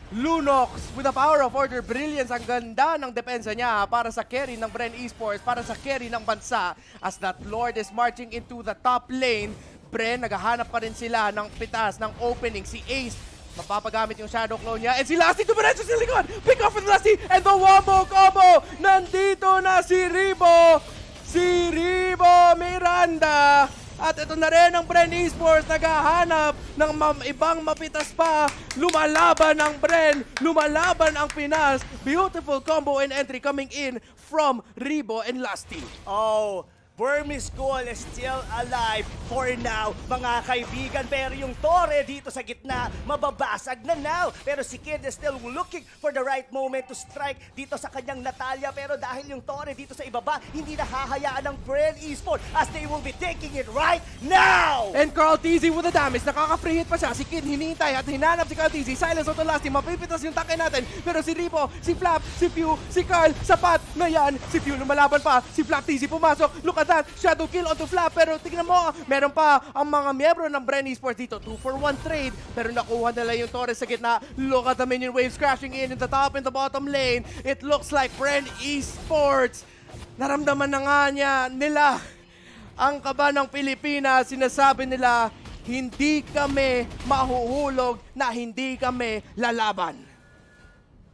Lunox with the power of order brilliance. Ang ganda ng depensa niya para sa carry ng Bren Esports, para sa carry ng bansa as that Lord is marching into the top lane. Bren, naghahanap pa rin sila ng pitas, ng opening. Si Ace, mapapagamit yung Shadow Clone niya. And si Lasty dumiretso sa likod. Pick off with Lasty and the wombo combo. Nandito na si Ribo. Si Ribo Miranda. At ito na rin ang Bren Esports, naghahanap ng ibang mapitas pa. Lumalaban ang Bren, lumalaban ang Pinas. Beautiful combo and entry coming in from Ribo and Lasty. Oh, Burmese Ghoul is still alive for now, mga kaibigan. Pero yung Torre dito sa gitna, mababasag na now. Pero si Kid is still looking for the right moment to strike dito sa kanyang Natalia. Pero dahil yung Torre dito sa ibaba, hindi nahahayaan ng Bren Esports as they will be taking it right now! And Carl TZ with the damage, nakaka-free hit pa siya. Si Kid hinihintay at hinanap si Carl TZ. Silence auto Lasty, mapipitas yung takay natin. Pero si Ripo, si Flap, si Few, si Carl, sapat na yan. Si Few lumalaban pa, si Flap TZ pumasok. Look at that, shadow kill onto Flap. Pero tignan mo, meron pa ang mga miyembro ng Bren Esports dito. 2-for-1 trade, pero nakuha nila yung Torres sa gitna. Look at the minion waves crashing in the top and the bottom lane. It looks like Bren Esports, naramdaman na nga nila ang kaba ng Pilipinas. Sinasabi nila, hindi kami mahuhulog na hindi kami lalaban.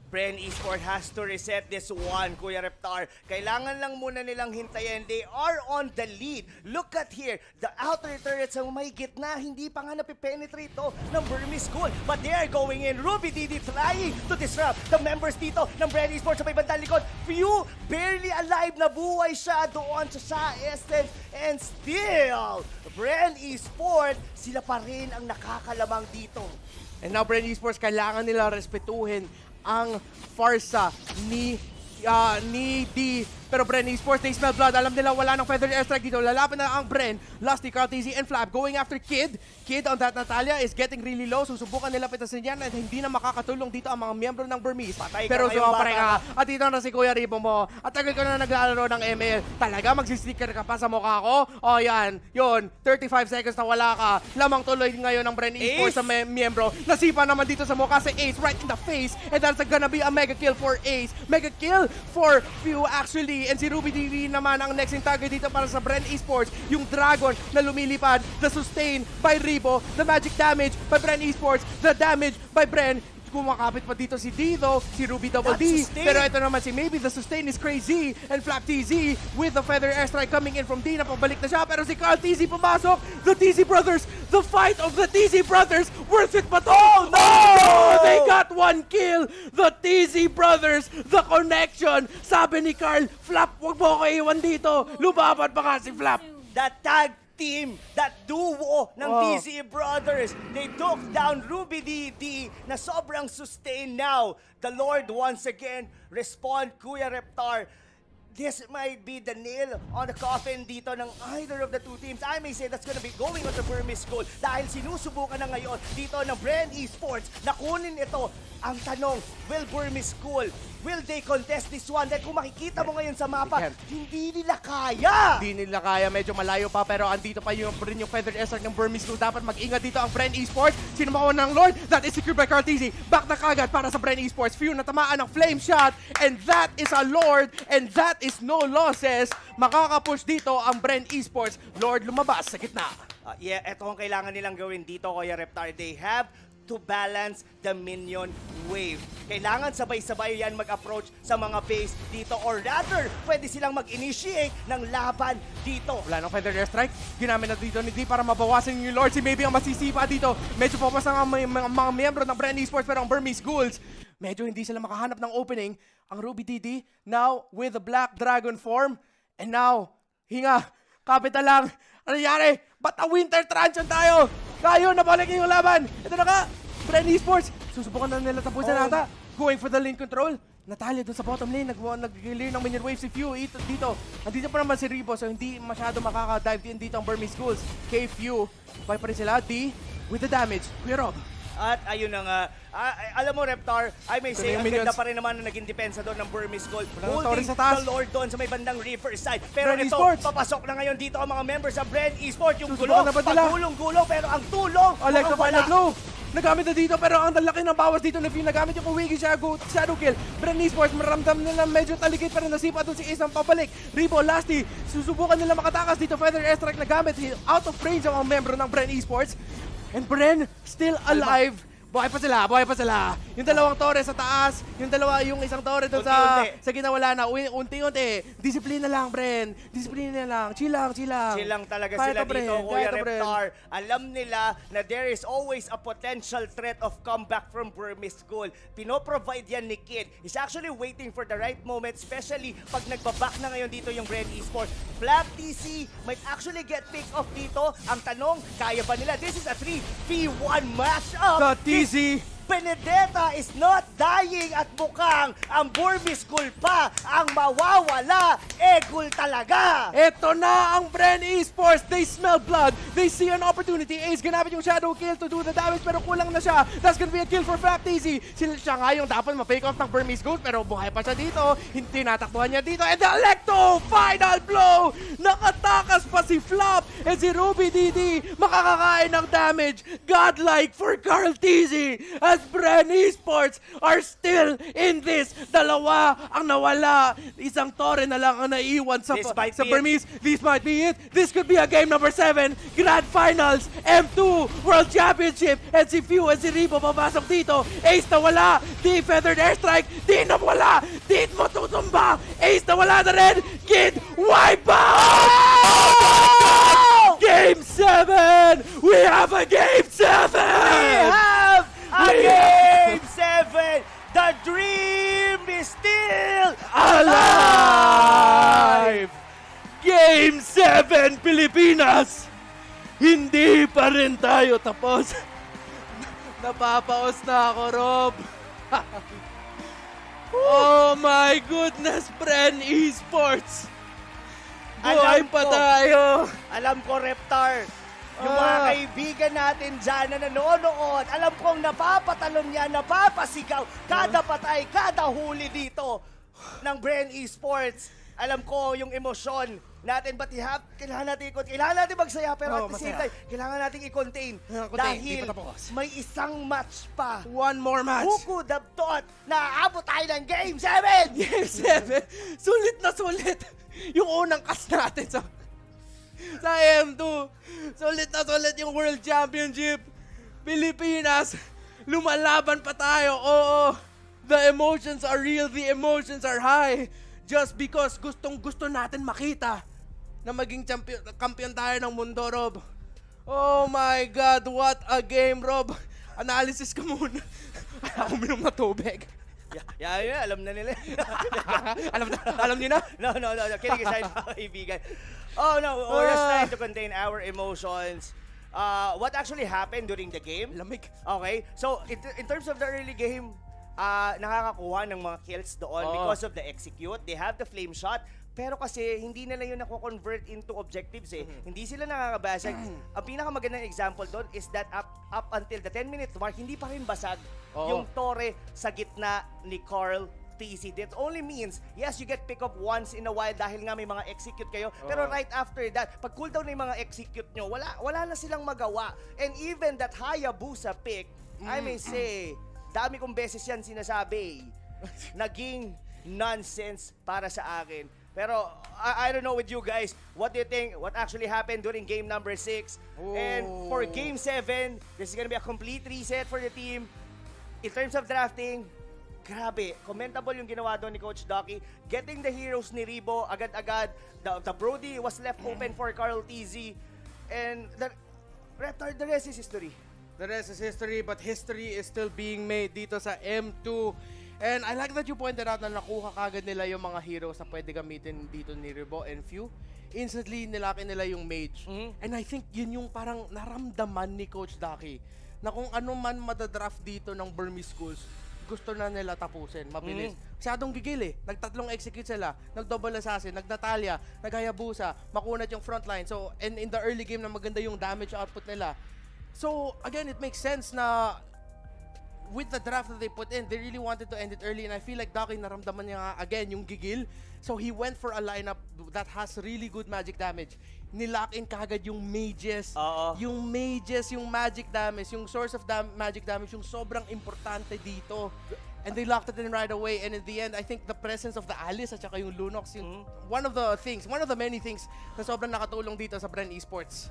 Bren Esports has to reset this one, Kuya Reptar. Kailangan lang muna nilang hintayin. They are on the lead. Look at here. The outer turrets ang may gitna. Hindi pa nga napipenetrate to ng Burmese Ghoul. But they are going in. Ruby DD trying to disrupt the members dito ng Bren Esports sa may bandang likod. Few barely alive na buhay siya doon sa Essence. And still, Bren Esports, sila pa rin ang nakakalamang dito. And now Bren Esports, kailangan nila respetuhin ang farsa ni D. Pero Bren Esports, they smell blood. Alam nila wala ng feather airstrike dito. Lalaban na ang Bren, Lusty, Carl TZ, and Flap going after Kid. Kid on that Natalia is getting really low. Susubukan nila pitasin yan at hindi na makakatulong dito ang mga miyembro ng Burmese. Pero sumapare ka. At dito na si Kuya Ribo mo. At tagal ko na naglalaro ng ML. Talaga magsisticker ka pa sa mukha ko? O yan, yun. 35 seconds na wala ka. Lamang tuloy ngayon ng Bren Esports sa miyembro. Nasipa naman dito sa mukha si Ace right in the face. And that's gonna be a mega kill for Ace. Mega kill for Few actually. And si Ruby DD naman ang next in target dito para sa Bren Esports. Yung Dragon na lumilipad. The sustain by Ribo. The magic damage by Bren Esports. The damage by Bren. Kumakapit pa dito si Dido, si Ruby Double D. Pero ito naman si Maybe, the sustain is crazy. And Flap TZ with the feather airstrike coming in from D. Napabalik na siya. Pero si Carl TZ pumasok. The TZ Brothers, the fight of the TZ Brothers. Worth it ba to? Oh, no! They got one kill. The TZ Brothers, the connection. Sabi ni Carl, Flap, wag mo ko iwan dito. Lumaban pa nga si Flap. The tag team, that duo ng TZ Brothers. They took down Ruby DD na sobrang sustain now. The Lord once again respond, Kuya Reptar. This might be the nail on the coffin dito ng either of the two teams. I may say that's gonna be going on the Burmese Ghoul dahil sinusubukan na ngayon dito ng Bren Esports na kunin ito. Ang tanong, will Burmese Ghoul, will they contest this one? Dahil kung makikita mo ngayon sa mapa, hindi nila kaya. Hindi nila kaya, medyo malayo pa, pero andito pa yung feather airstrike ng Burmese Ghoul. Dapat mag-ingat dito ang Bren Esports. Sino makawan ng Lord? That is secured by Carl TZ. Back na kagad para sa Bren Esports. Few natamaan ng flame shot, and that is a Lord, and that is no losses. Makakapush dito ang Bren Esports. Lord lumabas sa gitna. Yeah, ito ang kailangan nilang gawin dito, Kuya Reptar. They have to balance the minion wave. Kailangan sabay-sabay yan mag-approach sa mga base dito, or rather, pwede silang mag-initiate ng laban dito. Wala nang feather airstrike. Ginamit na dito ni D para mabawasan yung Lord. Si Maybe ang masisipa dito. Medyo focus ang mga miyembro ng Bren Esports, pero ang Burmese Ghouls, medyo hindi sila makahanap ng opening. Ang Ruby DD, now with the Black Dragon form. And now, hinga, kapit na lang. Ano nangyari? Ba't a winter transition tayo? Kayo, nabalik yung laban. Ito na ka, Bren Esports. Susubukan na nila tapusin nata. Going for the lane control. Natalia doon sa bottom lane. Nag-clear ng minion wave si Few dito. Andito pa naman si Ribo, so hindi masyado makaka-dive in dito ang Burmese Ghouls. K Few, buy pa rin sila. D with the damage. Kuya Rob. At ayun na nga, alam mo Reptar, I may say, yung ang ganda minions. pa rin naman na naging depensa doon ng Burmese Gold. Wala nang torre Holding sa taas. the Lord doon sa may bandang Riverside. Pero Bren ito, Esports. papasok na ngayon dito ang mga members ng Bren Esports. Yung Susubukan gulo, na ba nila? pagulong-gulo, pero ang tulong, Alexa mukhang final wala. blow. Nagamit na dito pero ang laki ng bawas dito na nagamit yung Uwigi Shadow Kill. Bren Esports maramdam nila medyo talikid pero nasipa doon si Isang pabalik. Ribo, Lasty, susubukan nila makatakas dito. Feather Airstrike nagamit. Out of range ang mga membro ng Bren Esports. And Bren still alive. Buhay pa sila. Yung dalawang torre sa taas, yung isang torre doon sa gitna wala na. Unti-unti. Disiplina lang, Bren. Disiplina lang. Chill lang. Chill lang talaga Kaya sila to, Bren. dito, Kuya Kaya to, Bren. Reptar. Alam nila na there is always a potential threat of comeback from Burmese Gold. Pino-provide yan ni Kid. He's actually waiting for the right moment, especially pag nagbaback na ngayon dito yung Bren Esports. Black TC might actually get pick off dito. Ang tanong, kaya ba nila? This is a 3v1 matchup. Got easy. Benedetta is not dying at mukhang ang Burmese Gold pa ang mawawala. Ghoul talaga. Ito na ang Bren Esports. They smell blood. They see an opportunity. Ace ginamit yung Shadow Kill to do the damage pero kulang na siya. That's gonna be a kill for Fact Easy. Siya nga yung dapat ma-fake off ng Burmese Gold pero buhay pa siya dito. Hindi natakbuhan niya dito. And the Electo! Final blow! Nakatakas pa si Flop and si Ruby DD makakakain ng damage. Godlike for Carl Tizzy as Bren Esports are still in this. Dalawa ang nawala. Isang torre na lang ang naiwan sa Burmese. This might be it. This could be a game number 7. Grand Finals. M2 World Championship. And si Few and si Ribo papasok dito. Ace na wala. Di Feathered Airstrike. Di na wala. Di mo tutumba. Ace na wala na rin. Kid wipe out! Game 7! We have a Game 7! Game 7! The dream is still alive! Game 7, Pilipinas! Hindi pa rin tayo tapos. Napapaos na ako, Rob. Oh my goodness, Bren Esports! Buhay pa tayo! Alam ko, Reptar, yung mga kaibigan natin dyan na nanonood, alam kong napapatalon niya, napapasigaw, kada patay, kada huli dito ng Bren Esports. Alam ko yung emosyon natin, but kailangan natin magsaya, pero at the same time, kailangan natin i-contain. Dahil may isang match pa. One more match. Who could have thought na aabot tayo ng Game 7? Game 7. Sulit na sulit. Yung unang cast natin sa M2. Sulit na sulit yung World Championship. Pilipinas, lumalaban pa tayo. Oo, the emotions are real, the emotions are high. Just because gustong-gusto natin makita na maging kampiyon tayo ng mundo, Rob. Oh my God, what a game, Rob. Analysis ka muna. Ako minom na tubig. Yeah, alam na nila. alam niyo na? No. Kidding aside, mga kaibigan. Oh no, we're just trying to contain our emotions. What actually happened during the game? Lamig. Okay, so in terms of the early game, nakakakuha ng mga kills doon because of the execute. They have the flame shot. Pero kasi hindi nila yun nako-convert into objectives eh. Hindi sila nakakabasag. Ang pinakamagandang example doon is that up until the 10-minute mark, hindi pa rin basag yung torre sa gitna ni Carl TC. That only means, yes, you get pick up once in a while dahil nga may mga execute kayo. Pero right after that, pag cooldown na yung mga execute nyo, wala na silang magawa. And even that Hayabusa pick, I may say, dami kong beses yan sinasabi, naging nonsense para sa akin. Pero I don't know with you guys, what do you think? What actually happened during game number 6? And for game 7, this is gonna be a complete reset for the team. In terms of drafting, grabe, commendable yung ginawa doon ni Coach Ducky. Getting the heroes ni Ribo agad-agad. The Brody was left open for Carl TZ. And the rest is history. The rest is history, but history is still being made dito sa M2. And I like that you pointed out na nakuha kagad nila yung mga heroes na pwede gamitin dito ni Ribo and Few. Instantly, nilaki nila yung mage. And I think yun yung parang naramdaman ni Coach Ducky na kung ano man madadraft dito ng Burmese schools, gusto na nila tapusin, mabilis. Masyadong gigil eh. Nagtatlong execute sila, nag-double assassin, nag-Natalia, nag-Hayabusa, makunat yung frontline. So, and in the early game na maganda yung damage output nila. So, again, it makes sense na with the draft that they put in, they really wanted to end it early, and I feel like Ducky naramdaman niya nga, again yung gigil. So he went for a lineup that has really good magic damage. Nilock in kagad yung mages. Yung mages, yung magic damage, yung source of magic damage, yung sobrang importante dito. And they locked it in right away. And in the end, I think the presence of the Alice at saka yung Lunox, yung one of the many things na sobrang nakatulong dito sa Bren Esports.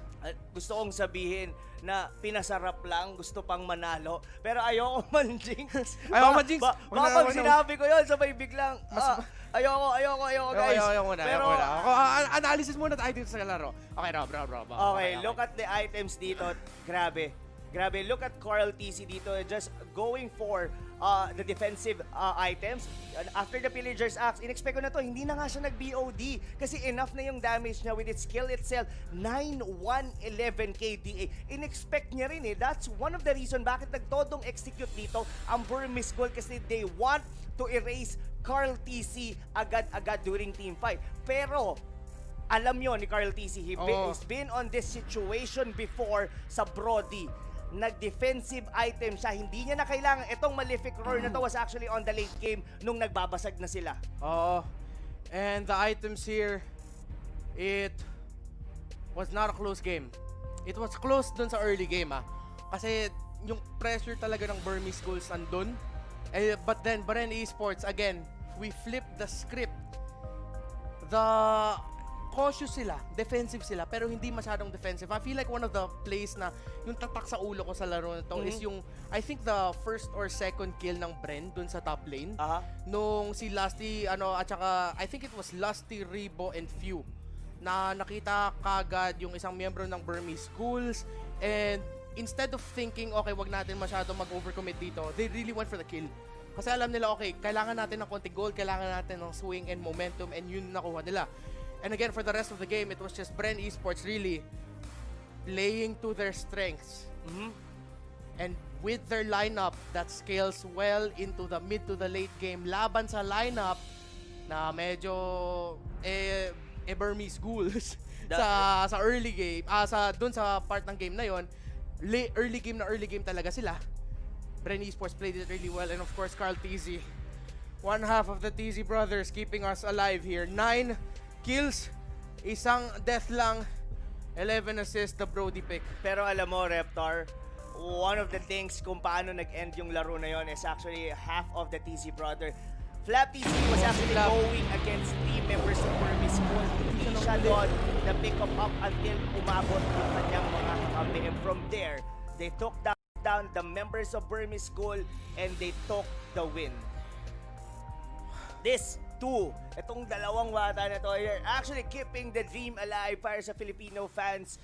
Gusto kong sabihin na pinasarap lang, gusto pang manalo. Pero ayoko man-jinx. Ayoko man-jinx. Baka pag sinabi ko yun, sabay biglang, ayoko guys. Ayoko muna. Pero, analysis muna tayo dito sa laro. Okay, bro. Okay, look at the items dito. Grabe. Look at Carl TC dito, just going for the defensive items. After the Pillager's Axe, in-expect ko na to, hindi na nga siya nag-BOD kasi enough na yung damage niya with its skill itself, 9-1-11 KDA. In-expect niya rin That's one of the reason bakit nagtodong execute dito ang Burmese goal kasi they want to erase Carl TC agad-agad during team fight. Pero alam nyo ni Carl TC, he's been on this situation before sa Brody. Nag-defensive item siya. Hindi niya na kailangan. Itong Malefic Roar na to was actually on the late game nung nagbabasag na sila. And the items here, it was not a close game. It was close dun sa early game Kasi yung pressure talaga ng Burmese Ghouls andun. But then, Bren Esports, again, we flipped the script. Cautious sila, defensive sila, pero hindi masyadong defensive. I feel like one of the plays na yung tatak sa ulo ko sa laro na to is yung, I think the first or second kill ng Bren dun sa top lane. Nung si Lusty, at saka, I think it was Lusty, Rebo, and Few, na nakita kagad yung isang miyembro ng Burmese Ghouls, and instead of thinking, okay, wag natin masyadong mag-overcommit dito, they really went for the kill. Kasi alam nila, okay, kailangan natin ng konti gold, kailangan natin ng swing and momentum, and yun nakuha nila. And again, for the rest of the game, it was just Bren Esports really playing to their strengths. And with their lineup that scales well into the mid to the late game, laban sa lineup na medyo Burmese Ghouls sa early game, dun sa part ng game na yon, early game talaga sila. Bren Esports played it really well, and of course, Carl TZ, one half of the TZ brothers keeping us alive here. 9 kills, isang death lang, 11 assists, the Brody pick. Pero alam mo, Reptar, one of the things kung paano nag-end yung laro na yon is actually half of the TZ brother. Flap TZ was actually going against 3 members of Burmese Ghouls. Hindi siya doon na pick up until umabot yung kanyang mga kakampi. And from there, they took down the members of Burmese Ghoul and they took the win. Itong dalawang bata na to, are actually keeping the dream alive para sa Filipino fans.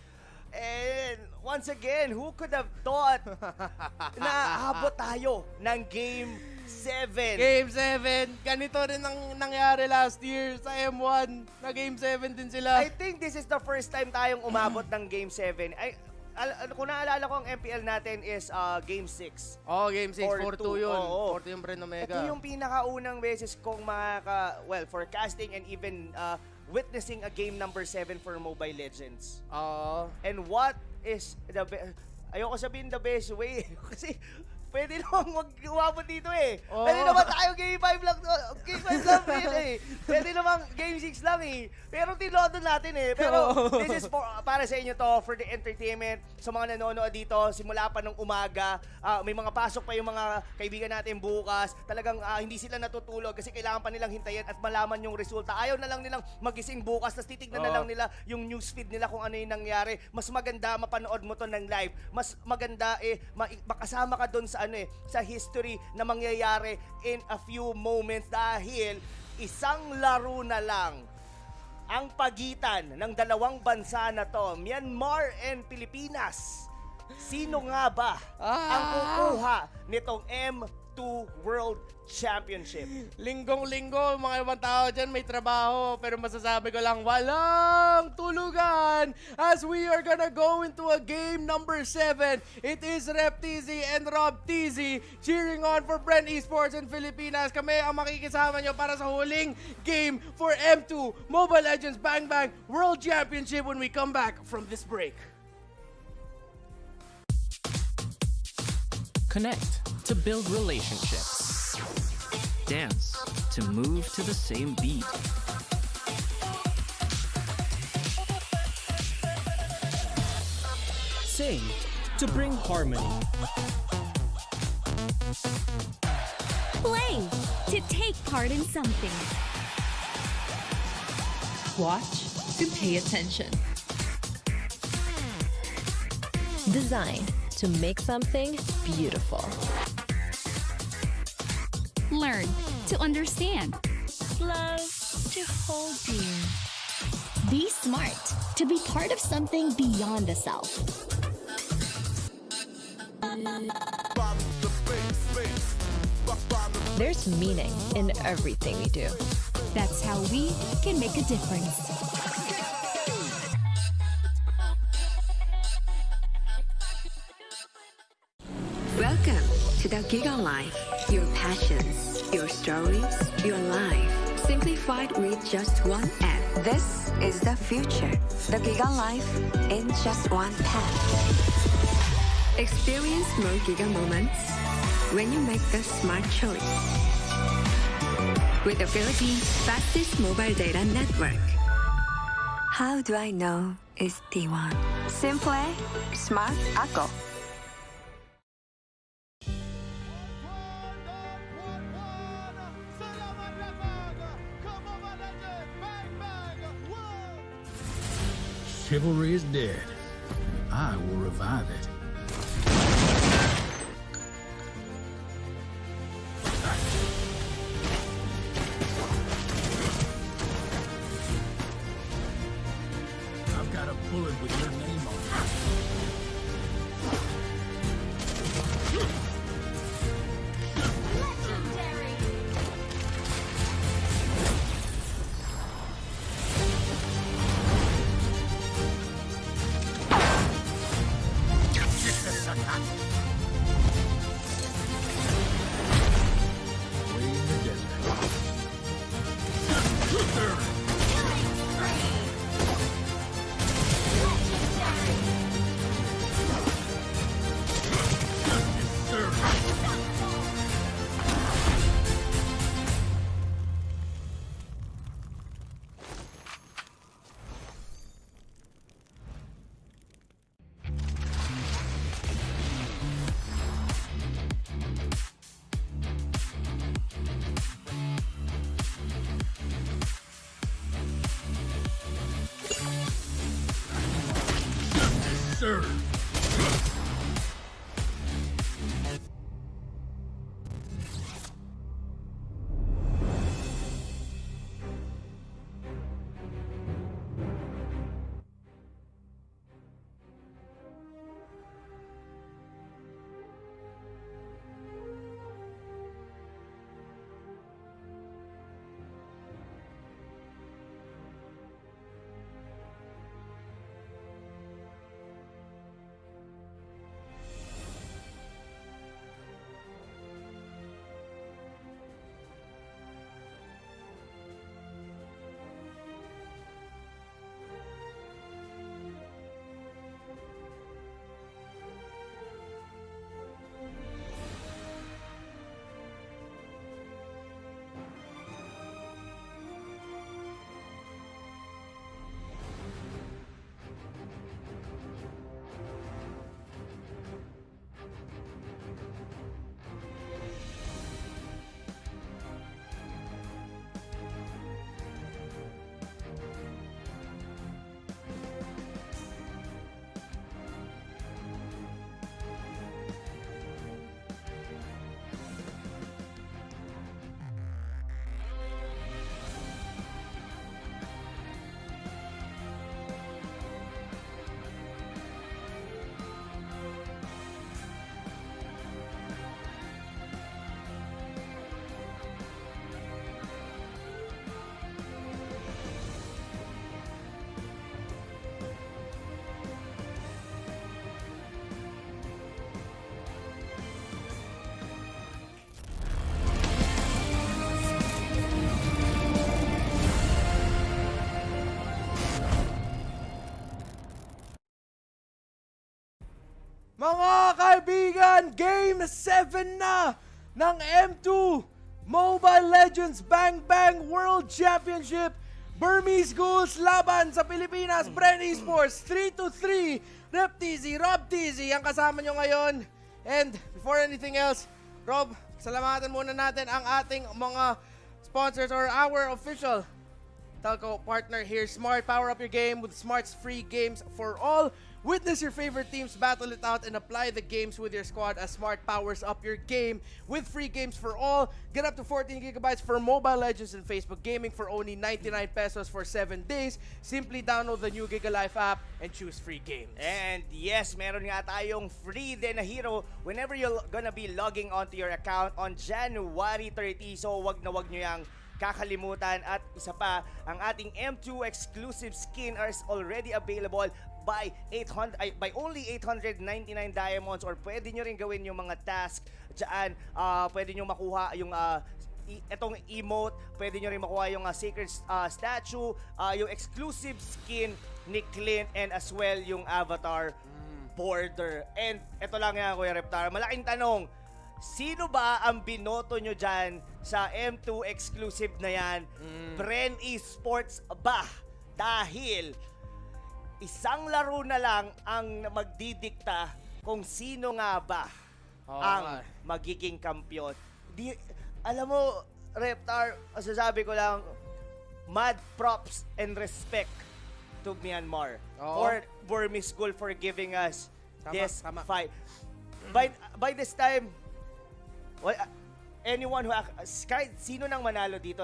And once again, who could have thought na abot tayo ng Game 7? Game 7, ganito rin ang nangyari last year sa M1, na Game 7 din sila. I think this is the first time tayong umabot ng Game 7. Kung naalala ko, ang MPL natin is Game 6. Game 6, 4-2 yun. 4-2 yung Bren Omega. Ito yung pinakaunang beses kong forecasting and even witnessing a game number 7 for Mobile Legends. And what is the ayoko sabihin the best way kasi pwede namang umabot dito Pwede naman tayo Game 5 lang. Game 5 lang Pwede namang Game 6 lang Pero tinodo natin Pero this is para sa inyo to, for the entertainment. Sa mga nanonood dito, simula pa ng umaga, may mga pasok pa yung mga kaibigan natin bukas. Talagang hindi sila natutulog kasi kailangan pa nilang hintayin at malaman yung resulta. Ayaw na lang nilang magising bukas, tapos titignan na lang nila yung newsfeed nila kung ano yung nangyari. Mas maganda mapanood mo to ng live. Mas maganda makasama ka doon sa history na mangyayari in a few moments dahil isang laro na lang ang pagitan ng dalawang bansa na to, Myanmar and Pilipinas. Sino nga ba ang kukuha nitong M2 World Championship? Linggong-linggo, mga ibang tao dyan may trabaho, pero masasabi ko lang, walang tulugan as we are gonna go into a game number 7. It is Rep TZ and Rob TZ cheering on for Bren Esports in Filipinas. Kami ang makikisama nyo para sa huling game for M2 Mobile Legends Bang Bang World Championship when we come back from this break. Connect to build relationships. Dance to move to the same beat. Sing to bring harmony. Play to take part in something. Watch to pay attention. Design to make something beautiful. Learn to understand. Love to hold dear. Be smart to be part of something beyond the self. There's meaning in everything we do. That's how we can make a difference. Welcome to the Giga Life. Your passions, your stories, your life. Simplified with just one app. This is the future. The Giga Life in just one tap. Experience more Giga moments when you make the smart choice. With the Philippines' fastest mobile data network. How do I know it's T1? Simple, smart ako. Chivalry is dead. I will revive it. I've got a bullet with your name on it. Way in the desert. Sir. Mga kaibigan, Ayan, Game 7 na ng M2 Mobile Legends Bang Bang World Championship. Burmese Ghouls laban sa Pilipinas, Bren Esports, 3-3. Rep TZ, Rob TZ ang kasama nyo ngayon. And before anything else, Rob, salamatan muna natin ang ating mga sponsors or our official telco partner here, Smart. Power up your game with Smart's free games for all. Witness your favorite teams battle it out and apply the games with your squad as Smart powers up your game with free games for all. Get up to 14 gigabytes for Mobile Legends and Facebook Gaming for only 99 pesos for 7 days. Simply download the new GigaLife app and choose free games. And yes, meron nga tayong free din na hero whenever you're gonna be logging onto your account on January 30. So wag na wag nyo yang kakalimutan. At isa pa, ang ating M2 exclusive skin is already available by only 899 diamonds, or pwede nyo rin gawin yung mga task dyan. Pwede nyo makuha yung itong emote, pwede nyo rin makuha yung sacred statue, yung exclusive skin ni Clint, and as well yung avatar border. And ito lang yan, Kuya Reptar, malaking tanong, sino ba ang binoto nyo dyan sa M2 exclusive na yan? Bren Esports ba? Dahil isang laro na lang ang magdidikta kung sino nga ba ang magiging kampiyon. Alam mo, Reptar, sasabi ko lang, mad props and respect to Myanmar or Burmese Ghouls for giving us this fight. By this time, well, anyone who, kahit sino nang manalo dito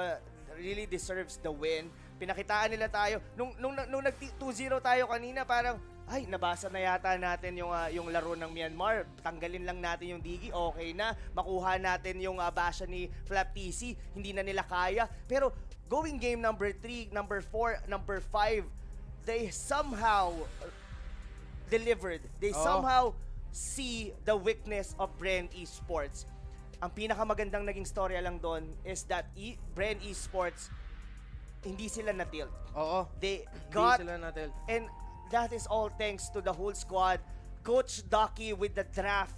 really deserves the win. Pinakitaan nila tayo. Nung nag-2-0 tayo kanina, parang, ay, nabasa na yata natin yung laro ng Myanmar. Tanggalin lang natin yung digi, okay na. Makuha natin yung basha ni Flap TC, hindi na nila kaya. Pero, going game number 3, number 4, number 5, they somehow delivered. They somehow see the weakness of Bren Esports. Ang pinakamagandang naging storya lang doon is that Bren Esports, hindi sila na-tilt. They got, hindi sila na-tilt. And that is all thanks to the whole squad. Coach Ducky with the draft.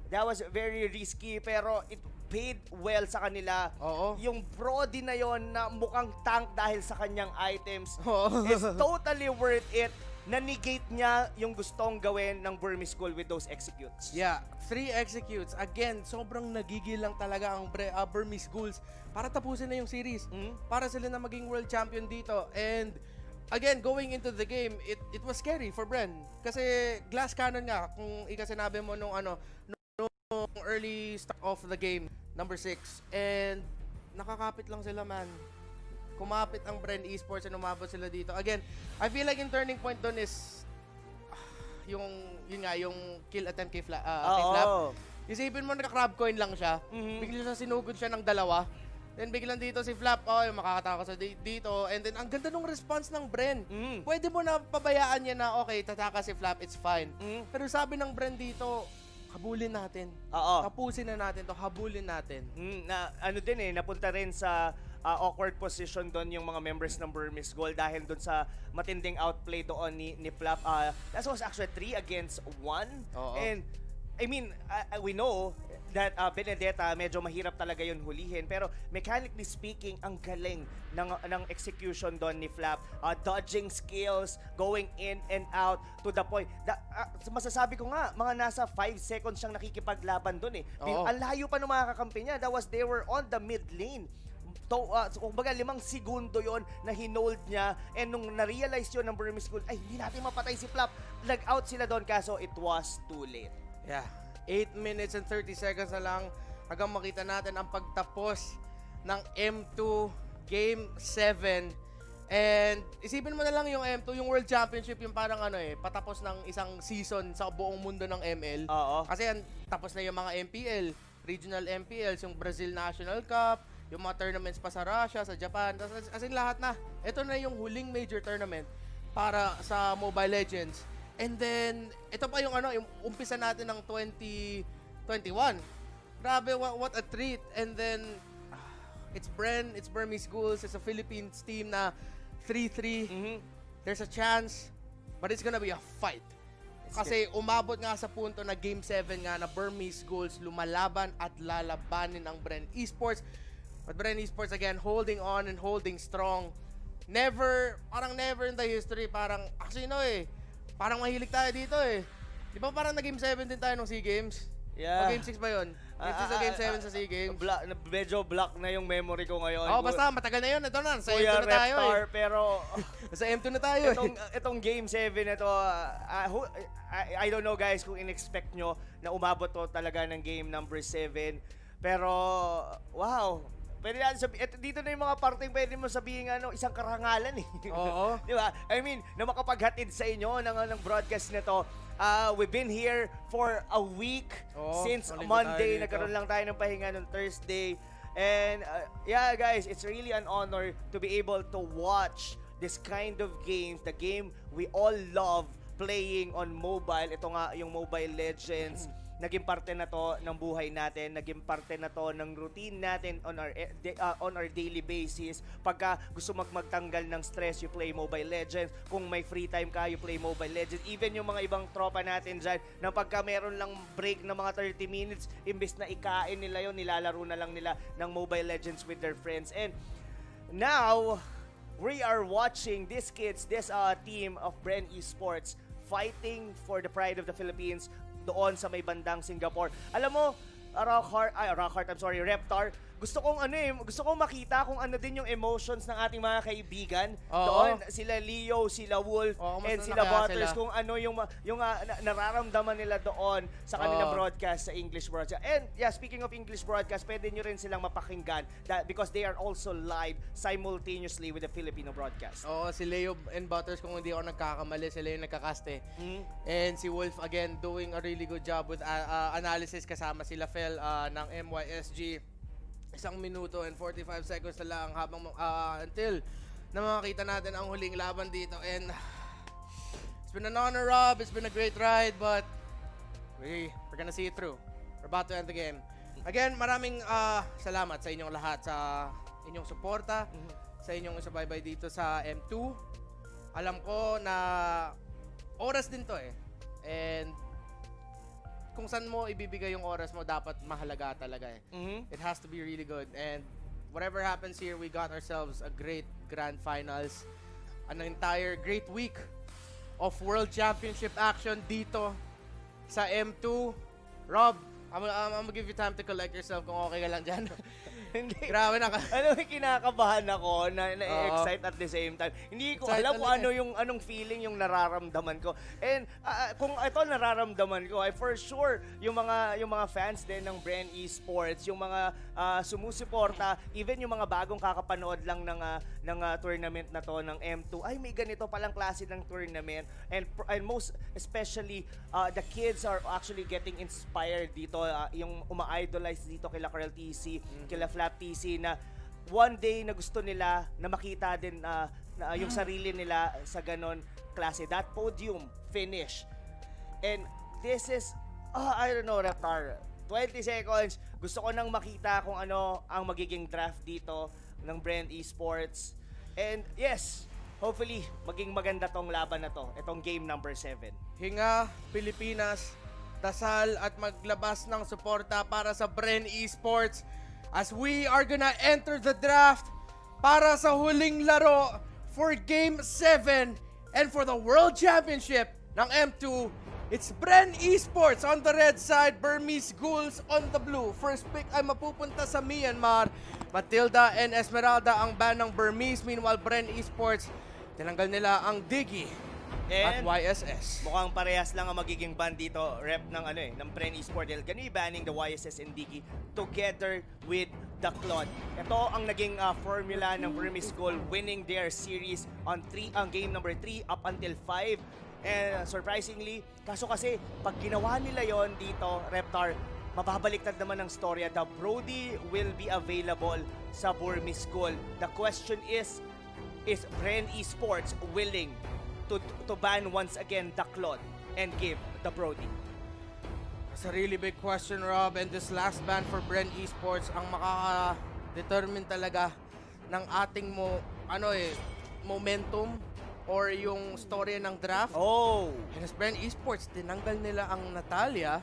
That was very risky, pero it paid well sa kanila. Yung Brody na yon na mukhang tank dahil sa kanyang items is totally worth it. Na-negate niya yung gustong gawin ng Burmese Ghouls with those executes. Yeah, 3 executes. Again, sobrang nagigil lang talaga ang Burmese Ghouls para tapusin na yung series. Para sila na maging world champion dito. And again, going into the game, it was scary for Bren. Kasi glass cannon nga, kung sinabi mo nung early start of the game, number 6. And nakakapit lang sila, man. Kumapit ang Bren Esports and umabot sila dito. Again, I feel like yung turning point doon is yung kill attempt kay Flap. Isipin mo, naka-crab coin lang siya. Bigla siya sinugod siya ng 2. Then biglang dito si Flap, makakatakas sa dito. And then ang ganda nung response ng Bren. Pwede mo na pabayaan niya na okay, tatakas si Flap, it's fine. Pero sabi ng Bren dito, habulin natin. Tapusin na natin to, habulin natin. Na ano din napunta rin sa awkward position doon yung mga members ng Burmese Ghouls dahil doon sa matinding outplay doon ni Flap. That was actually 3 against 1. And I mean, we know that Benedetta, medyo mahirap talaga yun hulihin. Pero mechanically speaking, ang galing ng execution doon ni Flap. Dodging skills, going in and out to the point. Masasabi ko nga, mga nasa 5 seconds siyang nakikipaglaban doon . Ang layo pa ng mga kakampi niya. They were on the mid lane. Kumbaga 5 segundo yon na hinold niya, and nung na-realize yun ng Burmese Ghouls, ay hindi natin mapatay si Flap, lag-out sila doon, kaso it was too late. Yeah, 8 minutes and 30 seconds na lang hanggang makita natin ang pagtapos ng M2 Game 7. And isipin mo na lang yung M2, yung World Championship, yung parang patapos ng isang season sa buong mundo ng ML. Kasi tapos na yung mga MPL, regional MPLs, yung Brazil National Cup, yung mga tournaments pa sa Russia, sa Japan, as in lahat na. Ito na yung huling major tournament para sa Mobile Legends. And then, ito pa yung yung umpisa natin ng 2021. Grabe, what a treat. And then, it's Bren, it's Burmese Ghouls, it's a Philippines team na 3-3. There's a chance, but it's gonna be a fight. Kasi umabot nga sa punto na Game 7 nga na Burmese Ghouls lumalaban at lalabanin ang Bren Esports. But Bren Esports again holding on and holding strong. Parang never in the history, parang actually parang mahilig tayo dito Di ba parang na-Game 7 din tayo nung SEA Games? O Yeah. Game 6 ba yun? Game 6 o Game 7 sa SEA Games? Medyo block na yung memory ko ngayon. Basta matagal na yun. Ito na, sa Kuya M2 na tayo Reptar, pero Sa M2 na tayo itong Game 7 ito, I don't know guys kung in-expect nyo na umabot to talaga ng game number 7. Pero, wow. Pwede natin sabihin, dito na yung mga parting pwede mo sabihin isang karangalan Oo. Di ba? I mean, na makapaghatid sa inyo ng broadcast na to. We've been here for a week since Monday. Nagkaroon lang tayo ng pahinga noong Thursday. And yeah, guys, it's really an honor to be able to watch this kind of games, the game we all love playing on mobile. Ito nga yung Mobile Legends. Naging parte na to ng buhay natin, naging parte na to ng routine natin on our daily basis. Pagka gusto magtanggal ng stress, you play Mobile Legends. Kung may free time ka, you play Mobile Legends. Even yung mga ibang tropa natin dyan, na pagka meron lang break na mga 30 minutes, imbes na ikain nila yun, nilalaro na lang nila ng Mobile Legends with their friends. And now, we are watching these kids, this team of Bren Esports fighting for the pride of the Philippines doon sa may bandang Singapore. Alam mo, Reptar, gusto kong makita kung ano din yung emotions ng ating mga kaibigan. Doon, sila Leo, sila Wolf, and sila Butters, kung ano yung nararamdaman nila doon sa kanilang broadcast sa English broadcast. And yeah, speaking of English broadcast, pwede nyo rin silang mapakinggan because they are also live simultaneously with the Filipino broadcast. Si Leo and Butters, kung hindi ako nagkakamali, sila yung nagkakaste. And si Wolf, again, doing a really good job with analysis kasama sila Fel ng MYSG. 1 minuto and 45 seconds na lang habang until na makakita natin ang huling laban dito. And it's been an honor, Rob. It's been a great ride, but we're gonna see it through. We're about to end the game. Again, maraming salamat sa inyong lahat, sa inyong suporta, sa inyong subaybay dito sa M2. Alam ko na oras din to And kung saan mo ibibigay yung oras mo, dapat mahalaga talaga It has to be really good. And whatever happens here, we got ourselves a great grand finals. An entire great week of World Championship action dito sa M2. Rob, I'm gonna give you time to collect yourself kung okay ka lang dyan. Hindi. Grabe na ka. Kinakabahan ako na-excite at the same time. Hindi ko alam kung anong feeling yung nararamdaman ko. And kung ito nararamdaman ko, for sure yung mga fans din ng Bren Esports, yung mga sumusuporta, even yung mga bagong kakapanood lang ng tournament na to ng M2, ay may ganito palang klase ng tournament. And most especially the kids are actually getting inspired dito, yung uma-idolize dito kila Karel TC, kila Flap TC, na one day na gusto nila na makita din na yung sarili nila sa ganon klase, that podium finish. And this is I don't know, Reptar, 20 seconds, gusto ko nang makita kung ano ang magiging draft dito ng Bren Esports. And yes, hopefully maging maganda tong laban na to, itong game number 7. Hinga, Pilipinas, dasal at maglabas ng suporta para sa Bren Esports as we are gonna enter the draft para sa huling laro for Game 7 and for the World Championship ng M2. It's Bren Esports on the red side, Burmese Ghouls on the blue. First pick ay mapupunta sa Myanmar. Matilda and Esmeralda ang ban ng Burmese. Meanwhile, Bren Esports, tinanggal nila ang Diggy at YSS. Mukhang parehas lang ang magiging ban dito, rep ng Bren Esports. They're gonna be banning the YSS and Diggy together with the Claude. Ito ang naging formula ng Burmese Goal, winning their series on game number 3 up until 5. And surprisingly, kasi pag ginawa nila yon dito, Reptar, mababaliktad naman ang storya. The Brody will be available sa Burmese Goal. The question is Bren Esports willing to ban once again the Claude and give the Brody? It's a really big question, Rob, and this last ban for Bren Esports ang makaka-determine talaga ng ating momentum or yung story ng draft. Oh! And as Bren Esports, tinanggal nila ang Natalia.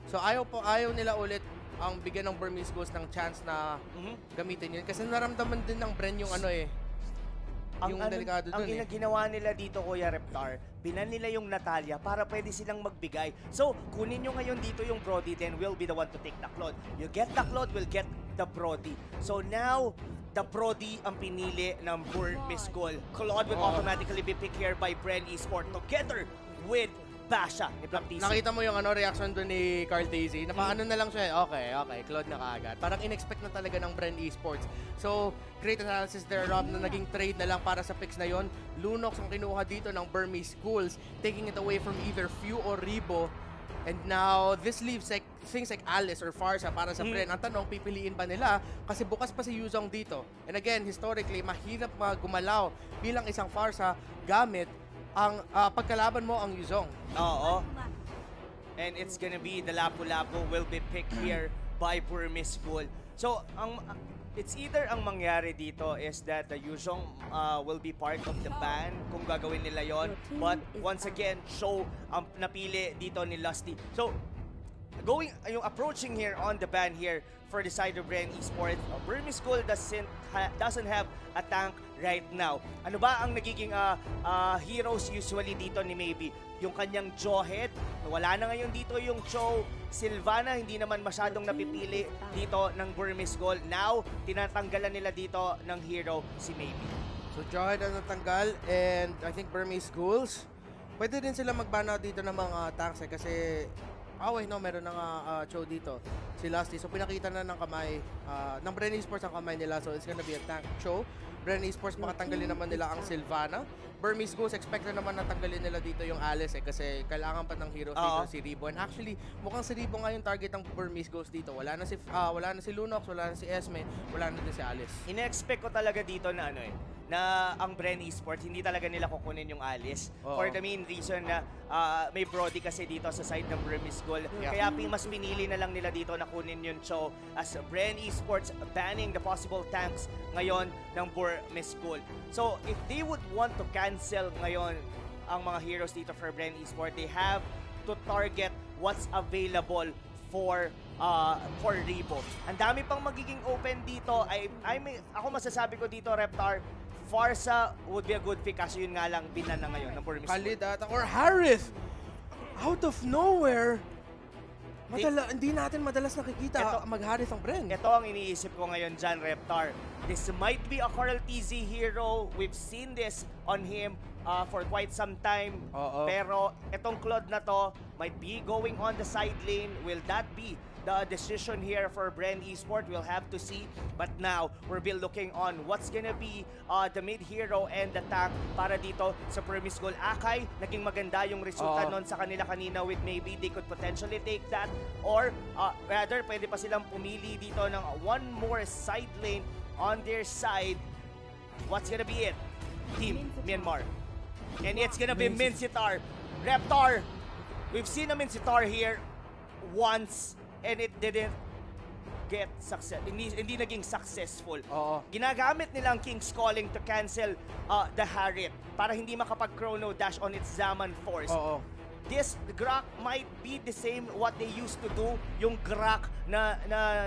So ayaw nila ulit ang bigyan ng Burmese Ghouls ng chance na gamitin yun. Kasi naramdaman din ng Bren yung yung delikado dun ang ginawa nila dito, Kuya Reptar, binan nila yung Natalia para pwede silang magbigay. So, kunin nyo ngayon dito yung Brody, then we'll be the one to take the Claude. You get the Claude, we'll get the Brody. So now, the Brody ang pinili ng Burmese Ghoul. Claude will automatically be picked here by Bren Esports together with Basha ni Baptiste. Nakita mo yung reaction doon ni Carl Daisy. Napaano na lang siya, okay, Claude na kaagad. Parang in-expect na talaga ng Bren Esports. So, great analysis there, Rob, na naging trade na lang para sa picks na yon. Lunox ang kinuha dito ng Burmese Ghouls, taking it away from either Few or Ribo. And now, this leaves things like Alice or Farsa para sa Bren. Ang tanong, pipiliin ba nila? Kasi bukas pa si Yuzong dito. And again, historically, mahirap gumalaw bilang isang Farsa gamit ang pagkalaban mo ang Yuzong. Oo. And it's gonna be the Lapu-Lapu will be picked here by Burmese Ghoul. So, it's either ang mangyari dito is that the Yuzong will be part of the ban kung gagawin nila yon. But once again, show ang napili dito ni Lusty. So, approaching here on the ban here for the side of Bren Esports, Burmese Ghoul doesn't have a tank right now. Ano ba ang nagiging heroes usually dito ni Maybe? Yung kanyang Jawhead, wala na ngayon dito yung Cho. Sylvana, hindi naman masyadong napipili dito ng Burmese Ghoul. Now, tinatanggalan nila dito ng hero si Maybe. So Jawhead ang natanggal, and I think Burmese Ghouls, pwede din sila mag-ban out dito ng mga tanks kasi meron na nga Cho dito. Si Lusty. So pinakita na ng kamay ng Bren Esports ang kamay nila. So it's gonna be a tank Cho. Bren Esports makatanggalin naman nila ang Sylvana. Burmese Ghouls, expect na naman natanggalin nila dito yung Alice kasi kailangan pa ng heroes dito si Ribo. And actually, mukhang si Ribo nga yung target ng Burmese Ghouls dito. Wala na si Lunox, wala na si Esme, wala na din si Alice. Ine-expect ko talaga dito na na ang Bren Esports, hindi talaga nila kukunin yung Alice. For the main reason na may Brody kasi dito sa side ng Burmese Ghoul. Kaya mas pinili na lang nila dito na kunin yung Cho as Bren Esports banning the possible tanks ngayon ng Burmese Ghoul. So, if they would want to cancel ngayon ang mga heroes dito for Bren Esports, they have to target what's available for Ribo. Ang dami pang magiging open dito. Ako masasabi ko dito, Reptar, Farsa would be a good pick kasi yun nga lang binan na ngayon ng Burmese Ghoul. Khalid or Harith out of nowhere. Hindi natin madalas nakikita mag-Harith ang Bren. Ito ang iniisip ko ngayon dyan, Reptar. This might be a Coral TZ hero. We've seen this on him for quite some time. Pero itong Claude na to might be going on the side lane. Will that be the decision here for Bren Esports? We'll have to see. But now, we'll be looking on what's gonna be the mid hero and the tank para dito sa Burmese Ghoul. Akay, naging maganda yung resulta nun sa kanila kanina with maybe they could potentially take that. Or rather, pwede pa silang pumili dito ng one more side lane on their side. What's gonna be it? Team Myanmar. And it's gonna be Minsitar. Reptar, we've seen a Minsitar here once and it didn't get success. Hindi naging successful. Ginagamit nila ang King's Calling to cancel the Harriet para hindi makapag-chrono dash on its Zaman Force. This Grak might be the same what they used to do, yung Grak na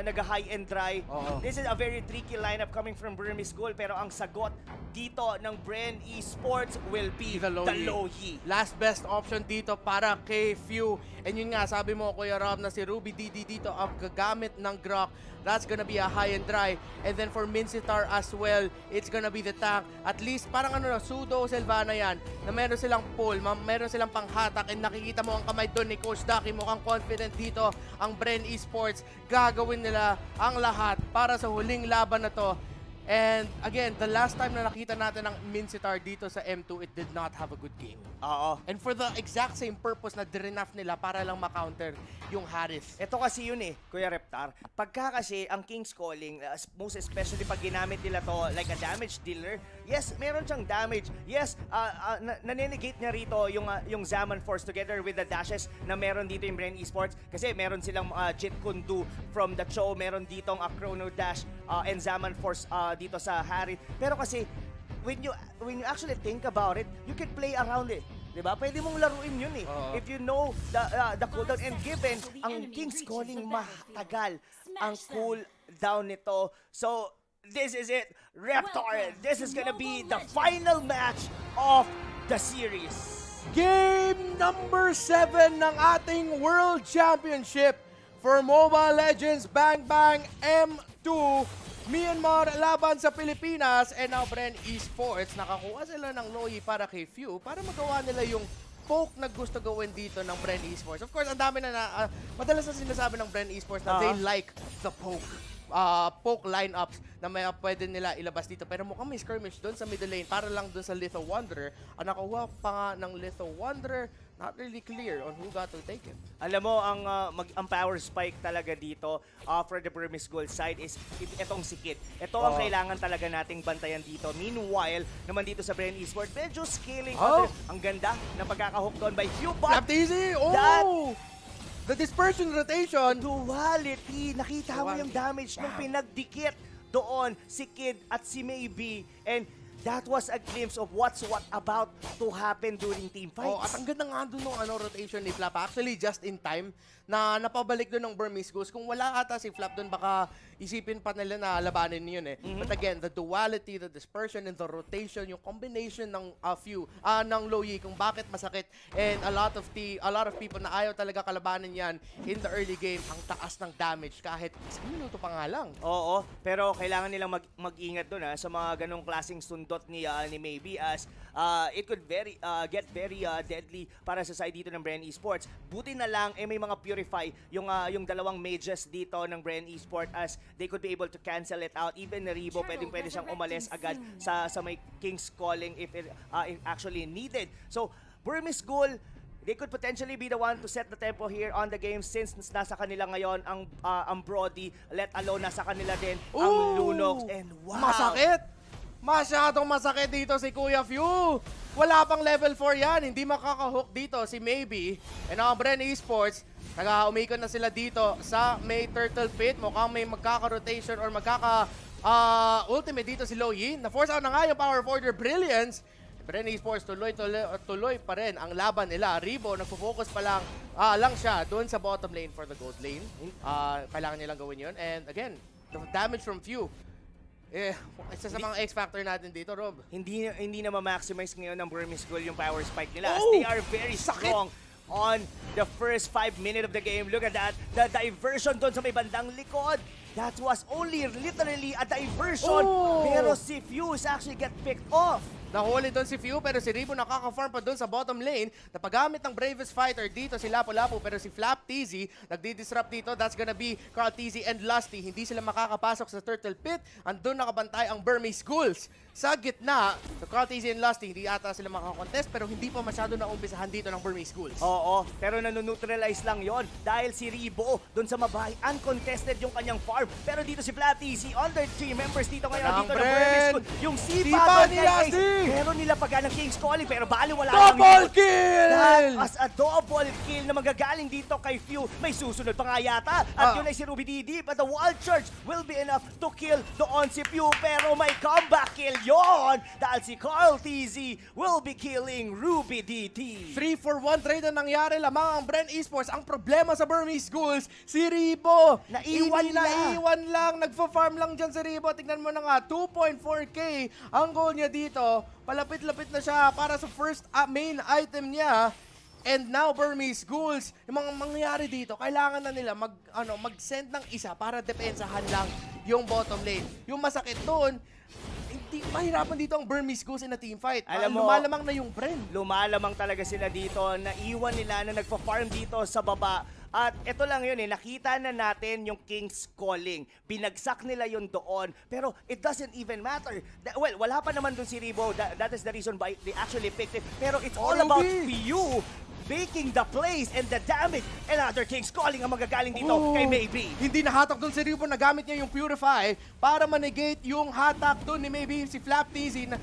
nag-high and dry. This is a very tricky lineup coming from Burmese Ghoul, pero ang sagot dito ng Bren Esports will be the Loyi. Last best option dito para kay Few. And yun nga, sabi mo Kuya Rob na si Ruby DD dito ang gagamit ng Grak. That's gonna be a high and dry. And then for Minsitar as well, it's gonna be the tank. At least parang pseudo Sylvana yan, na meron silang pull, meron silang panghatak, and nakikita mo ang kamay doon ni Coach Ducky, mukhang confident dito ang Bren Esports. Gagawin nila ang lahat para sa huling laban na to. And again, the last time na nakita natin ang Minsitar dito sa M2, it did not have a good game. And for the exact same purpose na direnaf nila para lang ma-counter yung Harith. Ito kasi yun Kuya Reptar. Pagka kasi ang King's Calling, most especially pag ginamit nila to like a damage dealer, yes, meron siyang damage. Yes, nanenegate niya rito yung Zaman Force together with the dashes na meron dito yung Bren Esports. Kasi meron silang Jit Kundu from the Cho, meron ditong Chrono Dash and Zaman Force dito sa Harith. Pero kasi when you actually think about it, you can play around it. Diba? Pwede mong laruin yun eh. If you know the cooldown. And given, ang King's Calling matagal ang cooldown nito. So, this is it. Reptar, this is gonna be the final match of the series. Game number 7 ng ating World Championship for Mobile Legends Bang Bang M2. Myanmar laban sa Pilipinas, and now Bren Esports nakakuha sila ng Loyi para kay Few para magawa nila yung poke na gusto gawin dito ng Bren Esports. Of course, ang dami na madalas na sinasabi ng Bren Esports na they like the poke lineups na may pwede nila ilabas dito. Pero mukhang may skirmish doon sa middle lane para lang doon sa Litho Wanderer. Ang nakuha pa nga ng Litho Wanderer, not really clear on who got to take it. Alam mo, ang power spike talaga dito for the Burmese Ghouls side is itong si Kid. Ito ang kailangan talaga nating bantayan dito. Meanwhile, naman dito sa Bren Esports, medyo scaling. Ang ganda ng pagkakahook doon by Few. Not easy! The dispersion rotation. Duality. Nakita mo yung damage nung pinagdikit doon si Kid at si Mlbb. And that was a glimpse of what about to happen during team fights. At ang ganda nga doon ng rotation ni Flap. Actually, just in time na napabalik doon ng Burmese Ghouls. Kung wala ata si Flap doon, baka isipin pa nila na labanin yun eh. But again, the duality, the dispersion, and the rotation, yung combination ng ng Loyi kung bakit masakit, and a lot of people na ayaw talaga kalabanin yan in the early game, ang taas ng damage kahit 1 minuto pa nga lang. Oo, pero kailangan nilang mag-ingat doon sa mga ganong klaseng sundot ni Mlbb as it could get very deadly para sa side dito ng Bren Esports. Buti na lang may mga purify yung dalawang mages dito ng Bren Esports as they could be able to cancel it out. Even Ribo, pwede siyang umalis agad sa may King's Calling if it actually needed. So, Burmese Ghoul, they could potentially be the one to set the tempo here on the game since nasa kanila ngayon ang Brody, let alone nasa kanila din ang Lunox. And wow! Masakit! Masyadong masakit dito si Kuya Few. Wala pang level 4 yan. Hindi makakahook dito si Mlbb. And ang Bren Esports, umikot na sila dito sa may Turtle Pit. Mukhang may magkaka-rotation or magkaka-ultimate dito si Loyi. Na-force out na nga yung Power Forger Brilliance. Bren Esports tuloy pa rin ang laban nila. Ribo, nagpo-focus pa lang siya doon sa bottom lane for the gold lane. Kailangan nilang gawin yun. And again, the damage from Few. Isa sa mga X-Factor natin dito, Rob. Hindi na ma-maximize ngayon ng Burmese Ghoul yung power spike nila as they are very strong on the first 5 minutes of the game. Look at that. The diversion doon sa may bandang likod. That was only literally a diversion. Pero si Few is actually get picked off. Nahuli doon si Few, pero si Ribo nakaka-farm pa doon sa bottom lane. Napagamit ng bravest fighter dito si Lapu-Lapu, pero si Flap TZ nagdi-disrupt dito. That's gonna be Carl TZ and Lusty. Hindi sila makakapasok sa Turtle Pit. Andun nakabantay ang Burmese Ghouls. Sa gitna, so Carl TZ and Lusty, hindi ata sila makakontest, pero hindi pa masyado na umpisahan dito ng Burmese Ghouls. Oo, pero nanoneutralize lang yon dahil si Ribo doon sa mabahay, uncontested yung kanyang farm. Pero dito si Flap TZ, under 3 members dito ngayon dito ng Burmese Ghouls. Yung sipa ni Lusty! Meron nila pagka ng King's Calling pero bali wala double kill! That was a double kill na magagaling dito kay Few. May susunod pa nga yata. At yun ay si Ruby DD, but the wall charge will be enough to kill doon si Few. Pero may comeback kill yon dahil si Carl TZ will be killing Ruby DD. 3-for-1 trade na nangyari lamang ang Bren Esports. Ang problema sa Burmese Ghouls, si Ribo. Naiwan lang. Nagfa-farm lang dyan si Ribo. Tignan mo na nga, 2.4k ang goal niya dito. Palapit-lapit na siya para sa first main item niya. And now Burmese Ghouls, yung mga mangyayari dito, kailangan na nila mag-send ng isa para depensahan lang yung bottom lane. Yung masakit doon, hindi mahirapan dito ang Burmese Ghouls in a team fight. Alam mo, lumalamang na yung Bren. Lumalamang talaga sila dito. Naiwan nila na nagpa-farm dito sa baba. At ito lang yun nakita na natin yung King's Calling. Binagsak nila yun doon. Pero it doesn't even matter. Well, wala pa naman doon si Ribo. That is the reason why they actually picked it. Pero it's all about Few making the plays and the damage. And other Kings calling ang magagaling dito kay Maybe. Hindi nahatak doon si Ribo, nagamit niya yung Purify para manegate yung hatak doon ni Maybe si Flap TZ na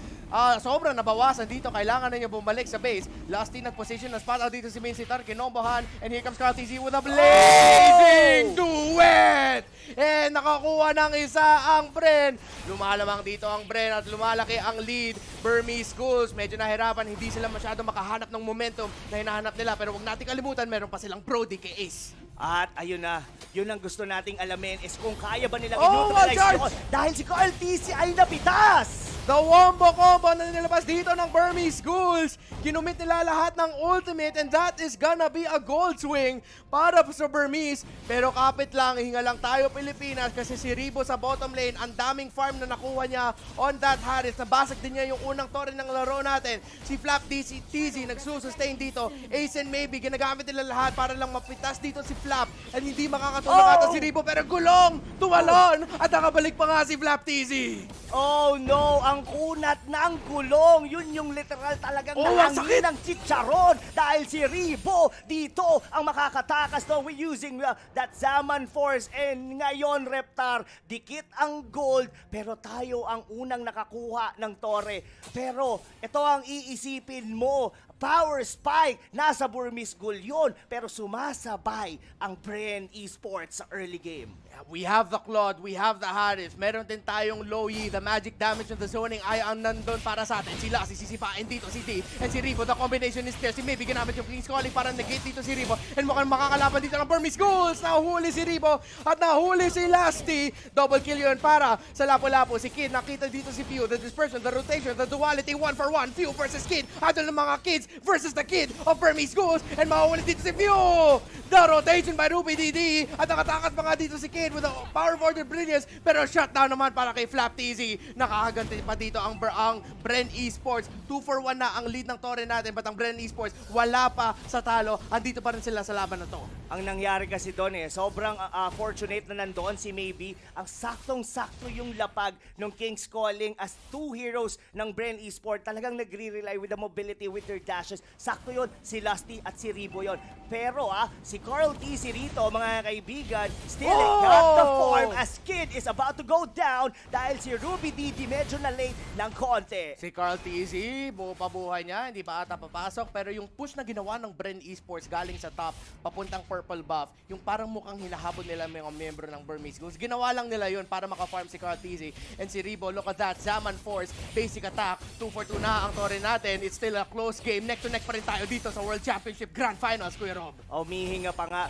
sobrang nabawasan dito. Kailangan na niya bumalik sa base. Lusty nag-position na spot out dito si Main Sitar, kinombohan, and here comes Carl TZ with a blazing duet! And nakakuha ng isa ang Bren. Lumalamang dito ang Bren at lumalaki ang lead. Burmese Ghouls, medyo nahirapan, hindi sila masyado makahanap ng momentum na hinahanap nila. Pero huwag natin kalimutan, meron pa silang Brody kay Ace. At ayun na, yun ang gusto nating alamin is kung kaya ba nilang charge! i-neutralize dahil si Carl TC ay napitas! The wombo combo na nilabas dito ng Burmese Ghouls. Kinumit nila lahat ng ultimate and that is gonna be a gold swing para sa Burmese. Pero kapit lang, hinga lang tayo Pilipinas kasi si Ribo sa bottom lane, ang daming farm na nakuha niya on that Harris. Nabasag din niya yung unang torre ng laro natin. Si Flap TZ nagsusustain dito. Ace and Maybe, ginagamit nila lahat para lang mapitas dito si Flap. At hindi makakatulong ata si Ribo pero gulong, tumalon at nakabalik pa nga si Flap TZ. Oh no, ang kunat ng gulong. Yun yung literal talagang nahangin ng chicharon. Dahil si Ribo dito ang makakatakas. No, we're using that Zaman Force. And ngayon, Reptar, dikit ang gold. Pero tayo ang unang nakakuha ng torre. Pero ito ang iisipin mo. Power spike, nasa Burmese Ghoul yun. Pero sumasabay ang Bren Esports sa early game. We have the Claude, we have the Harris, meron din tayong Loyi, the magic damage of the zoning ay ang nandun para sa atin. Sila, sisipain dito si T and si Ribo, the combination is there. Si Maybe ginamit yung King's Calling para negate dito si Ribo and mukhang makakalaban dito ng Burmese Ghouls. Nahuli si Ribo at nahuli si Lusty. Double kill yun para sa Lapu-Lapu. Si Kid, nakita dito si Pew, the dispersion, the rotation, the duality, 1-for-1. Pew versus Kid, idol ng mga kids versus the Kid of Burmese Ghouls and mahuli dito si Pew. The rotation by Ruby DD at nakatakas pa nga dito si Kid with a power of order brilliance pero shutdown naman para kay Flap TZ. Nakakaganti pa dito ang Bren Esports. 2-for-1 na ang lead ng torre natin but ang Bren Esports wala pa sa talo. Andito pa rin sila sa laban na to. Ang nangyari kasi doon sobrang fortunate na nandoon si Maybe. Ang saktong-sakto yung lapag ng King's Calling as two heroes ng Bren Esports. Talagang nagre-rely with the mobility, with their dashes. Sakto yun, si Lusty at si Ribo yun. Pero si Carl TC rito, mga kaibigan, still got the form as Kid is about to go down dahil si Ruby DD medyo na late ng konti. Si Carl TZ, buo pa buhay niya, hindi pa ata papasok. Pero yung push na ginawa ng Bren Esports galing sa top, papuntang purple buff, yung parang mukhang hinahabol nila mga membro ng Burmese Ghouls. Ginawa lang nila yun para makafarm si Carl TZ. And si Ribo, look at that, Zaman Force, basic attack, 2-for-2 na ang torre natin. It's still a close game. Neck to neck pa rin tayo dito sa World Championship Grand Finals, Kuya Rob. Umihinga pa nga.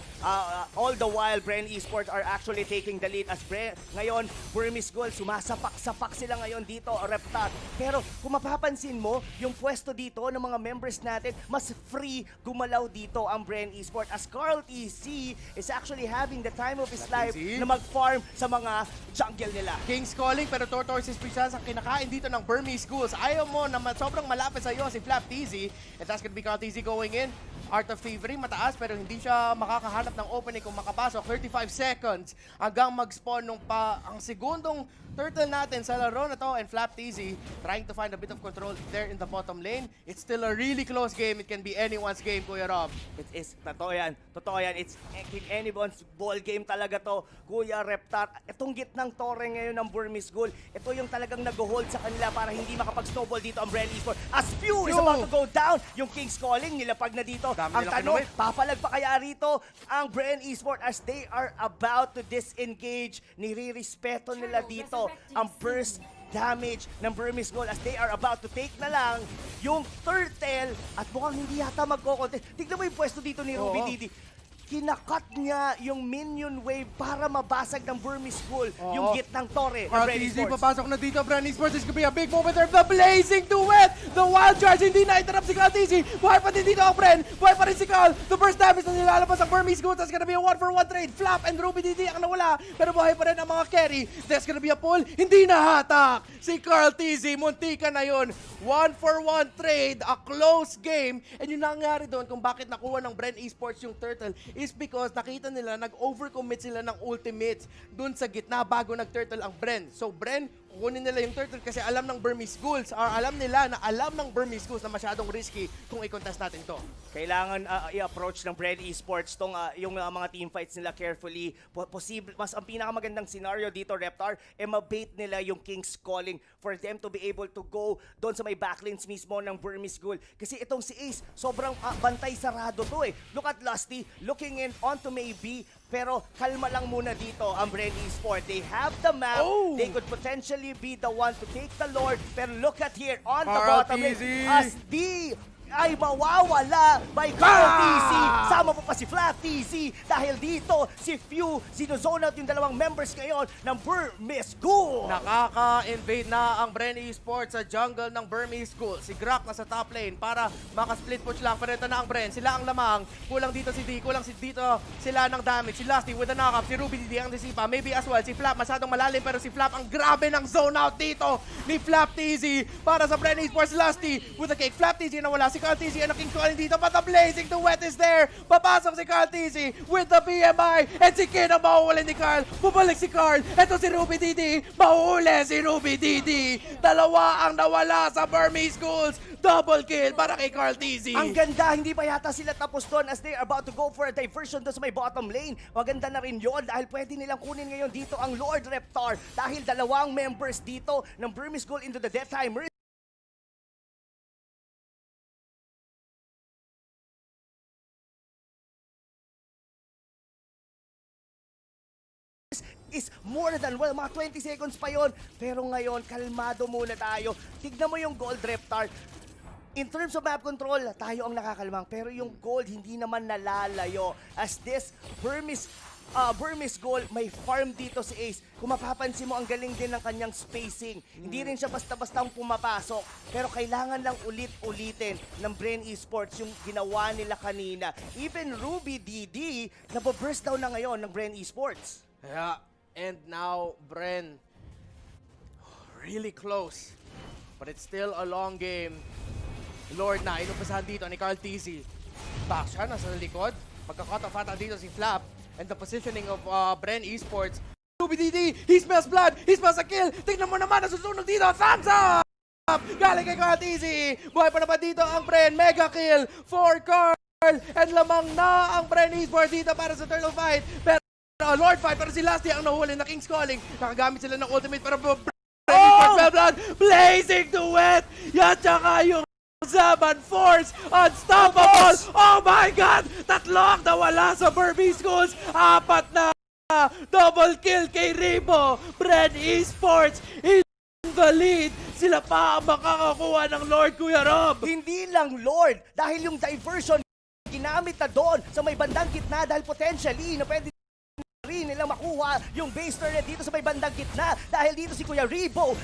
All the while, Bren Esports are actually taking the lead as ngayon, Burmese Ghouls, sumasapak-sapak sila ngayon dito, Reptar. Pero kung mapapansin mo, yung pwesto dito ng mga members natin, mas free gumalaw dito ang Bren Esports as Carl TC is actually having the time of his life na mag-farm sa mga jungle nila. King's Calling pero Tortoises Princess ang kinakain dito ng Burmese Ghouls. Ayaw mo na sobrang malapit sa iyo si Flap TZ. And that's gonna be Carl TZ going in. Art of Thievery, mataas pero hindi siya makakahanap ng opening kung makapasok. 35 seconds hanggang mag-spawn ang segundong turtle natin sa laro na to. And Flap TZ trying to find a bit of control there in the bottom lane. It's still a really close game. It can be anyone's game, Kuya Rob. It is, totoo yan. It's anyone's ball game talaga to, Kuya Reptar. Itong gitnang torre ngayon ng Burmese Ghoul, ito yung talagang nag-hold sa kanila para hindi makapag-snowball dito ang Bren Esports. As Pew is about to go down, yung King's Calling, nilapag na dito. Ang tanong, papalag pa kaya rito ang Bren Esports as they are about to disengage. Nire-respeto nila dito ang burst damage ng Burmese Ghoul as they are about to take na lang yung turtle at mukhang hindi yata magko-contest. Tignan mo yung pwesto dito ni Ruby Didi. Kinakat niya yung minion wave para mabasag ng Burmese Ghoul yung gitnang torre ng Bren Easy, Esports. papasok na dito, Bren Esports. This could be a big moment there. The blazing duet! The wild charge, hindi na-interrupt si Carl TZ. Buhay pa din dito ang Bren. Buhay pa rin si Carl. The first damage na nilalabas ang Burmese Ghoul. That's gonna be a 1-for-1 trade. Flap and Ruby DD ang nawala. Pero buhay pa rin ang mga carry. That's gonna be a pull. Hindi nahatak. Si Carl TZ, muntika na yun. 1-for-1 trade, a close game. And yung nangyari doon kung bakit nakuha ng Bren Esports yung turtle is because nakita nila nag-overcommit sila ng ultimates dun sa gitna bago nag-turtle ang Bren. So Bren, kunin nila yung turtle kasi alam ng Burmese Ghouls or alam nila na alam ng Burmese Ghouls na masyadong risky kung i-contest natin to. Kailangan i-approach ng Bren Esports tong yung mga team fights nila carefully. Posible, mas ang pinakamagandang scenario dito, Reptar, mabait nila yung King's Calling for them to be able to go doon sa may backlinks mismo ng Burmese Ghoul. Kasi itong si Ace, sobrang bantay sarado to eh. Look at Lusty, looking in onto Mlbb, pero kalma lang muna dito ang Bren Esports. They have the map. Oh! They could potentially be the one to take the Lord. Pero look at here on the Carl bottom lane. TZ. As the ay mawawala by Carl TZ. Sama pa si Flap TZ. Dahil dito, si Few, sinozone out yung dalawang members ngayon ng Burmese Ghoul. Nakaka-invade na ang Bren Esports sa jungle ng Burmese Ghoul. Si Grak nasa top lane para maka-split push lang. Pero ito na ang Bren. Sila ang lamang. Kulang dito si D. Kulang dito sila ng damage. Si Lusty with the knock-up. Si Ruby D ang disipa. Maybe as well. Si Flap masyadong malalim. Pero si Flap ang grabe ng zone out dito ni Flap TZ para sa Bren Esports. Lusty with the cake. Flap TZ na wala. Si Carl TZ ang naking calling dito. But the blazing the wet is there. Papasok si Carl TZ with the BMI. And si Ken ang mauuli ni Carl. Bubalik si Carl. Ito si Ruby DD. Mauuli si Ruby DD. Dalawa ang nawala sa Burmese Ghouls. Double kill para kay Carl TZ. Ang ganda, hindi pa yata sila tapos doon as they are about to go for a diversion doon sa may bottom lane. Maganda na rin yon dahil pwede nilang kunin ngayon dito ang Lord Reptar dahil dalawang members dito ng Burmese Ghoul into the death timer. Is more than, well, mga 20 seconds pa yon. Pero ngayon, kalmado muna tayo. Tignan mo yung gold, Reptar. In terms of map control, tayo ang nakakalmang. Pero yung gold, hindi naman nalalayo. As this Burmese Ghoul, may farm dito si Ace. Kung mapapansin mo, ang galing din ng kanyang spacing. Hindi rin siya basta-bastang pumapasok. Pero kailangan lang ulit-ulitin ng Bren Esports yung ginawa nila kanina. Even Ruby DD, nababurst down na ngayon ng Bren Esports. Yeah, and now Bren really close. But it's still a long game. Lord na, inumpasahan dito ni Carl TZ. Back siya, nasa likod. Pagka-cut off ata dito si Flap. And the positioning of Bren Esports. Ruby DD, he smells blood, he smells a kill. Tingnan mo naman, nasusunog dito, thumbs up! Galing kay Carl TZ. Buhay pa naman dito ang Bren, mega kill for Carl. And lamang na ang Bren Esports dito para sa turtle fight. Pero Lord fight, pero si Lusty ang nahuli na King's Calling. Nakagamit sila ng ultimate para Bren Esports, fell blood, blazing to wet. Yan, tsaka yung Zaman Force, unstoppable! Oh my God! Tatlo ang nawala sa Burmese Ghouls. Apat na double kill kay Ribo. Bren Esports in the lead. Sila pa ang makakakuha ng Lord, Kuya Rob. Hindi lang Lord, dahil yung diversion ginamit na doon sa may bandang gitna dahil potentially na pwede rin nilang makuha yung base turret dito sa may bandang gitna dahil dito si Kuya Ribo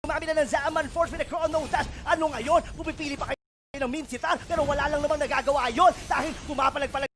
gumamit na ng Zaman Force with a Chrono Dash. Ano ngayon? Pumipili pa kayo ng Minsitar pero wala lang namang nagagawa yon dahil pumapalag-palag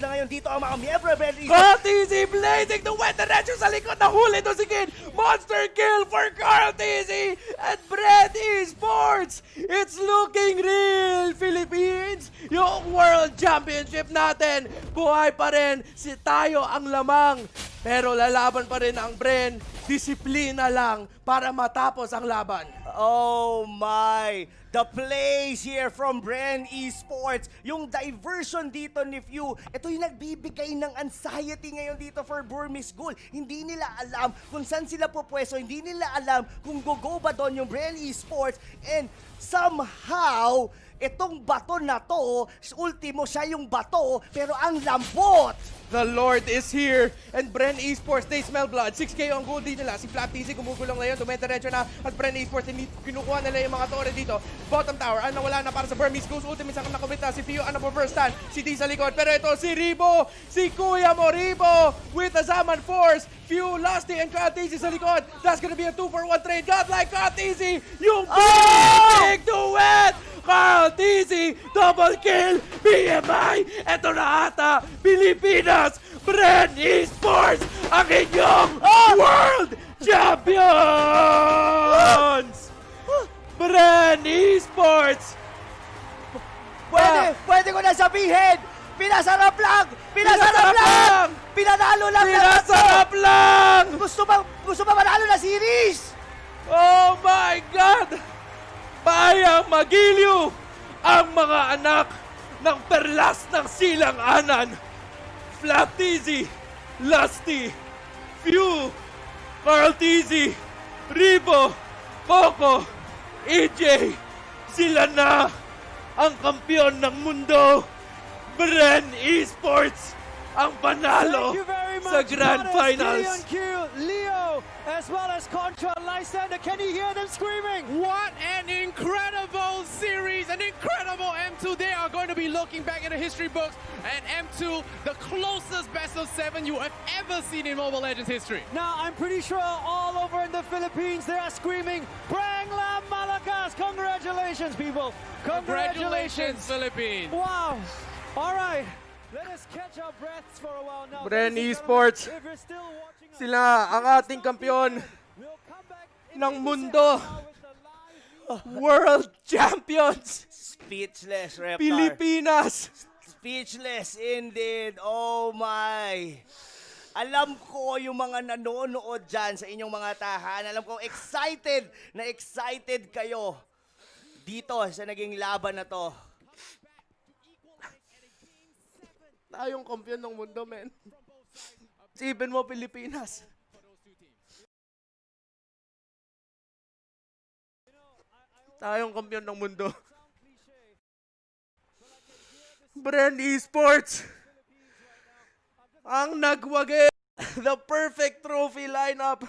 na ngayon dito ang mga miyembro of Bren Esports. Carl TZ blazing the wet diretso sa likod. Nahuli to si Kid. Monster kill for Carl TZ and Bren Esports. It's looking real, Philippines. Yung World Championship natin, buhay pa rin. Si tayo ang lamang. Pero lalaban pa rin ang Bren. Disiplina lang para matapos ang laban. Oh my! The plays here from Bren Esports. Yung diversion dito ni Few. Ito yung nagbibigay ng anxiety ngayon dito for Burmese Ghoul. Hindi nila alam kung saan sila pupwesto. Hindi nila alam kung go ba doon yung Bren Esports. And somehow, itong bato na to, ultimo siya yung bato, pero ang lambot. The Lord is here. And Bren Esports, they smell blood. 6K ang gold din nila. Si Flap TZ gumugulong na yun. Dumediretso na at Bren Esports. Hindi kinukuha nila yung mga tore dito. Bottom tower, ang nawala na para sa Burmese Ghouls. Ultimate ang nakabit na. Si Fio ang napo-first stand. Si D sa likod. Pero ito si Ribo. Si Kuya mo Ribo with the Zaman Force. Few, Lusty, and Carl TZ sa likod. That's gonna be a 2-for-1 trade. Godlike Carl TZ. Yung big duet. Carl TZ, double kill, BMI, eto na ata, Pilipinas, Bren Esports, ang inyong World Champions! Bren Esports! Pwede ko na sabihin, pinasarap lang! Pinasarap lang! Pinanalo lang! Pinasarap lang! Gusto ba manalo na series? Oh my God! Bayang magiliw ang mga anak ng perlas ng silang-anan. Flap Tizzy, Lusty, Few, Carl Tizzy, Ribo, Coco, EJ, sila na ang kampiyon ng mundo. Bren Esports ang panalo sa Grand Finals. Leo, as well as Contra Lysander. Can you hear them screaming? What an incredible series, an incredible M2. They are going to be looking back in the history books at M2, the closest best of 7 you have ever seen in Mobile Legends history. Now, I'm pretty sure all over in the Philippines, they are screaming, Brangla Malakas! Congratulations, people! Congratulations, Philippines! Wow! All right, let us catch our breaths for a while now. Bren Esports, sila ang ating kampiyon ng mundo. World Champions! Speechless, Reptar. Pilipinas! Speechless indeed. Oh my. Alam ko yung mga nanonood dyan sa inyong mga tahanan. Alam ko excited kayo dito sa naging laban na to. Tayong kampiyon ng mundo, men. Isipin mo, Pilipinas. Tayong kampiyon ng mundo. Bren Esports ang nagwagi. The perfect trophy lineup.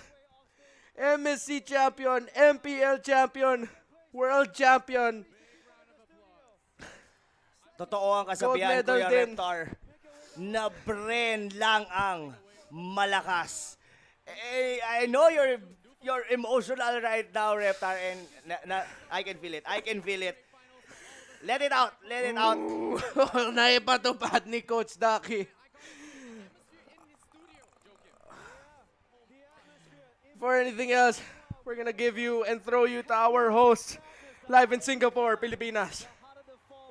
MSC champion, MPL champion, world champion. Totoo ang kasabihan ko, Reptar, na Bren lang ang malakas. I know you're emotional right now, Reptar, and I can feel it. Let it out. Naipatupad ni Coach Ducky. For anything else, we're gonna give you and throw you to our host live in Singapore, Pilipinas.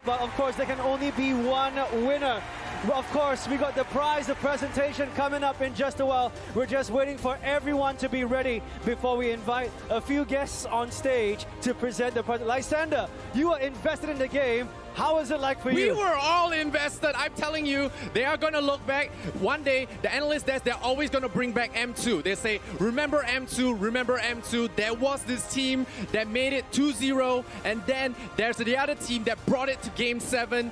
But of course, there can only be one winner. Of course, we got the prize, the presentation coming up in just a while. We're just waiting for everyone to be ready before we invite a few guests on stage to present the present. Lysander, you are invested in the game. How is it like for you? We were all invested. I'm telling you, they are going to look back. One day, the analyst desk, they're always going to bring back M2. They say, remember M2, remember M2. There was this team that made it 2-0, and then there's the other team that brought it to Game 7.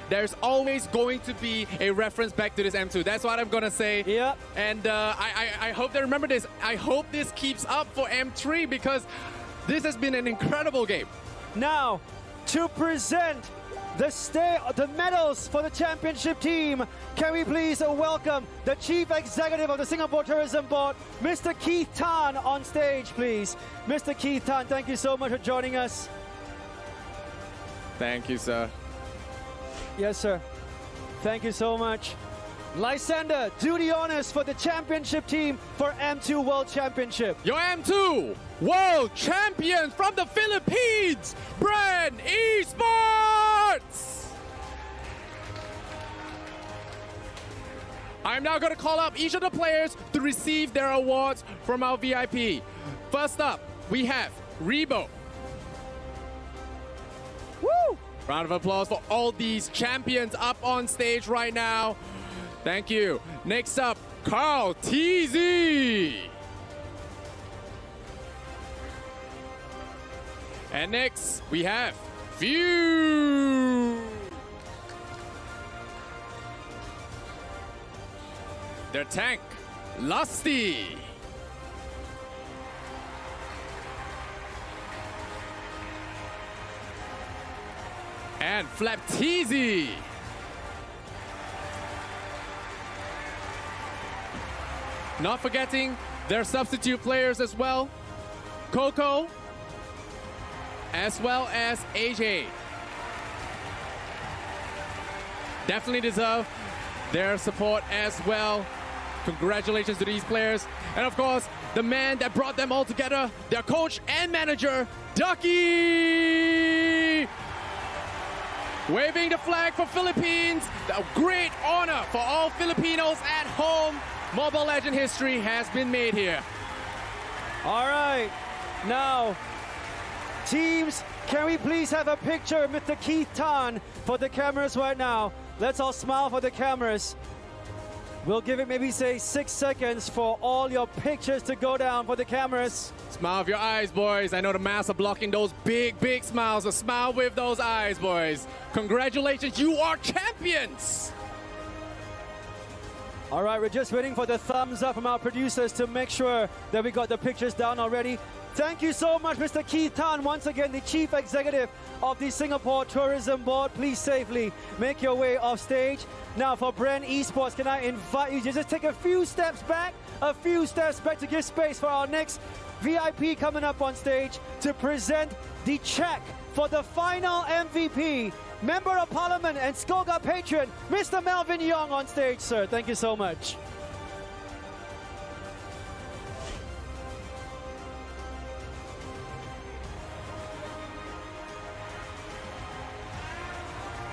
There's always going to be a reference back to this M2. That's what I'm going to say. Yeah. And I hope they remember this. I hope this keeps up for M3 because this has been an incredible game. Now, to present the medals for the championship team, can we please welcome the Chief Executive of the Singapore Tourism Board, Mr. Keith Tan, on stage, please. Mr. Keith Tan, thank you so much for joining us. Thank you, sir. Yes, sir. Thank you so much. Lysander, do the honors for the championship team for M2 World Championship. Your M2 World Champions from the Philippines, Bren Esports! I'm now going to call up each of the players to receive their awards from our VIP. First up, we have Rebo. Woo! Round of applause for all these champions up on stage right now. Thank you. Next up, Carl TZ. And next, we have Few. Their tank, Lusty. And Flapteezy. Not forgetting their substitute players as well. Coco, as well as AJ. Definitely deserve their support as well. Congratulations to these players. And of course, the man that brought them all together, their coach and manager, Ducky! Waving the flag for Philippines. A great honor for all Filipinos at home. Mobile Legend history has been made here. All right. Now, teams, can we please have a picture of Mr. Keith Tan for the cameras right now? Let's all smile for the cameras. We'll give it maybe say 6 seconds for all your pictures to go down for the cameras. Smile with your eyes, boys. I know the masks are blocking those big, big smiles. So smile with those eyes, boys. Congratulations, you are champions! All right, we're just waiting for the thumbs up from our producers to make sure that we got the pictures down already. Thank you so much, Mr. Keith Tan, once again, the Chief Executive of the Singapore Tourism Board. Please safely make your way off stage. Now for Bren Esports, can I invite you to just take a few steps back to give space for our next VIP coming up on stage to present the check for the final MVP, Member of Parliament and Skoga patron, Mr. Melvin Young on stage, sir. Thank you so much.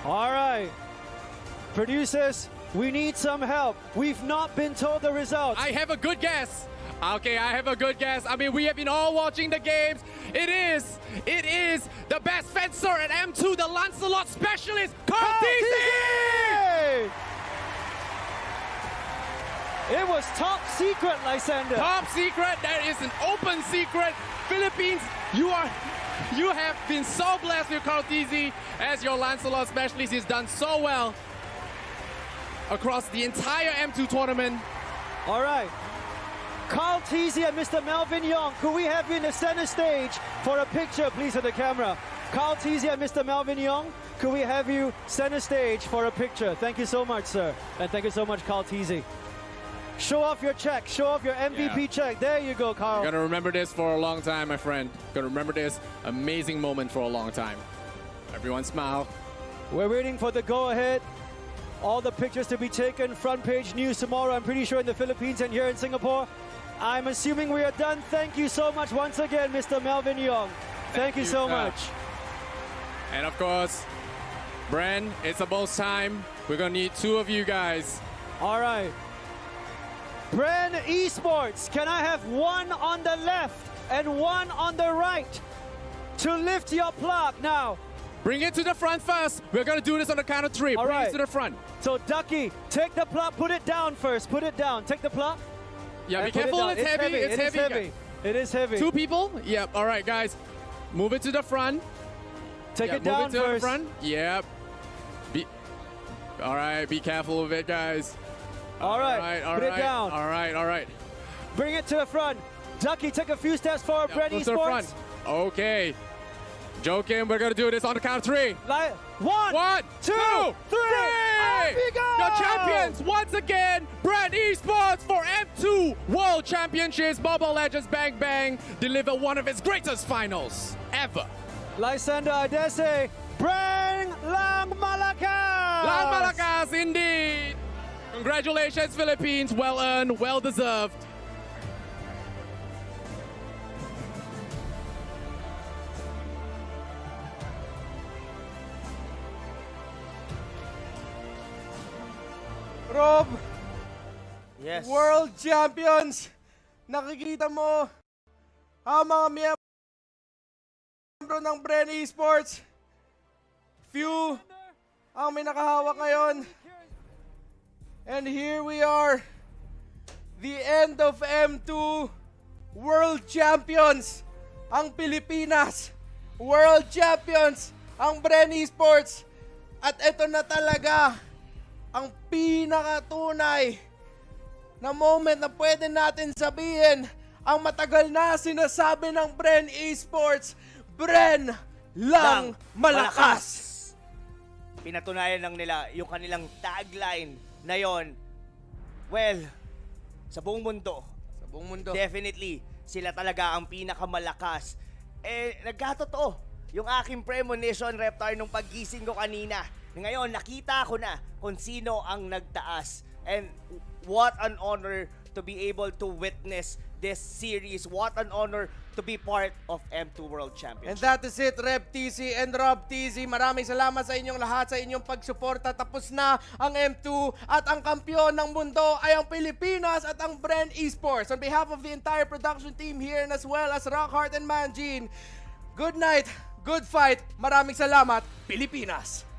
All right. Producers, we need some help. We've not been told the results. I have a good guess. Okay, I have a good guess. I mean, we have been all watching the games. It is the best fencer at M2, the Lancelot specialist, Carl TC! It was top secret, Lysander. Top secret, that is an open secret. Philippines, you have been so blessed with Carl TC as your Lancelot specialist. He's done so well across the entire M2 tournament. All right. Carl TC and Mr. Melvin Young, could we have you in the center stage for a picture, please, for the camera? Carl TC and Mr. Melvin Young, could we have you center stage for a picture? Thank you so much, sir. And thank you so much, Carl TC. Show off your check. Show off your MVP check. There you go, Carl. You're gonna remember this for a long time, my friend. Gonna remember this amazing moment for a long time. Everyone smile. We're waiting for the go-ahead. All the pictures to be taken. Front page news tomorrow, I'm pretty sure, in the Philippines and here in Singapore. I'm assuming we are done. Thank you so much once again, Mr. Melvin Young. Thank you so much. And of course, Bren, it's about time. We're gonna need two of you guys. All right. Bren Esports, can I have one on the left and one on the right to lift your plaque now? Bring it to the front first. We're gonna do this on the count of 3. Bring it to the front. So Ducky, take the plaque, put it down first. Put it down. Take the plaque. Yeah, be careful. It's heavy. It's heavy. It is heavy. 2 people? Yep. All right, guys. Move it to the front. Take it down first. Move it to the first. front. Yep. All right, be careful with it, guys. All right, put it down. All right. Bring it to the front. Ducky, take a few steps forward, Bren Esports. To the front. Okay. Joking, we're going to do this on the count of 3. One, two, three. Your champions, once again, Bren Esports for M2 World Championships. Mobile Legends Bang Bang deliver one of its greatest finals ever. Lysander, I dare say, Bren Lang Malakas! Lang Malakas, indeed. Congratulations, Philippines. Well earned, well deserved. Rob, Yes. World Champions, nakikita mo ang mga miyembro ng Bren Esports. Few ang may nakahawak ngayon. And here we are, the end of M2, World Champions, ang Pilipinas. World Champions, ang Bren Esports. At ito na talaga ang pinakatunay na moment na pwede natin sabihin ang matagal na sinasabi ng Bren Esports, Bren lang malakas. Pinatunayan lang nila yung kanilang tagline na yon. Well, sa buong mundo, definitely, sila talaga ang pinakamalakas. Nagkatotoo yung aking premonition, Reptar, nung paggising ko kanina. Ngayon, nakita ko na kung sino ang nagtaas. And what an honor to be able to witness this series. What an honor to be part of M2 World And Championship. that is it, Reb TC and Rob TC. Maraming salamat sa inyong lahat, sa inyong pagsuporta. Tapos na ang M2 at ang kampiyon ng mundo ay ang Pilipinas at ang Bren Esports. On behalf of the entire production team here and as well as Rockhart and Manjin, good night, good fight. Maraming salamat, Pilipinas!